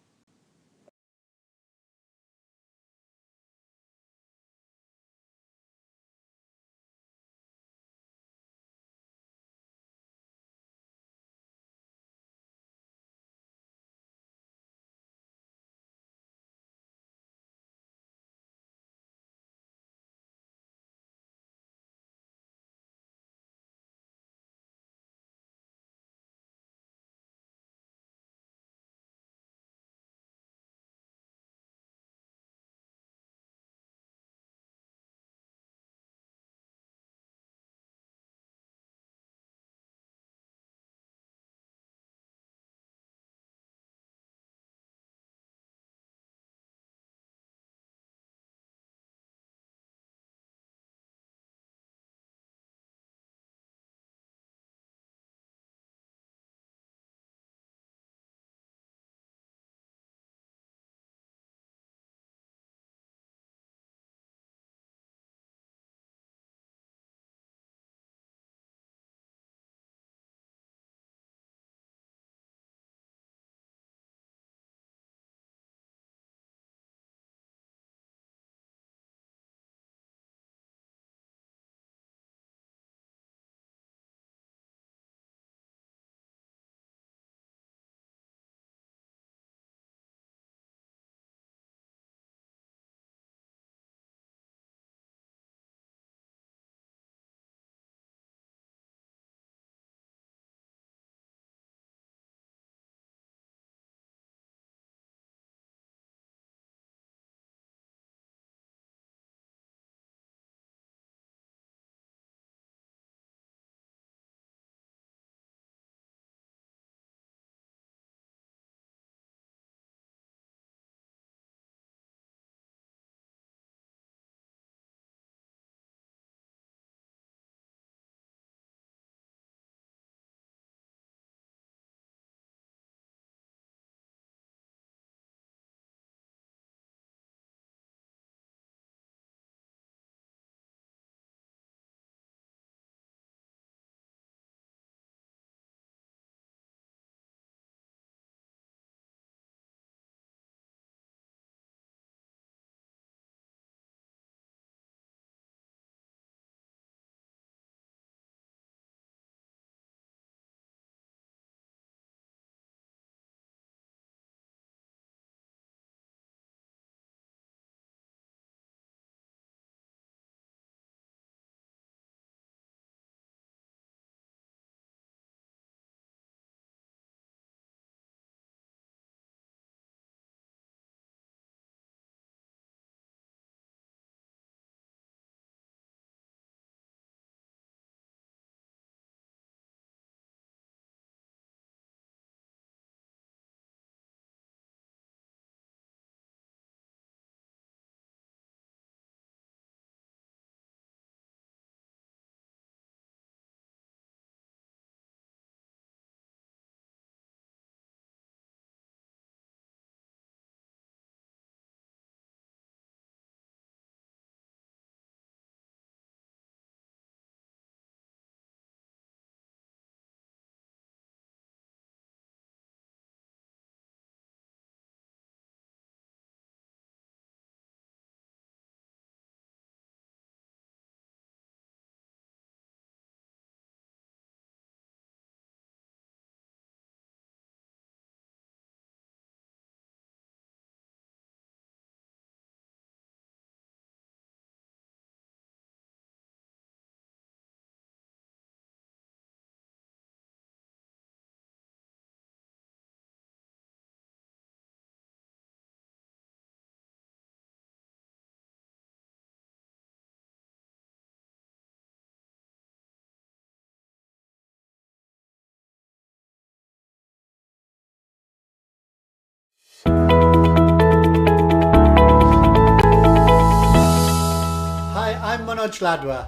Manoj Ladwa,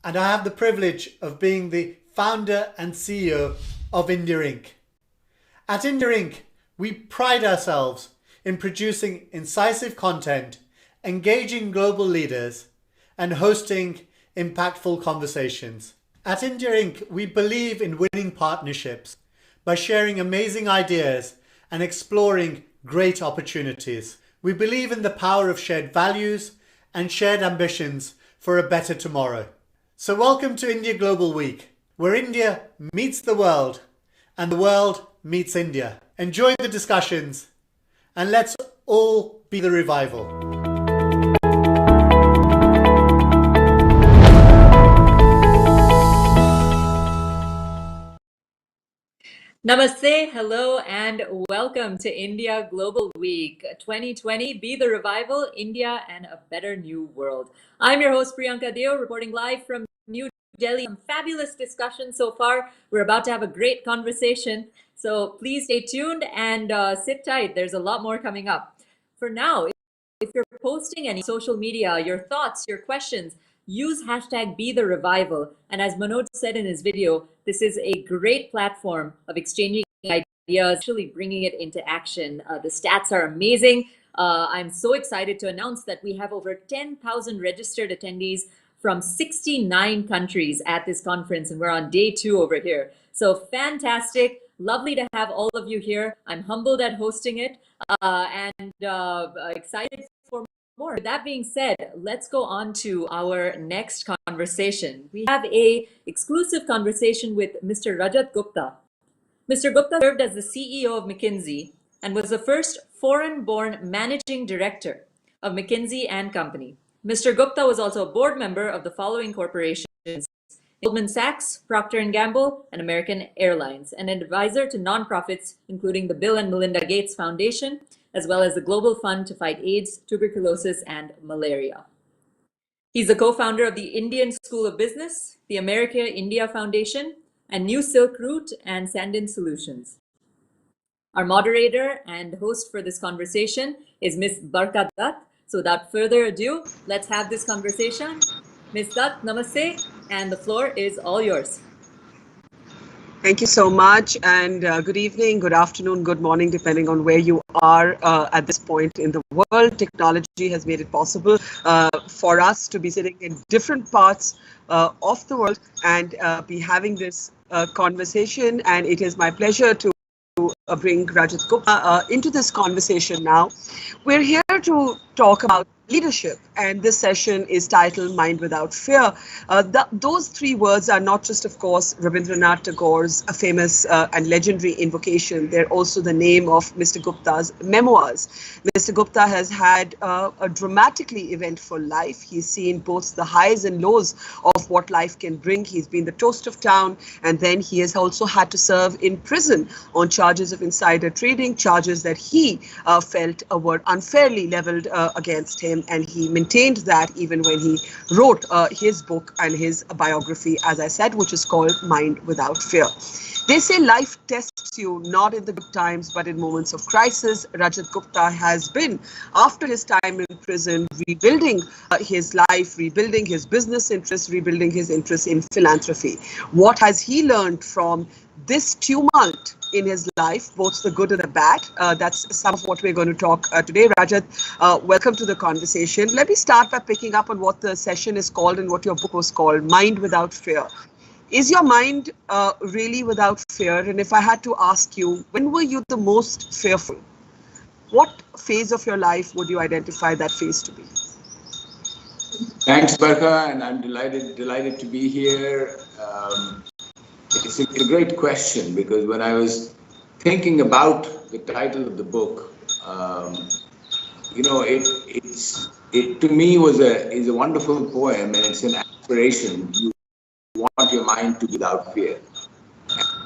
and I have the privilege of being the founder and CEO of India Inc. At India Inc., we pride ourselves in producing incisive content, engaging global leaders, and hosting impactful conversations. At India Inc., we believe in winning partnerships by sharing amazing ideas and exploring great opportunities. We believe in the power of shared values and shared ambitions for a better tomorrow. So welcome to India Global Week, where India meets the world and the world meets India. Enjoy the discussions and let's all be the revival. Namaste, hello, and welcome to India Global Week 2020. Be the revival, India and a better new world. I'm your host, Priyanka Deo, reporting live from New Delhi. Some fabulous discussion so far. We're about to have a great conversation. So please stay tuned and sit tight. There's a lot more coming up. For now, if you're posting any social media, your thoughts, your questions, use hashtag #BeTheRevival. And as Manoj said in his video, this is a great platform of exchanging ideas, actually bringing it into action. The stats are amazing. I'm so excited to announce that we have over 10,000 registered attendees from 69 countries at this conference, and we're on day 2 over here. So fantastic. Lovely to have all of you here. I'm humbled at hosting it and excited for more. With that being said, let's go on to our next conversation. We have an exclusive conversation with Mr. Rajat Gupta. Mr. Gupta served as the CEO of McKinsey and was the first foreign-born managing director of McKinsey & Company. Mr. Gupta was also a board member of the following corporations: Goldman Sachs, Procter & Gamble, and American Airlines, and an advisor to nonprofits including the Bill and Melinda Gates Foundation, as well as the Global Fund to Fight AIDS, Tuberculosis, and Malaria. He's the co-founder of the Indian School of Business, the America-India Foundation, and New Silk Route and Sandin Solutions. Our moderator and host for this conversation is Ms. Barka Dutt. So without further ado, let's have this conversation. Ms. Dutt, namaste, and the floor is all yours. Thank you so much, and good evening, good afternoon, good morning, depending on where you are at this point in the world. Technology has made it possible for us to be sitting in different parts of the world and be having this conversation, and it is my pleasure to bring Rajat Gupta into this conversation now. We're here to talk about leadership, and this session is titled Mind Without Fear. Those 3 words are not just, of course, Rabindranath Tagore's famous and legendary invocation. They're also the name of Mr. Gupta's memoirs. Mr. Gupta has had a dramatically eventful life. He's seen both the highs and lows of what life can bring. He's been the toast of town, and then he has also had to serve in prison on charges of insider trading, charges that he felt were unfairly leveled against him. And he maintained that even when he wrote his book and his biography, as I said, which is called Mind Without Fear. They say life tests you not in the good times, but in moments of crisis. Rajat Gupta has been, after his time in prison, rebuilding his life, rebuilding his business interests, rebuilding his interest in philanthropy. What has he learned from this tumult in his life, both the good and the bad? That's some of what we're going to talk today. Rajat, welcome to the conversation. Let me start by picking up on what the session is called and what your book was called, Mind Without Fear. Is your mind really without fear? And if I had to ask you, when were you the most fearful? What phase of your life would you identify that phase to be? Thanks, Barka, and I'm delighted to be here. It's a great question, because when I was thinking about the title of the book, it to me is a wonderful poem, and it's an aspiration. You want your mind to be without fear.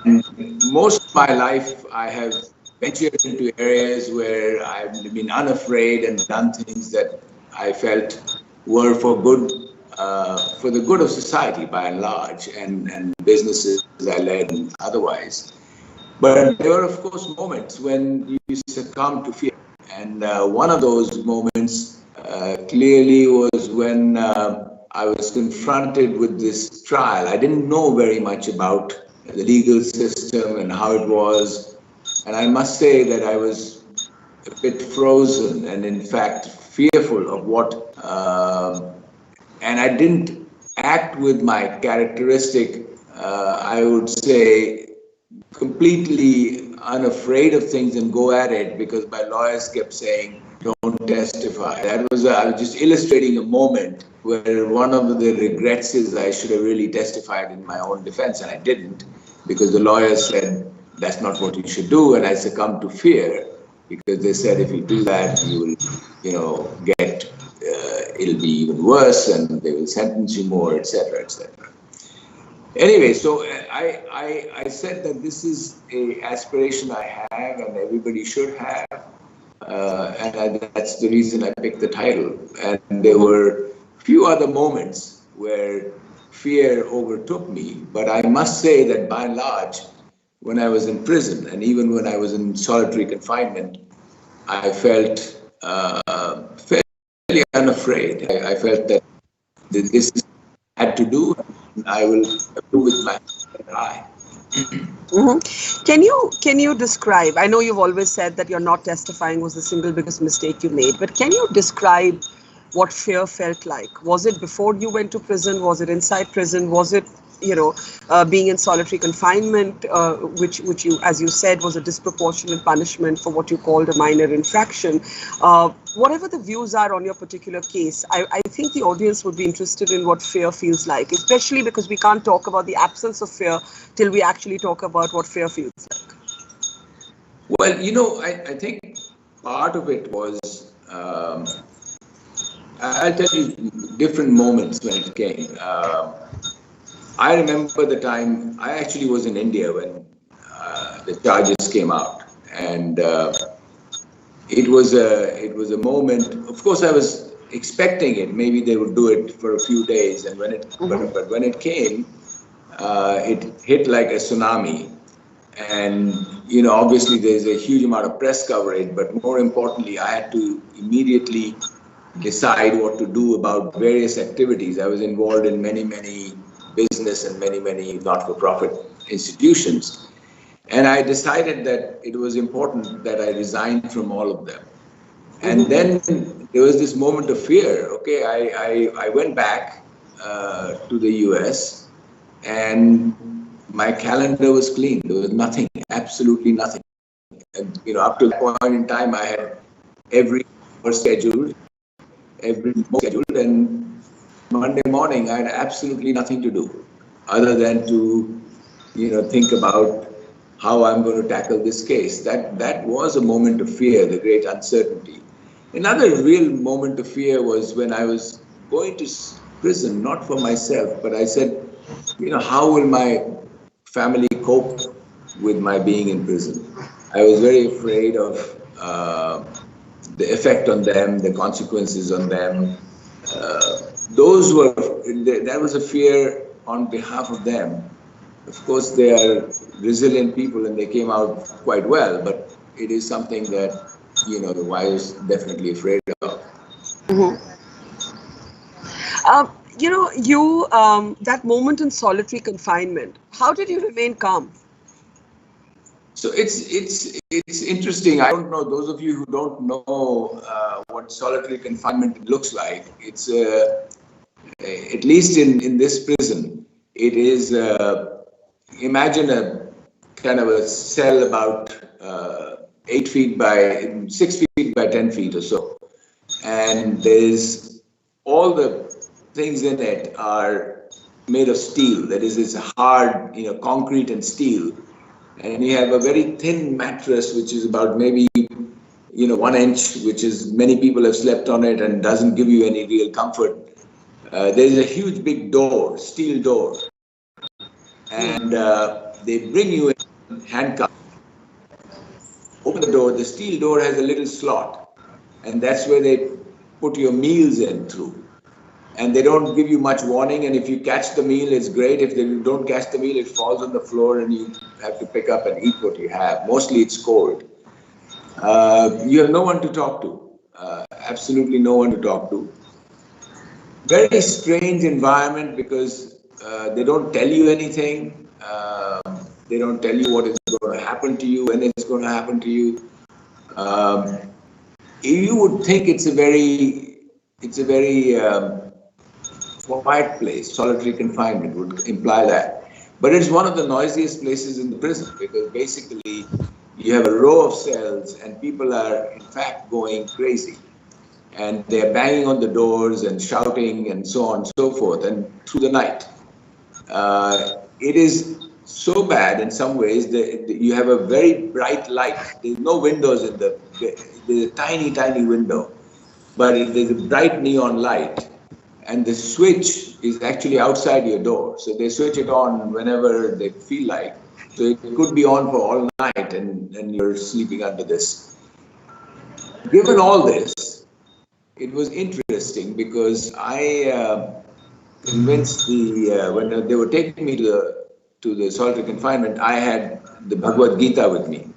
And most of my life, I have ventured into areas where I've been unafraid and done things that I felt were for the good of society by and large, and businesses I led and otherwise. But there were, of course, moments when you succumb to fear. And one of those moments clearly was when I was confronted with this trial. I didn't know very much about the legal system and how it was. And I must say that I was a bit frozen and in fact fearful of what, and I didn't act with my characteristic, I would say, completely unafraid of things and go at it, because my lawyers kept saying, don't testify. I was just illustrating a moment where one of the regrets is I should have really testified in my own defense, and I didn't, because the lawyers said that's not what you should do, and I succumbed to fear, because they said if you do that, you will, get, it'll be even worse, and they will sentence you more, etc., etc. Anyway, so I said that this is an aspiration I have, and everybody should have. That's the reason I picked the title. And there were a few other moments where fear overtook me, but I must say that by and large, when I was in prison and even when I was in solitary confinement, I felt fairly unafraid. I felt that this is what I had to do, and I will do with my eye. Can you describe, I know you've always said that you're not testifying was the single biggest mistake you made, but can you describe what fear felt like? Was it before you went to prison? Was it inside prison? Was it, being in solitary confinement, which you, as you said, was a disproportionate punishment for what you called a minor infraction? Whatever the views are on your particular case, I think the audience would be interested in what fear feels like, especially because we can't talk about the absence of fear till we actually talk about what fear feels like. Well, I think part of it was, I'll tell you different moments when it came. I remember the time I actually was in India when the charges came out, and it was a moment. Of course, I was expecting it. Maybe they would do it for a few days, and but when it came, it hit like a tsunami. And obviously there's a huge amount of press coverage, but more importantly, I had to immediately decide what to do about various activities. I was involved in many business and many not-for-profit institutions. And I decided that it was important that I resign from all of them. And then there was this moment of fear. Okay, I went back to the US, and my calendar was clean. There was nothing, absolutely nothing. And up to that point in time, I had every scheduled, and Monday morning, I had absolutely nothing to do other than to, think about how I'm going to tackle this case. That was a moment of fear, the great uncertainty. Another real moment of fear was when I was going to prison, not for myself, but I said, how will my family cope with my being in prison? I was very afraid of the effect on them, the consequences on them. That was a fear on behalf of them. Of course, they are resilient people and they came out quite well, but it is something that, the wise definitely afraid of. That moment in solitary confinement, how did you remain calm? So it's interesting. I don't know, those of you who don't know what solitary confinement looks like, it's at least in this prison, it is, imagine a kind of a cell about 6 feet by 10 feet or so. And there's all the things in it are made of steel. That is, it's hard, concrete and steel. And you have a very thin mattress, which is about maybe, 1 inch, which is many people have slept on it and doesn't give you any real comfort. There's a huge big door, steel door. And they bring you in handcuffs. Open the door, the steel door has a little slot. And that's where they put your meals in through. And they don't give you much warning, and if you catch the meal, it's great. If they don't catch the meal, it falls on the floor and you have to pick up and eat what you have. Mostly it's cold. You have no one to talk to, absolutely no one to talk to. very strange environment because they don't tell you anything. They don't tell you what is going to happen to you, when it's going to happen to you. You would think it's a very quiet place. Solitary confinement would imply that, but it's one of the noisiest places in the prison because basically you have a row of cells and people are in fact going crazy. And they're banging on the doors and shouting and so on and so forth, and through the night. It is so bad in some ways that you have a very bright light. There's no windows in there's a tiny, tiny window, but there's a bright neon light, and the switch is actually outside your door. So they switch it on whenever they feel like. So it could be on for all night, and you're sleeping under this. Given all this, it was interesting because I convinced when they were taking me to the solitary confinement, I had the Bhagavad Gita with me.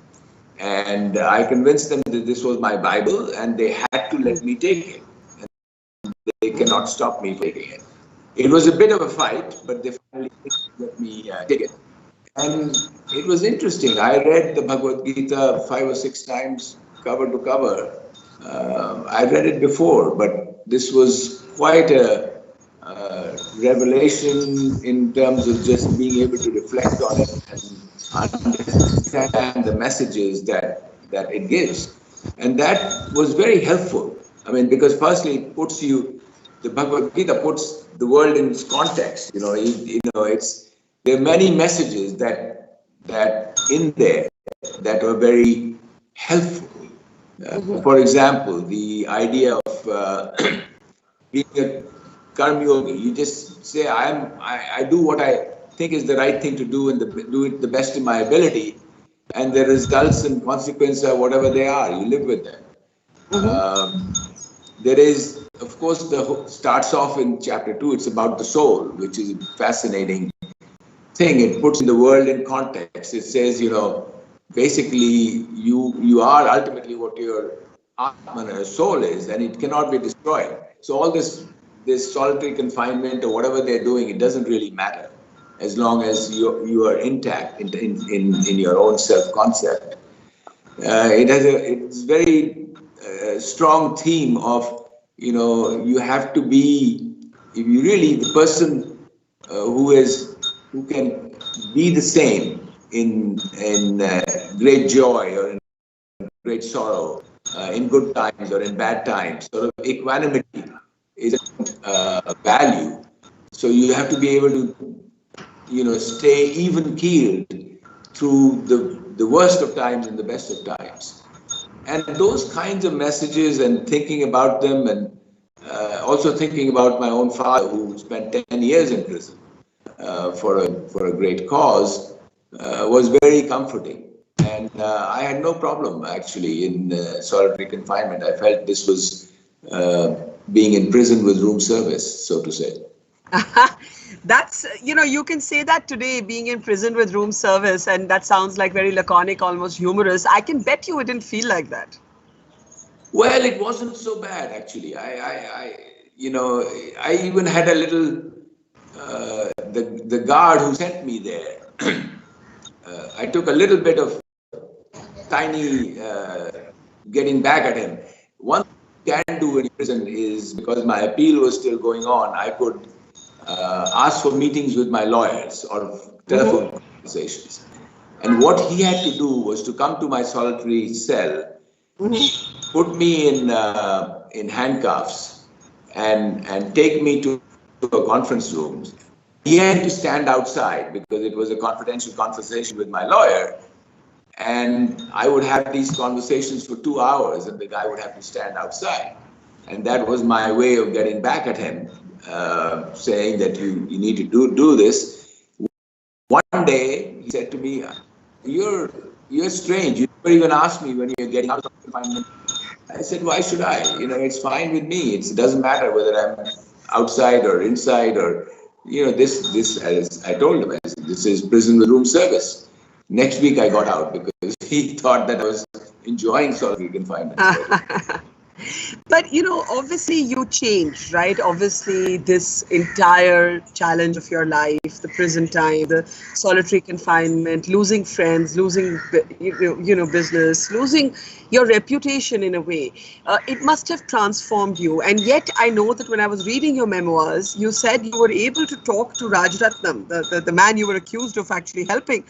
And I convinced them that this was my Bible and they had to let me take it. And they cannot stop me taking it. It was a bit of a fight, but they finally let me take it. And it was interesting. I read the Bhagavad Gita 5 or 6 times, cover to cover. I read it before, but this was quite a revelation in terms of just being able to reflect on it and understand the messages that it gives. And that was very helpful. I mean, because firstly, it puts the Bhagavad Gita puts the world in its context. There are many messages that in there that are very helpful. For example, the idea of being a karma yogi, you just say, I do what I think is the right thing to do and do it the best of my ability, and the results and consequences are whatever they are. You live with them. There is, of course, starts off in chapter 2. It's about the soul, which is a fascinating thing. It puts the world in context. It says, basically, you are ultimately what your Atman or soul is, and it cannot be destroyed. So all this solitary confinement or whatever they're doing, it doesn't really matter as long as you are intact in your own self-concept. It's very strong theme of, you have to be, if you really, the person who can be the same in great joy or in great sorrow, in good times or in bad times. Sort of equanimity is a value. So you have to be able to, stay even keeled through the worst of times and the best of times. And those kinds of messages and thinking about them, and also thinking about my own father who spent 10 years in prison for a great cause, was very comforting. And I had no problem actually in solitary confinement. I felt this was being in prison with room service, so to say. That's, you can say that today, being in prison with room service, and that sounds like very laconic, almost humorous. I can bet you it didn't feel like that. Well, it wasn't so bad actually. I even had a little, the guard who sent me there, I took a little bit of tiny getting back at him. One thing you can do in prison is, because my appeal was still going on, I could ask for meetings with my lawyers or telephone conversations. And what he had to do was to come to my solitary cell, put me in handcuffs, and take me to a conference room. He had to stand outside because it was a confidential conversation with my lawyer. And I would have these conversations for 2 hours, and the guy would have to stand outside. And that was my way of getting back at him, saying that you need to do this. One day, he said to me, you're strange. You never even ask me when you're getting out of confinement. I said, why should I? It's fine with me. It doesn't matter whether I'm outside or inside or, this, as I told him, this is prison with room service. Next week I got out because he thought that I was enjoying solitary confinement. But, you know, obviously you changed, right? Obviously, this entire challenge of your life, the prison time, the solitary confinement, losing friends, losing, business, losing your reputation in a way, it must have transformed you. And yet, I know that when I was reading your memoirs, you said you were able to talk to Rajratnam, the man you were accused of actually helping,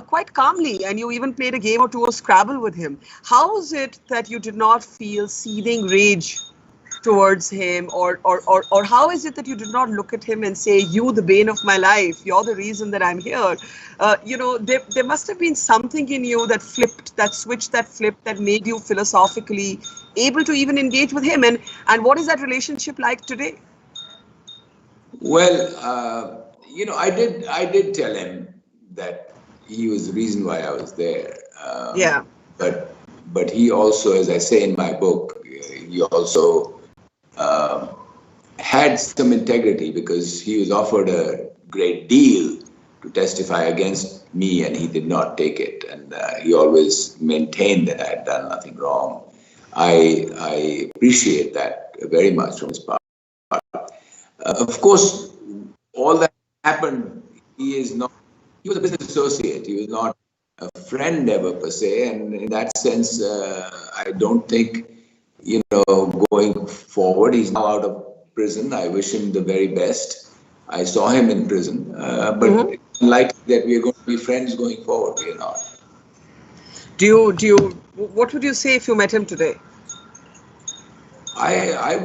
quite calmly. And you even played a game or two of Scrabble with him. How is it that you did not feel seething rage towards him, or how is it that you did not look at him and say, you, the bane of my life, you're the reason that I'm here? There must have been something in you that flipped, that switched, that flipped, that made you philosophically able to even engage with him. And what is that relationship like today? Well, I did tell him that he was the reason why I was there. Yeah. But he also, as I say in my book, he also had some integrity, because he was offered a great deal to testify against me, and he did not take it. And he always maintained that I had done nothing wrong. I appreciate that very much from his part. Of course, all that happened, he was a business associate. He was not a friend ever per se. And in that sense, I don't think, going forward, he's now out of prison. I wish him the very best. I saw him in prison, but it's unlikely that we are going to be friends going forward. We are not. What would you say if you met him today? I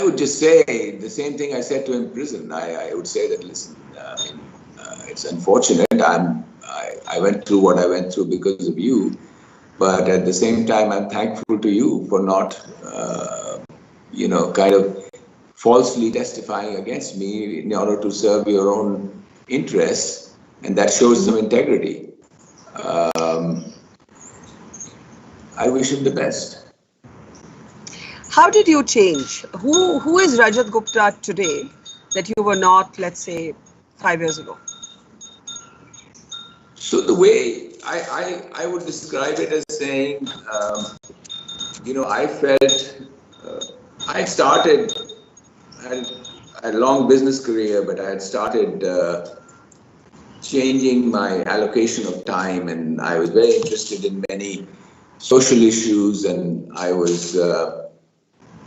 would just say the same thing I said to him in prison. I would say that, listen, it's unfortunate. I went through what I went through because of you, but at the same time, I'm thankful to you for not, kind of falsely testifying against me in order to serve your own interests, and that shows some integrity. I wish him the best. How did you change? Who is Rajat Gupta today that you were not, let's say, 5 years ago? So the way I would describe it as saying, I felt I started, I had a long business career, but I had started changing my allocation of time, and I was very interested in many social issues, and I was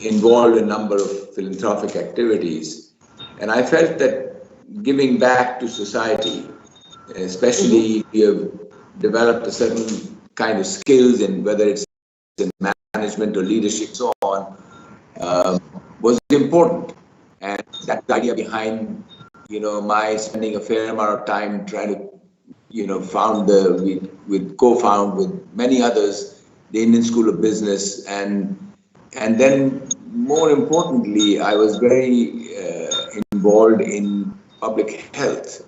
involved in a number of philanthropic activities. And I felt that giving back to society, especially if you have developed a certain kind of skills, in whether it's in management or leadership, so on, was important. And that's the idea behind, my spending a fair amount of time trying to, co-found with many others, the Indian School of Business. And then more importantly, I was very involved in public health.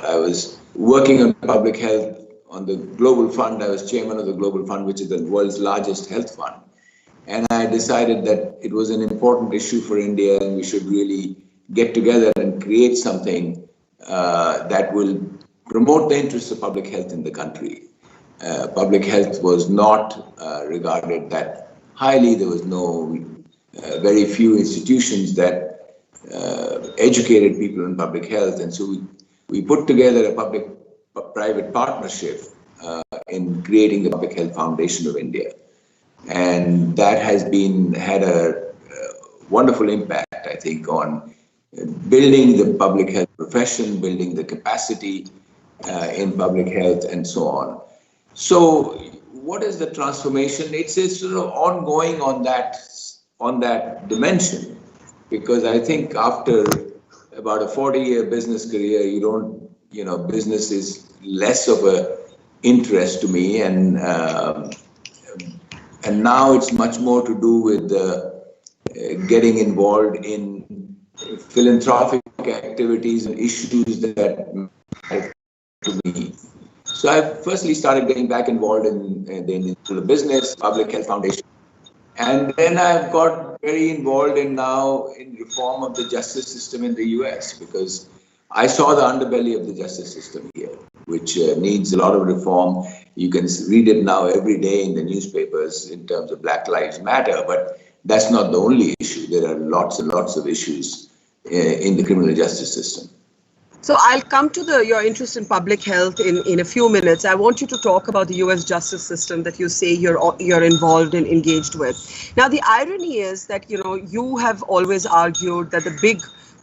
I was working on public health on the Global Fund. I was chairman of the Global Fund, which is the world's largest health fund. And I decided that it was an important issue for India, and we should really get together and create something that will promote the interests of public health in the country. Public health was not regarded that highly. There was very few institutions that educated people in public health. And so we put together a public-private partnership in creating the Public Health Foundation of India. And that has had a wonderful impact, I think, on building the public health profession, building the capacity in public health, and so on. So what is the transformation? It's sort of ongoing on that dimension, because I think after about a 40-year business career, business is less of a interest to me, and now it's much more to do with getting involved in philanthropic activities and issues that matter to me. So I firstly started getting back involved in the business, Public Health Foundation. And then I've got very involved in reform of the justice system in the US, because I saw the underbelly of the justice system here, which needs a lot of reform. You can read it now every day in the newspapers in terms of Black Lives Matter, but that's not the only issue. There are lots and lots of issues in the criminal justice system. So I'll come to your interest in public health in a few minutes. I want you to talk about the U.S. justice system that you say you're involved and engaged with. Now, the irony is that, you have always argued that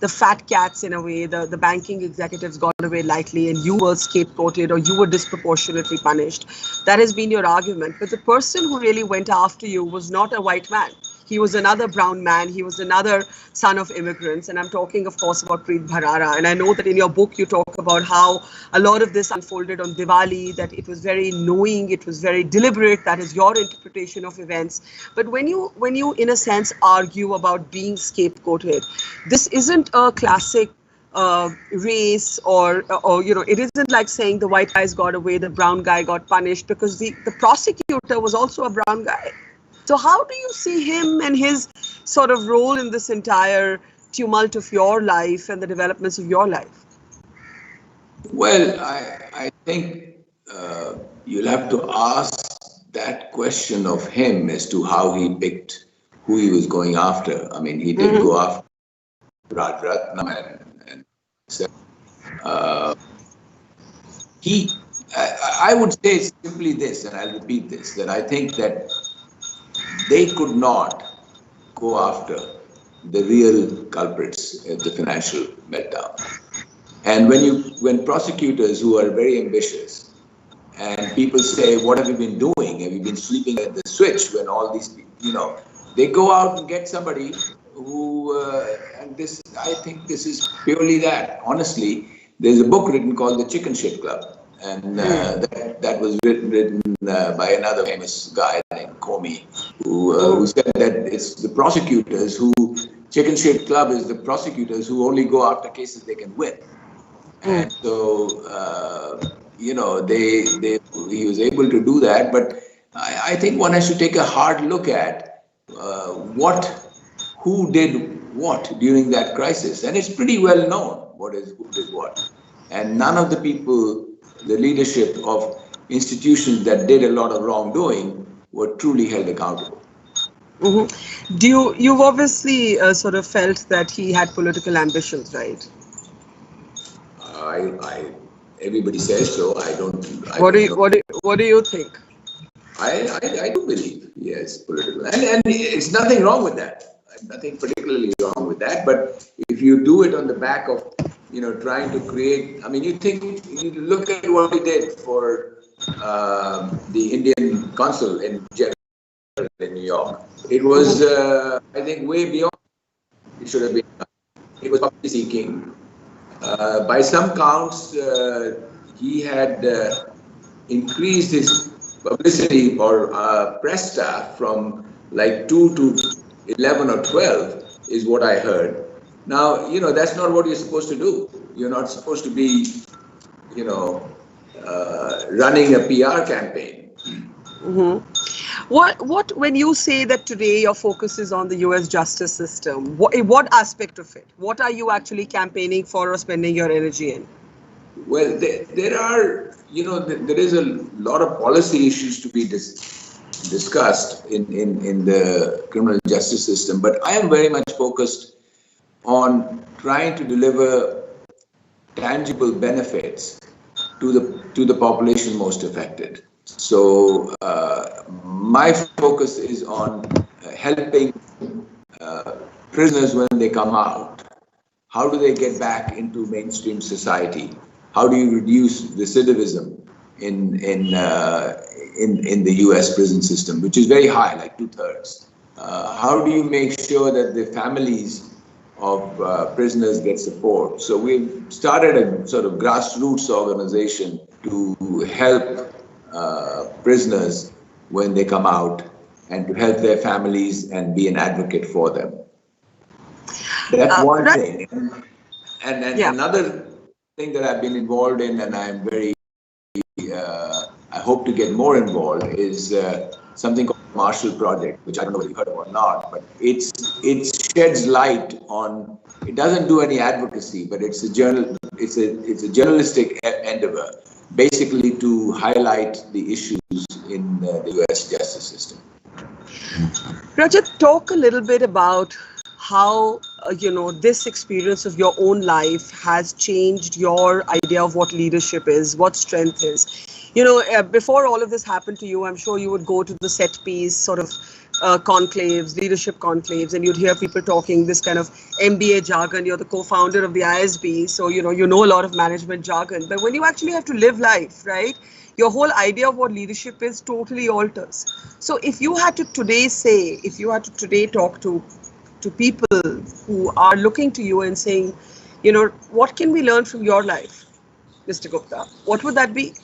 the fat cats, in a way, the banking executives got away lightly and you were scapegoated or you were disproportionately punished. That has been your argument. But the person who really went after you was not a white man. He was another brown man. He was another son of immigrants. And I'm talking, of course, about Preet Bharara. And I know that in your book, you talk about how a lot of this unfolded on Diwali, that it was very knowing, it was very deliberate. That is your interpretation of events. But when you, in a sense, argue about being scapegoated, this isn't a classic race or it isn't like saying the white guys got away, the brown guy got punished, because the prosecutor was also a brown guy. So how do you see him and his sort of role in this entire tumult of your life and the developments of your life? Well, I think you'll have to ask that question of him as to how he picked who he was going after. I mean, he did go after Rajaratnam and I would say simply this, and I'll repeat this, that I think that they could not go after the real culprits of the financial meltdown. And when prosecutors who are very ambitious and people say, what have you been doing? Have you been sleeping at the switch when all these people, they go out and get somebody who, and this, I think this is purely that. Honestly, there's a book written called The Chicken Shit Club. And that was written by another famous guy named Comey, who said that it's the prosecutors who, Chicken Shit Club is the prosecutors who only go after cases they can win. And so, he was able to do that. But I think one has to take a hard look at who did what during that crisis. And it's pretty well known who did what. And none of the people, the leadership of institutions that did a lot of wrongdoing, were truly held accountable. You've obviously sort of felt that he had political ambitions, right? Everybody says so. I don't. What do you think? I do believe he has political, and it's nothing wrong with that. Nothing particularly wrong with that. But if you do it on the back of trying to create, I mean, you look at what he did for the Indian consul in New York. It was, I think, way beyond it should have been. It was publicity seeking. By some counts, he had increased his publicity or press staff from like 2 to 11 or 12, is what I heard. Now, that's not what you're supposed to do. You're not supposed to be, running a PR campaign. When you say that today your focus is on the U.S. justice system, what aspect of it? What are you actually campaigning for or spending your energy in? Well, there are, there is a lot of policy issues to be discussed in the criminal justice system, but I am very much focused on trying to deliver tangible benefits to the population most affected. So my focus is on helping prisoners when they come out. How do they get back into mainstream society? How do you reduce recidivism in the U.S. prison system, which is very high, like 2/3? How do you make sure that the families of prisoners get support? So we've started a sort of grassroots organization to help prisoners when they come out and to help their families and be an advocate for them. That's one thing. And another thing that I've been involved in, and I'm very, I hope to get more involved, is something called the Marshall Project, which I don't know if you heard of or not, but it sheds light on, it doesn't do any advocacy, but it's a journalistic endeavor basically to highlight the issues in the US justice system. Rajat, talk a little bit about how this experience of your own life has changed your idea of what leadership is, what strength is. Before all of this happened to you, I'm sure you would go to the set piece sort of conclaves, leadership conclaves, and you'd hear people talking this kind of MBA jargon. You're the co-founder of the ISB, so you know a lot of management jargon. But when you actually have to live life, right, your whole idea of what leadership is totally alters. So if you had to today talk to people who are looking to you and saying, what can we learn from your life, Mr. Gupta? What would that be?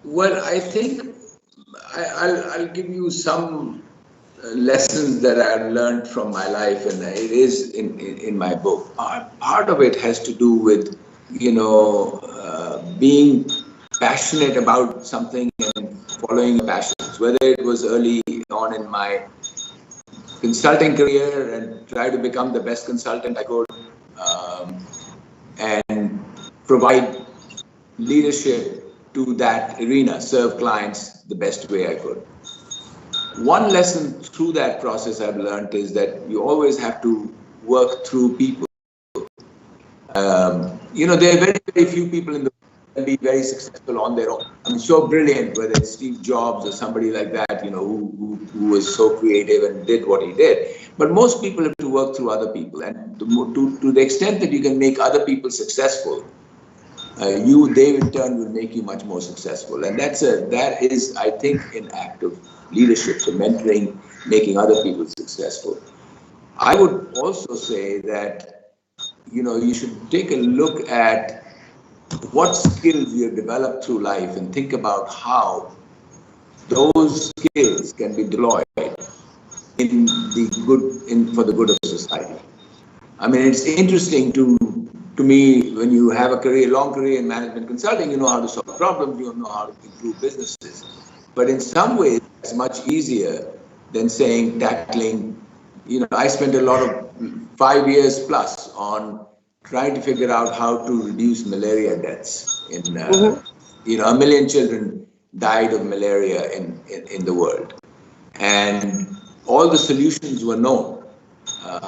Well, I think I'll give you some lessons that I've learned from my life, and it is in my book. Part of it has to do with, being passionate about something and following your passions, whether it was early on in my consulting career and try to become the best consultant I could, and provide leadership to that arena, serve clients the best way I could. One lesson through that process I've learned is that you always have to work through people. There are very, very few people in the world that can be very successful on their own. I mean, so brilliant, whether it's Steve Jobs or somebody like that, who was so creative and did what he did. But most people have to work through other people, and to the extent that you can make other people successful, they in turn will make you much more successful. And that is, I think, an act of leadership, the mentoring, making other people successful. I would also say that, you should take a look at what skills you have developed through life and think about how those skills can be deployed for the good of society. I mean, it's interesting to me, when you have a long career in management consulting, you know how to solve problems, you know how to improve businesses. But in some ways, it's much easier than tackling. I spent a lot of 5 years plus on trying to figure out how to reduce malaria deaths. A million children died of malaria in the world, and all the solutions were known,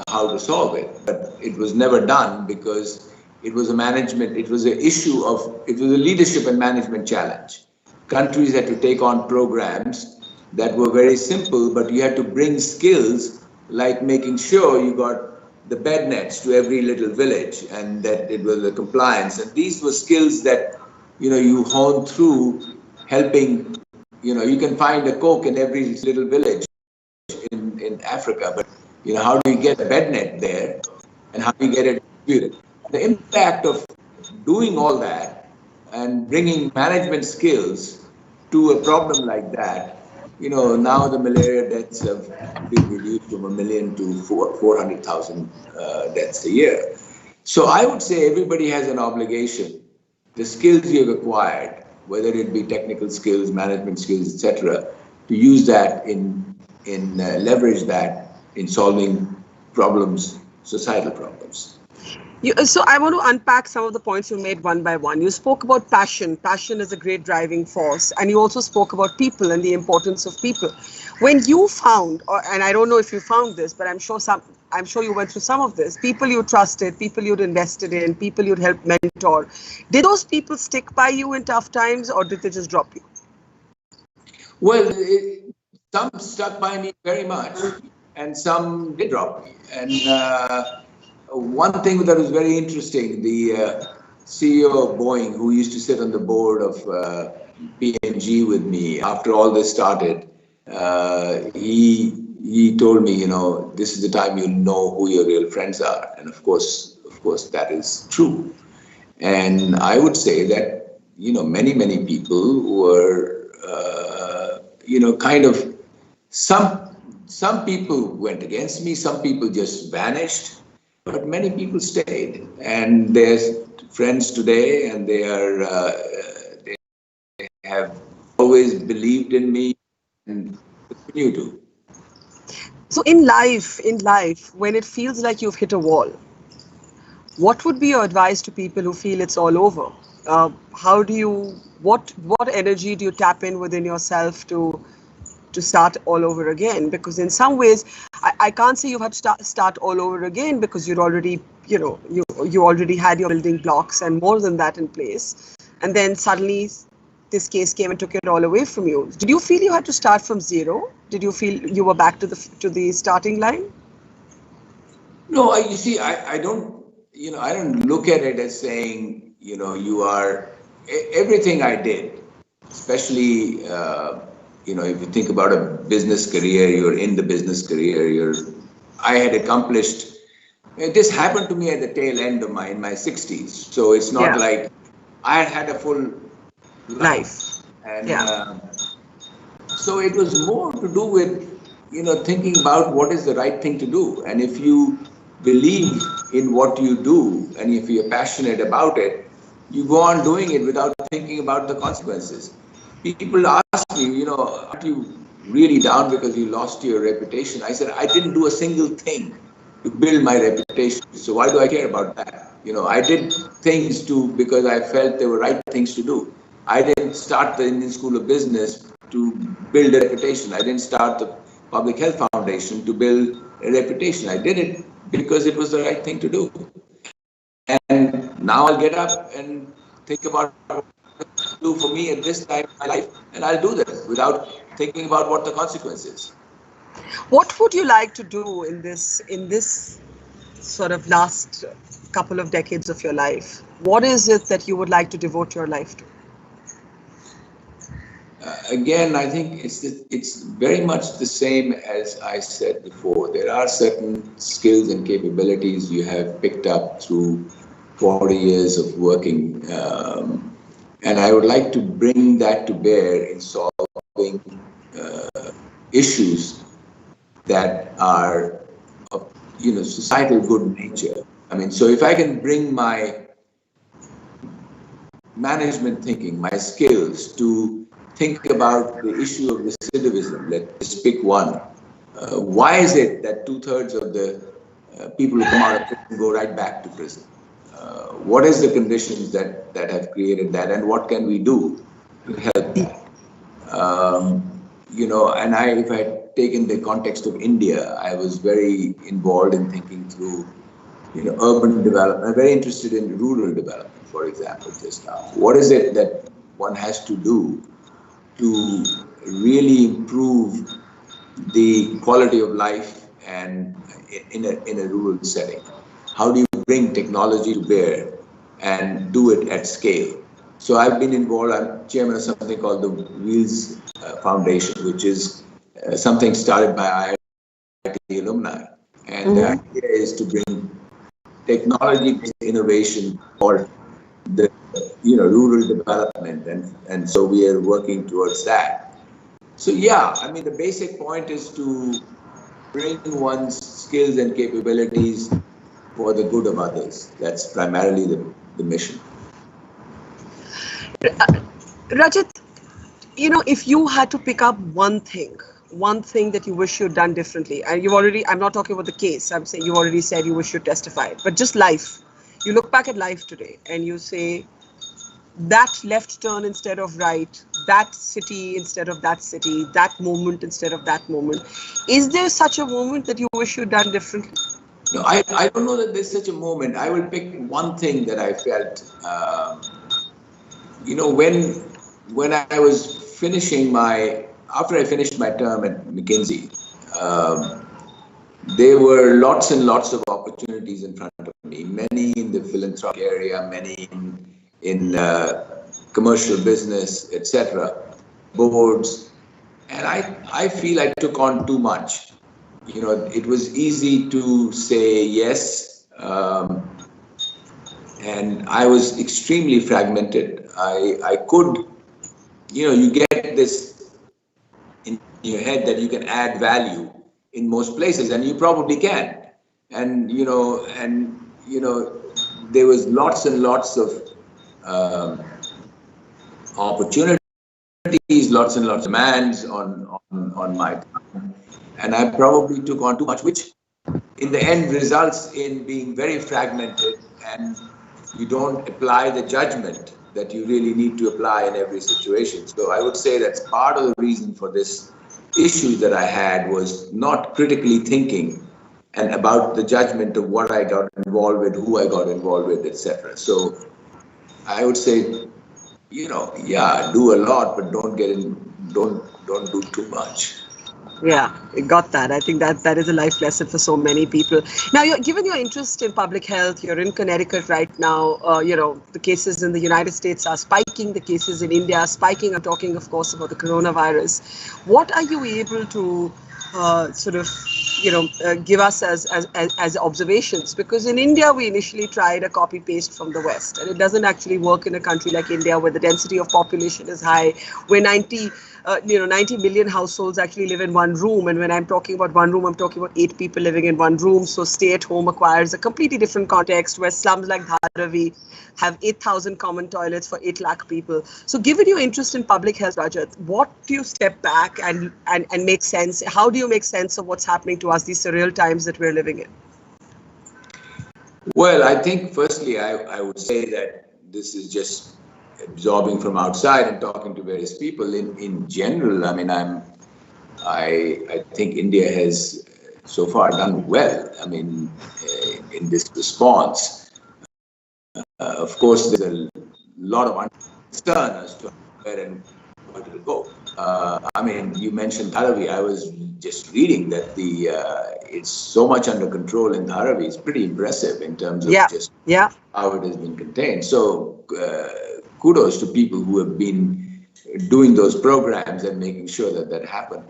how to solve it, but it was never done because it was a leadership and management challenge. Countries had to take on programs that were very simple, but you had to bring skills like making sure you got the bed nets to every little village and that it was a compliance. And these were skills that, you hone through helping, you can find a Coke in every little village in Africa, but, how do you get a bed net there and how do you get it distributed? The impact of doing all that and bringing management skills to a problem like that, now the malaria deaths have been reduced from 1 million to 400,000 deaths a year. So I would say everybody has an obligation. The skills you've acquired, whether it be technical skills, management skills, etc., to use that leverage that in solving problems, societal problems. So I want to unpack some of the points you made one by one. You spoke about passion. Passion is a great driving force. And you also spoke about people and the importance of people. When you found, and I don't know if you found this, but I'm sure you went through some of this, people you trusted, people you'd invested in, people you'd helped mentor. Did those people stick by you in tough times, or did they just drop you? Well, some stuck by me very much, and some did drop me. And one thing that was very interesting, the CEO of Boeing, who used to sit on the board of P&G with me after all this started, he told me, this is the time you'll know who your real friends are. And of course, that is true. And I would say that, many, many people were, some people went against me, some people just vanished. But many people stayed, and they're friends today, and they have always believed in me and continue to. So in life, when it feels like you've hit a wall, what would be your advice to people who feel it's all over? How do you, what energy do you tap in within yourself to start all over again? Because in some ways, I can't say you've had to start all over again, because you'd already, you already had your building blocks and more than that in place. And then suddenly this case came and took it all away from you. Did you feel you had to start from zero? Did you feel you were back to the starting line? No, you see, I don't, I don't look at it as saying, you are, everything I did, especially, if you think about a business career, you're in the business career, I had accomplished, this happened to me at the tail end of in my 60s. So it's not like I had a full life. And so it was more to do with, thinking about what is the right thing to do. And if you believe in what you do, and if you're passionate about it, you go on doing it without thinking about the consequences. People ask me, aren't you really down because you lost your reputation? I said, I didn't do a single thing to build my reputation. So why do I care about that? I did things because I felt they were right things to do. I didn't start the Indian School of Business to build a reputation. I didn't start the Public Health Foundation to build a reputation. I did it because it was the right thing to do. And now I'll get up and think about what to do for me at this time in my life, and I'll do that without thinking about what the consequence is. What would you like to do in this sort of last couple of decades of your life? What is it that you would like to devote your life to? Again, I think it's very much the same as I said before. There are certain skills and capabilities you have picked up through 40 years of working, and I would like to bring that to bear in solving issues that are of societal good nature. I mean, so if I can bring my management thinking, my skills to think about the issue of recidivism. Let's pick one. Why is it that 2/3 of the people who come out of prison go right back to prison? What is the conditions that have created that, and what can we do to help that? And if I take in the context of India, I was very involved in thinking through, urban development. I'm very interested in rural development, for example, just now. What is it that one has to do to really improve the quality of life and in a rural setting? How do you bring technology to bear and do it at scale? So I've been involved, I'm chairman of something called the Wheels Foundation, which is something started by IIT alumni. And the idea is to bring technology-based innovation for the rural development, and so we are working towards that. So yeah, I mean, the basic point is to bring one's skills and capabilities for the good of others. That's primarily the mission. Rajat, if you had to pick up one thing that you wish you'd done differently, and I'm not talking about the case, I'm saying you already said you wish you testified, but just life. You look back at life today and you say, that left turn instead of right, that city instead of that city, that moment instead of that moment. Is there such a moment that you wish you'd done differently? No, I don't know that there's such a moment. I will pick one thing that I felt, when I was after I finished my term at McKinsey, there were lots and lots of opportunities in front of me, many in the philanthropic area, many in commercial business, etc., boards, and I feel I took on too much. It was easy to say yes, and I was extremely fragmented. I could, you get this in your head that you can add value in most places, and you probably can. And there was lots and lots of opportunities, lots and lots of demands on my time, and I probably took on too much, which in the end results in being very fragmented, and you don't apply the judgment that you really need to apply in every situation. So I would say that's part of the reason for this issue that I had was not critically thinking and about the judgment of what I got involved with, who I got involved with, etc. So I would say, yeah, do a lot, but don't do too much. Yeah, got that. I think that is a life lesson for so many people. Now, given your interest in public health, you're in Connecticut right now. The cases in the United States are spiking. The cases in India are spiking. I'm talking, of course, about the coronavirus. What are you able to give us as observations? Because in India, we initially tried a copy paste from the West, and it doesn't actually work in a country like India, where the density of population is high, where 90 million households actually live in one room. And when I'm talking about one room, I'm talking about 8 people living in one room. So stay at home acquires a completely different context, where slums like Dharavi have 8,000 common toilets for 8 lakh people. So given your interest in public health, Rajat, what do you step back and make sense? How do you make sense of what's happening to us, these surreal times that we're living in? Well, I think firstly, I would say that this is just absorbing from outside and talking to various people. In general, I mean, I think India has so far done well. I mean, in this response, of course, there's a lot of concern as to where and what it will go. I mean, you mentioned Dharavi. I was just reading that it's so much under control in Dharavi. It's pretty impressive in terms of just how it has been contained. So kudos to people who have been doing those programs and making sure that happened.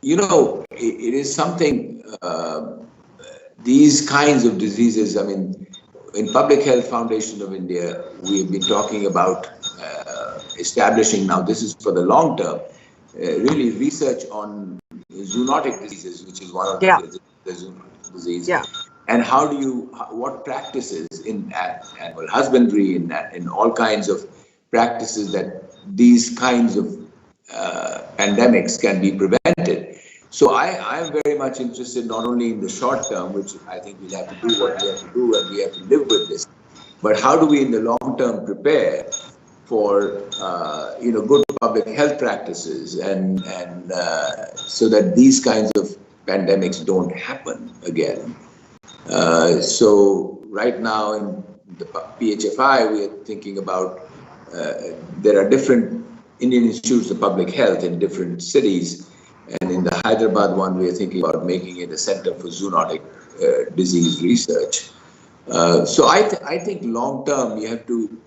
It is something, these kinds of diseases, I mean, in Public Health Foundation of India, we've been talking about establishing, now this is for the long term, really research on zoonotic diseases, which is one of the zoonotic disease. And what practices in animal husbandry, in all kinds of practices that these kinds of pandemics can be prevented. So I'm very much interested not only in the short term, which I think we'll have to do what we have to do and we have to live with this, but how do we in the long term prepare for good public health practices and so that these kinds of pandemics don't happen again. So right now in the PHFI, we are thinking about there are different Indian institutes of public health in different cities. And in the Hyderabad one, we are thinking about making it a center for zoonotic disease research. So I think long term, you have to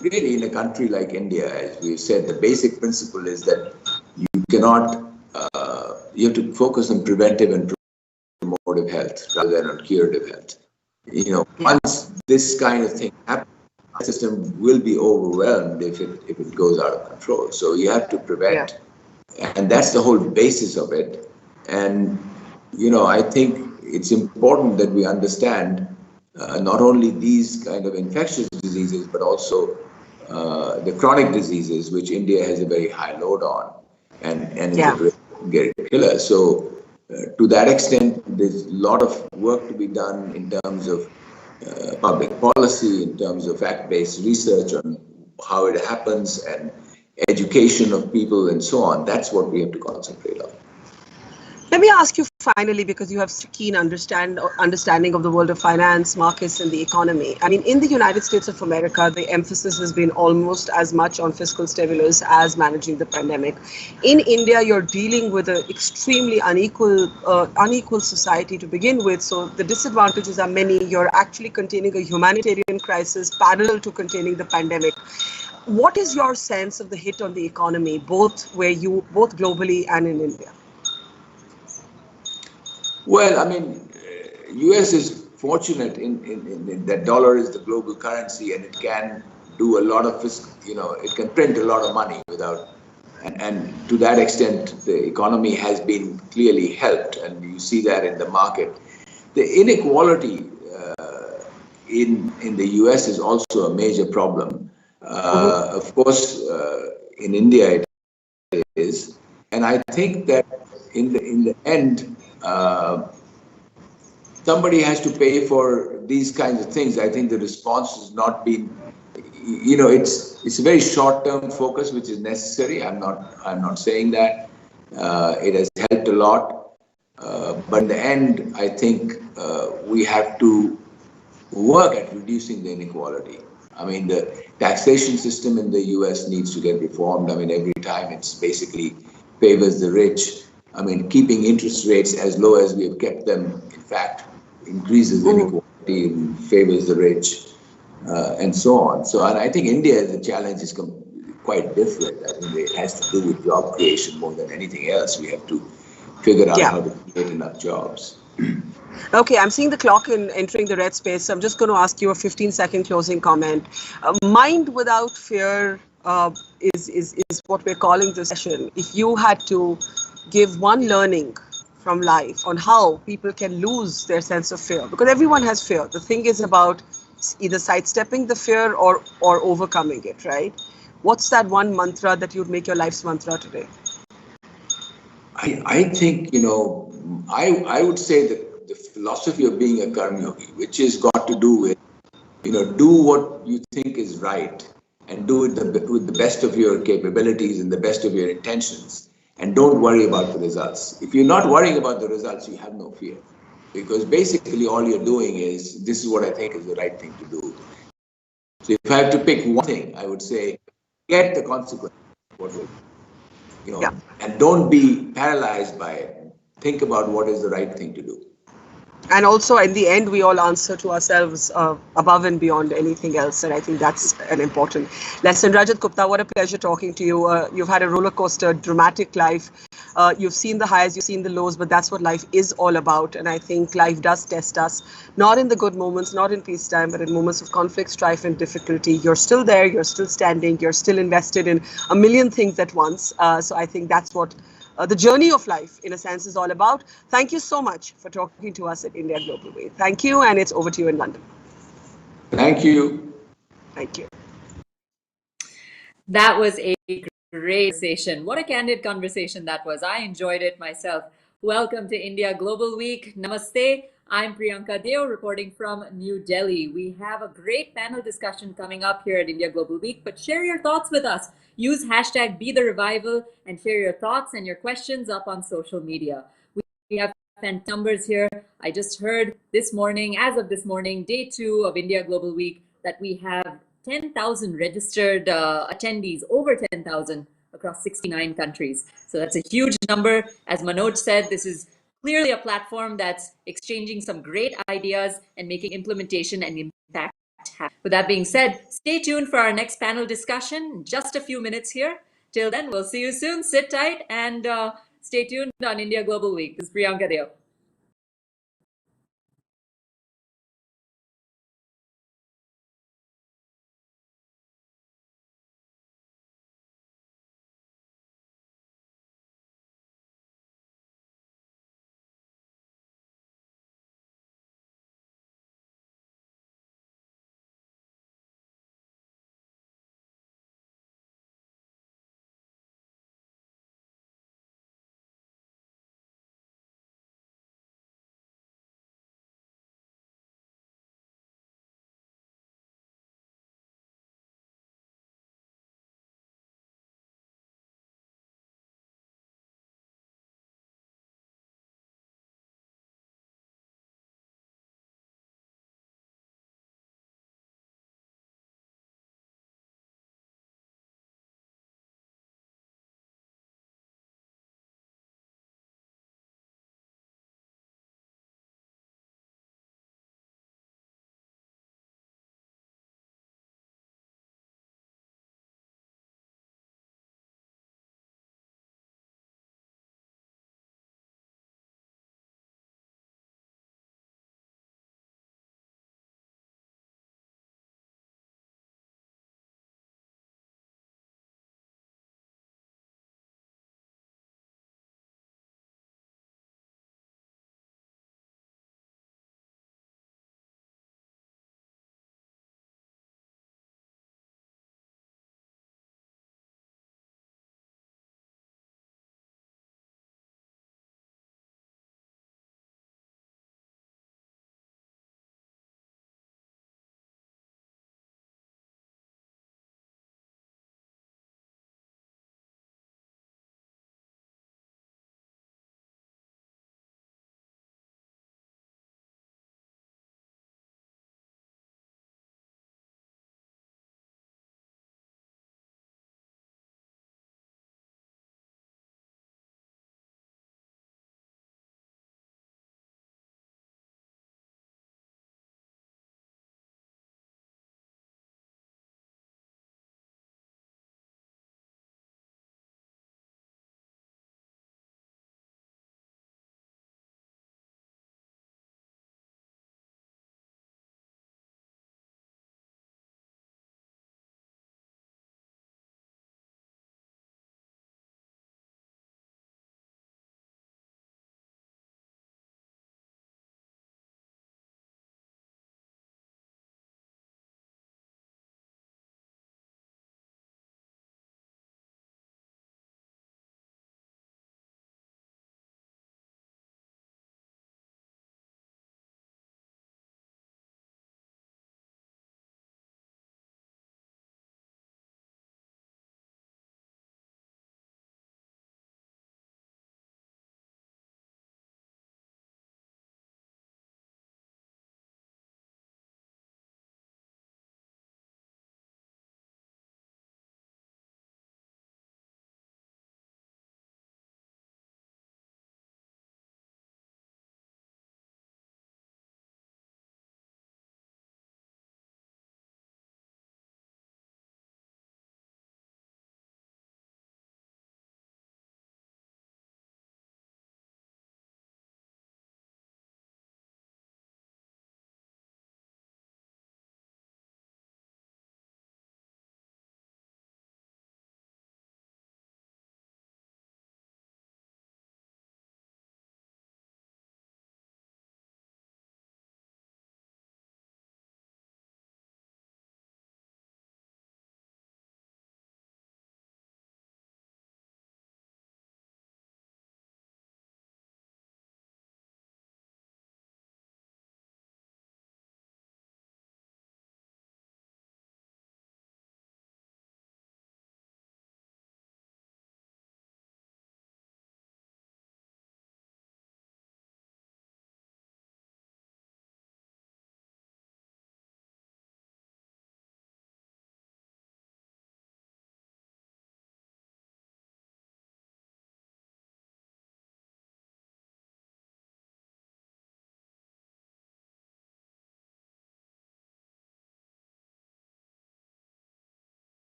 really, in a country like India, as we've said, the basic principle is that you cannot, you have to focus on preventive and promotive health rather than on curative health. Once this kind of thing happens, the system will be overwhelmed if it goes out of control. So you have to prevent. And that's the whole basis of it. And, I think it's important that we understand not only these kind of infectious diseases, but also the chronic diseases, which India has a very high load on and is a great killer. So to that extent, there's a lot of work to be done in terms of public policy, in terms of fact-based research on how it happens and education of people and so on. That's what we have to concentrate on. Let me ask you finally, because you have keen understanding of the world of finance, markets, and the economy. I mean, in the United States of America, the emphasis has been almost as much on fiscal stimulus as managing the pandemic. In India, you're dealing with an extremely unequal society to begin with. So the disadvantages are many. You're actually containing a humanitarian crisis parallel to containing the pandemic. What is your sense of the hit on the economy, both globally and in India? Well, I mean, U.S. is fortunate in that dollar is the global currency and it can do a lot of it can print a lot of money without, and to that extent, the economy has been clearly helped, and you see that in the market. The inequality in the U.S. is also a major problem. Of course, in India it is, and I think that in the end, somebody has to pay for these kinds of things. I think the response has not been it's a very short-term focus, which is necessary. I'm not saying that. It has helped a lot, but in the end, I think we have to work at reducing the inequality. I mean, the taxation system in the US needs to get reformed. I mean, every time it's basically favors the rich. I mean, keeping interest rates as low as we have kept them, in fact, increases inequality and favors the rich, and so on. So, and I think India, the challenge is quite different. I think it has to do with job creation more than anything else. We have to figure out how to create enough jobs. Okay, I'm seeing the clock entering the red space. So I'm just going to ask you a 15-second closing comment. Mind without fear is what we're calling this session. If you had to give one learning from life on how people can lose their sense of fear, because everyone has fear. The thing is about either sidestepping the fear or overcoming it, right? What's that one mantra that you'd make your life's mantra today? I think, I would say that the philosophy of being a karma yogi, which has got to do with, do what you think is right and do it with the best of your capabilities and the best of your intentions, and don't worry about the results. If you're not worrying about the results, you have no fear, because basically all you're doing is, this is what I think is the right thing to do. So if I have to pick one thing, I would say, get the consequence. And don't be paralyzed by it. Think about what is the right thing to do. And also, in the end, we all answer to ourselves above and beyond anything else. And I think that's an important lesson. Rajat Gupta, what a pleasure talking to you. You've had a roller coaster, dramatic life. You've seen the highs, you've seen the lows, but that's what life is all about. And I think life does test us, not in the good moments, not in peacetime, but in moments of conflict, strife, and difficulty. You're still there, you're still standing, you're still invested in a million things at once. So I think that's what the journey of life, in a sense, is all about. Thank you so much for talking to us at India Global Way. Thank you, and it's over to you in London. Thank you. Thank you. That was a great conversation. What a candid conversation that was. I enjoyed it myself. Welcome to India Global Week. Namaste. I'm Priyanka Deo reporting from New Delhi. We have a great panel discussion coming up here at India Global Week, but share your thoughts with us. Use hashtag #BeTheRevival and share your thoughts and your questions up on social media. We have numbers here. I just heard this morning, as of this morning, day 2 of India Global Week, that we have 10,000 registered attendees, over 10,000 across 69 countries. So that's a huge number. As Manoj said, this is clearly a platform that's exchanging some great ideas and making implementation and impact happen. With that being said, stay tuned for our next panel discussion in just a few minutes here. Till then, we'll see you soon. Sit tight and stay tuned on India Global Week. This is Priyanka Deo.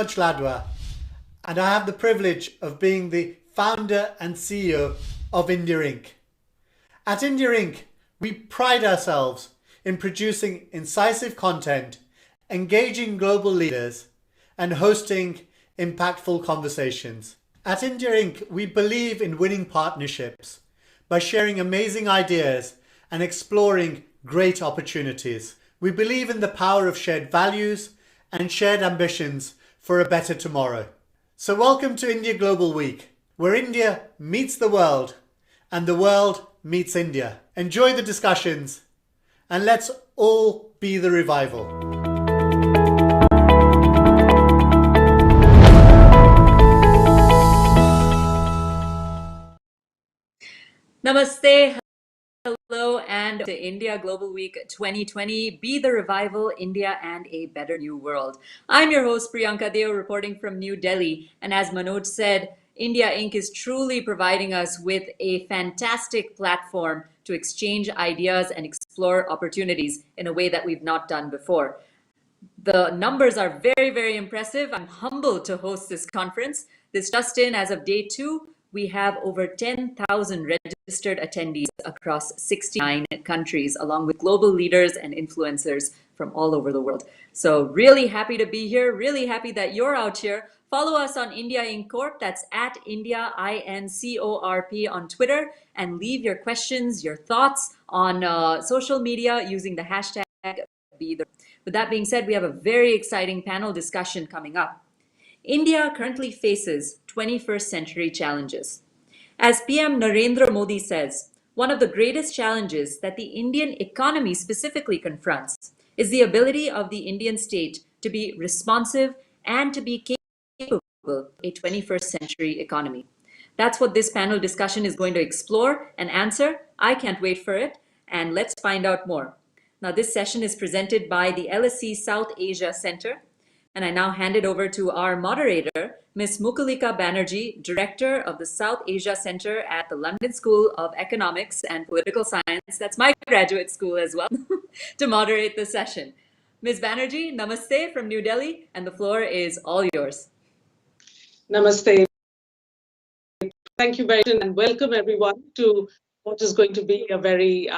Manoj Ladwa, and I have the privilege of being the founder and CEO of India Inc. At India Inc., we pride ourselves in producing incisive content, engaging global leaders, and hosting impactful conversations. At India Inc., we believe in winning partnerships by sharing amazing ideas and exploring great opportunities. We believe in the power of shared values and shared ambitions for a better tomorrow. So welcome to India Global Week, where India meets the world and the world meets India. Enjoy the discussions and let's all be the revival. Namaste, hello, and to India Global Week 2020, Be the Revival, India and a Better New World. I'm your host, Priyanka Deo, reporting from New Delhi. And as Manoj said, India Inc. is truly providing us with a fantastic platform to exchange ideas and explore opportunities in a way that we've not done before. The numbers are very, very impressive. I'm humbled to host this conference. This just in, as of day 2, we have over 10,000 registered attendees across 69 countries, along with global leaders and influencers from all over the world. So really happy to be here, really happy that you're out here. Follow us on India Inc. Corp, that's at India INCORP on Twitter, and leave your questions, your thoughts on social media using the hashtag #BeThe. With that being said, we have a very exciting panel discussion coming up. India currently faces 21st century challenges. As PM Narendra Modi says, one of the greatest challenges that the Indian economy specifically confronts is the ability of the Indian state to be responsive and to be capable of a 21st century economy. That's what this panel discussion is going to explore and answer. I can't wait for it, and let's find out more. Now, this session is presented by the LSE South Asia Center, and I now hand it over to our moderator, Ms. Mukulika Banerjee, Director of the South Asia Center at the London School of Economics and Political Science, that's my graduate school as well, to moderate the session. Ms. Banerjee, namaste from New Delhi, and the floor is all yours. Namaste. Thank you very much, and welcome everyone to what is going to be a very,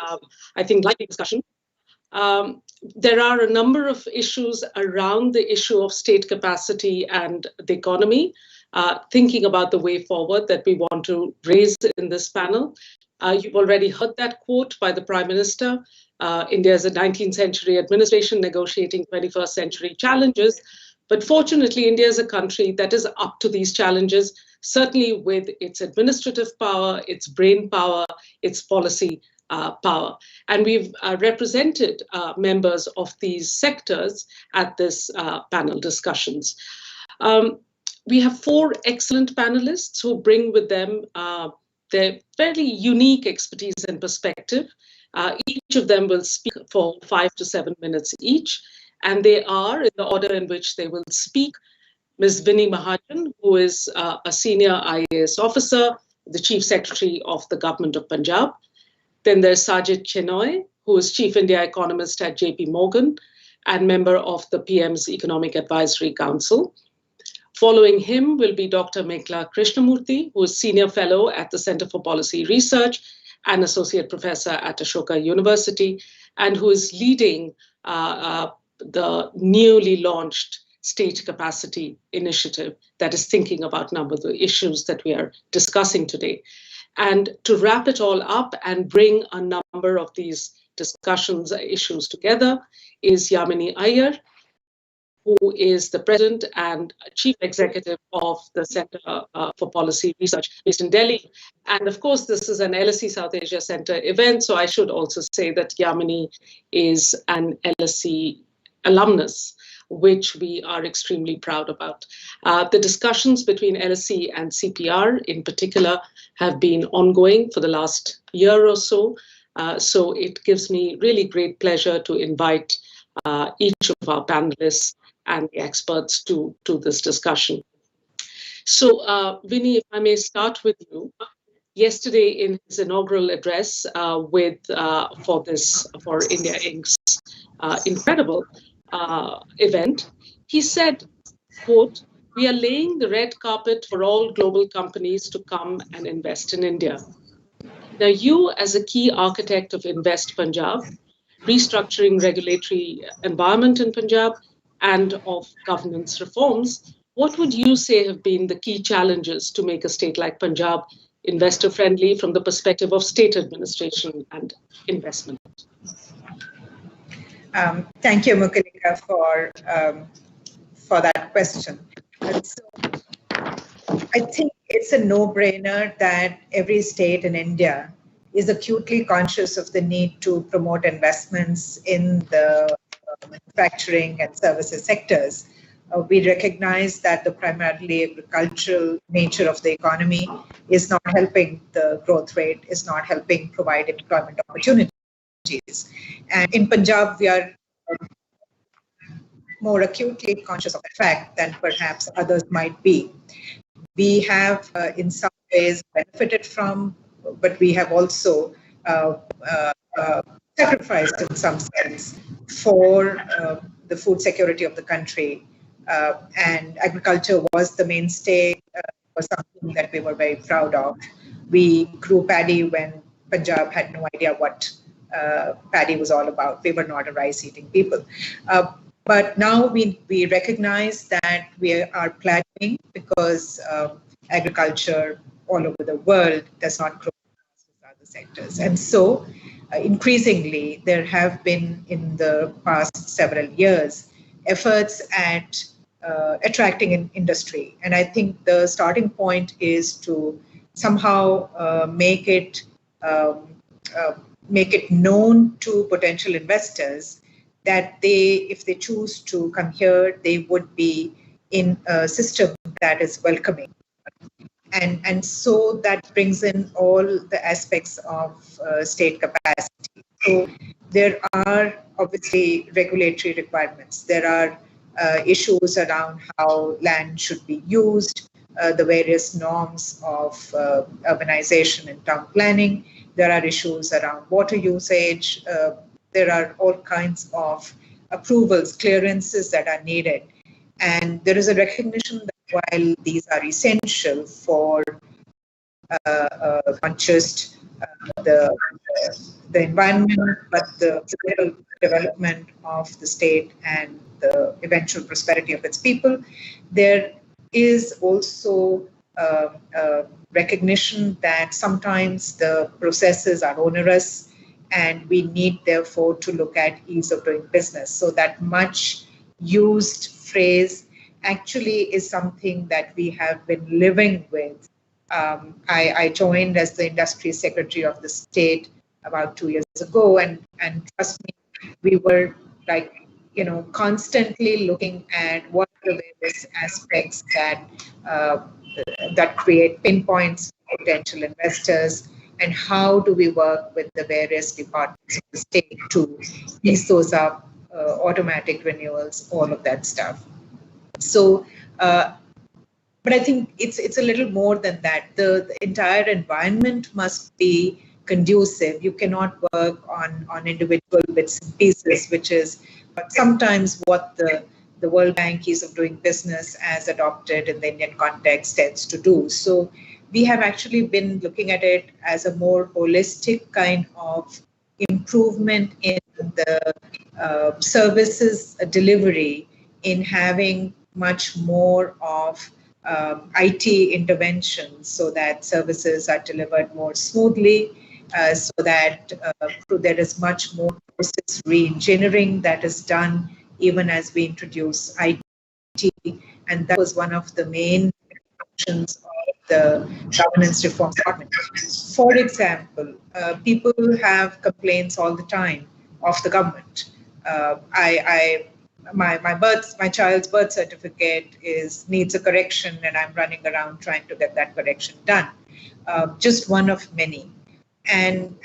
I think, lively discussion. There are a number of issues around the issue of state capacity and the economy, thinking about the way forward that we want to raise in this panel. You've already heard that quote by the Prime Minister. India is a 19th century administration negotiating 21st century challenges. But fortunately, India is a country that is up to these challenges, certainly with its administrative power, its brain power, its policy power. And we've represented members of these sectors at this panel discussions. We have 4 excellent panelists who bring with them their fairly unique expertise and perspective. Each of them will speak for 5 to 7 minutes each. And they are, in the order in which they will speak, Ms. Vinny Mahajan, who is a senior IAS officer, the Chief Secretary of the Government of Punjab. Then there's Sajid Chenoy, who is Chief India Economist at JP Morgan and member of the PM's Economic Advisory Council. Following him will be Dr. Meghla Krishnamurthy, who is Senior Fellow at the Center for Policy Research and Associate Professor at Ashoka University, and who is leading the newly launched State Capacity Initiative that is thinking about a number of the issues that we are discussing today. And to wrap it all up and bring a number of these discussions, issues together, is Yamini Iyer, who is the President and Chief Executive of the Center for Policy Research based in Delhi. And of course, this is an LSE South Asia Center event, so I should also say that Yamini is an LSE alumnus, which we are extremely proud about. The discussions between LSE and CPR in particular have been ongoing for the last year or so. So it gives me really great pleasure to invite each of our panelists and the experts to this discussion. So Vinny, if I may start with you. Yesterday in his inaugural address for India Inc.'s incredible event, he said, quote, we are laying the red carpet for all global companies to come and invest in India. Now, you as a key architect of Invest Punjab, restructuring regulatory environment in Punjab and of governance reforms, what would you say have been the key challenges to make a state like Punjab investor friendly from the perspective of state administration and investment? Thank you, Mukalika, for that question. So, I think it's a no-brainer that every state in India is acutely conscious of the need to promote investments in the manufacturing and services sectors. We recognize that the primarily agricultural nature of the economy is not helping the growth rate, is not helping provide employment opportunities. And in Punjab, we are more acutely conscious of the fact than perhaps others might be. We have, in some ways, benefited from, but we have also sacrificed in some sense for the food security of the country. And agriculture was the mainstay, was something that we were very proud of. We grew paddy when Punjab had no idea what paddy was all about. We were not a rice-eating people. But now we recognize that we are plateauing because agriculture all over the world does not grow as other sectors. And so increasingly, there have been in the past several years efforts at attracting an industry. And I think the starting point is to somehow make it known to potential investors that if they choose to come here, they would be in a system that is welcoming. And so that brings in all the aspects of state capacity. So there are obviously regulatory requirements. There are issues around how land should be used, the various norms of urbanization and town planning. There are issues around water usage. There are all kinds of approvals, clearances that are needed. And there is a recognition that while these are essential for not just the environment, but the physical development of the state and the eventual prosperity of its people, there is also recognition that sometimes the processes are onerous, and we need, therefore, to look at ease of doing business. So that much used phrase actually is something that we have been living with. I joined as the industry secretary of the state about 2 years ago, and trust me, we were constantly looking at what are the various aspects that create pinpoints for potential investors, and how do we work with the various departments of the state to ease those up, automatic renewals, all of that stuff. So, but I think it's a little more than that. The entire environment must be conducive. You cannot work on individual bits and pieces, which is sometimes what the World Bank Ease of Doing Business as adopted in the Indian context tends to do. So we have actually been looking at it as a more holistic kind of improvement in the services delivery, in having much more of IT interventions so that services are delivered more smoothly, so that there is much more process re-engineering that is done even as we introduce IT. And that was one of the main functions of the governance reform department. For example, people have complaints all the time of the government. My child's birth certificate needs a correction, and I'm running around trying to get that correction done. Just one of many, and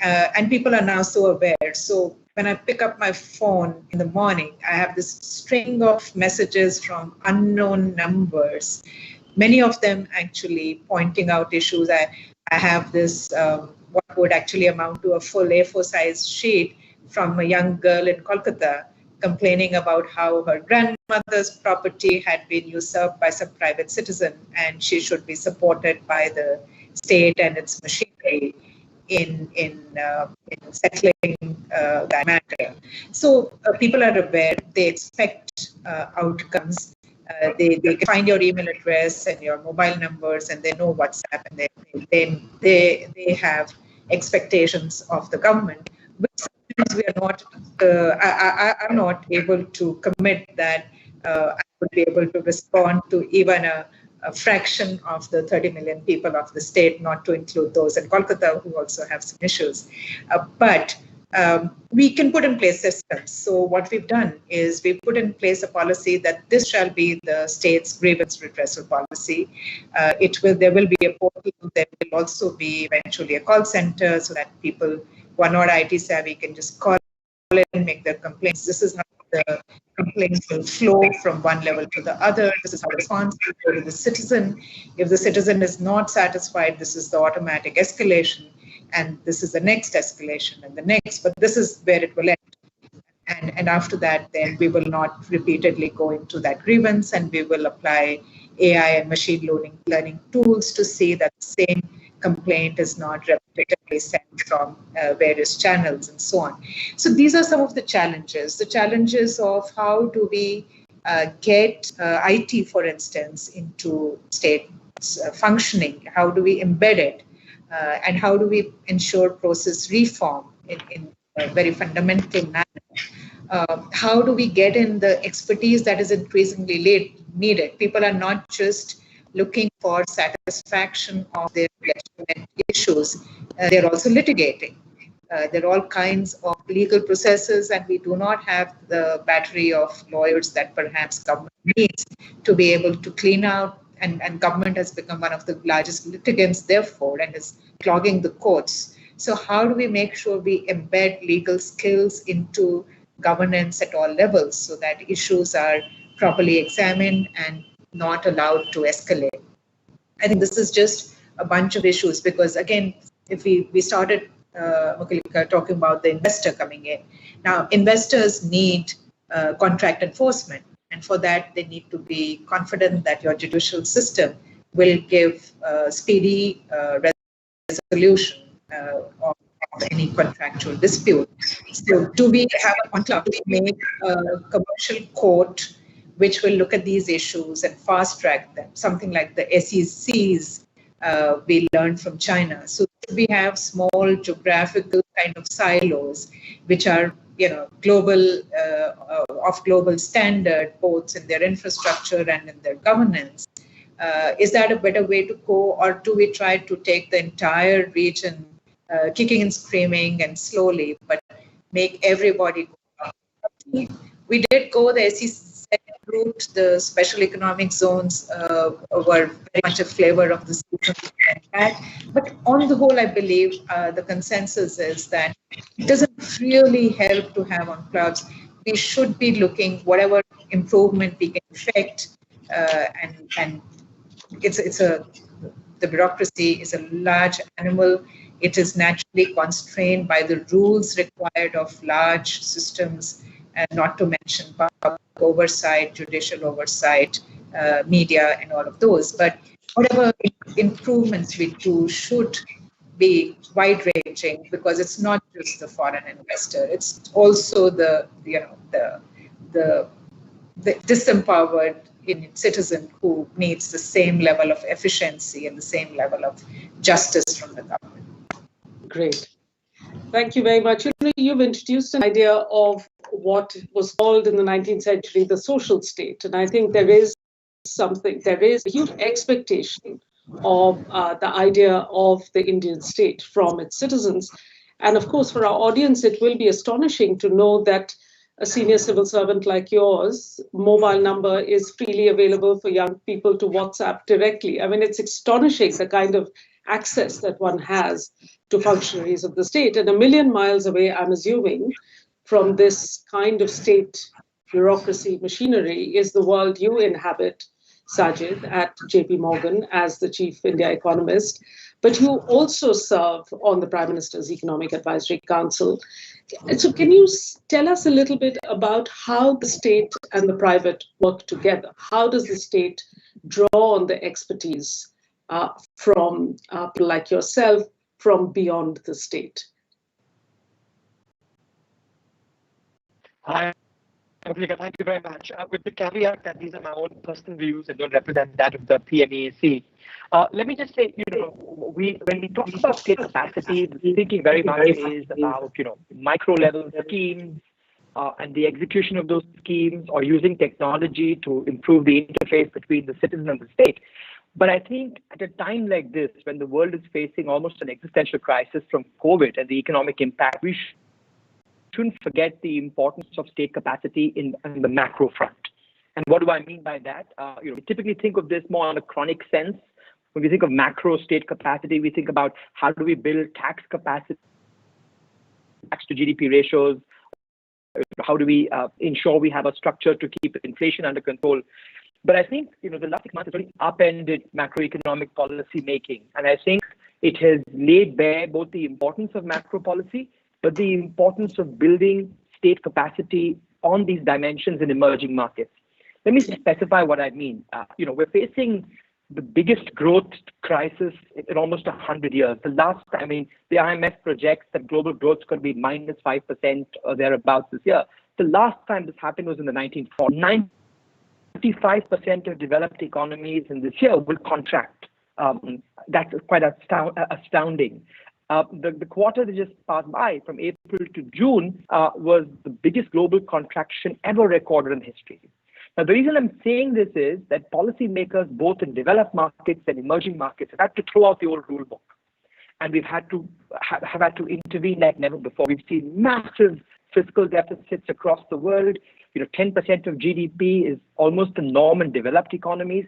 people are now so aware. So when I pick up my phone in the morning, I have this string of messages from unknown numbers, many of them actually pointing out issues. I have this what would actually amount to a full A4 size sheet from a young girl in Kolkata complaining about how her grandmother's property had been usurped by some private citizen, and she should be supported by the state and its machinery in settling that matter. So people are aware, they expect outcomes. They can find your email address and your mobile numbers, and they know WhatsApp, and they have expectations of the government, which sometimes we are not. I'm not able to commit that I would be able to respond to even a fraction of the 30 million people of the state, not to include those in Kolkata who also have some issues. But we can put in place systems. So what we've done is we put in place a policy that this shall be the state's grievance redressal policy. There will be a portal. There will also be eventually a call center so that people who are not IT savvy can just call in and make their complaints. This is how the complaints will flow from one level to the other. This is how the response will go to the citizen. If the citizen is not satisfied, this is the automatic escalation, and this is the next escalation and the next, but this is where it will end. And after that, then we will not repeatedly go into that grievance, and we will apply AI and machine learning tools to see that the same complaint is not repetitively sent from various channels and so on. So these are some of the challenges of how do we get IT, for instance, into state functioning, how do we embed it, and how do we ensure process reform in a very fundamental manner. How do we get in the expertise that is increasingly needed? People are not just looking for satisfaction of their legitimate issues. They're also litigating. There are all kinds of legal processes, and we do not have the battery of lawyers that perhaps government needs to be able to clean out. And government has become one of the largest litigants, therefore, and is clogging the courts. So how do we make sure we embed legal skills into governance at all levels so that issues are properly examined and not allowed to escalate? I think this is just a bunch of issues because, again, if we started, Mukhalika, talking about the investor coming in. Now, investors need contract enforcement. And for that, they need to be confident that your judicial system will give speedy resolution of any contractual dispute. So do we have a contract? Do we make a commercial court which will look at these issues and fast track them? Something like the SECs we learned from China. So we have small geographical kind of silos which are global of global standard, both in their infrastructure and in their governance. Is that a better way to go, or do we try to take the entire region kicking and screaming and slowly, but make everybody go? We did go the SEC route. The special economic zones were very much a flavor of the system. But on the whole, I believe the consensus is that it doesn't really help to have on clouds. We should be looking whatever improvement we can effect, and the bureaucracy is a large animal. It is naturally constrained by the rules required of large systems, and not to mention public oversight, judicial oversight, media, and all of those. But whatever improvements we do should be wide-ranging, because it's not just the foreign investor; it's also the disempowered citizen who needs the same level of efficiency and the same level of justice from the government. Great. Thank you very much. You've introduced an idea of what was called in the 19th century the social state. And I think there is a huge expectation of the idea of the Indian state from its citizens. And of course, for our audience, it will be astonishing to know that a senior civil servant like yours, mobile number is freely available for young people to WhatsApp directly. I mean, it's astonishing the kind of access that one has to functionaries of the state. And a million miles away, I'm assuming, from this kind of state bureaucracy machinery is the world you inhabit, Sajid, at JP Morgan as the chief India economist. But you also serve on the Prime Minister's Economic Advisory Council. So can you tell us a little bit about how the state and the private work together? How does the state draw on the expertise from people like yourself from beyond the state? Hi, Afrika, thank you very much. With the caveat that these are my own personal views and don't represent that of the PMEAC. Let me just say, when we talk about state capacity, the thinking very much is about, micro level schemes and the execution of those schemes, or using technology to improve the interface between the citizen and the state. But I think at a time like this, when the world is facing almost an existential crisis from COVID and the economic impact, we shouldn't forget the importance of state capacity in the macro front. And what do I mean by that? We typically think of this more on a chronic sense. When we think of macro state capacity, we think about how do we build tax capacity, tax to GDP ratios, how do we ensure we have a structure to keep inflation under control. But I think the last 6 months has really upended macroeconomic policy making. And I think it has laid bare both the importance of macro policy, but the importance of building state capacity on these dimensions in emerging markets. Let me specify what I mean. We're facing the biggest growth crisis in almost 100 years. The IMF projects that global growth is going to be minus 5% or thereabouts this year. The last time this happened was in the 1940s. 95% of developed economies in this year will contract. That's quite astounding. The quarter that just passed by, from April to June, was the biggest global contraction ever recorded in history. Now, the reason I'm saying this is that policymakers, both in developed markets and emerging markets, have had to throw out the old rule book. And we've had to have had to intervene like never before. We've seen massive fiscal deficits across the world. 10% of GDP is almost the norm in developed economies.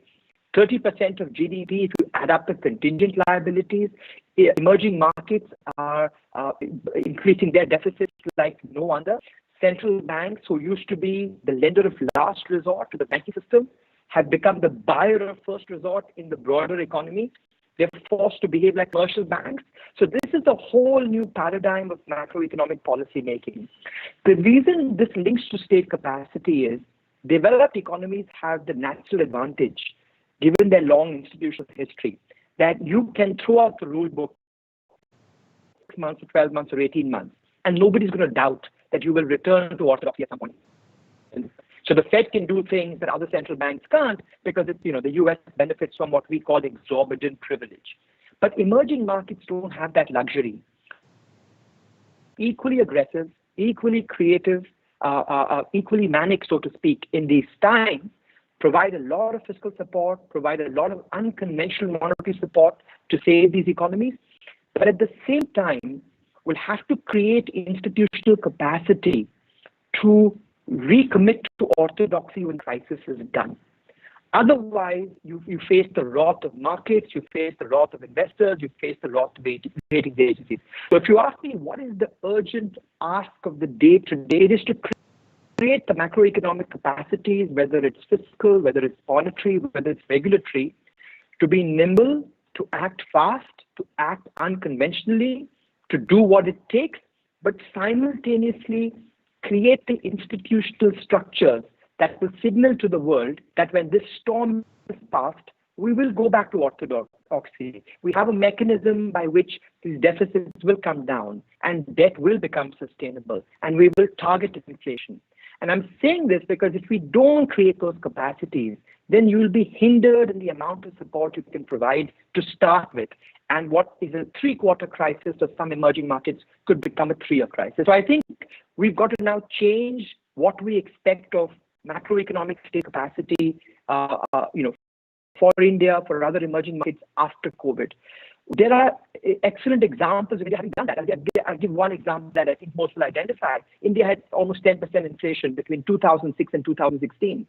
30% of GDP, if you add up the contingent liabilities. Emerging markets are increasing their deficits like no other. Central banks, who used to be the lender of last resort to the banking system, have become the buyer of first resort in the broader economy. They're forced to behave like commercial banks. So this is a whole new paradigm of macroeconomic policy making. The reason this links to state capacity is developed economies have the natural advantage, given their long institutional history, that you can throw out the rule book 6 months or 12 months or 18 months, and nobody's going to doubt that you will return to orthodoxy at some point. So the Fed can do things that other central banks can't because the US benefits from what we call exorbitant privilege. But emerging markets don't have that luxury. Equally aggressive, equally creative, equally manic, so to speak, in these times, provide a lot of fiscal support, provide a lot of unconventional monetary support to save these economies. But at the same time, we'll have to create institutional capacity to recommit to orthodoxy when crisis is done. Otherwise, you face the wrath of markets, you face the wrath of investors, you face the wrath of rating agencies. So if you ask me what is the urgent ask of the day today, it is to create the macroeconomic capacities, whether it's fiscal, whether it's monetary, whether it's regulatory, to be nimble, to act fast, to act unconventionally, to do what it takes, but simultaneously create the institutional structures that will signal to the world that when this storm is past, we will go back to orthodoxy. We have a mechanism by which these deficits will come down and debt will become sustainable, and we will target inflation. And I'm saying this because if we don't create those capacities, then you will be hindered in the amount of support you can provide to start with. And what is a 3-quarter crisis of some emerging markets could become a 3-year crisis. So I think we've got to now change what we expect of macroeconomic state capacity, for India, for other emerging markets after COVID. There are excellent examples of India having done that. I'll give one example that I think most will identify. India had almost 10% inflation between 2006 and 2016.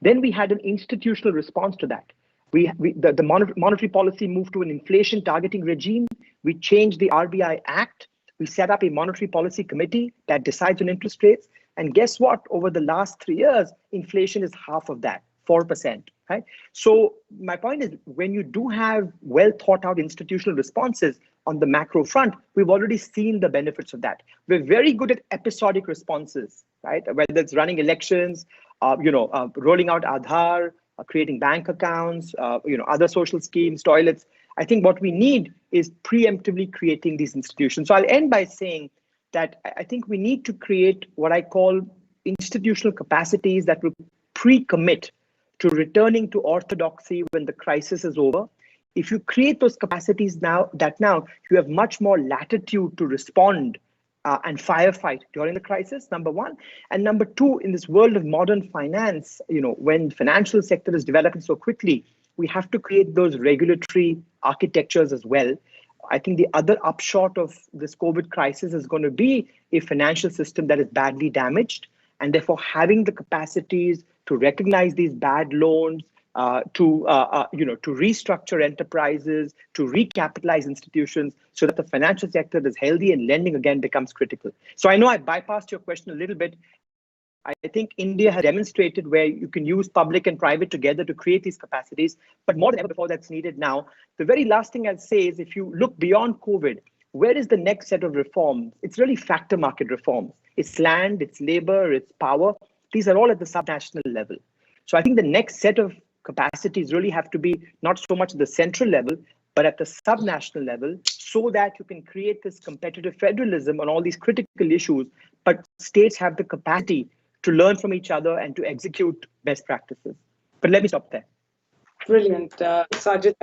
Then we had an institutional response to that. The monetary policy moved to an inflation targeting regime. We changed the RBI Act. We set up a monetary policy committee that decides on interest rates. And guess what? Over the last 3 years, inflation is half of that, 4%. right? So my point is, when you do have well thought out institutional responses on the macro front, we've already seen the benefits of that. We're very good at episodic responses, right? Whether it's running elections, rolling out Aadhaar, creating bank accounts, other social schemes, toilets. I think what we need is preemptively creating these institutions. So I'll end by saying that I think we need to create what I call institutional capacities that will pre-commit to returning to orthodoxy when the crisis is over. If you create those capacities now, you have much more latitude to respond and firefight during the crisis, number one. And number two, in this world of modern finance, when the financial sector is developing so quickly, we have to create those regulatory architectures as well. I think the other upshot of this COVID crisis is going to be a financial system that is badly damaged, and therefore having the capacities to recognize these bad loans, to restructure enterprises, to recapitalize institutions so that the financial sector is healthy and lending again becomes critical. So I know I bypassed your question a little bit. I think India has demonstrated where you can use public and private together to create these capacities, but more than ever before that's needed now. The very last thing I'd say is if you look beyond COVID, where is the next set of reforms? It's really factor market reforms. It's land, it's labor, it's power. These are all at the subnational level. So I think the next set of capacities really have to be not so much at the central level, but at the subnational level, so that you can create this competitive federalism on all these critical issues, but states have the capacity to learn from each other and to execute best practices. But let me stop there. Brilliant, Sajid.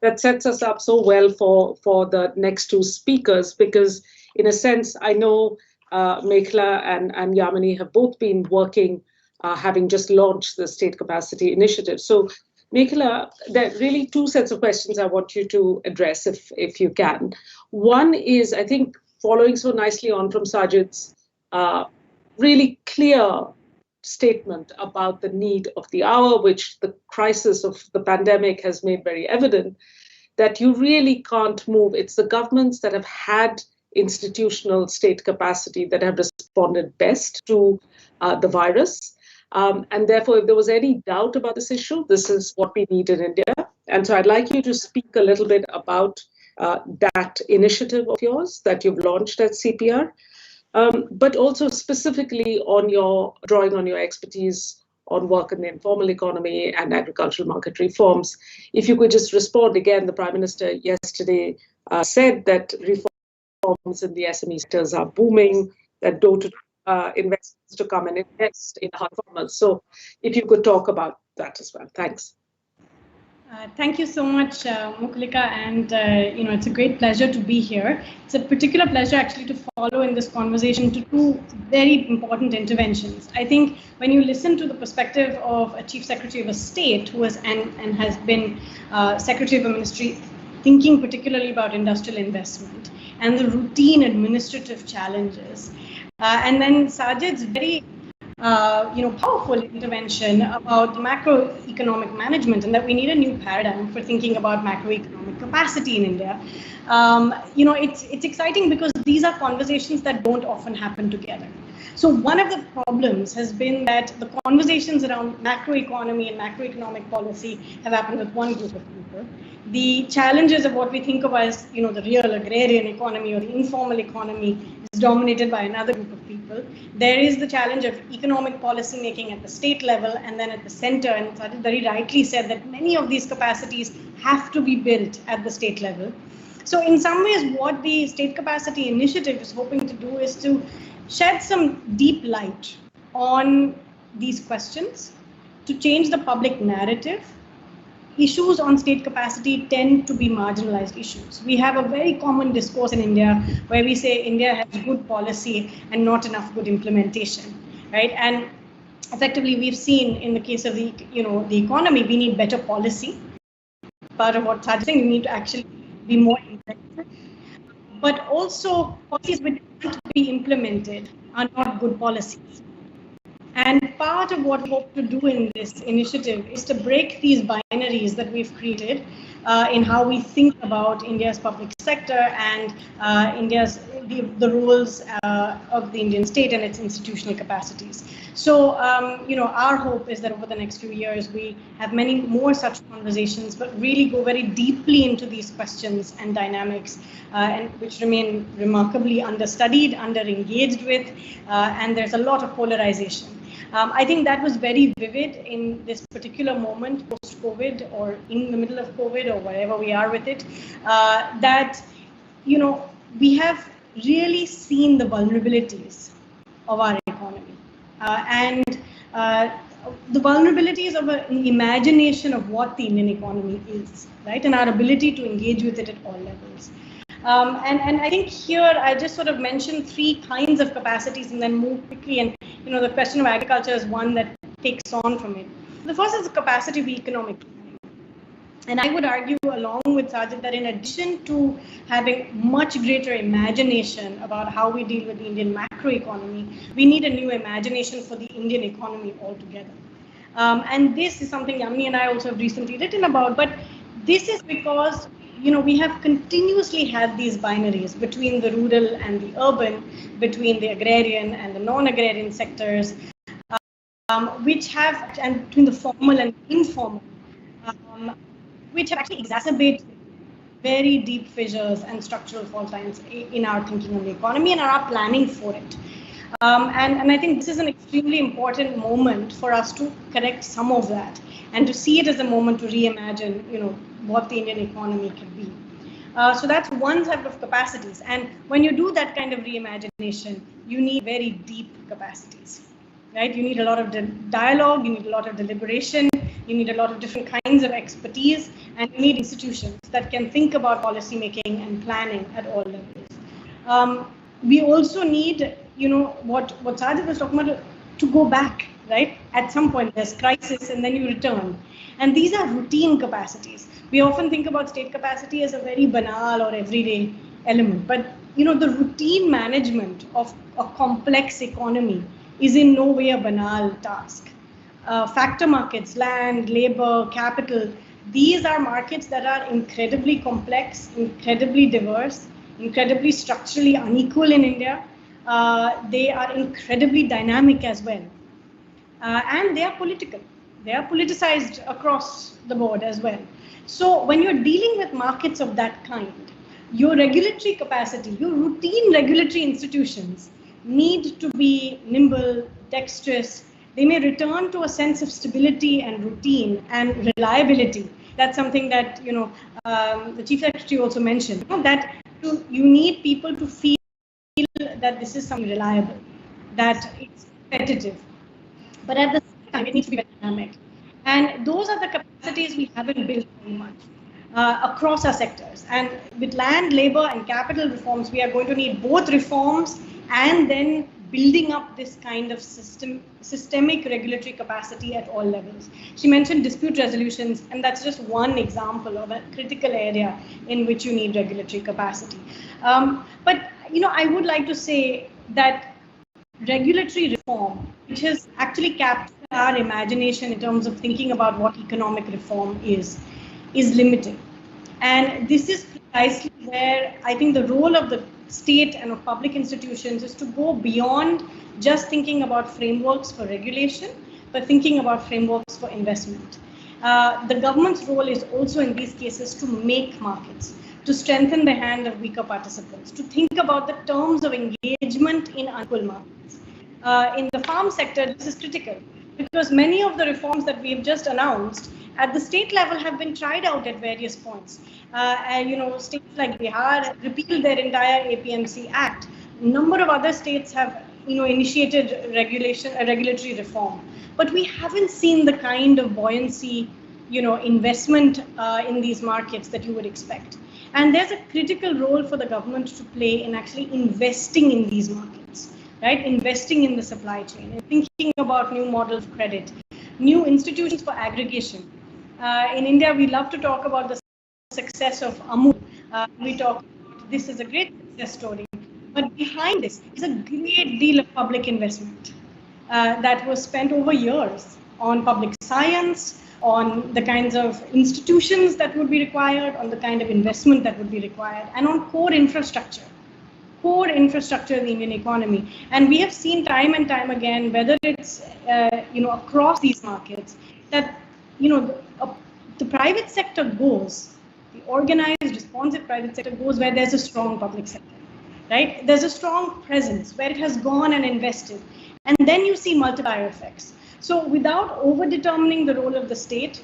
That sets us up so well for the next two speakers, because in a sense, I know Meghla and Yamini have both been working, having just launched the State Capacity Initiative. So Meghla, there are really two sets of questions I want you to address if you can. One is, I think, following so nicely on from Sajid's really clear statement about the need of the hour, which the crisis of the pandemic has made very evident, that you really can't move. It's the governments that have had institutional state capacity that have responded best to the virus. And therefore, if there was any doubt about this issue, this is what we need in India. And so I'd like you to speak a little bit about that initiative of yours that you've launched at CPR. But also specifically on drawing on your expertise on work in the informal economy and agricultural market reforms. If you could just respond again, the Prime Minister yesterday said that reforms in the SME sectors are booming, that investors to come and invest in hard farmers. So if you could talk about that as well. Thanks. Thank you so much, Mukulika, and it's a great pleasure to be here. It's a particular pleasure actually to follow in this conversation to two very important interventions. I think when you listen to the perspective of a Chief Secretary of a state who has and has been Secretary of a ministry, thinking particularly about industrial investment and the routine administrative challenges, and then Sajid's very powerful intervention about macroeconomic management, and that we need a new paradigm for thinking about macroeconomic capacity in India. It's exciting because these are conversations that don't often happen together. So one of the problems has been that the conversations around macroeconomy and macroeconomic policy have happened with one group of people. The challenges of what we think of as, the real agrarian economy or the informal economy is dominated by another group of people. There is the challenge of economic policy making at the state level and then at the center. And Sajid very rightly said that many of these capacities have to be built at the state level. So in some ways, what the State Capacity Initiative is hoping to do is to shed some deep light on these questions, to change the public narrative. Issues on state capacity tend to be marginalized issues. We have a very common discourse in India where we say India has good policy and not enough good implementation, right? And effectively, we've seen in the case of the economy, we need better policy. Part of what Sajid is saying, we need to actually be more effective. But also, policies which need to be implemented are not good policies. And part of what we hope to do in this initiative is to break these binaries that we've created in how we think about India's public sector and the roles of the Indian state and its institutional capacities. So, our hope is that over the next few years, we have many more such conversations, but really go very deeply into these questions and dynamics, and which remain remarkably understudied, under-engaged with, and there's a lot of polarization. I think that was very vivid in this particular moment, post-COVID or in the middle of COVID or wherever we are with it, that, we have really seen the vulnerabilities of our economy and the vulnerabilities of an imagination of what the Indian economy is, right? And our ability to engage with it at all levels. And I think here I just sort of mentioned three kinds of capacities and then move quickly. And the question of agriculture is one that takes on from it. The first is the capacity of economic. And I would argue along with Sajid that in addition to having much greater imagination about how we deal with the Indian macroeconomy, we need a new imagination for the Indian economy altogether. And this is something Yamini and I also have recently written about, but this is because we have continuously had these binaries between the rural and the urban, between the agrarian and the non-agrarian sectors, and between the formal and informal, which have actually exacerbated very deep fissures and structural fault lines in our thinking on the economy and our planning for it. And I think this is an extremely important moment for us to correct some of that and to see it as a moment to reimagine, what the Indian economy can be. So that's one set of capacities. And when you do that kind of reimagination, you need very deep capacities, right? You need a lot of dialogue, you need a lot of deliberation, you need a lot of different kinds of expertise, and you need institutions that can think about policy making and planning at all levels. We also need, what Sajid was talking about, to go back, right? At some point, there's crisis and then you return. And these are routine capacities. We often think about state capacity as a very banal or everyday element, but the routine management of a complex economy is in no way a banal task. Factor markets, land, labor, capital, these are markets that are incredibly complex, incredibly diverse, incredibly structurally unequal in India. They are incredibly dynamic as well. And they are political. They are politicized across the board as well. So when you're dealing with markets of that kind, your regulatory capacity, your routine regulatory institutions need to be nimble, dexterous. They may return to a sense of stability and routine and reliability. That's something that, the Chief Secretary also mentioned, that you need people to feel that this is something reliable, that it's competitive. But at the same time, it needs to be dynamic. And those are the capacities we haven't built very much across our sectors. And with land, labor, and capital reforms, we are going to need both reforms and then building up this kind of systemic regulatory capacity at all levels. She mentioned dispute resolutions, and that's just one example of a critical area in which you need regulatory capacity. But I would like to say that regulatory reform, which has actually captured our imagination in terms of thinking about what economic reform is limited. And this is precisely where I think the role of the state and of public institutions is to go beyond just thinking about frameworks for regulation, but thinking about frameworks for investment. The government's role is also in these cases to make markets, to strengthen the hand of weaker participants, to think about the terms of engagement in unequal markets. In the farm sector, this is critical because many of the reforms that we've just announced at the state level have been tried out at various points. States like Bihar repealed their entire APMC Act. A number of other states have, initiated regulatory reform. But we haven't seen the kind of buoyancy, investment in these markets that you would expect. And there's a critical role for the government to play in actually investing in these markets, right? Investing in the supply chain and thinking about new models of credit, new institutions for aggregation. In India, we love to talk about the success of Amul. We talk about this is a great success story. But behind this is a great deal of public investment that was spent over years on public science, on the kinds of institutions that would be required, on the kind of investment that would be required, and on core infrastructure of the Indian economy. And we have seen time and time again, whether it's across these markets, that the private sector goes, the organized, responsive private sector goes where there's a strong public sector, right? There's a strong presence where it has gone and invested, and then you see multiplier effects. So without over-determining the role of the state,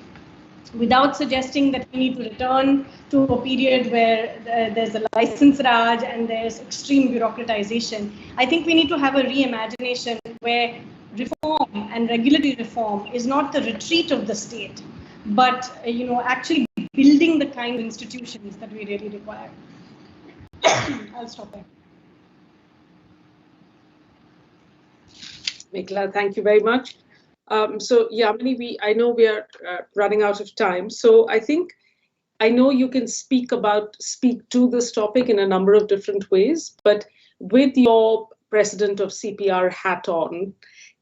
without suggesting that we need to return to a period where there's a license raj and there's extreme bureaucratization, I think we need to have a reimagination where reform and regulatory reform is not the retreat of the state, but actually building the kind of institutions that we really require. I'll stop there. Meghla, thank you very much. So Yamini, I know we are running out of time. So I know you can speak to this topic in a number of different ways, but with your president of CPR hat on,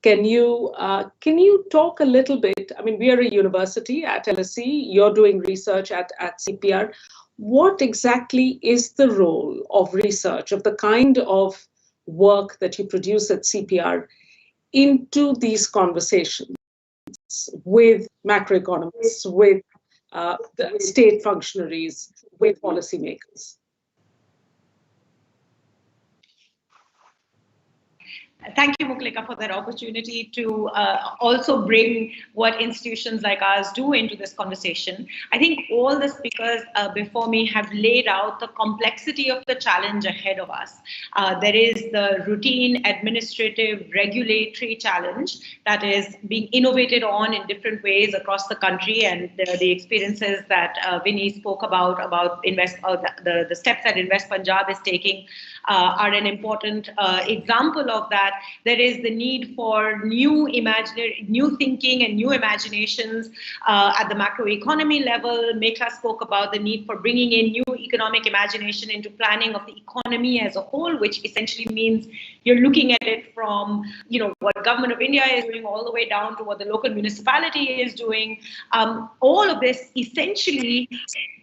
can you talk a little bit? I mean, we are a university at LSE. You're doing research at CPR. What exactly is the role of research, of the kind of work that you produce at CPR, into these conversations with macroeconomists, with the state functionaries, with policymakers? Thank you, Muklika, for that opportunity to also bring what institutions like ours do into this conversation. I think all the speakers before me have laid out the complexity of the challenge ahead of us. There is the routine administrative regulatory challenge that is being innovated on in different ways across the country, and the experiences that Vinny spoke about the steps that Invest Punjab is taking are an important example of that. There is the need for new thinking and new imaginations at the macroeconomy level. Meghla spoke about the need for bringing in new economic imagination into planning of the economy as a whole, which essentially means you're looking at it from what Government of India is doing all the way down to what the local municipality is doing. All of this essentially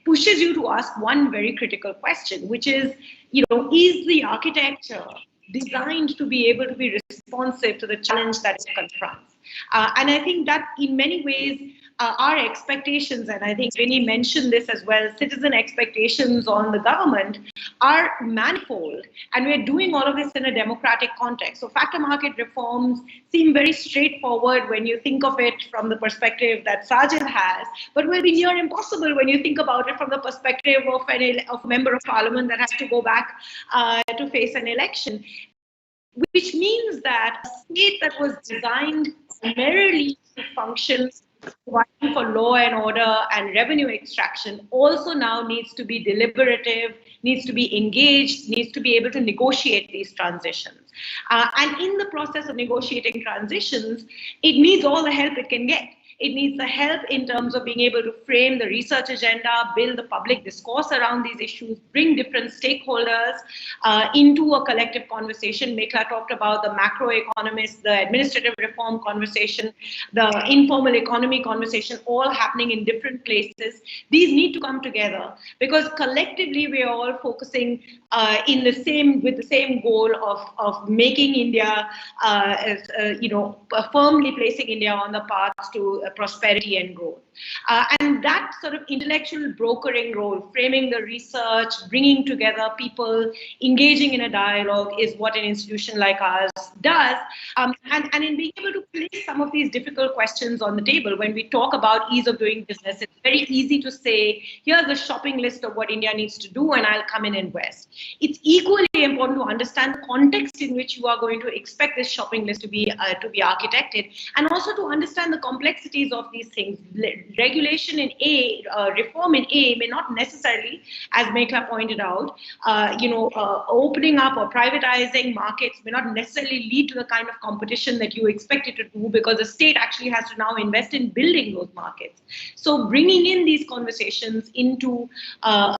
pushes you to ask one very critical question, which is, is the architecture designed to be able to be responsive to the challenge that it confronts? And I think that in many ways, our expectations, and I think Vinny mentioned this as well, citizen expectations on the government are manifold, and we're doing all of this in a democratic context. So factor market reforms seem very straightforward when you think of it from the perspective that Sajid has, but will be near impossible when you think about it from the perspective of a member of parliament that has to go back to face an election. Which means that a state that was designed primarily to function providing for law and order and revenue extraction also now needs to be deliberative, needs to be engaged, needs to be able to negotiate these transitions. And in the process of negotiating transitions, it needs all the help it can get. It needs the help in terms of being able to frame the research agenda, build the public discourse around these issues, bring different stakeholders into a collective conversation. Meghla talked about the macroeconomists, the administrative reform conversation, the informal economy conversation, all happening in different places. These need to come together because collectively we are all focusing with the same goal of making India, firmly placing India on the path to prosperity and growth. And that sort of intellectual brokering role, framing the research, bringing together people, engaging in a dialogue is what an institution like ours does. And in being able to place some of these difficult questions on the table, when we talk about ease of doing business, it's very easy to say, here's a shopping list of what India needs to do and I'll come in and invest. It's equally important to understand the context in which you are going to expect this shopping list to be architected, and also to understand the complexities of these things. Regulation in A, reform in A may not necessarily, as Meghla pointed out, opening up or privatizing markets may not necessarily lead to the kind of competition that you expect it to do, because the state actually has to now invest in building those markets. So bringing in these conversations into a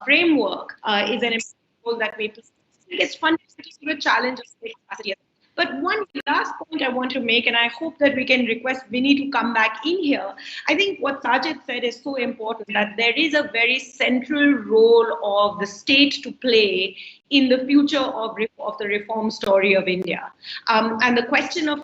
framework is an important role that we play. It's fundamentally a challenge of state capacity. But one last point I want to make, and I hope that we can request Vinny to come back in here. I think what Sajid said is so important, that there is a very central role of the state to play in the future of the reform story of India. And the question of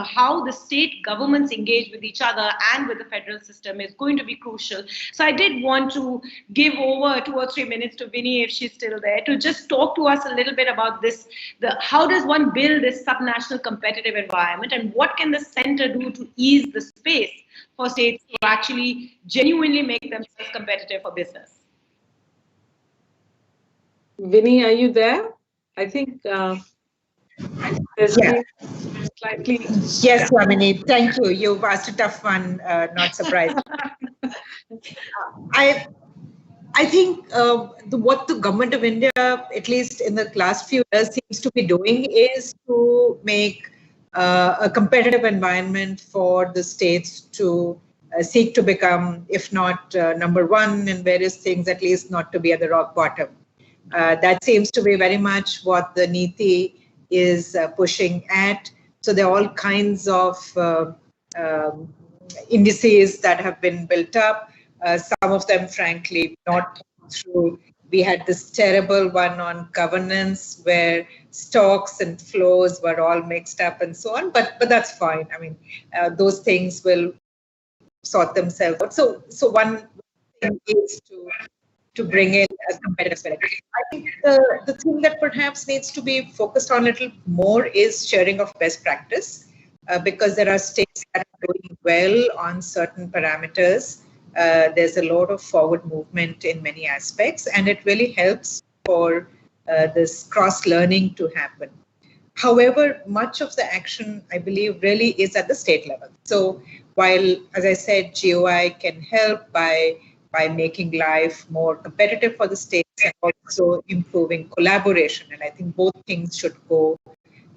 how the state governments engage with each other and with the federal system is going to be crucial. So I did want to give over 2 or 3 minutes to Vinny, if she's still there, to just talk to us a little bit about this, how does one build this subnational competitive environment, and what can the center do to ease the space for states to actually genuinely make themselves competitive for business? Vinny, are you there? I think there's slightly. Yes, Yamini, thank you. You've asked a tough one, not surprised. I think what the government of India, at least in the last few years, seems to be doing is to make a competitive environment for the states to seek to become, if not number one in various things, at least not to be at the rock bottom. That seems to be very much what the Niti is pushing at. So there are all kinds of indices that have been built up. Some of them, frankly, not through. We had this terrible one on governance where stocks and flows were all mixed up and so on. But that's fine. I mean, those things will sort themselves out. So one thing is to bring in a competitive spirit. I think the thing that perhaps needs to be focused on a little more is sharing of best practice, because there are states that are doing well on certain parameters. There's a lot of forward movement in many aspects, and it really helps for this cross-learning to happen. However, much of the action, I believe, really is at the state level. So while, as I said, GOI can help by making life more competitive for the states and also improving collaboration. And I think both things should go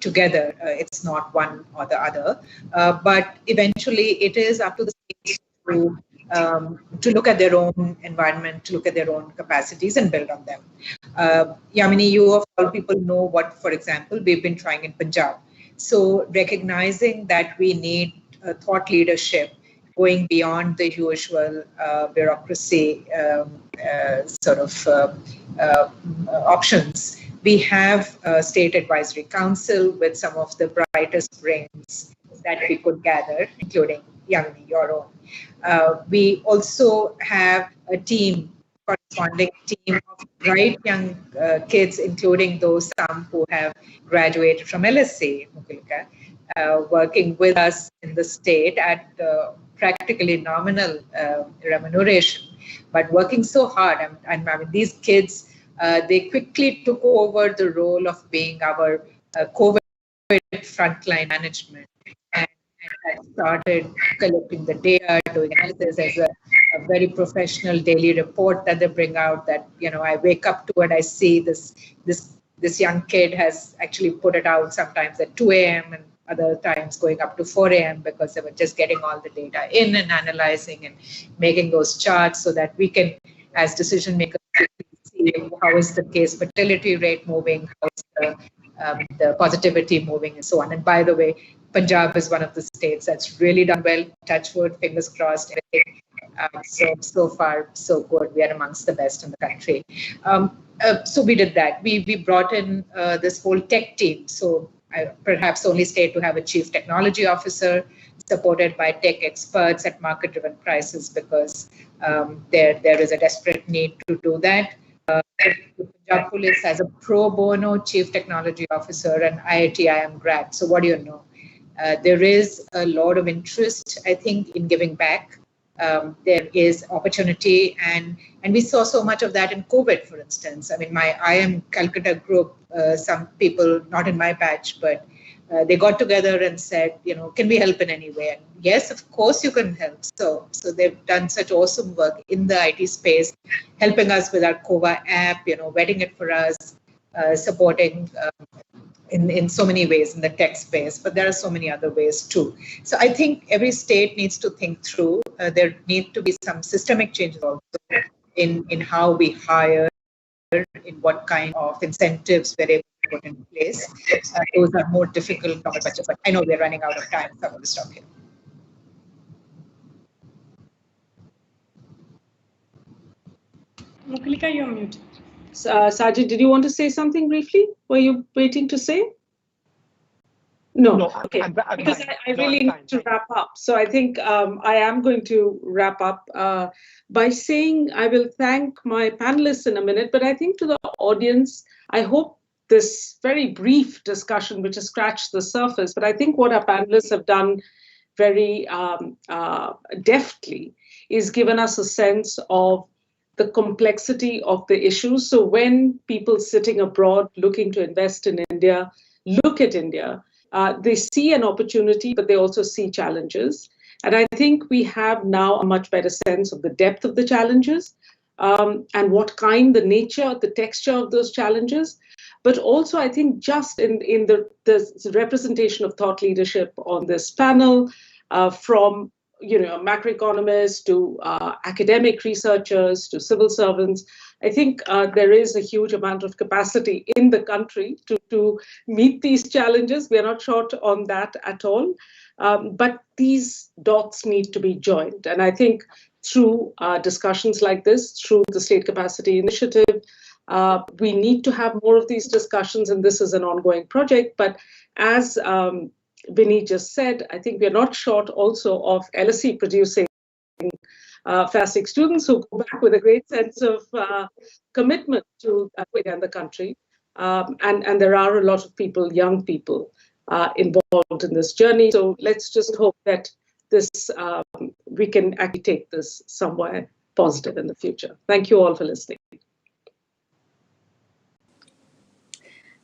together. It's not one or the other. But eventually it is up to the states to look at their own environment, to look at their own capacities and build on them. Yamini, you of all people know what, for example, we've been trying in Punjab. So recognizing that we need thought leadership going beyond the usual bureaucracy options. We have a state advisory council with some of the brightest brains that we could gather, including Yamini, your own. We also have a corresponding team of bright young kids, including some who have graduated from LSC, Mukulika, working with us in the state at practically nominal remuneration, but working so hard. And I mean, these kids, they quickly took over the role of being our COVID frontline management and started collecting the data, doing analysis as a very professional daily report that they bring out that, I wake up to and I see this young kid has actually put it out sometimes at 2 a.m. and other times going up to 4 a.m. because they were just getting all the data in and analyzing and making those charts so that we can, as decision makers, see how is the case fatality rate moving, how is the positivity moving, and so on. And by the way, Punjab is one of the states that's really done well. Touch wood, fingers crossed. So far, so good. We are amongst the best in the country. So we did that. We brought in this whole tech team. So perhaps only state to have a chief technology officer supported by tech experts at market-driven prices, because there is a desperate need to do that. The Punjab Police has a pro bono chief technology officer and IIT IM grad. So what do you know? There is a lot of interest, I think, in giving back. There is opportunity, and we saw so much of that in COVID, for instance. I mean, my IM Calcutta group, some people, not in my batch, but they got together and said, can we help in any way? And yes, of course you can help. So they've done such awesome work in the IT space, helping us with our COVA app, vetting it for us, supporting in so many ways in the tech space, but there are so many other ways too. So I think every state needs to think through. There need to be some systemic changes also in how we hire in what kind of incentives we're able to put in place. Those are more difficult questions, but I know we're running out of time, so I'm going to stop here. Mukulika, you're muted. Sajid, did you want to say something briefly? Were you waiting to say? No, okay. Because I really need to wrap up. So I think I am going to wrap up by saying I will thank my panelists in a minute, but I think to the audience, I hope this very brief discussion, which has scratched the surface, but I think what our panelists have done very deftly is given us a sense of the complexity of the issues. So when people sitting abroad looking to invest in India look at India, they see an opportunity, but they also see challenges. And I think we have now a much better sense of the depth of the challenges and what kind, the nature, the texture of those challenges. But also, I think just in the representation of thought leadership on this panel, from macroeconomists to academic researchers to civil servants, I think there is a huge amount of capacity in the country to meet these challenges. We are not short on that at all. But these dots need to be joined. And I think through discussions like this, through the State Capacity Initiative, we need to have more of these discussions, and this is an ongoing project. But as Vinny just said, I think we're not short also of LSE producing fantastic students who go back with a great sense of commitment to India and the country. And there are a lot of people, young people, involved in this journey. So let's just hope that this we can actually take this somewhere positive in the future. Thank you all for listening.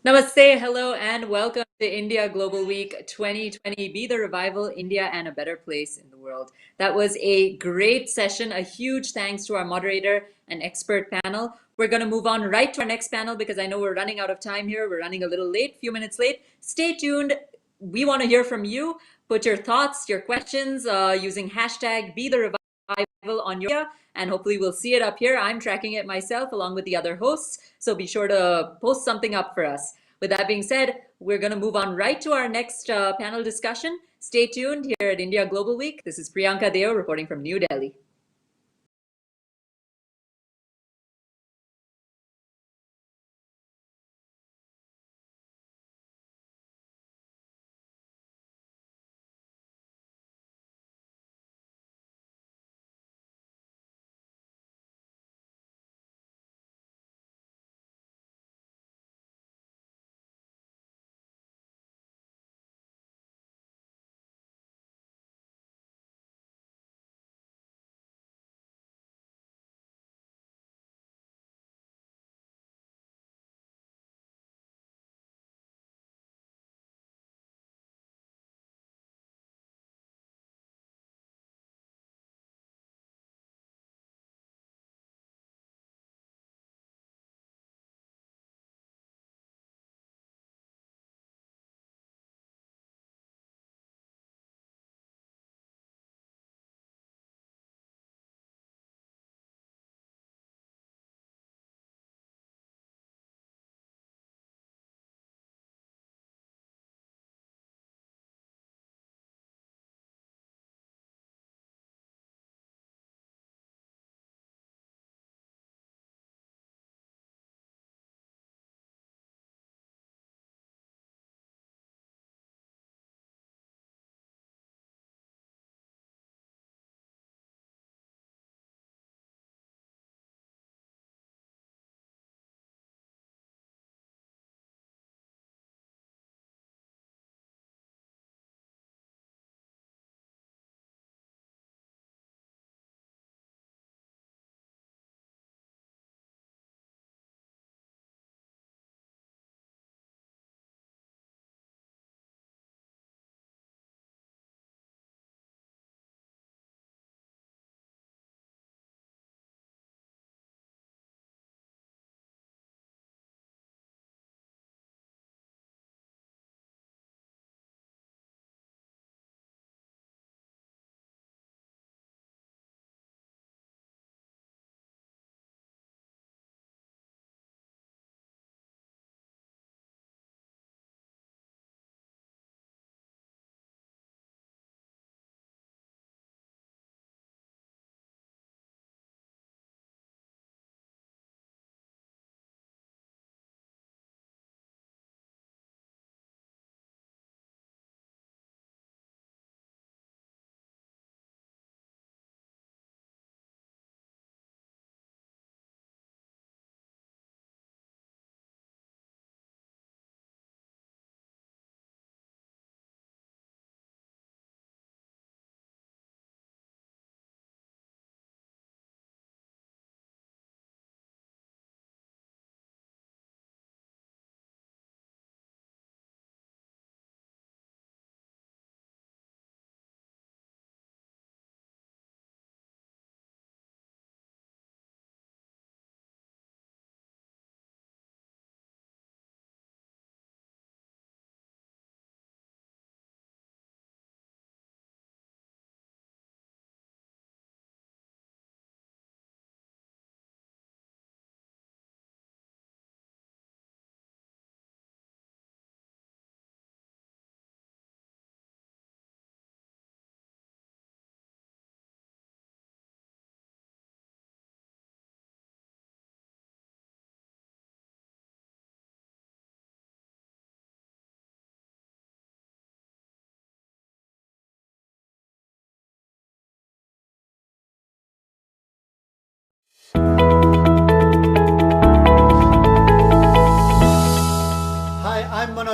Namaste, hello, and welcome to India Global Week 2020. Be the revival, India and a better place in the world. That was a great session. A huge thanks to our moderator and expert panel. We're going to move on right to our next panel because I know we're running out of time here. We're running a little late, few minutes late. Stay tuned. We want to hear from you. Put your thoughts, your questions using hashtag Be the Revival on your, and hopefully we'll see it up here. I'm tracking it myself along with the other hosts, so be sure to post something up for us. With that being said, we're going to move on right to our next panel discussion. Stay tuned here at India Global Week. This is Priyanka Deo reporting from New Delhi.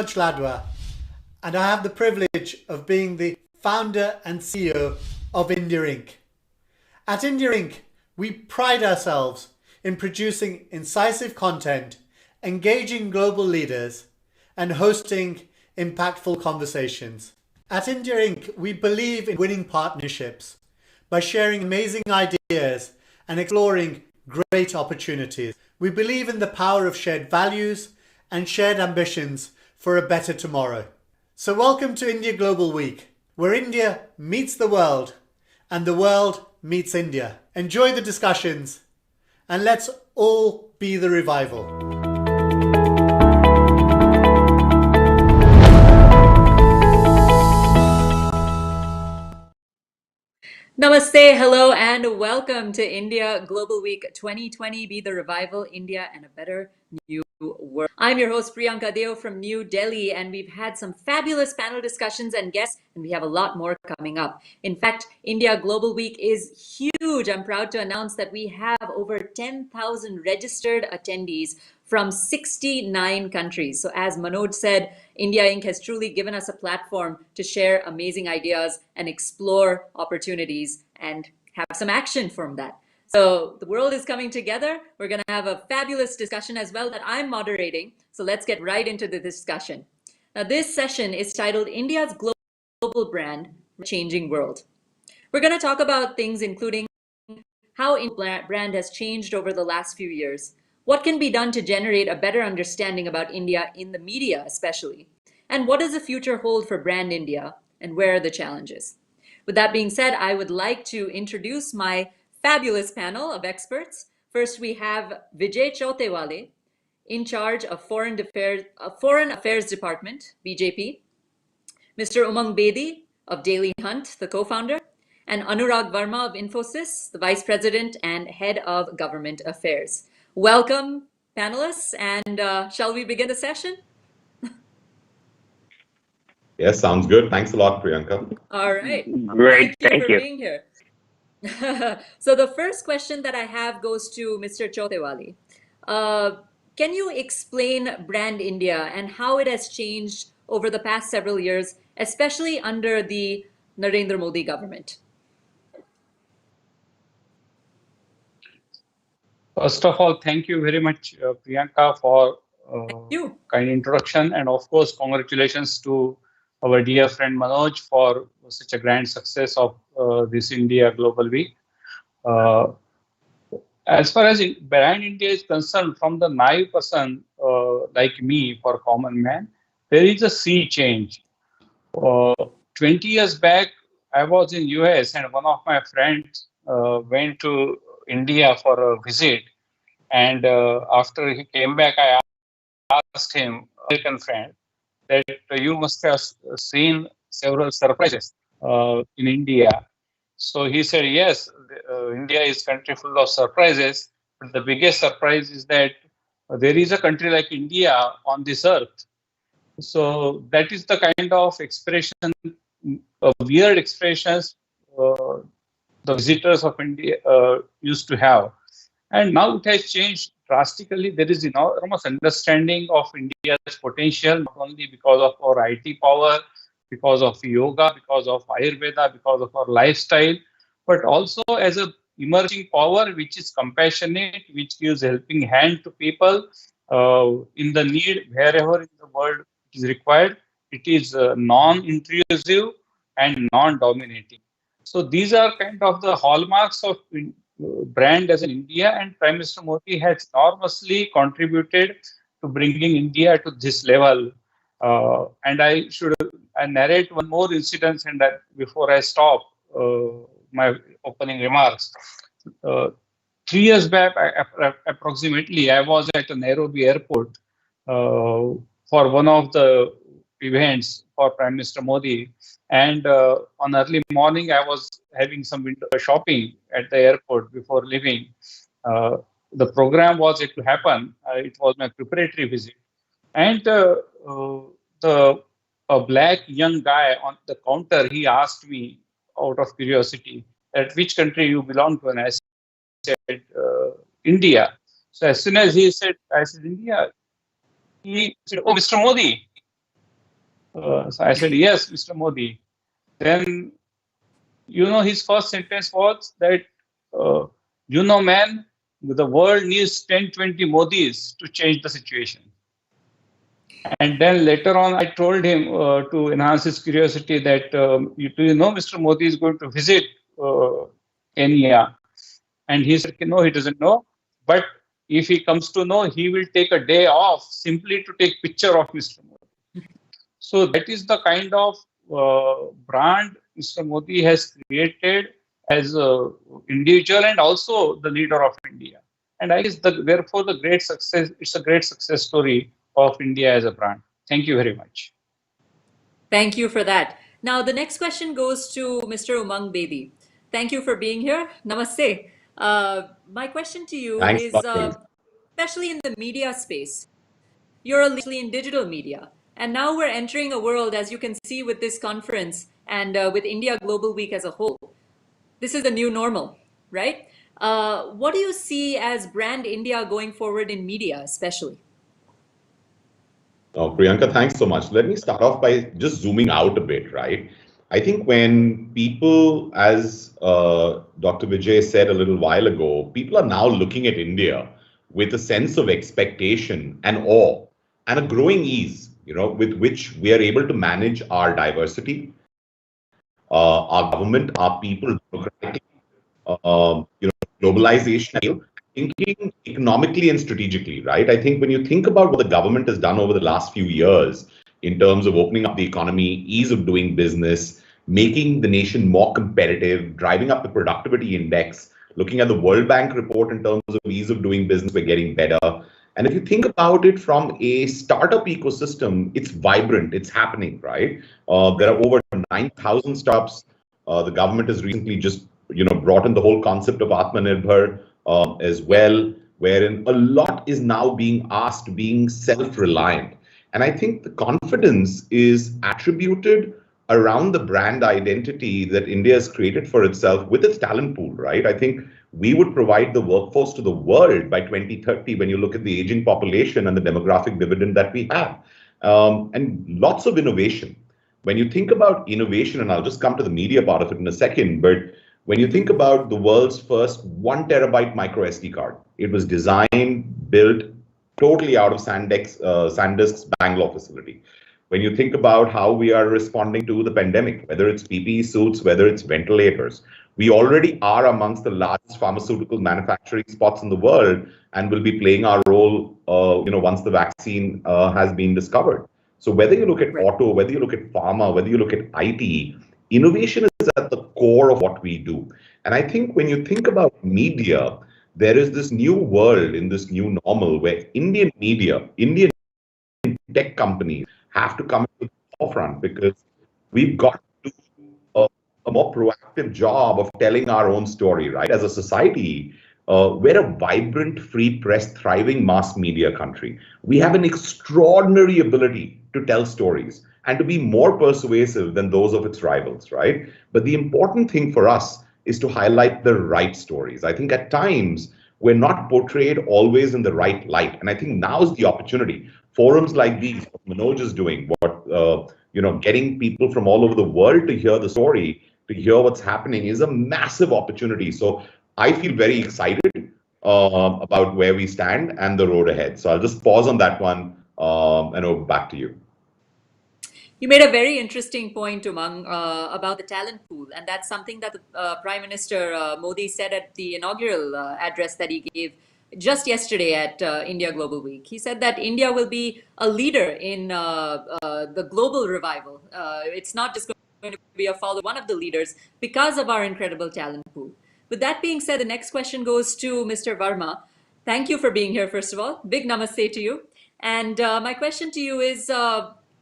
Manoj Ladwa, and I have the privilege of being the founder and CEO of India Inc. At India Inc., we pride ourselves in producing incisive content, engaging global leaders, and hosting impactful conversations. At India Inc., we believe in winning partnerships by sharing amazing ideas and exploring great opportunities. We believe in the power of shared values and shared ambitions for a better tomorrow. So welcome to India Global Week, where India meets the world and the world meets India. Enjoy the discussions and let's all be the revival. Namaste, hello, and welcome to India Global Week 2020. Be the revival, India, and a better new world. I'm your host, Priyanka Deo from New Delhi, and we've had some fabulous panel discussions and guests, and we have a lot more coming up. In fact, India Global Week is huge. I'm proud to announce that we have over 10,000 registered attendees from 69 countries. So as Manoj said, India Inc. has truly given us a platform to share amazing ideas and explore opportunities and have some action from that. So the world is coming together. We're going to have a fabulous discussion as well that I'm moderating. So let's get right into the discussion. Now, this session is titled India's Global Brand, Changing World. We're going to talk about things including how India's brand has changed over the last few years, what can be done to generate a better understanding about India in the media especially, and what does the future hold for Brand India, and where are the challenges? With that being said, I would like to introduce my fabulous panel of experts. First, we have Vijay Chautewale, in charge of Foreign Affairs Department, BJP, Mr. Umang Bedi of Daily Hunt, the co-founder, and Anurag Verma of Infosys, the Vice President and Head of Government Affairs. Welcome, panelists, and shall we begin the session? Yes, sounds good. Thanks a lot, Priyanka. All right. Great, Thank you thank for you. being here. So the first question that I have goes to Mr. Chautewale. Can you explain Brand India and how it has changed over the past several years, especially under the Narendra Modi government? First of all, thank you very much, Priyanka, for kind introduction. And of course, congratulations to our dear friend Manoj for such a grand success of this India Global Week. As far as Brand India is concerned, from the naive person like me, for common man, there is a sea change. 20 years back, I was in US and one of my friends went to India for a visit. And after he came back, I asked him, American friend, that you must have seen several surprises in India. So he said, yes, India is a country full of surprises. But the biggest surprise is that there is a country like India on this earth. So that is the kind of expression, weird expressions the visitors of India used to have. And now it has changed drastically. There is enormous understanding of India's potential, not only because of our IT power, because of yoga, because of Ayurveda, because of our lifestyle, but also as a emerging power which is compassionate, which gives a helping hand to people in the need wherever in the world it is required. It is non-intrusive and non-dominating. So these are kind of the hallmarks of brand as in India, and Prime Minister Modi has enormously contributed to bringing India to this level. And I narrate one more incident, and that before I stop my opening remarks. 3 years back, approximately, I was at a Nairobi airport for one of the events for Prime Minister Modi. And on early morning, I was having some window shopping at the airport before leaving. The program was yet to happen. It was my preparatory visit. And a black young guy on the counter, he asked me out of curiosity, at which country you belong to? And I said, India. So as soon as he said, I said, India, he said, oh, Mr. Modi. So I said, yes, Mr. Modi. Then, his first sentence was that, man, the world needs 10, 20 Modis to change the situation. And then later on, I told him to enhance his curiosity that, do you know Mr. Modi is going to visit Kenya? And he said, no, he doesn't know. But if he comes to know, he will take a day off simply to take picture of Mr. Modi. So that is the kind of brand Mr. Modi has created as an individual and also the leader of India. And I guess therefore the great success, it's a great success story of India as a brand. Thank you very much. Thank you for that. Now, the next question goes to Mr. Umang Bedi. Thank you for being here. Namaste. My question to you Thanks is, a lot. especially in the media space, you're actually in digital media. And now we're entering a world, as you can see with this conference and with India Global Week as a whole. This is the new normal, right? What do you see as brand India going forward in media, especially? Oh, Priyanka, thanks so much. Let me start off by just zooming out a bit, right? I think when people, as Dr. Vijay said a little while ago, people are now looking at India with a sense of expectation and awe and a growing ease, with which we are able to manage our diversity, our government, our people, globalization, thinking economically and strategically, right? I think when you think about what the government has done over the last few years in terms of opening up the economy, ease of doing business, making the nation more competitive, driving up the productivity index, looking at the World Bank report in terms of ease of doing business, we're getting better. And if you think about it from a startup ecosystem, it's vibrant, it's happening, right? There are over 9,000 startups. The government has recently just brought in the whole concept of Atmanirbhar as well, wherein a lot is now being asked, being self-reliant. And I think the confidence is attributed around the brand identity that India has created for itself with its talent pool, right? I think we would provide the workforce to the world by 2030 when you look at the aging population and the demographic dividend that we have. And lots of innovation. When you think about innovation, and I'll just come to the media part of it in a second, but when you think about the world's first 1 terabyte micro SD card, it was designed, built totally out of SanDisk's Bangalore facility. When you think about how we are responding to the pandemic, whether it's PPE suits, whether it's ventilators, we already are amongst the largest pharmaceutical manufacturing spots in the world and will be playing our role, once the vaccine has been discovered. So whether you look at auto, whether you look at pharma, whether you look at IT, innovation is at the core of what we do. And I think when you think about media, there is this new world in this new normal where Indian media, Indian tech companies have to come to the forefront because we've got to do a more proactive job of telling our own story, right? As a society, we're a vibrant, free press, thriving mass media country. We have an extraordinary ability to tell stories and to be more persuasive than those of its rivals, right? But the important thing for us is to highlight the right stories. I think at times we're not portrayed always in the right light. And I think now is the opportunity. Forums like these, what Manoj is doing, getting people from all over the world to hear the story, to hear what's happening is a massive opportunity. So I feel very excited about where we stand and the road ahead. So I'll just pause on that one and over back to you. You made a very interesting point, Umang, about the talent pool. And that's something that the Prime Minister Modi said at the inaugural address that he gave just yesterday at India Global Week. He said that India will be a leader in the global revival. It's not just going to be a follower, one of the leaders, because of our incredible talent pool. With that being said, the next question goes to Mr. Verma. Thank you for being here, first of all. Big namaste to you. And my question to you is,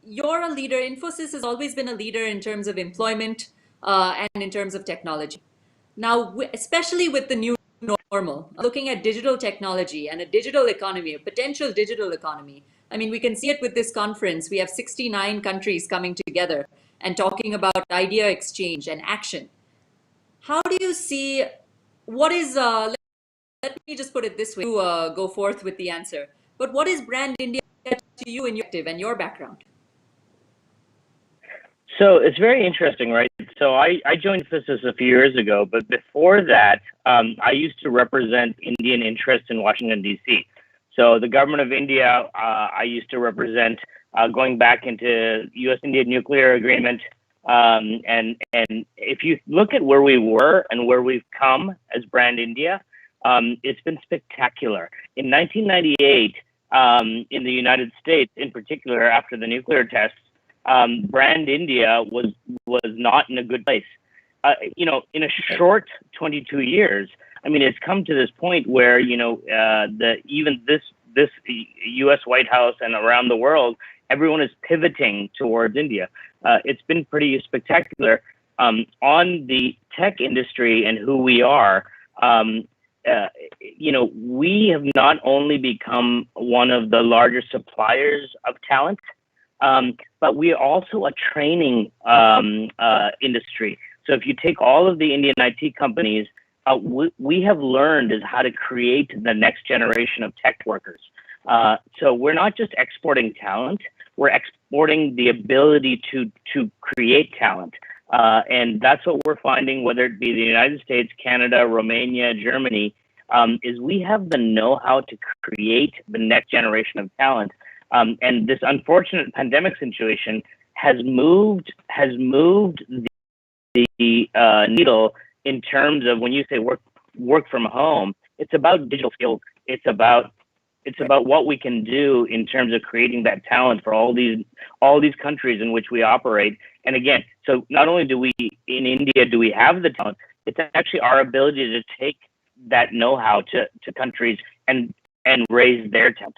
you're a leader. Infosys has always been a leader in terms of employment and in terms of technology. Now, especially with the new normal, looking at digital technology and a digital economy, a potential digital economy. I mean, we can see it with this conference. We have 69 countries coming together and talking about idea exchange and action. How do you see, what is, let me just put it this way, to go forth with the answer. But what is Brand India to you in your and your background? So it's very interesting, right? So I joined Infosys a few years ago, but before that, I used to represent Indian interests in Washington, D.C. So the government of India, I used to represent going back into U.S.-India nuclear agreement. And if you look at where we were and where we've come as Brand India, it's been spectacular. In 1998, in the United States, in particular, after the nuclear tests, Brand India was not in a good place. In a short 22 years, I mean, it's come to this point where even this U.S. White House and around the world, everyone is pivoting towards India. It's been pretty spectacular. On the tech industry and who we are, we have not only become one of the largest suppliers of talent, but we are also a training industry. So if you take all of the Indian IT companies, we have learned is how to create the next generation of tech workers. So we're not just exporting talent, we're exporting the ability to create talent. And that's what we're finding, whether it be the United States, Canada, Romania, Germany, is we have the know-how to create the next generation of talent. And this unfortunate pandemic situation has moved the needle in terms of when you say work from home. It's about digital skills. It's about what we can do in terms of creating that talent for all these countries in which we operate. And again, so not only do we in India do we have the talent, it's actually our ability to take that know-how to countries and raise their talent.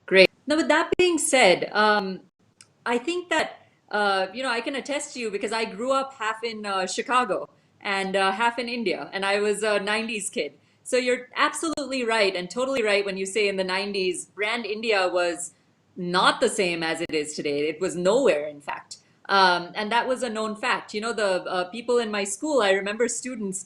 Great. Now, with that being said, I think that, I can attest to you because I grew up half in Chicago and half in India, and I was a 90s kid. So you're absolutely right and totally right when you say in the 90s, Brand India was not the same as it is today. It was nowhere, in fact. And that was a known fact. The people in my school, I remember students,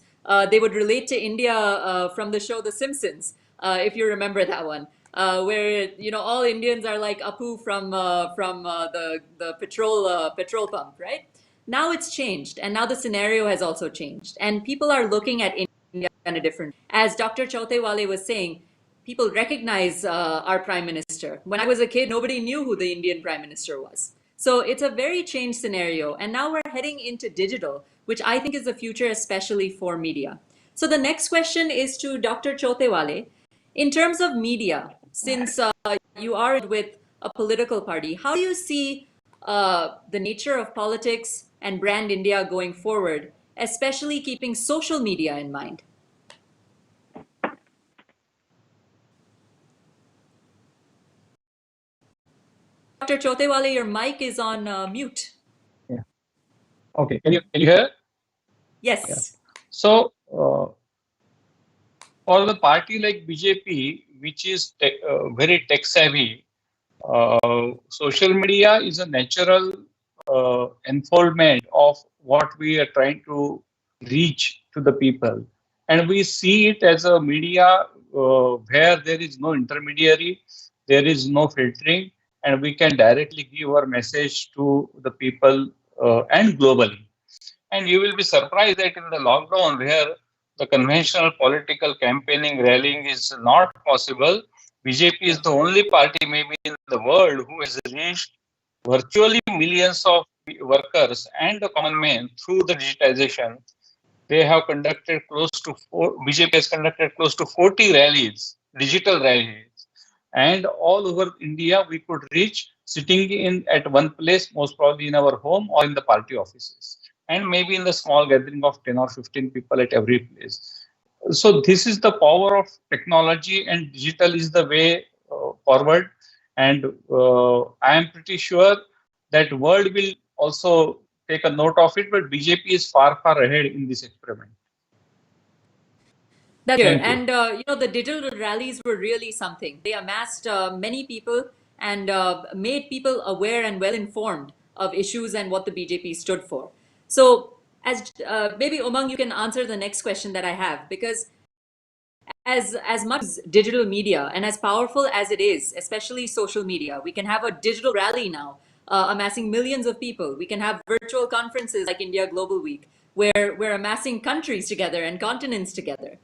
they would relate to India from the show The Simpsons, if you remember that one. Where all Indians are like Apu from the petrol pump, right? Now it's changed, and now the scenario has also changed, and people are looking at India in a different. As Dr. Chautewale was saying, people recognize our Prime Minister. When I was a kid, nobody knew who the Indian Prime Minister was. So it's a very changed scenario, and now we're heading into digital, which I think is the future, especially for media. So the next question is to Dr. Chautewale. In terms of media, since you are with a political party, how do you see the nature of politics and Brand India going forward, especially keeping social media in mind? Dr. Chautewale, your mic is on mute. Yeah. Okay. Can you hear? Yes. Yeah. So for the party like BJP, which is very tech savvy, social media is a natural unfoldment of what we are trying to reach to the people. And we see it as a media where there is no intermediary, there is no filtering, and we can directly give our message to the people and globally. And you will be surprised that in the lockdown, where the conventional political campaigning, rallying is not possible, BJP is the only party maybe in the world who has reached virtually millions of workers and the common man through the digitization. They have conducted BJP has conducted close to 40 rallies, digital rallies. And all over India, we could reach sitting in at one place, most probably in our home or in the party offices, and maybe in the small gathering of 10 or 15 people at every place. So this is the power of technology, and digital is the way forward. And I am pretty sure that world will also take a note of it, but BJP is far, far ahead in this experiment. That's true. And the digital rallies were really something. They amassed many people and made people aware and well informed of issues and what the BJP stood for. So, as maybe Umang, you can answer the next question that I have, because as much as digital media and as powerful as it is, especially social media, we can have a digital rally now amassing millions of people. We can have virtual conferences like India Global Week, where we're amassing countries together and continents together.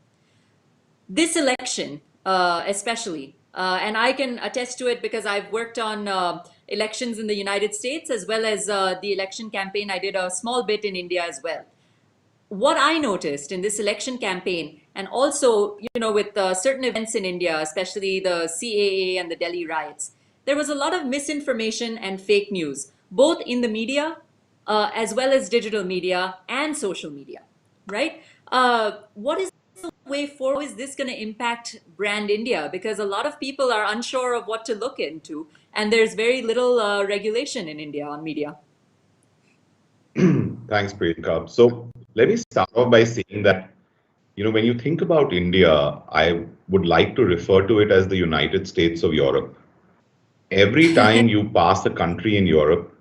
This election, especially, and I can attest to it because I've worked on elections in the United States as well as the election campaign. I did a small bit in India as well. What I noticed in this election campaign, and also, with certain events in India, especially the CAA and the Delhi riots, there was a lot of misinformation and fake news, both in the media as well as digital media and social media, right? What is the way forward? How is this going to impact brand India? Because a lot of people are unsure of what to look into, and there's very little regulation in India on media. Thanks, Priyanka. So let me start off by saying that, when you think about India, I would like to refer to it as the United States of Europe. Every time you pass a country in Europe,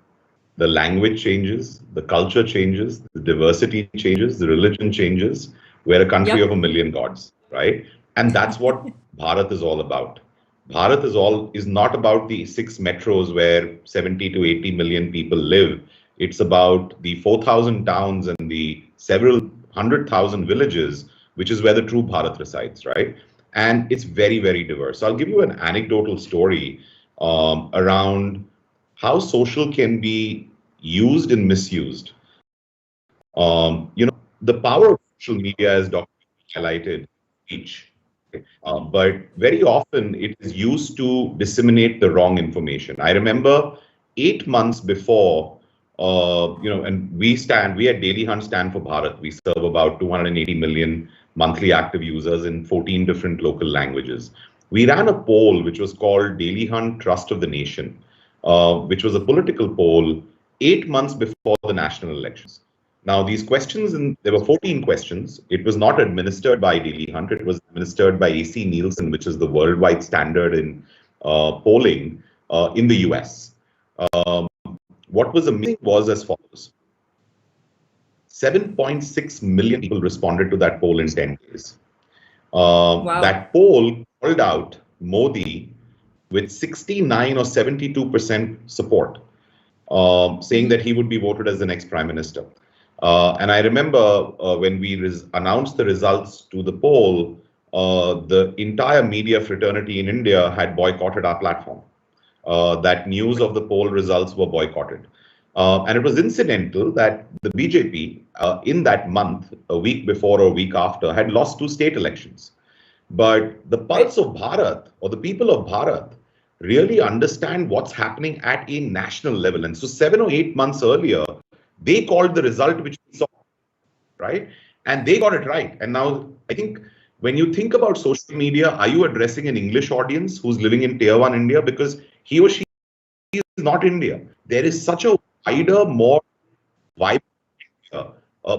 the language changes, the culture changes, the diversity changes, the religion changes. We're a country of a million gods, right? And that's what Bharat is all about. Bharat is not about the 6 metros where 70 to 80 million people live. It's about the 4,000 towns and the several 100,000 villages, which is where the true Bharat resides, right? And it's very, very diverse. So I'll give you an anecdotal story around how social can be used and misused. The power of social media, as Dr. highlighted, each. But very often it is used to disseminate the wrong information. I remember 8 months before, and we at Daily Hunt stand for Bharat. We serve about 280 million monthly active users in 14 different local languages. We ran a poll which was called Daily Hunt Trust of the Nation, which was a political poll 8 months before the national elections. Now, these questions, there were 14 questions. It was not administered by Daily Hunt. It was administered by AC Nielsen, which is the worldwide standard in polling in the US. What was amazing was as follows. 7.6 million people responded to that poll in 10 days. Wow. That poll called out Modi with 69 or 72% support, saying that he would be voted as the next prime minister. And I remember when we announced the results to the poll, the entire media fraternity in India had boycotted our platform. That news of the poll results were boycotted. And it was incidental that the BJP in that month, a week before or a week after, had lost 2 state elections. But the pulse of Bharat, or the people of Bharat, really understand what's happening at a national level. And so 7 or 8 months earlier, they called the result which we saw, right? And they got it right. And now I think when you think about social media, are you addressing an English audience who's living in tier 1 India? Because he or she is not India. There is such a wider, more vibrant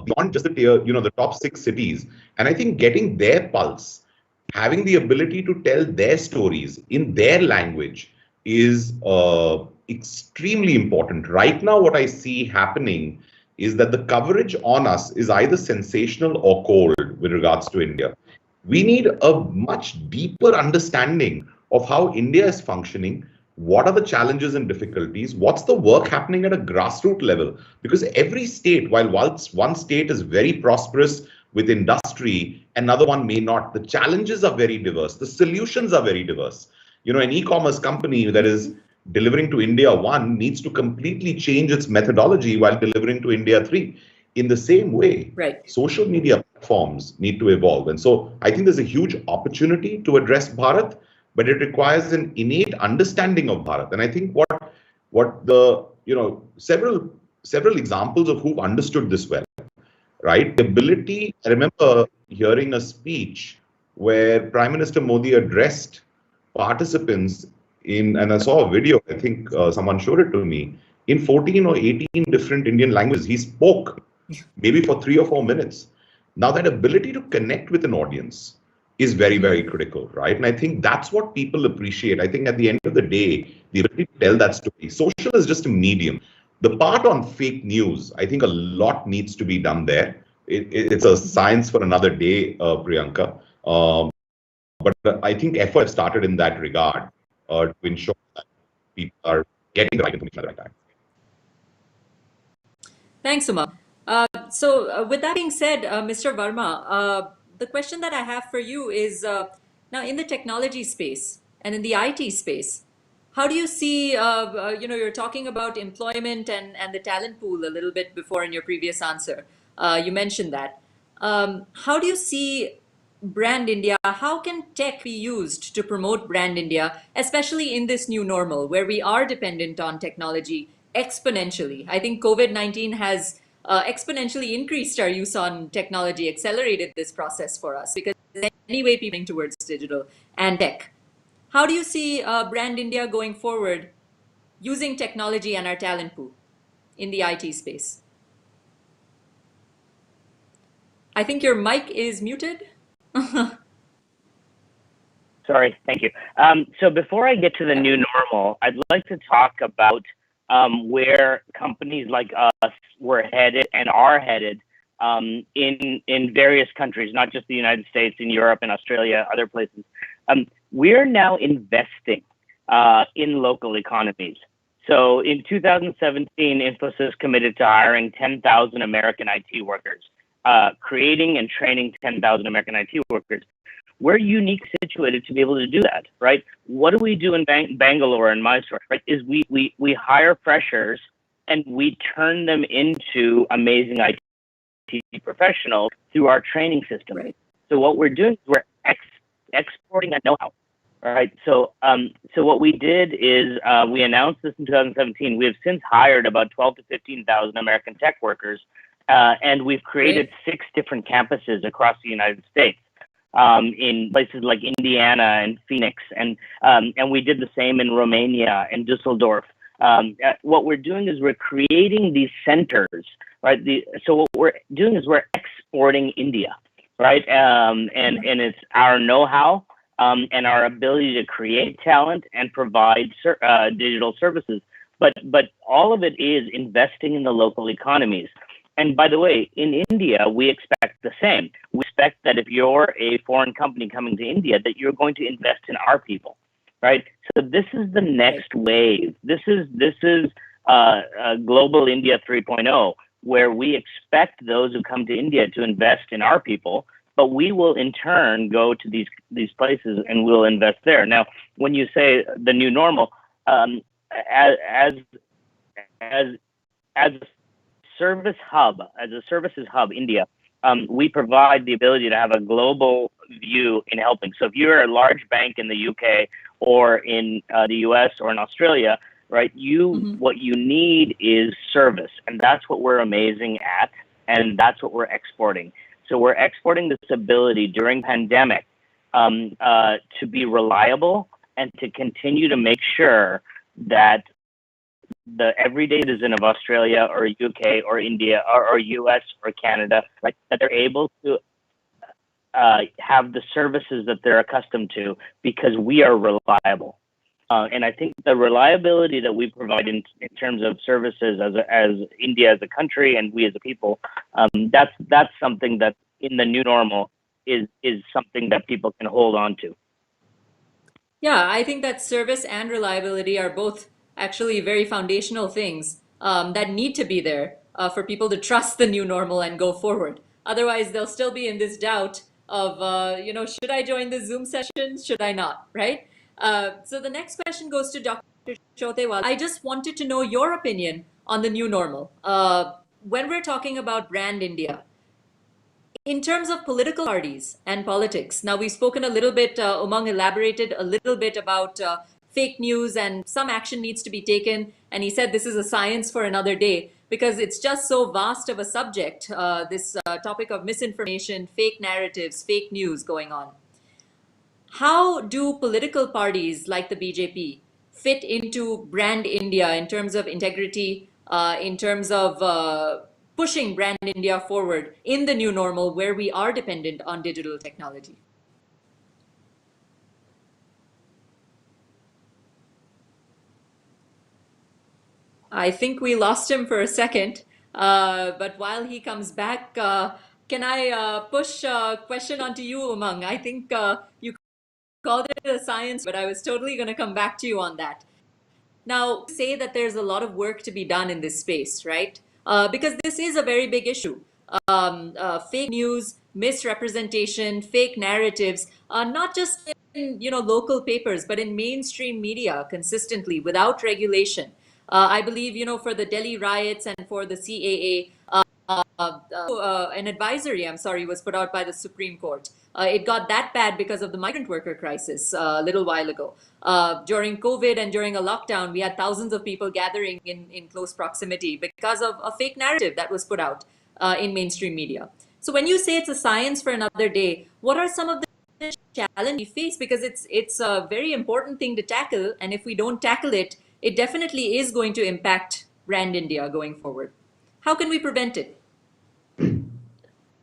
beyond just the tier, the top 6 cities. And I think getting their pulse, having the ability to tell their stories in their language is extremely important. Right now, what I see happening is that the coverage on us is either sensational or cold with regards to India. We need a much deeper understanding of how India is functioning. What are the challenges and difficulties? What's the work happening at a grassroots level? Because every state, while one state is very prosperous with industry, another one may not. The challenges are very diverse. The solutions are very diverse. An e-commerce company that is delivering to India 1 needs to completely change its methodology while delivering to India 3. In the same way, social media platforms need to evolve. And so I think there's a huge opportunity to address Bharat, but it requires an innate understanding of Bharat. And I think what the, several examples of who've understood this well, right? The ability, I remember hearing a speech where Prime Minister Modi addressed participants and I saw a video, I think someone showed it to me, in 14 or 18 different Indian languages. He spoke maybe for 3 or 4 minutes. Now that ability to connect with an audience is very, very critical, right? And I think that's what people appreciate. I think at the end of the day, the ability to tell that story. Social is just a medium. The part on fake news, I think a lot needs to be done there. It's a science for another day, Priyanka. But I think efforts have started in that regard to ensure that people are getting the right information at the right time. Thanks, Uma. So with that being said, Mr. Verma, the question that I have for you is now in the technology space and in the IT space, how do you see, you're talking about employment and the talent pool a little bit before in your previous answer. You mentioned that. How do you see Brand India? How can tech be used to promote Brand India, especially in this new normal where we are dependent on technology exponentially? I think COVID-19 has exponentially increased our use on technology, accelerated this process for us because anyway, people towards digital and tech. How do you see Brand India going forward using technology and our talent pool in the IT space? I think your mic is muted. Sorry, thank you. So before I get to the new normal, I'd like to talk about where companies like us were headed and are headed in various countries, not just the United States, in Europe and Australia, other places. We're now investing in local economies. So in 2017, Infosys committed to hiring 10,000 American IT workers, creating and training 10,000 American IT workers. We're uniquely situated to be able to do that, right? What do we do in Bangalore and Mysore, right? Is we hire freshers and we turn them into amazing IT professionals through our training system. Right. So what we're doing is we're exporting that know-how, right? So what we did is we announced this in 2017. We have since hired about 12 to 15,000 American tech workers, and we've created 6 different campuses across the United States. In places like Indiana and Phoenix, and we did the same in Romania and Düsseldorf. What we're doing is we're creating these centers, right? So what we're doing is we're exporting India, right? And it's our know-how and our ability to create talent and provide digital services. But all of it is investing in the local economies. And by the way, in India, we expect the same. We expect that if you're a foreign company coming to India, that you're going to invest in our people, right? So this is the next wave. This is Global India 3.0, where we expect those who come to India to invest in our people, but we will in turn go to these places and we'll invest there. Now, when you say the new normal, as a services hub, India, we provide the ability to have a global view in helping. So if you're a large bank in the UK or in the US or in Australia, right, what you need is service, and that's what we're amazing at, and that's what we're exporting. So we're exporting this ability during pandemic to be reliable and to continue to make sure that the everyday citizen of Australia or UK or India or US or Canada, right, that they're able to have the services that they're accustomed to because we are reliable. And I think the reliability that we provide in terms of services as India as a country and we as a people, that's something that in the new normal is something that people can hold on to. Yeah, I think that service and reliability are both actually very foundational things that need to be there for people to trust the new normal and go forward. Otherwise, they'll still be in this doubt of, should I join the Zoom session? Should I not? Right? So the next question goes to Dr. Chotewal. I just wanted to know your opinion on the new normal. When we're talking about Brand India, in terms of political parties and politics, now we've spoken a little bit, Umang elaborated a little bit about fake news and some action needs to be taken. And he said this is a science for another day because it's just so vast of a subject, this topic of misinformation, fake narratives, fake news going on. How do political parties like the BJP fit into Brand India in terms of integrity, in terms of pushing Brand India forward in the new normal where we are dependent on digital technology? I think we lost him for a second, but while he comes back, can I push a question onto you, Umang? I think you called it a science, but I was totally going to come back to you on that. Now, say that there's a lot of work to be done in this space, right? because this is a very big issue. Fake news, misrepresentation, fake narratives, not just in local papers, but in mainstream media consistently without regulation. I believe for the Delhi riots and for the CAA, an advisory, I'm sorry, was put out by the Supreme Court. It got that bad because of the migrant worker crisis a little while ago. During COVID and during a lockdown, we had thousands of people gathering in close proximity because of a fake narrative that was put out in mainstream media. So when you say it's a science for another day, what are some of the challenges we face? Because it's a very important thing to tackle, and if we don't tackle it, it definitely is going to impact brand India going forward. How can we prevent it?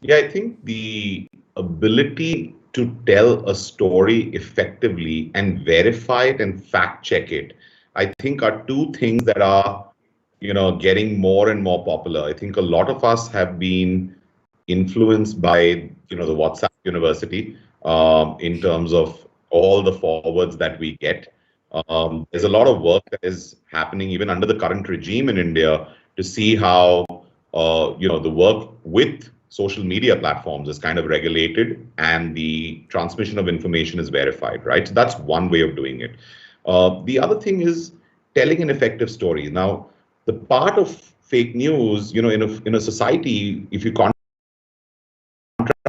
Yeah, I think the ability to tell a story effectively and verify it and fact check it, I think are two things that are, getting more and more popular. I think a lot of us have been influenced by, the WhatsApp University in terms of all the forwards that we get. There's a lot of work that is happening even under the current regime in India to see how, the work with social media platforms is kind of regulated and the transmission of information is verified, right? So that's one way of doing it. The other thing is telling an effective story. Now, the part of fake news, in a society, if you contrast,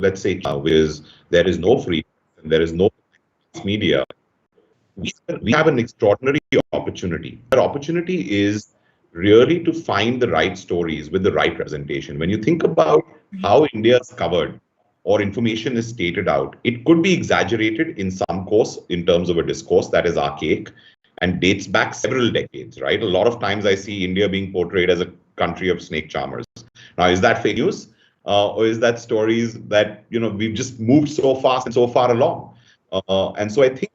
let's say, is there is no free and there is no media, we have an extraordinary opportunity. That opportunity is really to find the right stories with the right representation. When you think about how India is covered or information is stated out, it could be exaggerated in some course in terms of a discourse that is archaic and dates back several decades, right? A lot of times I see India being portrayed as a country of snake charmers. Now, is that fake news? Or is that stories that, we've just moved so fast and so far along? And so I think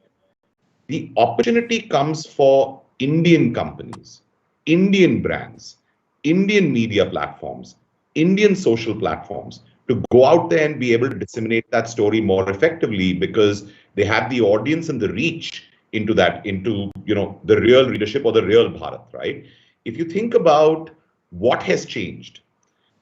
the opportunity comes for Indian companies, Indian brands, Indian media platforms, Indian social platforms to go out there and be able to disseminate that story more effectively because they have the audience and the reach into that, into the real readership or the real Bharat, right? If you think about what has changed,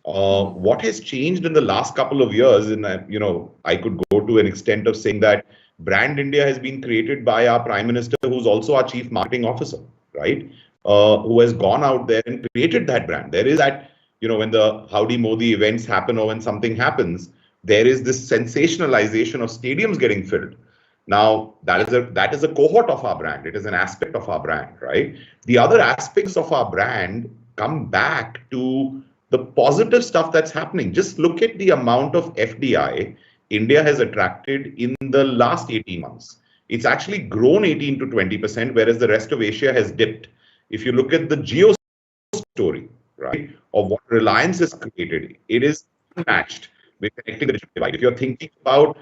what has changed in the last couple of years, and I could go to an extent of saying that Brand India has been created by our Prime Minister, who's also our Chief Marketing Officer, right? Who has gone out there and created that brand. There is that, when the Howdy Modi events happen or when something happens, there is this sensationalization of stadiums getting filled. Now, that is a cohort of our brand. It is an aspect of our brand, right? The other aspects of our brand come back to the positive stuff that's happening. Just look at the amount of FDI India has attracted in the last 18 months. It's actually grown 18 to 20%, whereas the rest of Asia has dipped. If you look at the geo story, right, of what Reliance has created, it is unmatched with connecting the digital divide. If you're thinking about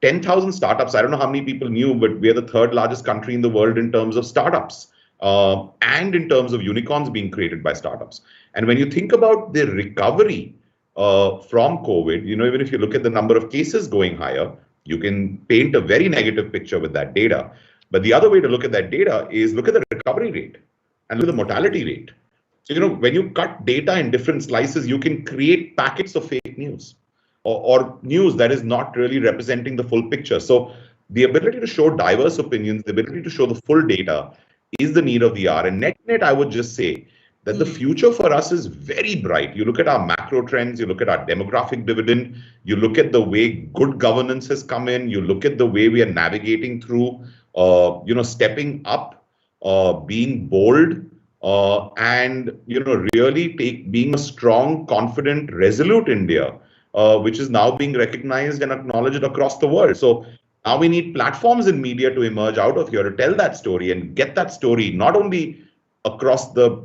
10,000 startups, I don't know how many people knew, but we are the third largest country in the world in terms of startups and in terms of unicorns being created by startups. And when you think about the recovery from COVID, even if you look at the number of cases going higher, you can paint a very negative picture with that data. But the other way to look at that data is look at the recovery rate and look at the mortality rate. So, when you cut data in different slices, you can create packets of fake news or news that is not really representing the full picture. So the ability to show diverse opinions, the ability to show the full data is the need of the hour. And net, I would just say that the future for us is very bright. You look at our macro trends, you look at our demographic dividend, you look at the way good governance has come in, you look at the way we are navigating through, stepping up, being bold, and really being a strong, confident, resolute India, which is now being recognized and acknowledged across the world. So now we need platforms in media to emerge out of here to tell that story and get that story not only across the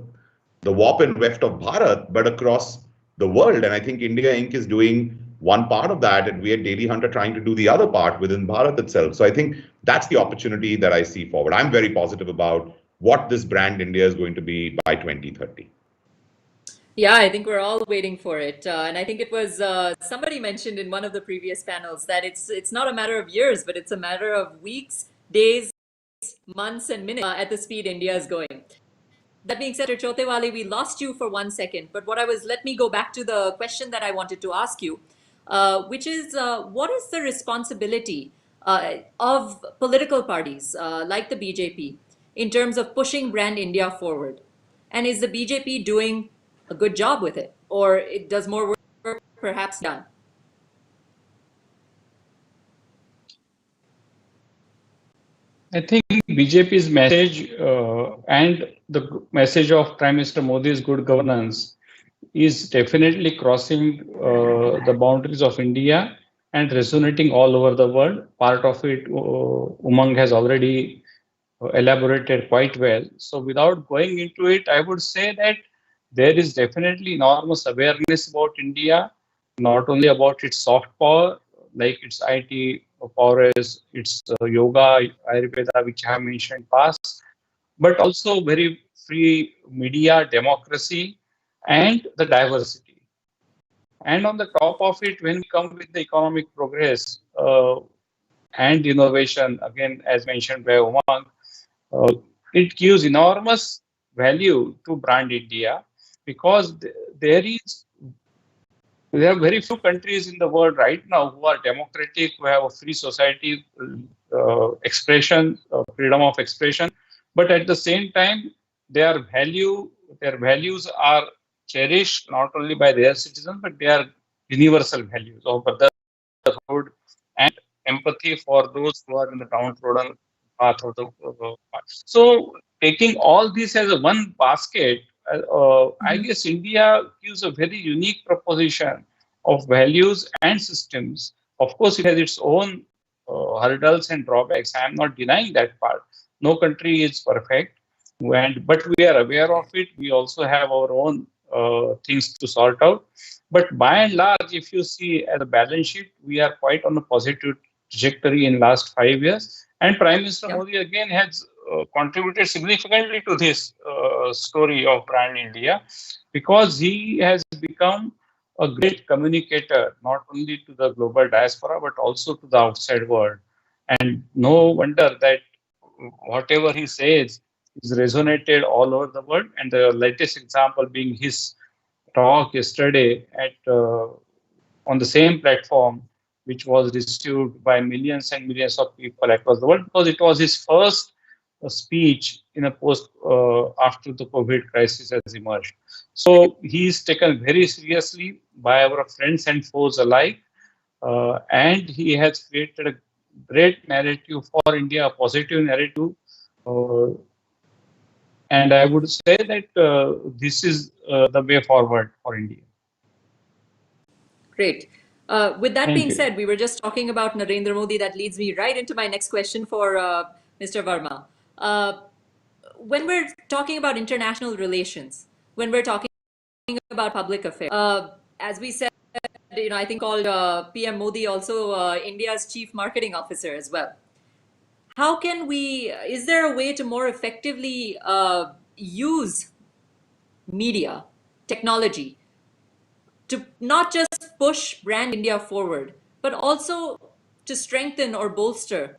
warp and weft of Bharat, but across the world. And I think India Inc. is doing one part of that, and we at Daily Hunt are trying to do the other part within Bharat itself. So I think that's the opportunity that I see forward. I'm very positive about what this brand India is going to be by 2030. Yeah, I think we're all waiting for it. And I think it was somebody mentioned in one of the previous panels that it's not a matter of years, but it's a matter of weeks, days, months, and minutes at the speed India is going. That being said, Chotewale, we lost you for 1 second, but let me go back to the question that I wanted to ask you, which is what is the responsibility of political parties like the BJP in terms of pushing Brand India forward? And is the BJP doing a good job with it, or it does more work perhaps done? I think BJP's message and the message of Prime Minister Modi's good governance is definitely crossing the boundaries of India and resonating all over the world. Part of it, Umang has already elaborated quite well. So without going into it, I would say that there is definitely enormous awareness about India, not only about its soft power, like its IT prowess, its yoga, Ayurveda, which I have mentioned past, but also very free media, democracy, and the diversity. And on the top of it, when we come with the economic progress and innovation, again, as mentioned by Umang, it gives enormous value to Brand India because there are very few countries in the world right now who are democratic, who have a free society, expression, freedom of expression, but at the same time, their values are cherished not only by their citizens, but they are universal values of brotherhood and empathy for those who are in the downtrodden path of the path. So taking all this as a one basket, I guess India gives a very unique proposition of values and systems. Of course, it has its own hurdles and drawbacks. I am not denying that part. No country is perfect, but we are aware of it. We also have our own things to sort out. But by and large, if you see at the balance sheet, we are quite on a positive trajectory in last 5 years. And Prime Minister Modi again has contributed significantly to this story of Brand India because he has become a great communicator, not only to the global diaspora, but also to the outside world. And no wonder that whatever he says is resonated all over the world. And the latest example being his talk yesterday on the same platform, which was received by millions and millions of people across the world, because it was his first speech in a post after the COVID crisis has emerged. So he is taken very seriously by our friends and foes alike, and he has created a great narrative for India, a positive narrative. And I would say that this is the way forward for India. Great. With that being said, we were just talking about Narendra Modi. That leads me right into my next question for Mr. Verma. When we're talking about international relations, when we're talking about public affairs, as we said, I think called PM Modi also India's chief marketing officer as well. How can is there a way to more effectively use media, technology, to not just push Brand India forward, but also to strengthen or bolster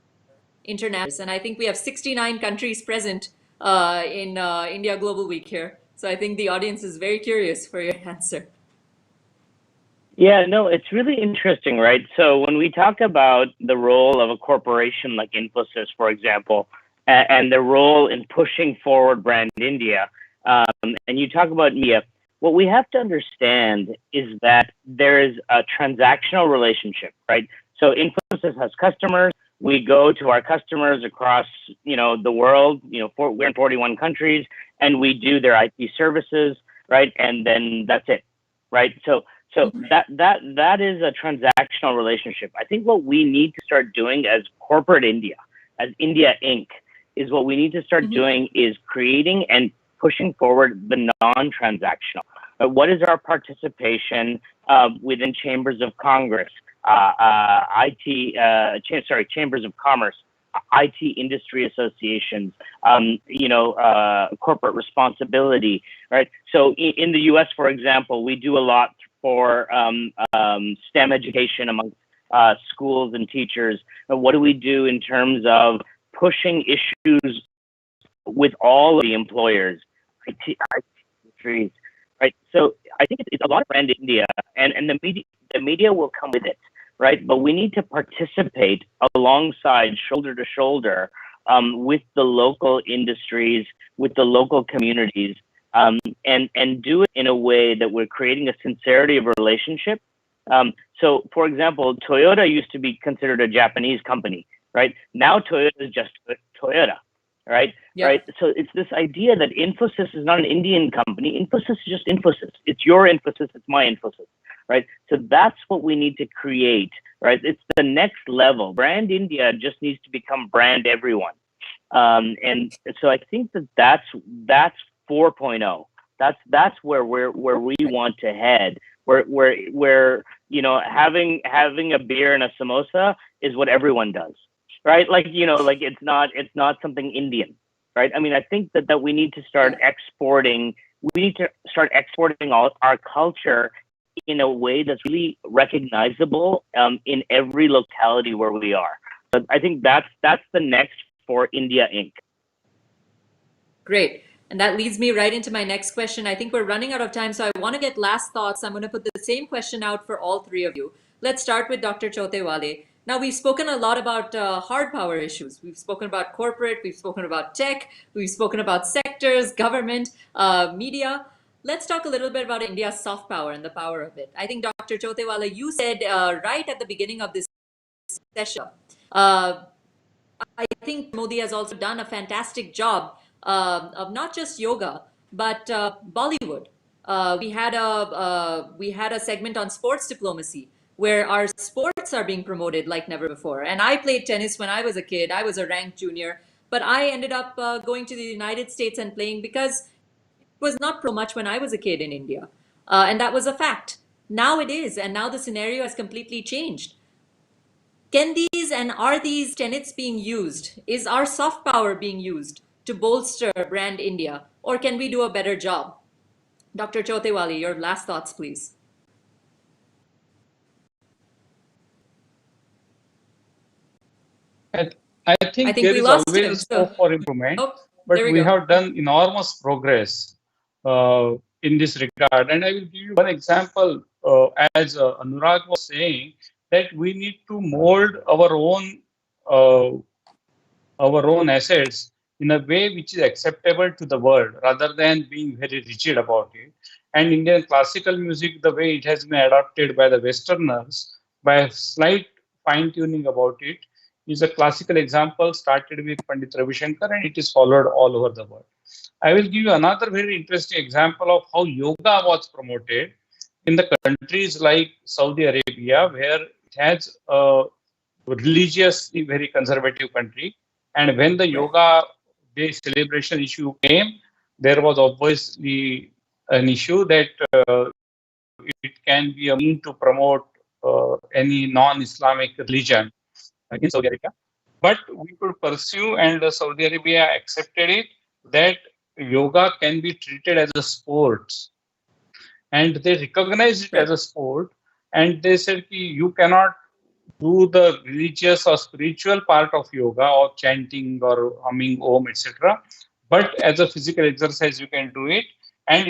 international? And I think we have 69 countries present in India Global Week here. So I think the audience is very curious for your answer. Yeah, no, it's really interesting, right? So when we talk about the role of a corporation like Infosys, for example, and the role in pushing forward Brand India, and you talk about media, what we have to understand is that there is a transactional relationship, right? So Infosys has customers. We go to our customers across, the world. We're in 41 countries, and we do their IT services, right? And then that's it, right? So that is a transactional relationship. I think what we need to start doing as corporate India, as India Inc., is what we need to start doing is creating and pushing forward the non-transactional. What is our participation within chambers of Congress, chambers of commerce, IT industry associations, corporate responsibility, right? So in the U.S., for example, we do a lot for STEM education among schools and teachers. What do we do in terms of pushing issues with all of the employers? IT industries, right? So I think it's a lot of brand India, and the media will come with it, right? But we need to participate alongside, shoulder to shoulder, with the local industries, with the local communities, and do it in a way that we're creating a sincerity of a relationship. So, for example, Toyota used to be considered a Japanese company, right? Now Toyota is just Toyota, right? Yeah. Right. So it's this idea that Infosys is not an Indian company. Infosys is just Infosys. It's your Infosys. It's my Infosys, right? So that's what we need to create, right? It's the next level. Brand India just needs to become brand everyone. And so I think that's 4.0. That's where we want to head. Where you know, having a beer and a samosa is what everyone does, right? Like, you know, like it's not something Indian, right? I mean, I think that we need to start exporting. We need to start exporting all our culture in a way that's really recognizable in every locality where we are. So I think that's the next for India Inc. Great. And that leads me right into my next question. I think we're running out of time, so I want to get last thoughts. I'm going to put the same question out for all three of you. Let's start with Dr. Chotewale. Now, we've spoken a lot about hard power issues. We've spoken about corporate, we've spoken about tech, we've spoken about sectors, government, media. Let's talk a little bit about India's soft power and the power of it. I think, Dr. Chotewale, you said right at the beginning of this session, I think Modi has also done a fantastic job of not just yoga, but Bollywood. We had a segment on sports diplomacy where our sports are being promoted like never before. And I played tennis when I was a kid. I was a ranked junior, but I ended up going to the United States and playing because it was not pro much when I was a kid in India. And that was a fact. Now it is, and now the scenario has completely changed. Can these and are these tenets being used? Is our soft power being used to bolster brand India, or can we do a better job? Dr. Chotewale, your last thoughts, please. I think there we is lost always him, scope for improvement, but there we we go. have done enormous progress in this regard. And I will give you one example, as Anurag was saying, that we need to mold our own assets in a way which is acceptable to the world, rather than being very rigid about it. And Indian classical music, the way it has been adopted by the Westerners, by a slight fine-tuning about it, is a classical example started with Pandit Ravi Shankar, and it is followed all over the world. I will give you another very interesting example of how yoga was promoted in the countries like Saudi Arabia, where it has a religiously very conservative country. And when the Yoga Day celebration issue came, there was obviously an issue that it can be a mean to promote any non-Islamic religion in Saudi Arabia. But we could pursue, and Saudi Arabia accepted it, that yoga can be treated as a sport. And they recognized it as a sport, and they said, you cannot do the religious or spiritual part of yoga or chanting or humming om, etc. But as a physical exercise, you can do it. And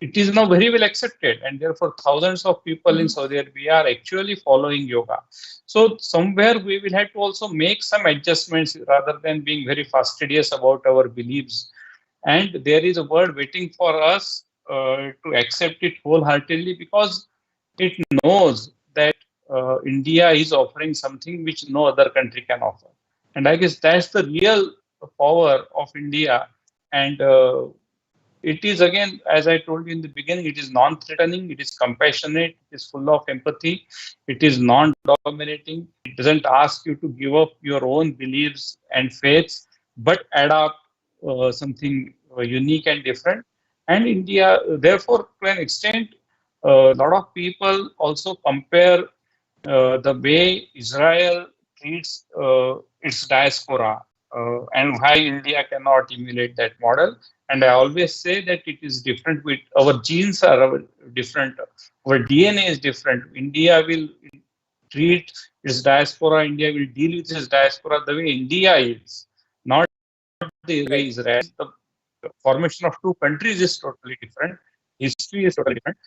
it is now very well accepted, and therefore thousands of people in Saudi Arabia are actually following yoga. So somewhere we will have to also make some adjustments rather than being very fastidious about our beliefs. And there is a world waiting for us to accept it wholeheartedly, because it knows that India is offering something which no other country can offer. And I guess that's the real power of India. And it is, again, as I told you in the beginning, it is non-threatening, it is compassionate, it is full of empathy, it is non-dominating. It doesn't ask you to give up your own beliefs and faiths, but adopt something unique and different. And India, therefore, to an extent, a lot of people also compare the way Israel treats its diaspora and why India cannot emulate that model. And I always say that it is different. With our genes are different, our DNA is different. India will treat its diaspora, India will deal with its diaspora the way India is, not the way Israel is. formation of two countries is totally different. History is totally different.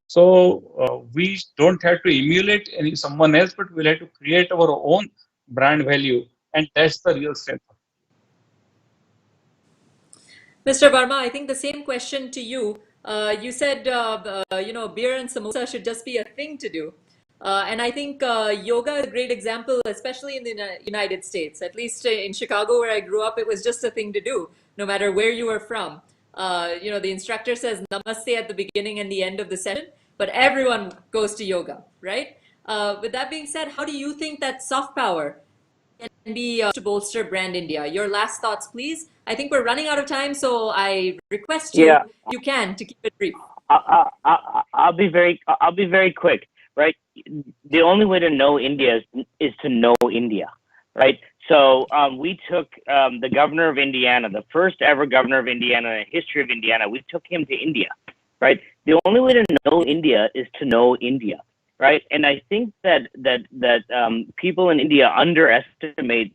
So we don't have to emulate someone else, but we'll have to create our own brand value, and that's the real strength. Mr. Verma, I think the same question to you. You said, beer and samosa should just be a thing to do. And I think yoga is a great example, especially in the United States. At least in Chicago, where I grew up, it was just a thing to do, no matter where you were from. The instructor says namaste at the beginning and the end of the session, but everyone goes to yoga, right? With that being said, how do you think that soft power can be to bolster brand India? Your last thoughts, please. I think we're running out of time, so I request you, Yeah, if you can, to keep it brief. I'll be very quick. Right, the only way to know India is to know India. Right. So we took the governor of Indiana, the first ever governor of Indiana in the history of Indiana. We took him to India. Right. The only way to know India is to know India. Right. And I think that people in India underestimate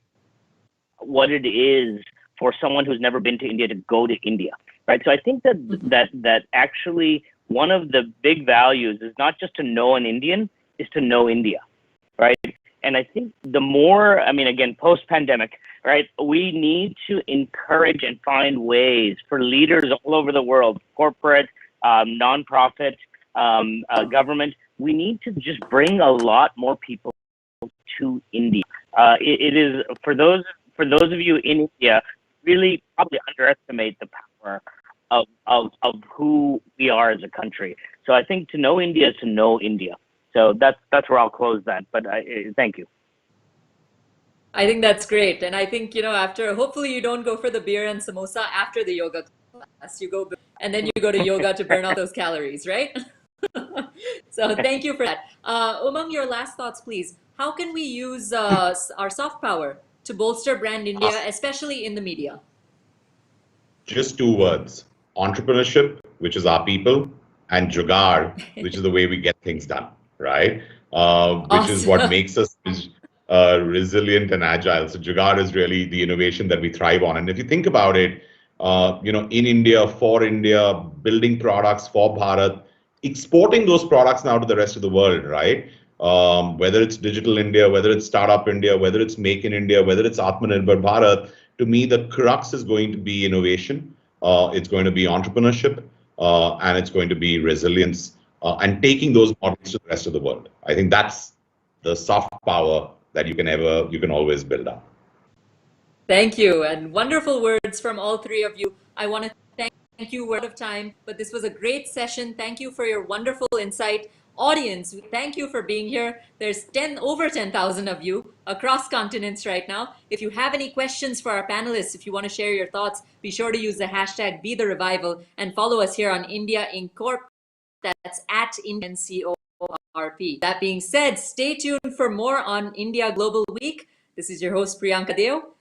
what it is for someone who's never been to India to go to India. Right. So I think that actually one of the big values is not just to know an Indian, is to know India. Right. And I think the more, again, post-pandemic, right, we need to encourage and find ways for leaders all over the world, corporate, nonprofit, government. We need to just bring a lot more people to India. It is for those of you in India, really probably underestimate the power of who we are as a country. So I think to know India is to know India. So that's where I'll close that. But thank you. I think that's great. And I think, after, hopefully you don't go for the beer and samosa after the yoga class. You go, and then you go to yoga to burn out those calories, right? So thank you for that. Umang, your last thoughts, please. How can we use our soft power to bolster brand India, especially in the media? Just two words: entrepreneurship, which is our people, and jugaad, which is the way we get things done, right? Which is what makes us resilient and agile. So jugaad is really the innovation that we thrive on. And if you think about it, in India, for India, building products for Bharat, exporting those products now to the rest of the world, right? Whether it's Digital India, whether it's Startup India, whether it's Make in India, whether it's Atmanirbhar Bharat, to me, the crux is going to be innovation. It's going to be entrepreneurship, and it's going to be resilience, and taking those models to the rest of the world. I think that's the soft power that you can always build up. Thank you, and wonderful words from all three of you. I want to thank you. We're out of time, but this was a great session. Thank you for your wonderful insight. Audience, thank you for being here. There's over 10,000 of you across continents right now. If you have any questions for our panelists, if you want to share your thoughts, be sure to use the hashtag #BeTheRevival and follow us here on India Incorp. That's at InCorp. That being said, stay tuned for more on India Global Week. This is your host, Priyanka Deo.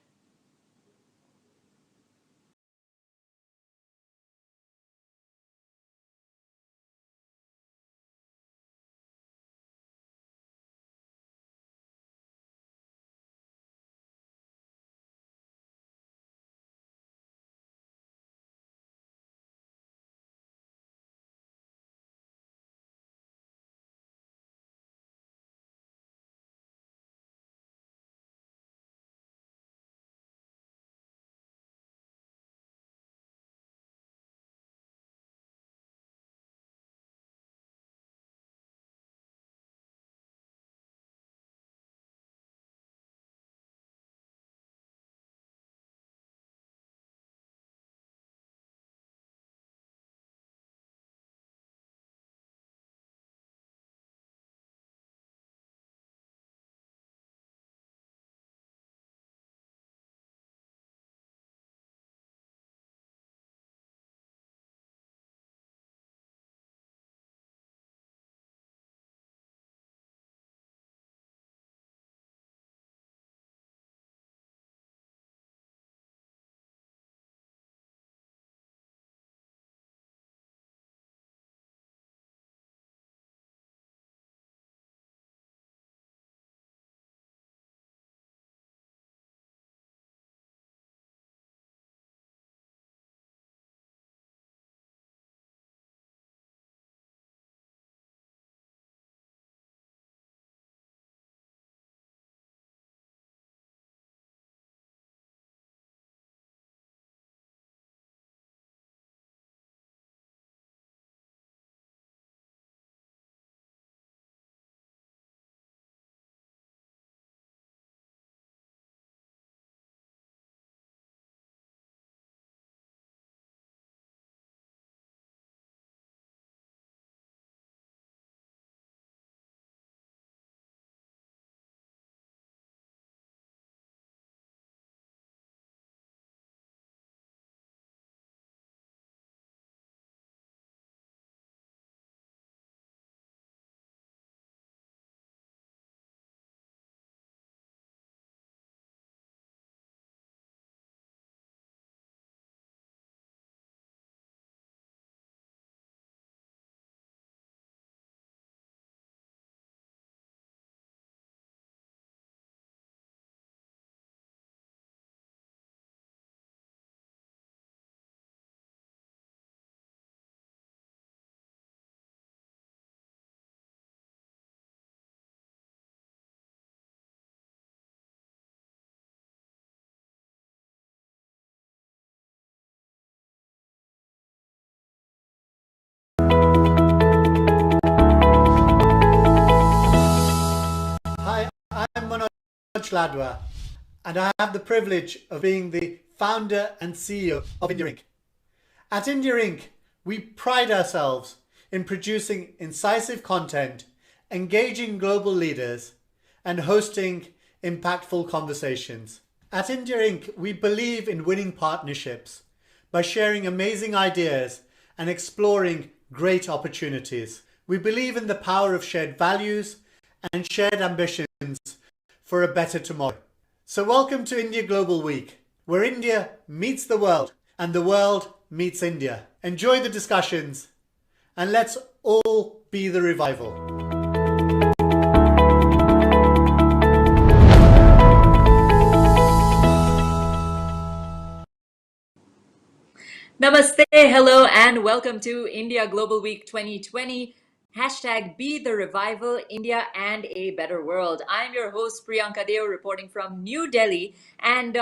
Ladwa, and I have the privilege of being the founder and CEO of India Inc. At India Inc., we pride ourselves in producing incisive content, engaging global leaders, and hosting impactful conversations. At India Inc., we believe in winning partnerships by sharing amazing ideas and exploring great opportunities. We believe in the power of shared values and shared ambitions for a better tomorrow. So welcome to India Global Week, where India meets the world and the world meets India. Enjoy the discussions and let's all be the revival. Namaste, hello, and welcome to India Global Week 2020. Hashtag Be the Revival, India and a Better World. I'm your host, Priyanka Deo, reporting from New Delhi. And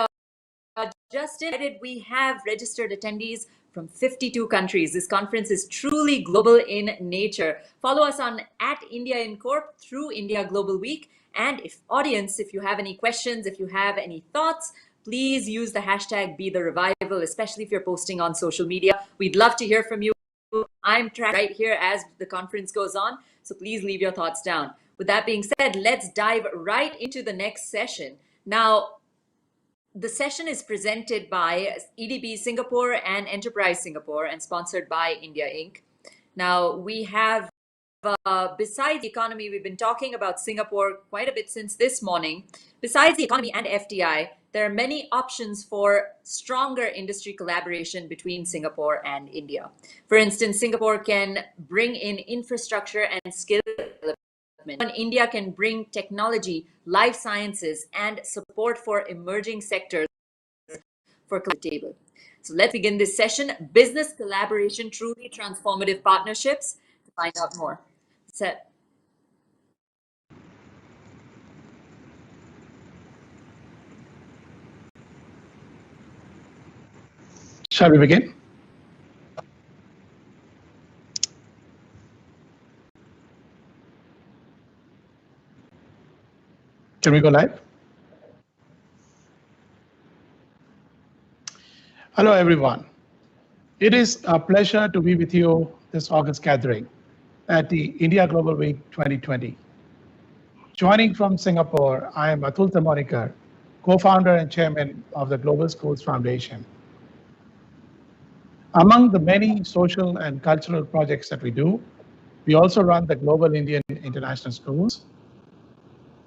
just in, we have registered attendees from 52 countries. This conference is truly global in nature. Follow us on @IndiaInCorp through India Global Week. And if you have any questions, if you have any thoughts, please use the hashtag Be the Revival, especially if you're posting on social media. We'd love to hear from you. I'm tracked right here as the conference goes on, so please leave your thoughts down. With that being said, let's dive right into the next session. Now, the session is presented by EDB Singapore and Enterprise Singapore and sponsored by India Inc. Now, we have, besides the economy, we've been talking about Singapore quite a bit since this morning. Besides the economy and FDI, there are many options for stronger industry collaboration between Singapore and India. For instance, Singapore can bring in infrastructure and skill development. And India can bring technology, life sciences, and support for emerging sectors for the table. So let's begin this session. Business collaboration, truly transformative partnerships. To find out more. Set. Shall we begin? Can we go live? Hello, everyone. It is a pleasure to be with you this August gathering at the India Global Week 2020. Joining from Singapore, I am Atul Tamonikar, co-founder and chairman of the Global Schools Foundation. Among the many social and cultural projects that we do, we also run the Global Indian International Schools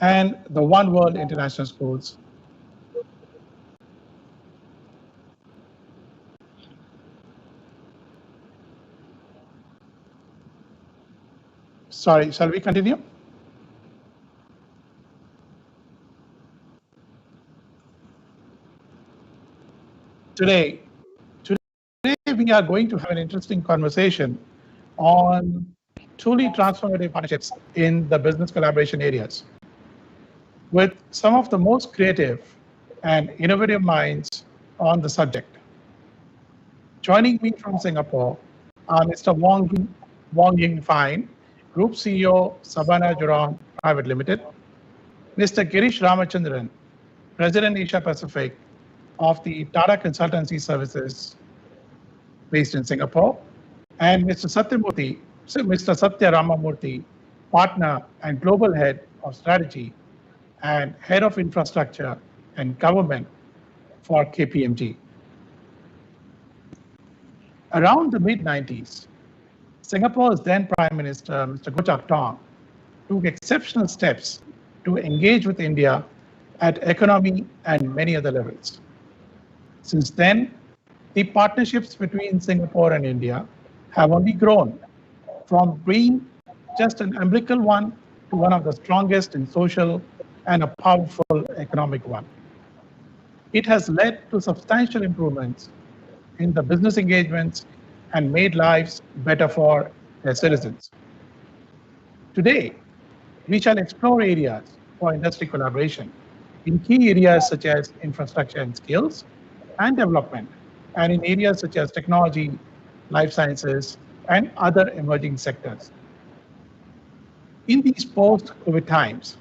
and the One World International Schools. Sorry, shall we continue? Today we are going to have an interesting conversation on truly transformative partnerships in the business collaboration areas with some of the most creative and innovative minds on the subject. Joining me from Singapore are Mr. Wong Ying Fine, Group CEO, Sabana Jurong Private Limited, Mr. Girish Ramachandran, President Asia Pacific of the Tata Consultancy Services based in Singapore, and Mr. Satya Ramamurthy, Partner and Global Head of Strategy and Head of Infrastructure and Government for KPMG. Around the mid-90s, Singapore's then Prime Minister, Mr. Goh Chak Tong, took exceptional steps to engage with India at economy and many other levels. Since then, the partnerships between Singapore and India have only grown from being just an umbilical one to one of the strongest in social and a powerful economic one. It has led to substantial improvements in the business engagements and made lives better for their citizens. Today, we shall explore areas for industry collaboration in key areas such as infrastructure and skills and development, and in areas such as technology, life sciences, and other emerging sectors. In these post-COVID times,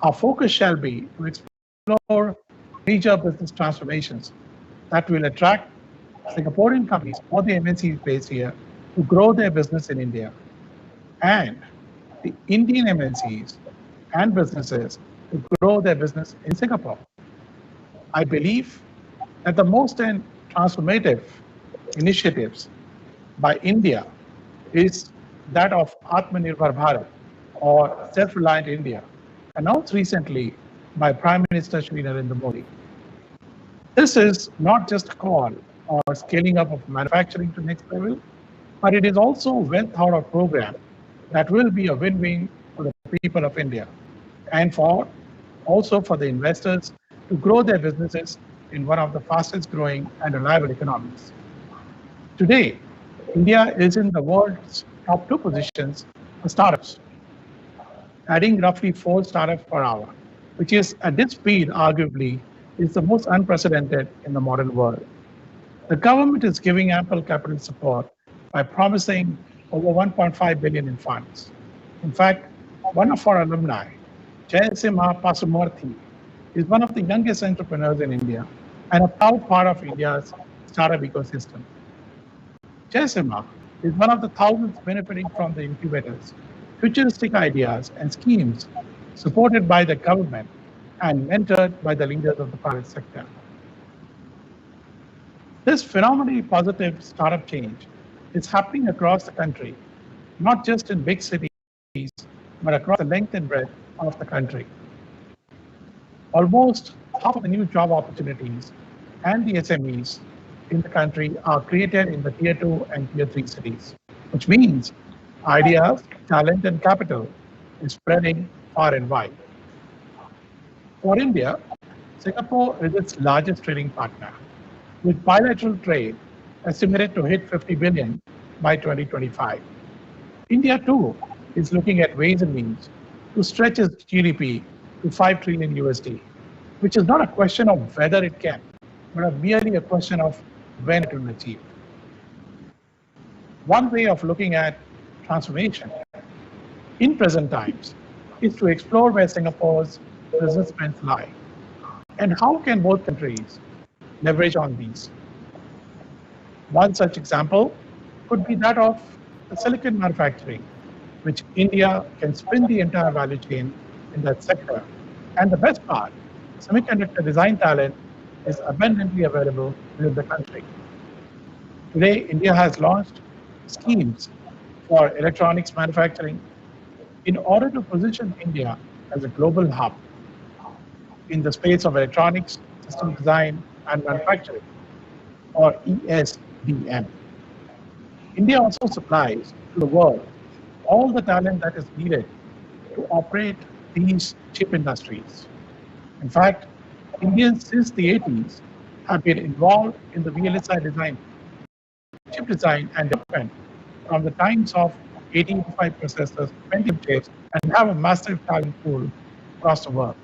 Our focus shall be to explore major business transformations that will attract Singaporean companies or the MNCs based here to grow their business in India, and the Indian MNCs and businesses to grow their business in Singapore. I believe that the most transformative initiatives by India is that of Atmanirbhar Bharat, or Self-Reliant India, announced recently by Prime Minister Shri Narendra Modi. This is not just a call or scaling up of manufacturing to next level, but it is also a well thought out program that will be a win-win for the people of India and also for the investors to grow their businesses in one of the fastest growing and reliable economies. Today, India is in the world's top 2 positions for startups, adding roughly 4 startups per hour, which is at this speed arguably is the most unprecedented in the modern world. The government is giving ample capital support by promising over 1.5 billion in funds. In fact, one of our alumni, Jayasimha Pasumurthy, is one of the youngest entrepreneurs in India and a proud part of India's startup ecosystem. Jayasimha is one of the thousands benefiting from the incubators, futuristic ideas and schemes supported by the government and mentored by the leaders of the private sector. This phenomenally positive startup change is happening across the country, not just in big cities, but across the length and breadth of the country. Almost half of the new job opportunities and the SMEs in the country are created in the Tier 2 and Tier 3 cities, which means ideas, talent, and capital is spreading far and wide. For India, Singapore is its largest trading partner, with bilateral trade estimated to hit 50 billion by 2025. India too is looking at ways and means to stretch its GDP to 5 trillion USD, which is not a question of whether it can, but merely a question of when it will achieve. One way of looking at transformation in present times is to explore where Singapore's business strengths lie and how can both countries leverage on these. One such example could be that of the silicon manufacturing, which India can spin the entire value chain in that sector. And the best part, semiconductor design talent is abundantly available within the country. Today, India has launched schemes for electronics manufacturing in order to position India as a global hub in the space of electronics, system design, and manufacturing, or ESDM. India also supplies to the world all the talent that is needed to operate these chip industries. In fact, Indians since the 80s have been involved in the VLSI design, chip design and development from the times of 1885 processors, Pentium chips, and have a massive talent pool across the world.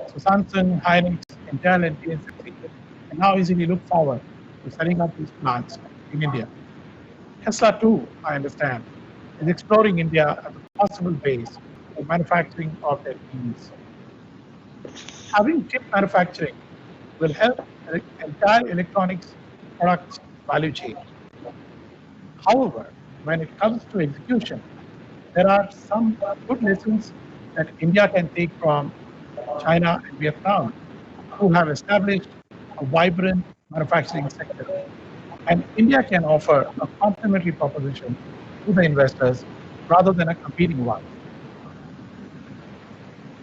So Samsung, Hynix, Intel, and TSMC can now easily look forward to setting up these plants in India. Tesla too, I understand, is exploring India as a possible base for manufacturing of their EVs. Having chip manufacturing will help the entire electronics products value chain. However, when it comes to execution, there are some good lessons that India can take from China and Vietnam, who have established a vibrant manufacturing sector. And India can offer a complementary proposition to the investors rather than a competing one.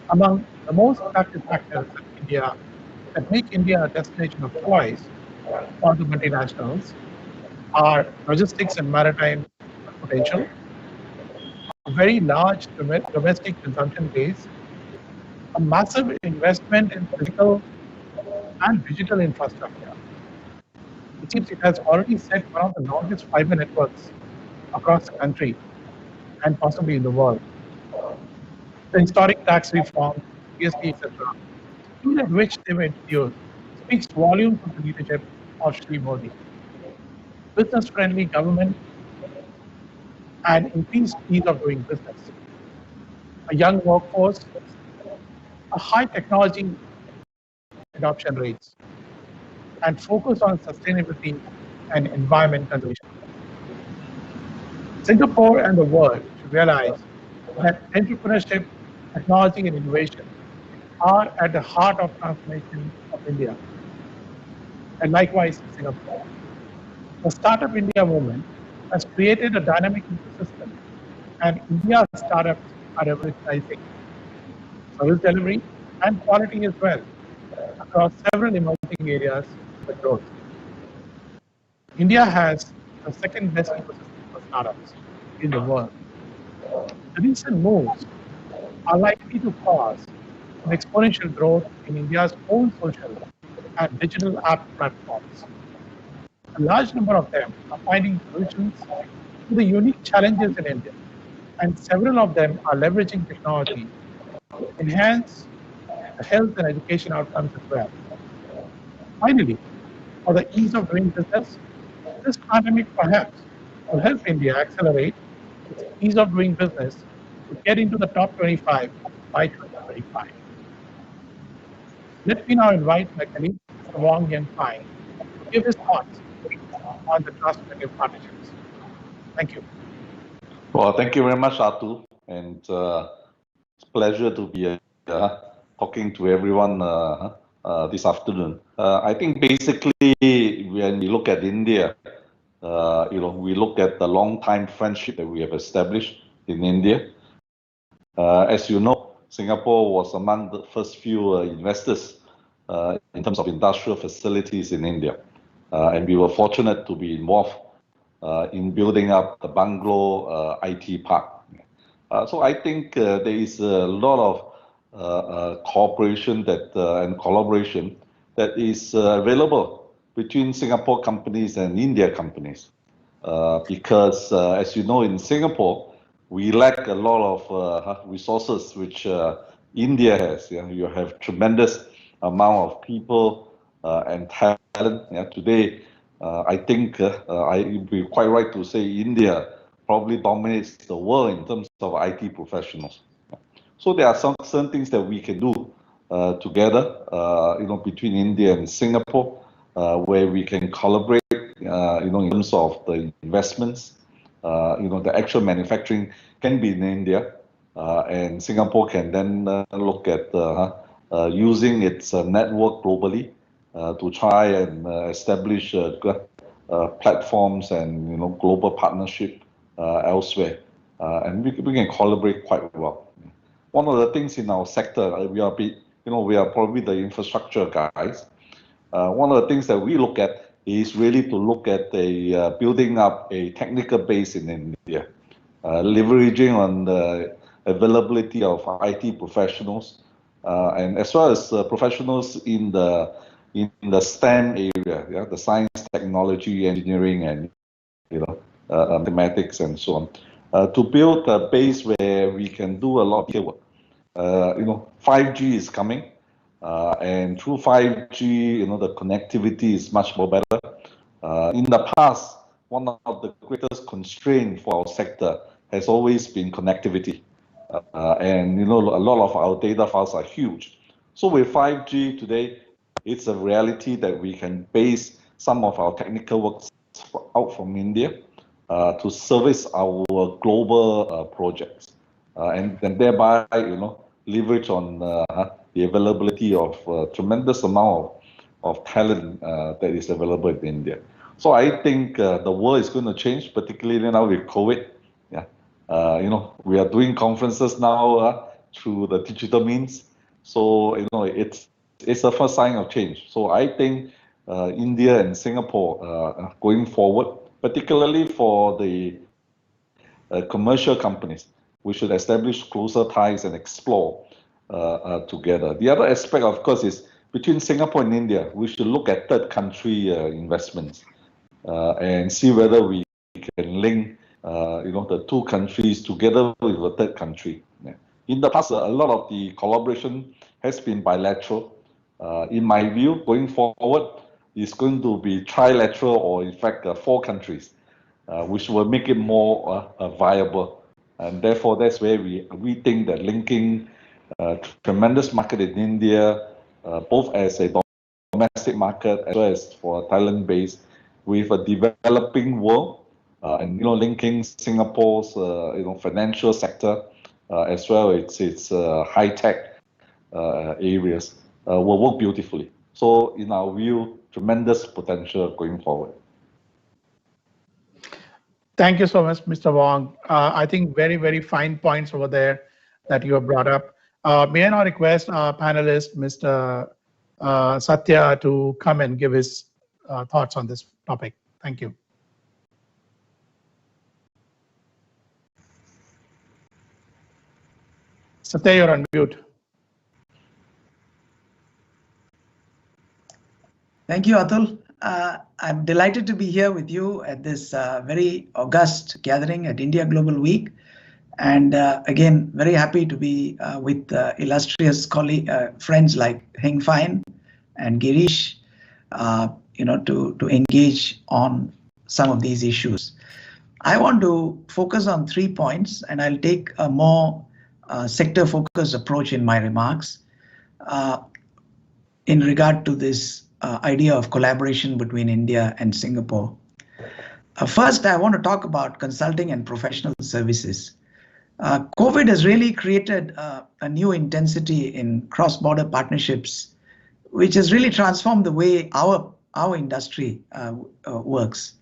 Among the most attractive factors in India that make India a destination of choice for the multinationals are logistics and maritime potential, a very large domestic consumption base, a massive investment in physical and digital infrastructure. It seems it has already set one of the longest fiber networks across the country and possibly in the world. The historic tax reform, GST, etc., speed at which they were introduced, speaks volumes of the leadership of Shri Modi. Business-friendly government and increased ease of doing business. A young workforce a high technology adoption rates, and focus on sustainability and environment conservation. Singapore and the world should realize that entrepreneurship, technology, and innovation are at the heart of transformation of India, and likewise Singapore. The Startup India movement has created a dynamic ecosystem, and India's startups are revolutionizing service delivery and quality as well across several emerging areas for growth. India has the second best ecosystem for startups in the world. The recent moves are likely to cause an exponential growth in India's own social and digital app platforms. A large number of them are finding solutions to the unique challenges in India, and several of them are leveraging technology to enhance the health and education outcomes as well. Finally, for the ease of doing business, this pandemic perhaps will help India accelerate its ease of doing business to get into the top 25 by 2025. Let me now invite my colleague, Mr. Wong Yan Fai, to give his thoughts on the transformative partnerships. Thank you. Well, thank you very much, Atu, and it's a pleasure to be talking to everyone this afternoon. I think basically when we look at India, we look at the long-time friendship that we have established in India. As you know, Singapore was among the first few investors in terms of industrial facilities in India. And we were fortunate to be involved in building up the Bungalow IT park. So I think there is a lot of cooperation and collaboration that is available between Singapore companies and India companies. Because as you know, in Singapore, we lack a lot of resources which India has. You have tremendous amount of people and talent. Today, I think I would be quite right to say India probably dominates the world in terms of IT professionals. So there are certain things that we can do together, between India and Singapore, where we can collaborate, in terms of the investments. The actual manufacturing can be in India, and Singapore can then look at using its network globally to try and establish platforms and global partnership elsewhere, and we can collaborate quite well. One of the things in our sector, we are probably the infrastructure guys. One of the things that we look at is really to look at building up a technical base in India, leveraging on the availability of IT professionals, and as well as professionals in the STEM area, the science, technology, engineering, and mathematics, and so on, to build a base where we can do a lot of work. 5G is coming. And through 5G, the connectivity is much more better. In the past, one of the greatest constraints for our sector has always been connectivity. And a lot of our data files are huge. So with 5G today, it's a reality that we can base some of our technical works out from India to service our global projects, and thereby, leverage on the availability of tremendous amount of talent that is available in India. So I think the world is going to change, particularly now with COVID. We are doing conferences now through the digital means. So it's a first sign of change. So I think India and Singapore going forward, particularly for the commercial companies, we should establish closer ties and explore together. The other aspect, of course, is between Singapore and India, we should look at third country investments and see whether we can link the two countries together with a third country. In the past, a lot of the collaboration has been bilateral. In my view, going forward, it's going to be trilateral, or in fact, 4 countries, which will make it more viable. And therefore, that's where we think that linking tremendous market in India, both as a domestic market as well as for Thailand base, with a developing world, and linking Singapore's financial sector as well as its high tech areas will work beautifully. So in our view, tremendous potential going forward. Thank you so much, Mr. Wong. I think very, very fine points over there that you have brought up. May I now request our panelist, Mr. Satya, to come and give his thoughts on this topic. Thank you. Satya, you're on mute. Thank you, Atul. I'm delighted to be here with you at this very august gathering at India Global Week. And again, very happy to be with illustrious friends like Heng Fine and Girish, to engage on some of these issues. I want to focus on 3 points, and I'll take a more sector-focused approach in my remarks in regard to this idea of collaboration between India and Singapore. First, I want to talk about consulting and professional services. COVID has really created a new intensity in cross-border partnerships, which has really transformed the way our industry works.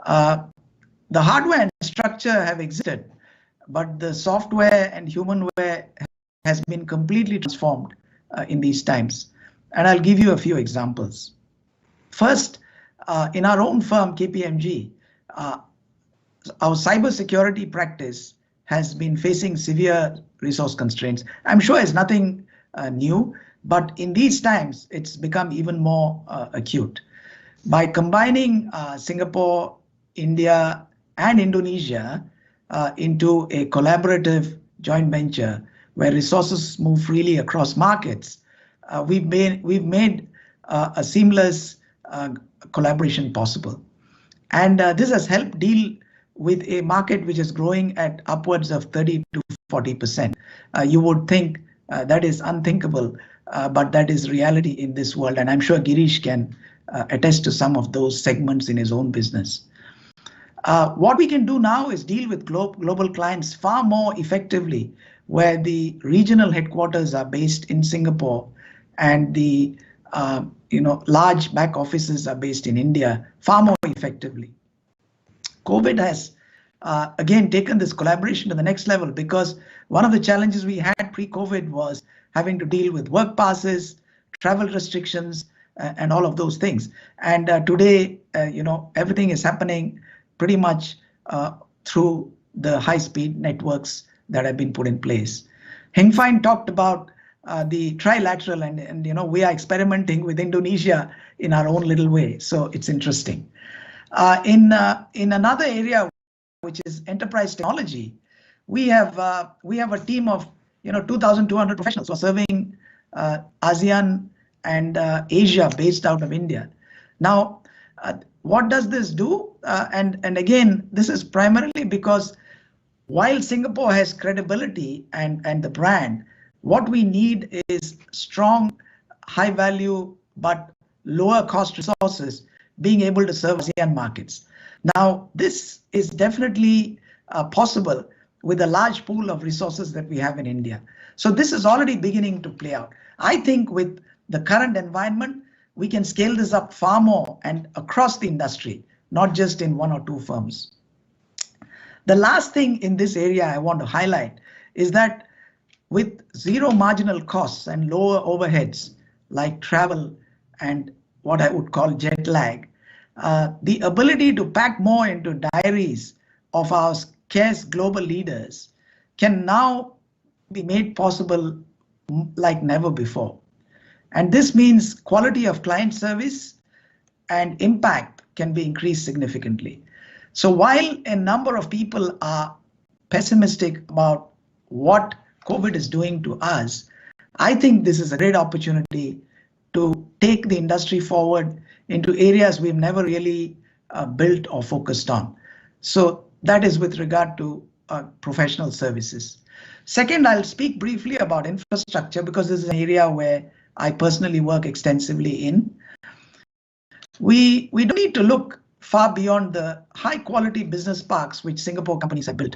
The hardware and structure have existed, but the software and humanware has been completely transformed in these times. And I'll give you a few examples. First, in our own firm, KPMG, our cybersecurity practice has been facing severe resource constraints. I'm sure it's nothing new, but in these times, it's become even more acute. By combining Singapore, India, and Indonesia into a collaborative joint venture where resources move freely across markets, we've made a seamless collaboration possible. And this has helped deal with a market which is growing at upwards of 30 to 40%. You would think that is unthinkable, but that is reality in this world. And I'm sure Girish can attest to some of those segments in his own business. What we can do now is deal with global clients far more effectively, where the regional headquarters are based in Singapore and the large back offices are based in India far more effectively. COVID has again taken this collaboration to the next level, because one of the challenges we had pre-COVID was having to deal with work passes, travel restrictions, and all of those things. And today, everything is happening pretty much through the high-speed networks that have been put in place. Heng Fine talked about the trilateral, and we are experimenting with Indonesia in our own little way. So it's interesting. In another area, which is enterprise technology, we have a team of 2,200 professionals who are serving ASEAN and Asia, based out of India. Now, what does this do? And again, this is primarily because while Singapore has credibility and the brand, what we need is strong, high value, but lower cost resources being able to serve ASEAN markets. Now, this is definitely possible with a large pool of resources that we have in India. So this is already beginning to play out. I think with the current environment, we can scale this up far more and across the industry, not just in one or two firms. The last thing in this area I want to highlight is that with zero marginal costs and lower overheads like travel and what I would call jet lag, the ability to pack more into diaries of our scarce global leaders can now be made possible like never before. And this means quality of client service and impact can be increased significantly. So while a number of people are pessimistic about what COVID is doing to us, I think this is a great opportunity to take the industry forward into areas we've never really built or focused on. So that is with regard to professional services. Second, I'll speak briefly about infrastructure because this is an area where I personally work extensively in. We don't need to look far beyond the high quality business parks which Singapore companies have built.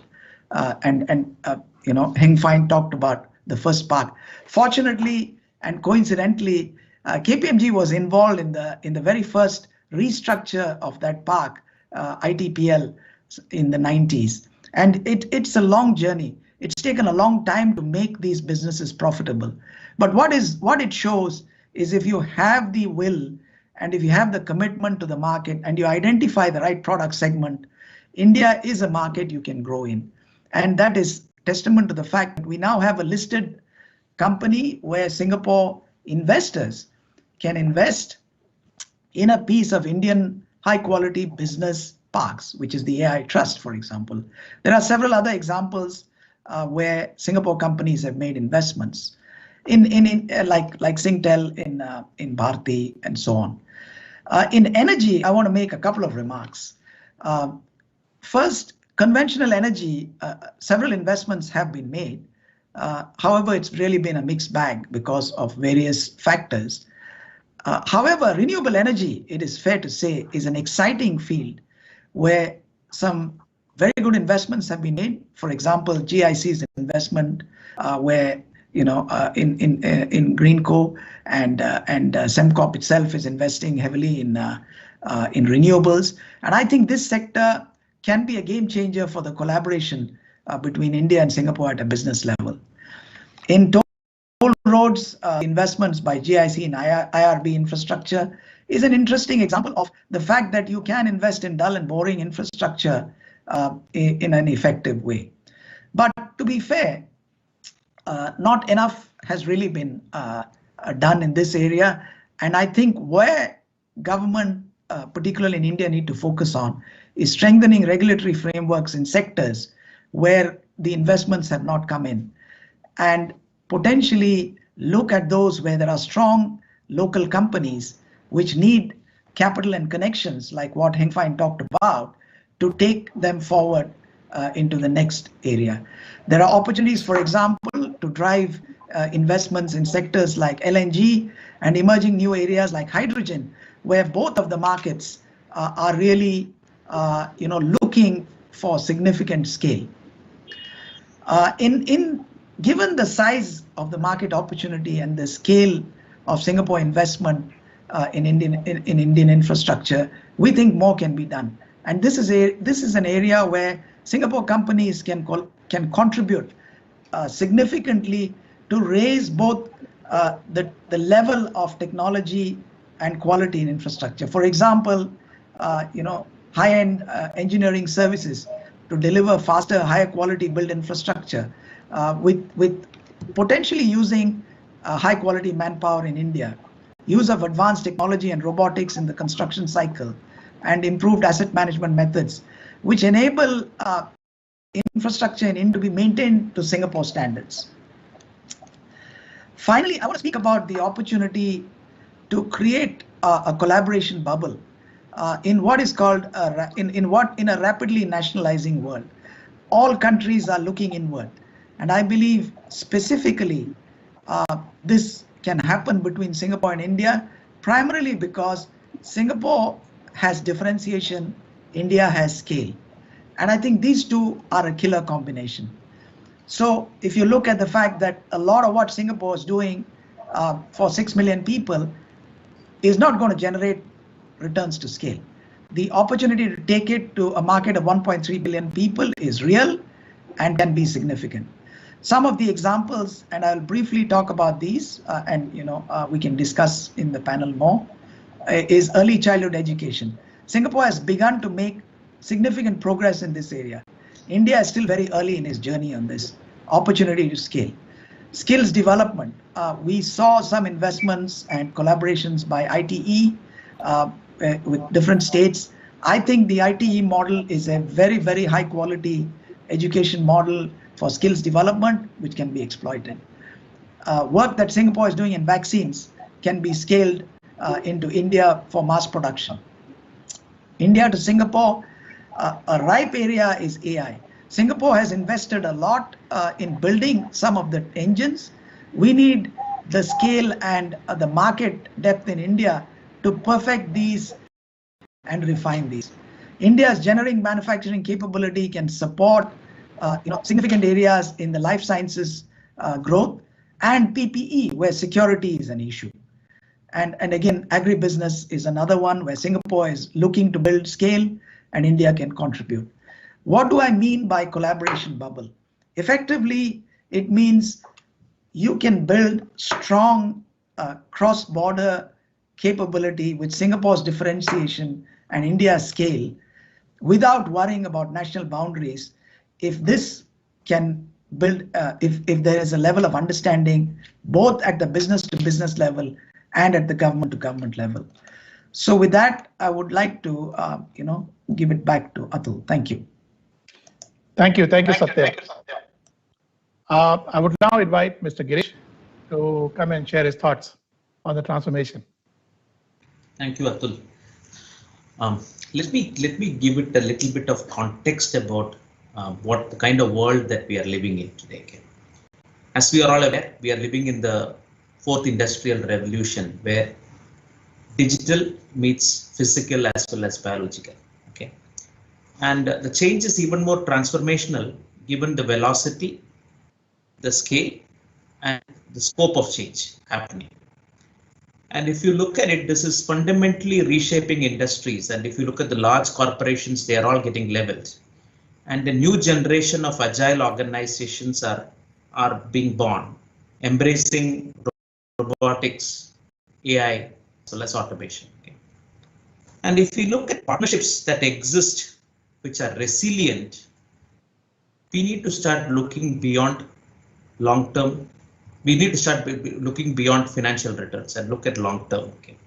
Heng Fine talked about the first park. Fortunately and coincidentally, KPMG was involved in the very first restructure of that park, ITPL, in the 90s. And it's a long journey. It's taken a long time to make these businesses profitable. But what it shows is if you have the will and if you have the commitment to the market and you identify the right product segment, India is a market you can grow in. And that is testament to the fact that we now have a listed company where Singapore investors can invest in a piece of Indian high quality business parks, which is the AI Trust, for example. There are several other examples where Singapore companies have made investments in like Singtel in Bharti and so on. In energy, I want to make a couple of remarks. First, conventional energy, several investments have been made. However, it's really been a mixed bag because of various factors. However, renewable energy, it is fair to say, is an exciting field where some very good investments have been made. For example, GIC's investment, where in Greenco and Sembcorp itself is investing heavily in renewables, and I think this sector can be a game changer for the collaboration between India and Singapore at a business level. In toll roads, investments by GIC in IRB infrastructure is an interesting example of the fact that you can invest in dull and boring infrastructure in an effective way. But to be fair, not enough has really been done in this area. And I think where government, particularly in India, need to focus on is strengthening regulatory frameworks in sectors where the investments have not come in, and potentially look at those where there are strong local companies which need capital and connections, like what Heng Fine talked about, to take them forward into the next area. There are opportunities, for example, to drive investments in sectors like LNG and emerging new areas like hydrogen, where both of the markets are really looking for significant scale. Given the size of the market opportunity and the scale of Singapore investment in Indian infrastructure, we think more can be done. And this is an area where Singapore companies can contribute significantly to raise both the level of technology and quality in infrastructure. For example, high-end engineering services to deliver faster, higher quality built infrastructure with potentially using high quality manpower in India, use of advanced technology and robotics in the construction cycle, and improved asset management methods, which enable infrastructure in India to be maintained to Singapore standards. Finally, I want to speak about the opportunity to create a collaboration bubble in what is called in a rapidly nationalizing world. All countries are looking inward, and I believe specifically this can happen between Singapore and India, primarily because Singapore has differentiation, India has scale. And I think these two are a killer combination. So if you look at the fact that a lot of what Singapore is doing for 6 million people is not going to generate returns to scale. The opportunity to take it to a market of 1.3 billion people is real and can be significant. Some of the examples, and I'll briefly talk about these, and we can discuss in the panel more, is early childhood education. Singapore has begun to make significant progress in this area. India is still very early in its journey on this. Opportunity to scale. Skills development. We saw some investments and collaborations by ITE with different states. I think the ITE model is a very, very high quality education model for skills development, which can be exploited. Work that Singapore is doing in vaccines can be scaled into India for mass production. India to Singapore, a ripe area is AI. Singapore has invested a lot in building some of the engines. We need the scale and the market depth in India to perfect these and refine these. India's generic manufacturing capability can support significant areas in the life sciences growth and PPE, where security is an issue. And again, agribusiness is another one where Singapore is looking to build scale and India can contribute. What do I mean by collaboration bubble? Effectively, it means you can build strong cross-border capability with Singapore's differentiation and India's scale without worrying about national boundaries. If this can build, if there is a level of understanding both at the business to business level and at the government to government level. So with that, I would like to give it back to Atul. Thank you. Thank you, Satya. I would now invite Mr. Girish to come and share his thoughts on the transformation. Thank you, Atul. Let me give it a little bit of context about what the kind of world that we are living in today. Okay? As we are all aware, we are living in the fourth industrial revolution, where digital meets physical as well as biological. Okay, and the change is even more transformational given the velocity, the scale, and the scope of change happening. And if you look at it, this is fundamentally reshaping industries. And if you look at the large corporations, they are all getting leveled. And the new generation of agile organizations are being born, embracing robotics, AI, as well as automation. Okay. And if we look at partnerships that exist, which are resilient, we need to start looking beyond long term. We need to start looking beyond financial returns and look at long term. Okay.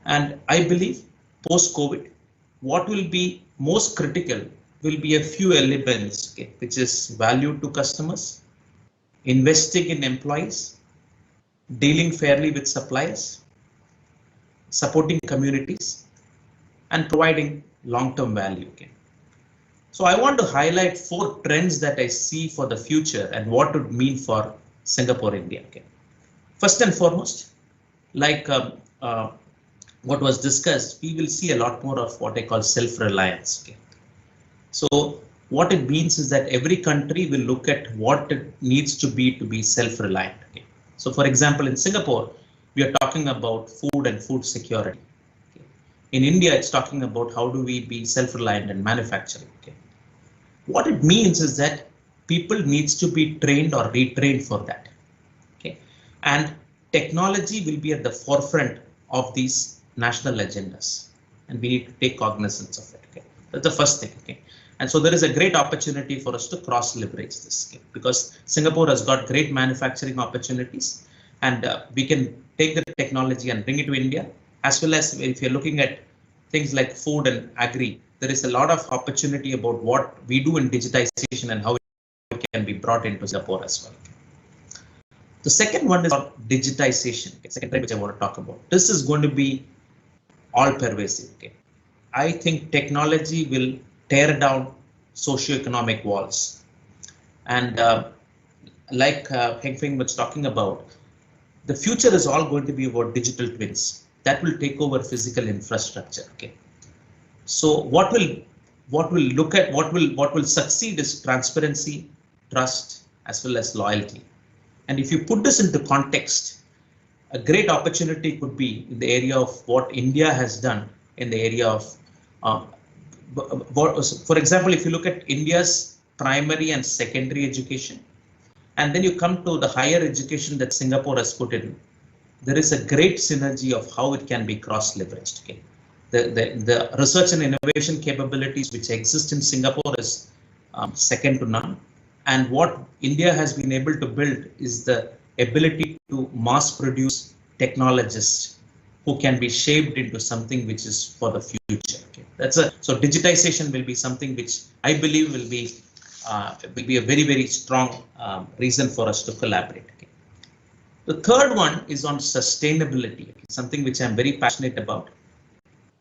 And I believe post-COVID, what will be most critical will be a few elements, okay, which is value to customers, investing in employees, dealing fairly with suppliers, supporting communities, and providing long-term value. Okay. So I want to highlight 4 trends that I see for the future and what it would mean for Singapore, India. Okay. First and foremost, like what was discussed, we will see a lot more of what I call self-reliance. Okay. So what it means is that every country will look at what it needs to be self-reliant. Okay. So for example, in Singapore, we are talking about food and food security. Okay. In India, it's talking about how do we be self-reliant in manufacturing. Okay. What it means is that people needs to be trained or retrained for that. Okay. And technology will be at the forefront of these national agendas, and we need to take cognizance of it. Okay. That's the first thing. Okay. And so there is a great opportunity for us to cross leverage this, okay, because Singapore has got great manufacturing opportunities, and we can take the technology and bring it to India, as well as if you're looking at things like food and agri, there is a lot of opportunity about what we do in digitization and how it can be brought into Singapore as well. The second one is about digitization. Okay, second trend which I want to talk about. This is going to be all pervasive. Okay. I think technology will tear down socioeconomic walls. And like Heng Feng was talking about, the future is all going to be about digital twins that will take over physical infrastructure. Okay. So what will succeed is transparency, trust, as well as loyalty. And if you put this into context, a great opportunity could be in the area of what India has done in the area of for example, if you look at India's primary and secondary education, and then you come to the higher education that Singapore has put in, there is a great synergy of how it can be cross-leveraged. Okay. The research and innovation capabilities which exist in Singapore is second to none. And what India has been able to build is the ability to mass produce technologists who can be shaped into something which is for the future. Okay. So digitization will be something which I believe will be a very, very strong reason for us to collaborate. Okay. The third one is on sustainability, okay, something which I'm very passionate about.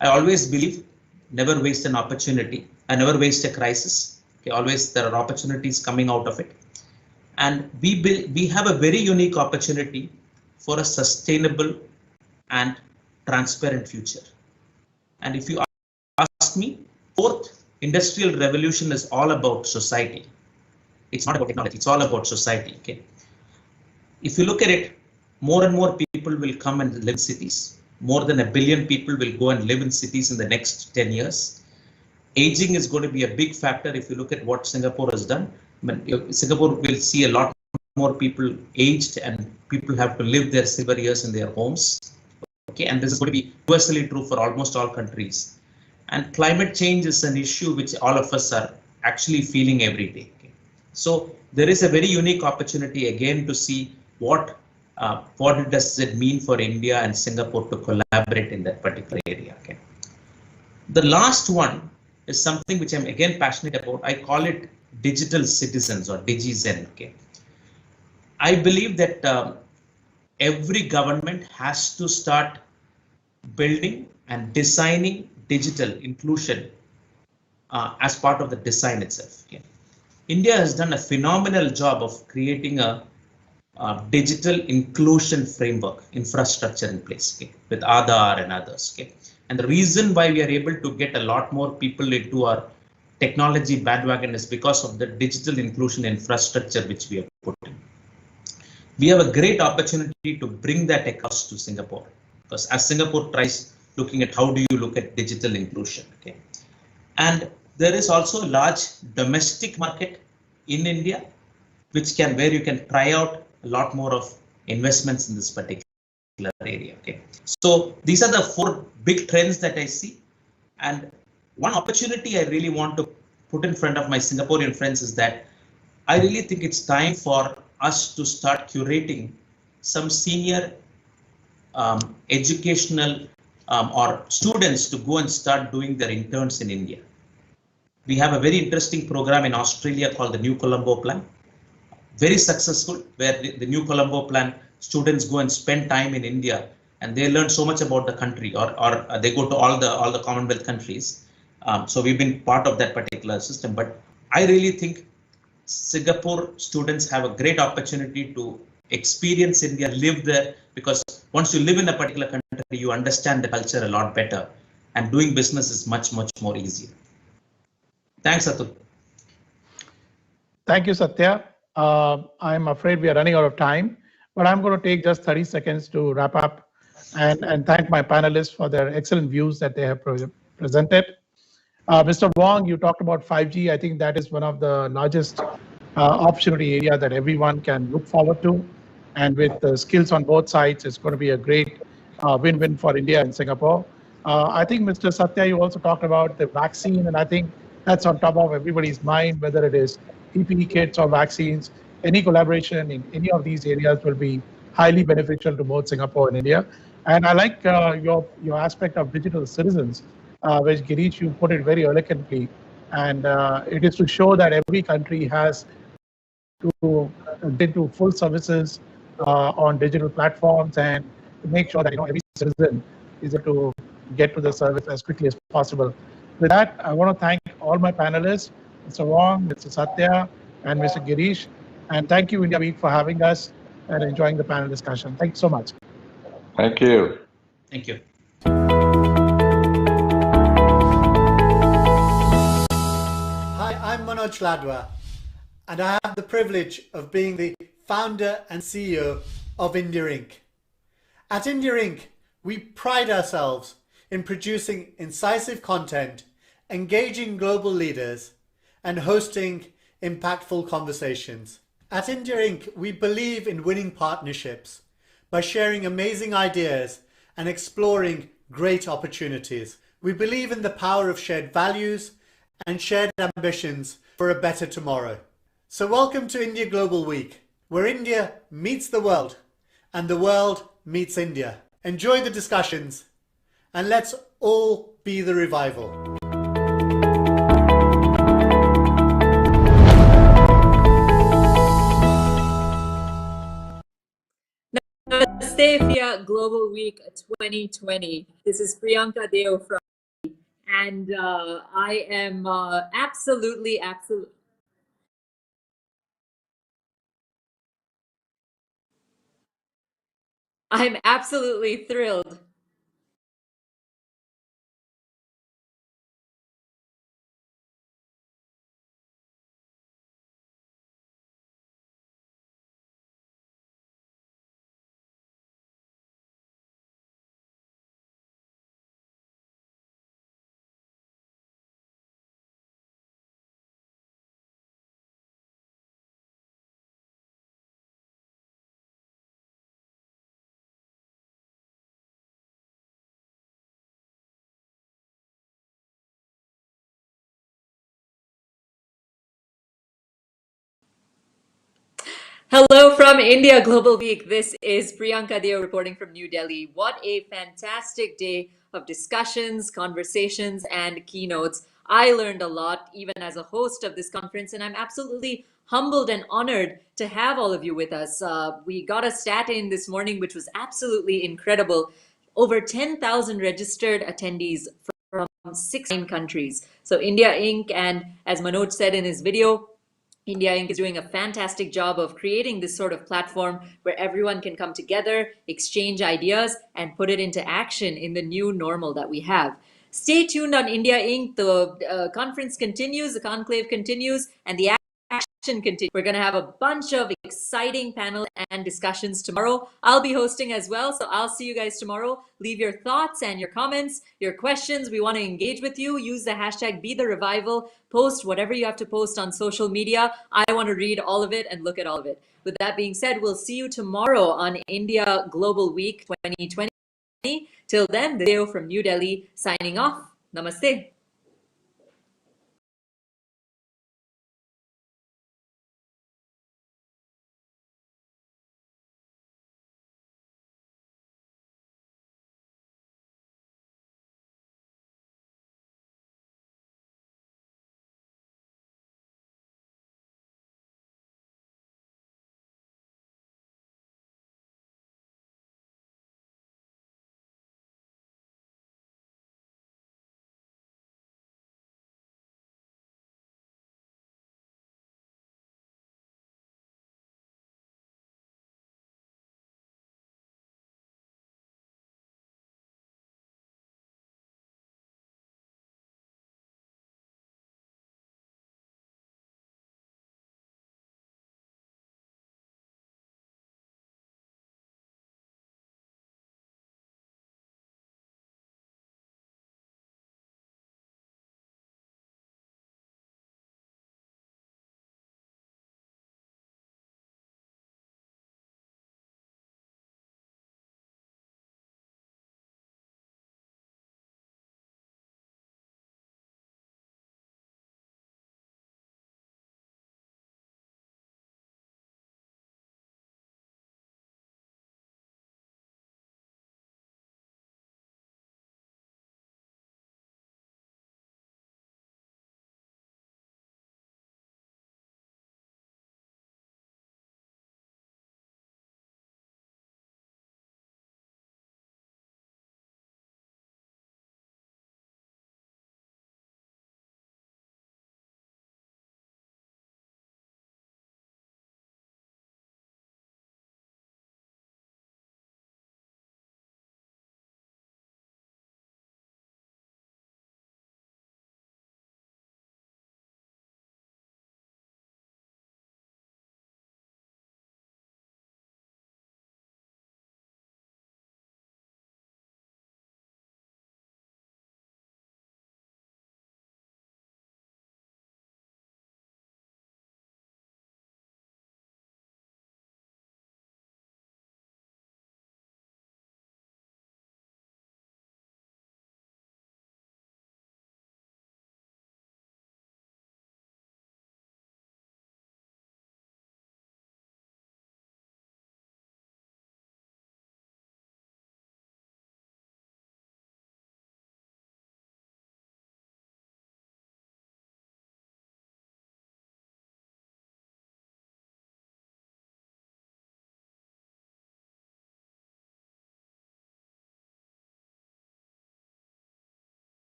I always believe never waste an opportunity, I never waste a crisis. Okay, always there are opportunities coming out of it. And we have a very unique opportunity for a sustainable and transparent future. And if you ask me, fourth industrial revolution is all about society. It's not about technology, it's all about society. Okay. If you look at it, more and more people will come and live in cities. More than 1 billion people will go and live in cities in the next 10 years. Aging is going to be a big factor. If you look at what Singapore has done, Singapore will see a lot more people aged, and people have to live their silver years in their homes. Okay, and this is going to be universally true for almost all countries. And climate change is an issue which all of us are actually feeling every day. Okay? So there is a very unique opportunity again to see what does it mean for India and Singapore to collaborate in that particular area. Okay? The last one is something which I'm again passionate about. I call it digital citizens or DigiZen. Okay? I believe that every government has to start building and designing digital inclusion as part of the design itself. Okay? India has done a phenomenal job of creating a digital inclusion framework infrastructure in place, okay, with Aadhaar and others. Okay? And the reason why we are able to get a lot more people into our technology bandwagon is because of the digital inclusion infrastructure which we have put in. We have a great opportunity to bring that across to Singapore, because as Singapore tries looking at how do you look at digital inclusion. Okay? And there is also a large domestic market in India, where you can try out a lot more of investments in this particular area. Okay? So these are the 4 big trends that I see. And one opportunity I really want to put in front of my Singaporean friends is that I really think it's time for us to start curating some senior educational or students to go and start doing their interns in India. We have a very interesting program in Australia called the New Colombo Plan. Very successful, where the New Colombo Plan students go and spend time in India and they learn so much about the country, or they go to all the Commonwealth countries. So we've been part of that particular system. But I really think Singapore students have a great opportunity to experience India, live there, because once you live in a particular country, you understand the culture a lot better, and doing business is much, much more easier. Thanks, Atul. Thank you, Satya. I'm afraid we are running out of time, but I'm going to take just 30 seconds to wrap up and thank my panelists for their excellent views that they have presented. Mr. Wong, you talked about 5G. I think that is one of the largest opportunity area that everyone can look forward to. And with the skills on both sides, it's going to be a great win-win for India and Singapore. I think, Mr. Satya, you also talked about the vaccine, and I think that's on top of everybody's mind, whether it is PPE kits or vaccines. Any collaboration in any of these areas will be highly beneficial to both Singapore and India. And I like your aspect of digital citizens, which Girish, you put it very eloquently. And it is to show that every country has to get to full services on digital platforms, and to make sure that every citizen is able to get to the service as quickly as possible. With that, I want to thank all my panelists, Mr. Wong, Mr. Satya, and Mr. Girish. And thank you, India Week, for having us and enjoying the panel discussion. Thank you so much. Thank you. Thank you. Hi, I'm Manoj Ladwa, and I have the privilege of being the founder and CEO of India Inc. At India Inc., we pride ourselves in producing incisive content, engaging global leaders, and hosting impactful conversations. At India Inc., we believe in winning partnerships by sharing amazing ideas and exploring great opportunities. We believe in the power of shared values and shared ambitions for a better tomorrow. So welcome to India Global Week, where India meets the world and the world meets India. Enjoy the discussions, and let's all be the revival. Namaste, India Global Week 2020. This is Priyanka Deo from, and I am absolutely I'm absolutely thrilled. Hello from India Global Week. This is Priyanka Deo reporting from New Delhi. What a fantastic day of discussions, conversations, and keynotes. I learned a lot even as a host of this conference, and I'm absolutely humbled and honored to have all of you with us. We got a stat in this morning, which was absolutely incredible. Over 10,000 registered attendees from 16 countries. So India Inc. and as Manoj said in his video, India Inc. is doing a fantastic job of creating this sort of platform where everyone can come together, exchange ideas, and put it into action in the new normal that we have. Stay tuned on India Inc. The conference continues, the conclave continues, and the action continues. We're going to have a bunch of exciting panels and discussions tomorrow. I'll be hosting as well, so I'll see you guys tomorrow. Leave your thoughts and your comments, your questions. We want to engage with you. Use the hashtag #BeTheRevival. Post whatever you have to post on social media. I want to read all of it and look at all of it. With that being said, we'll see you tomorrow on India Global Week 2020. Till then, this is Deo from New Delhi signing off. Namaste.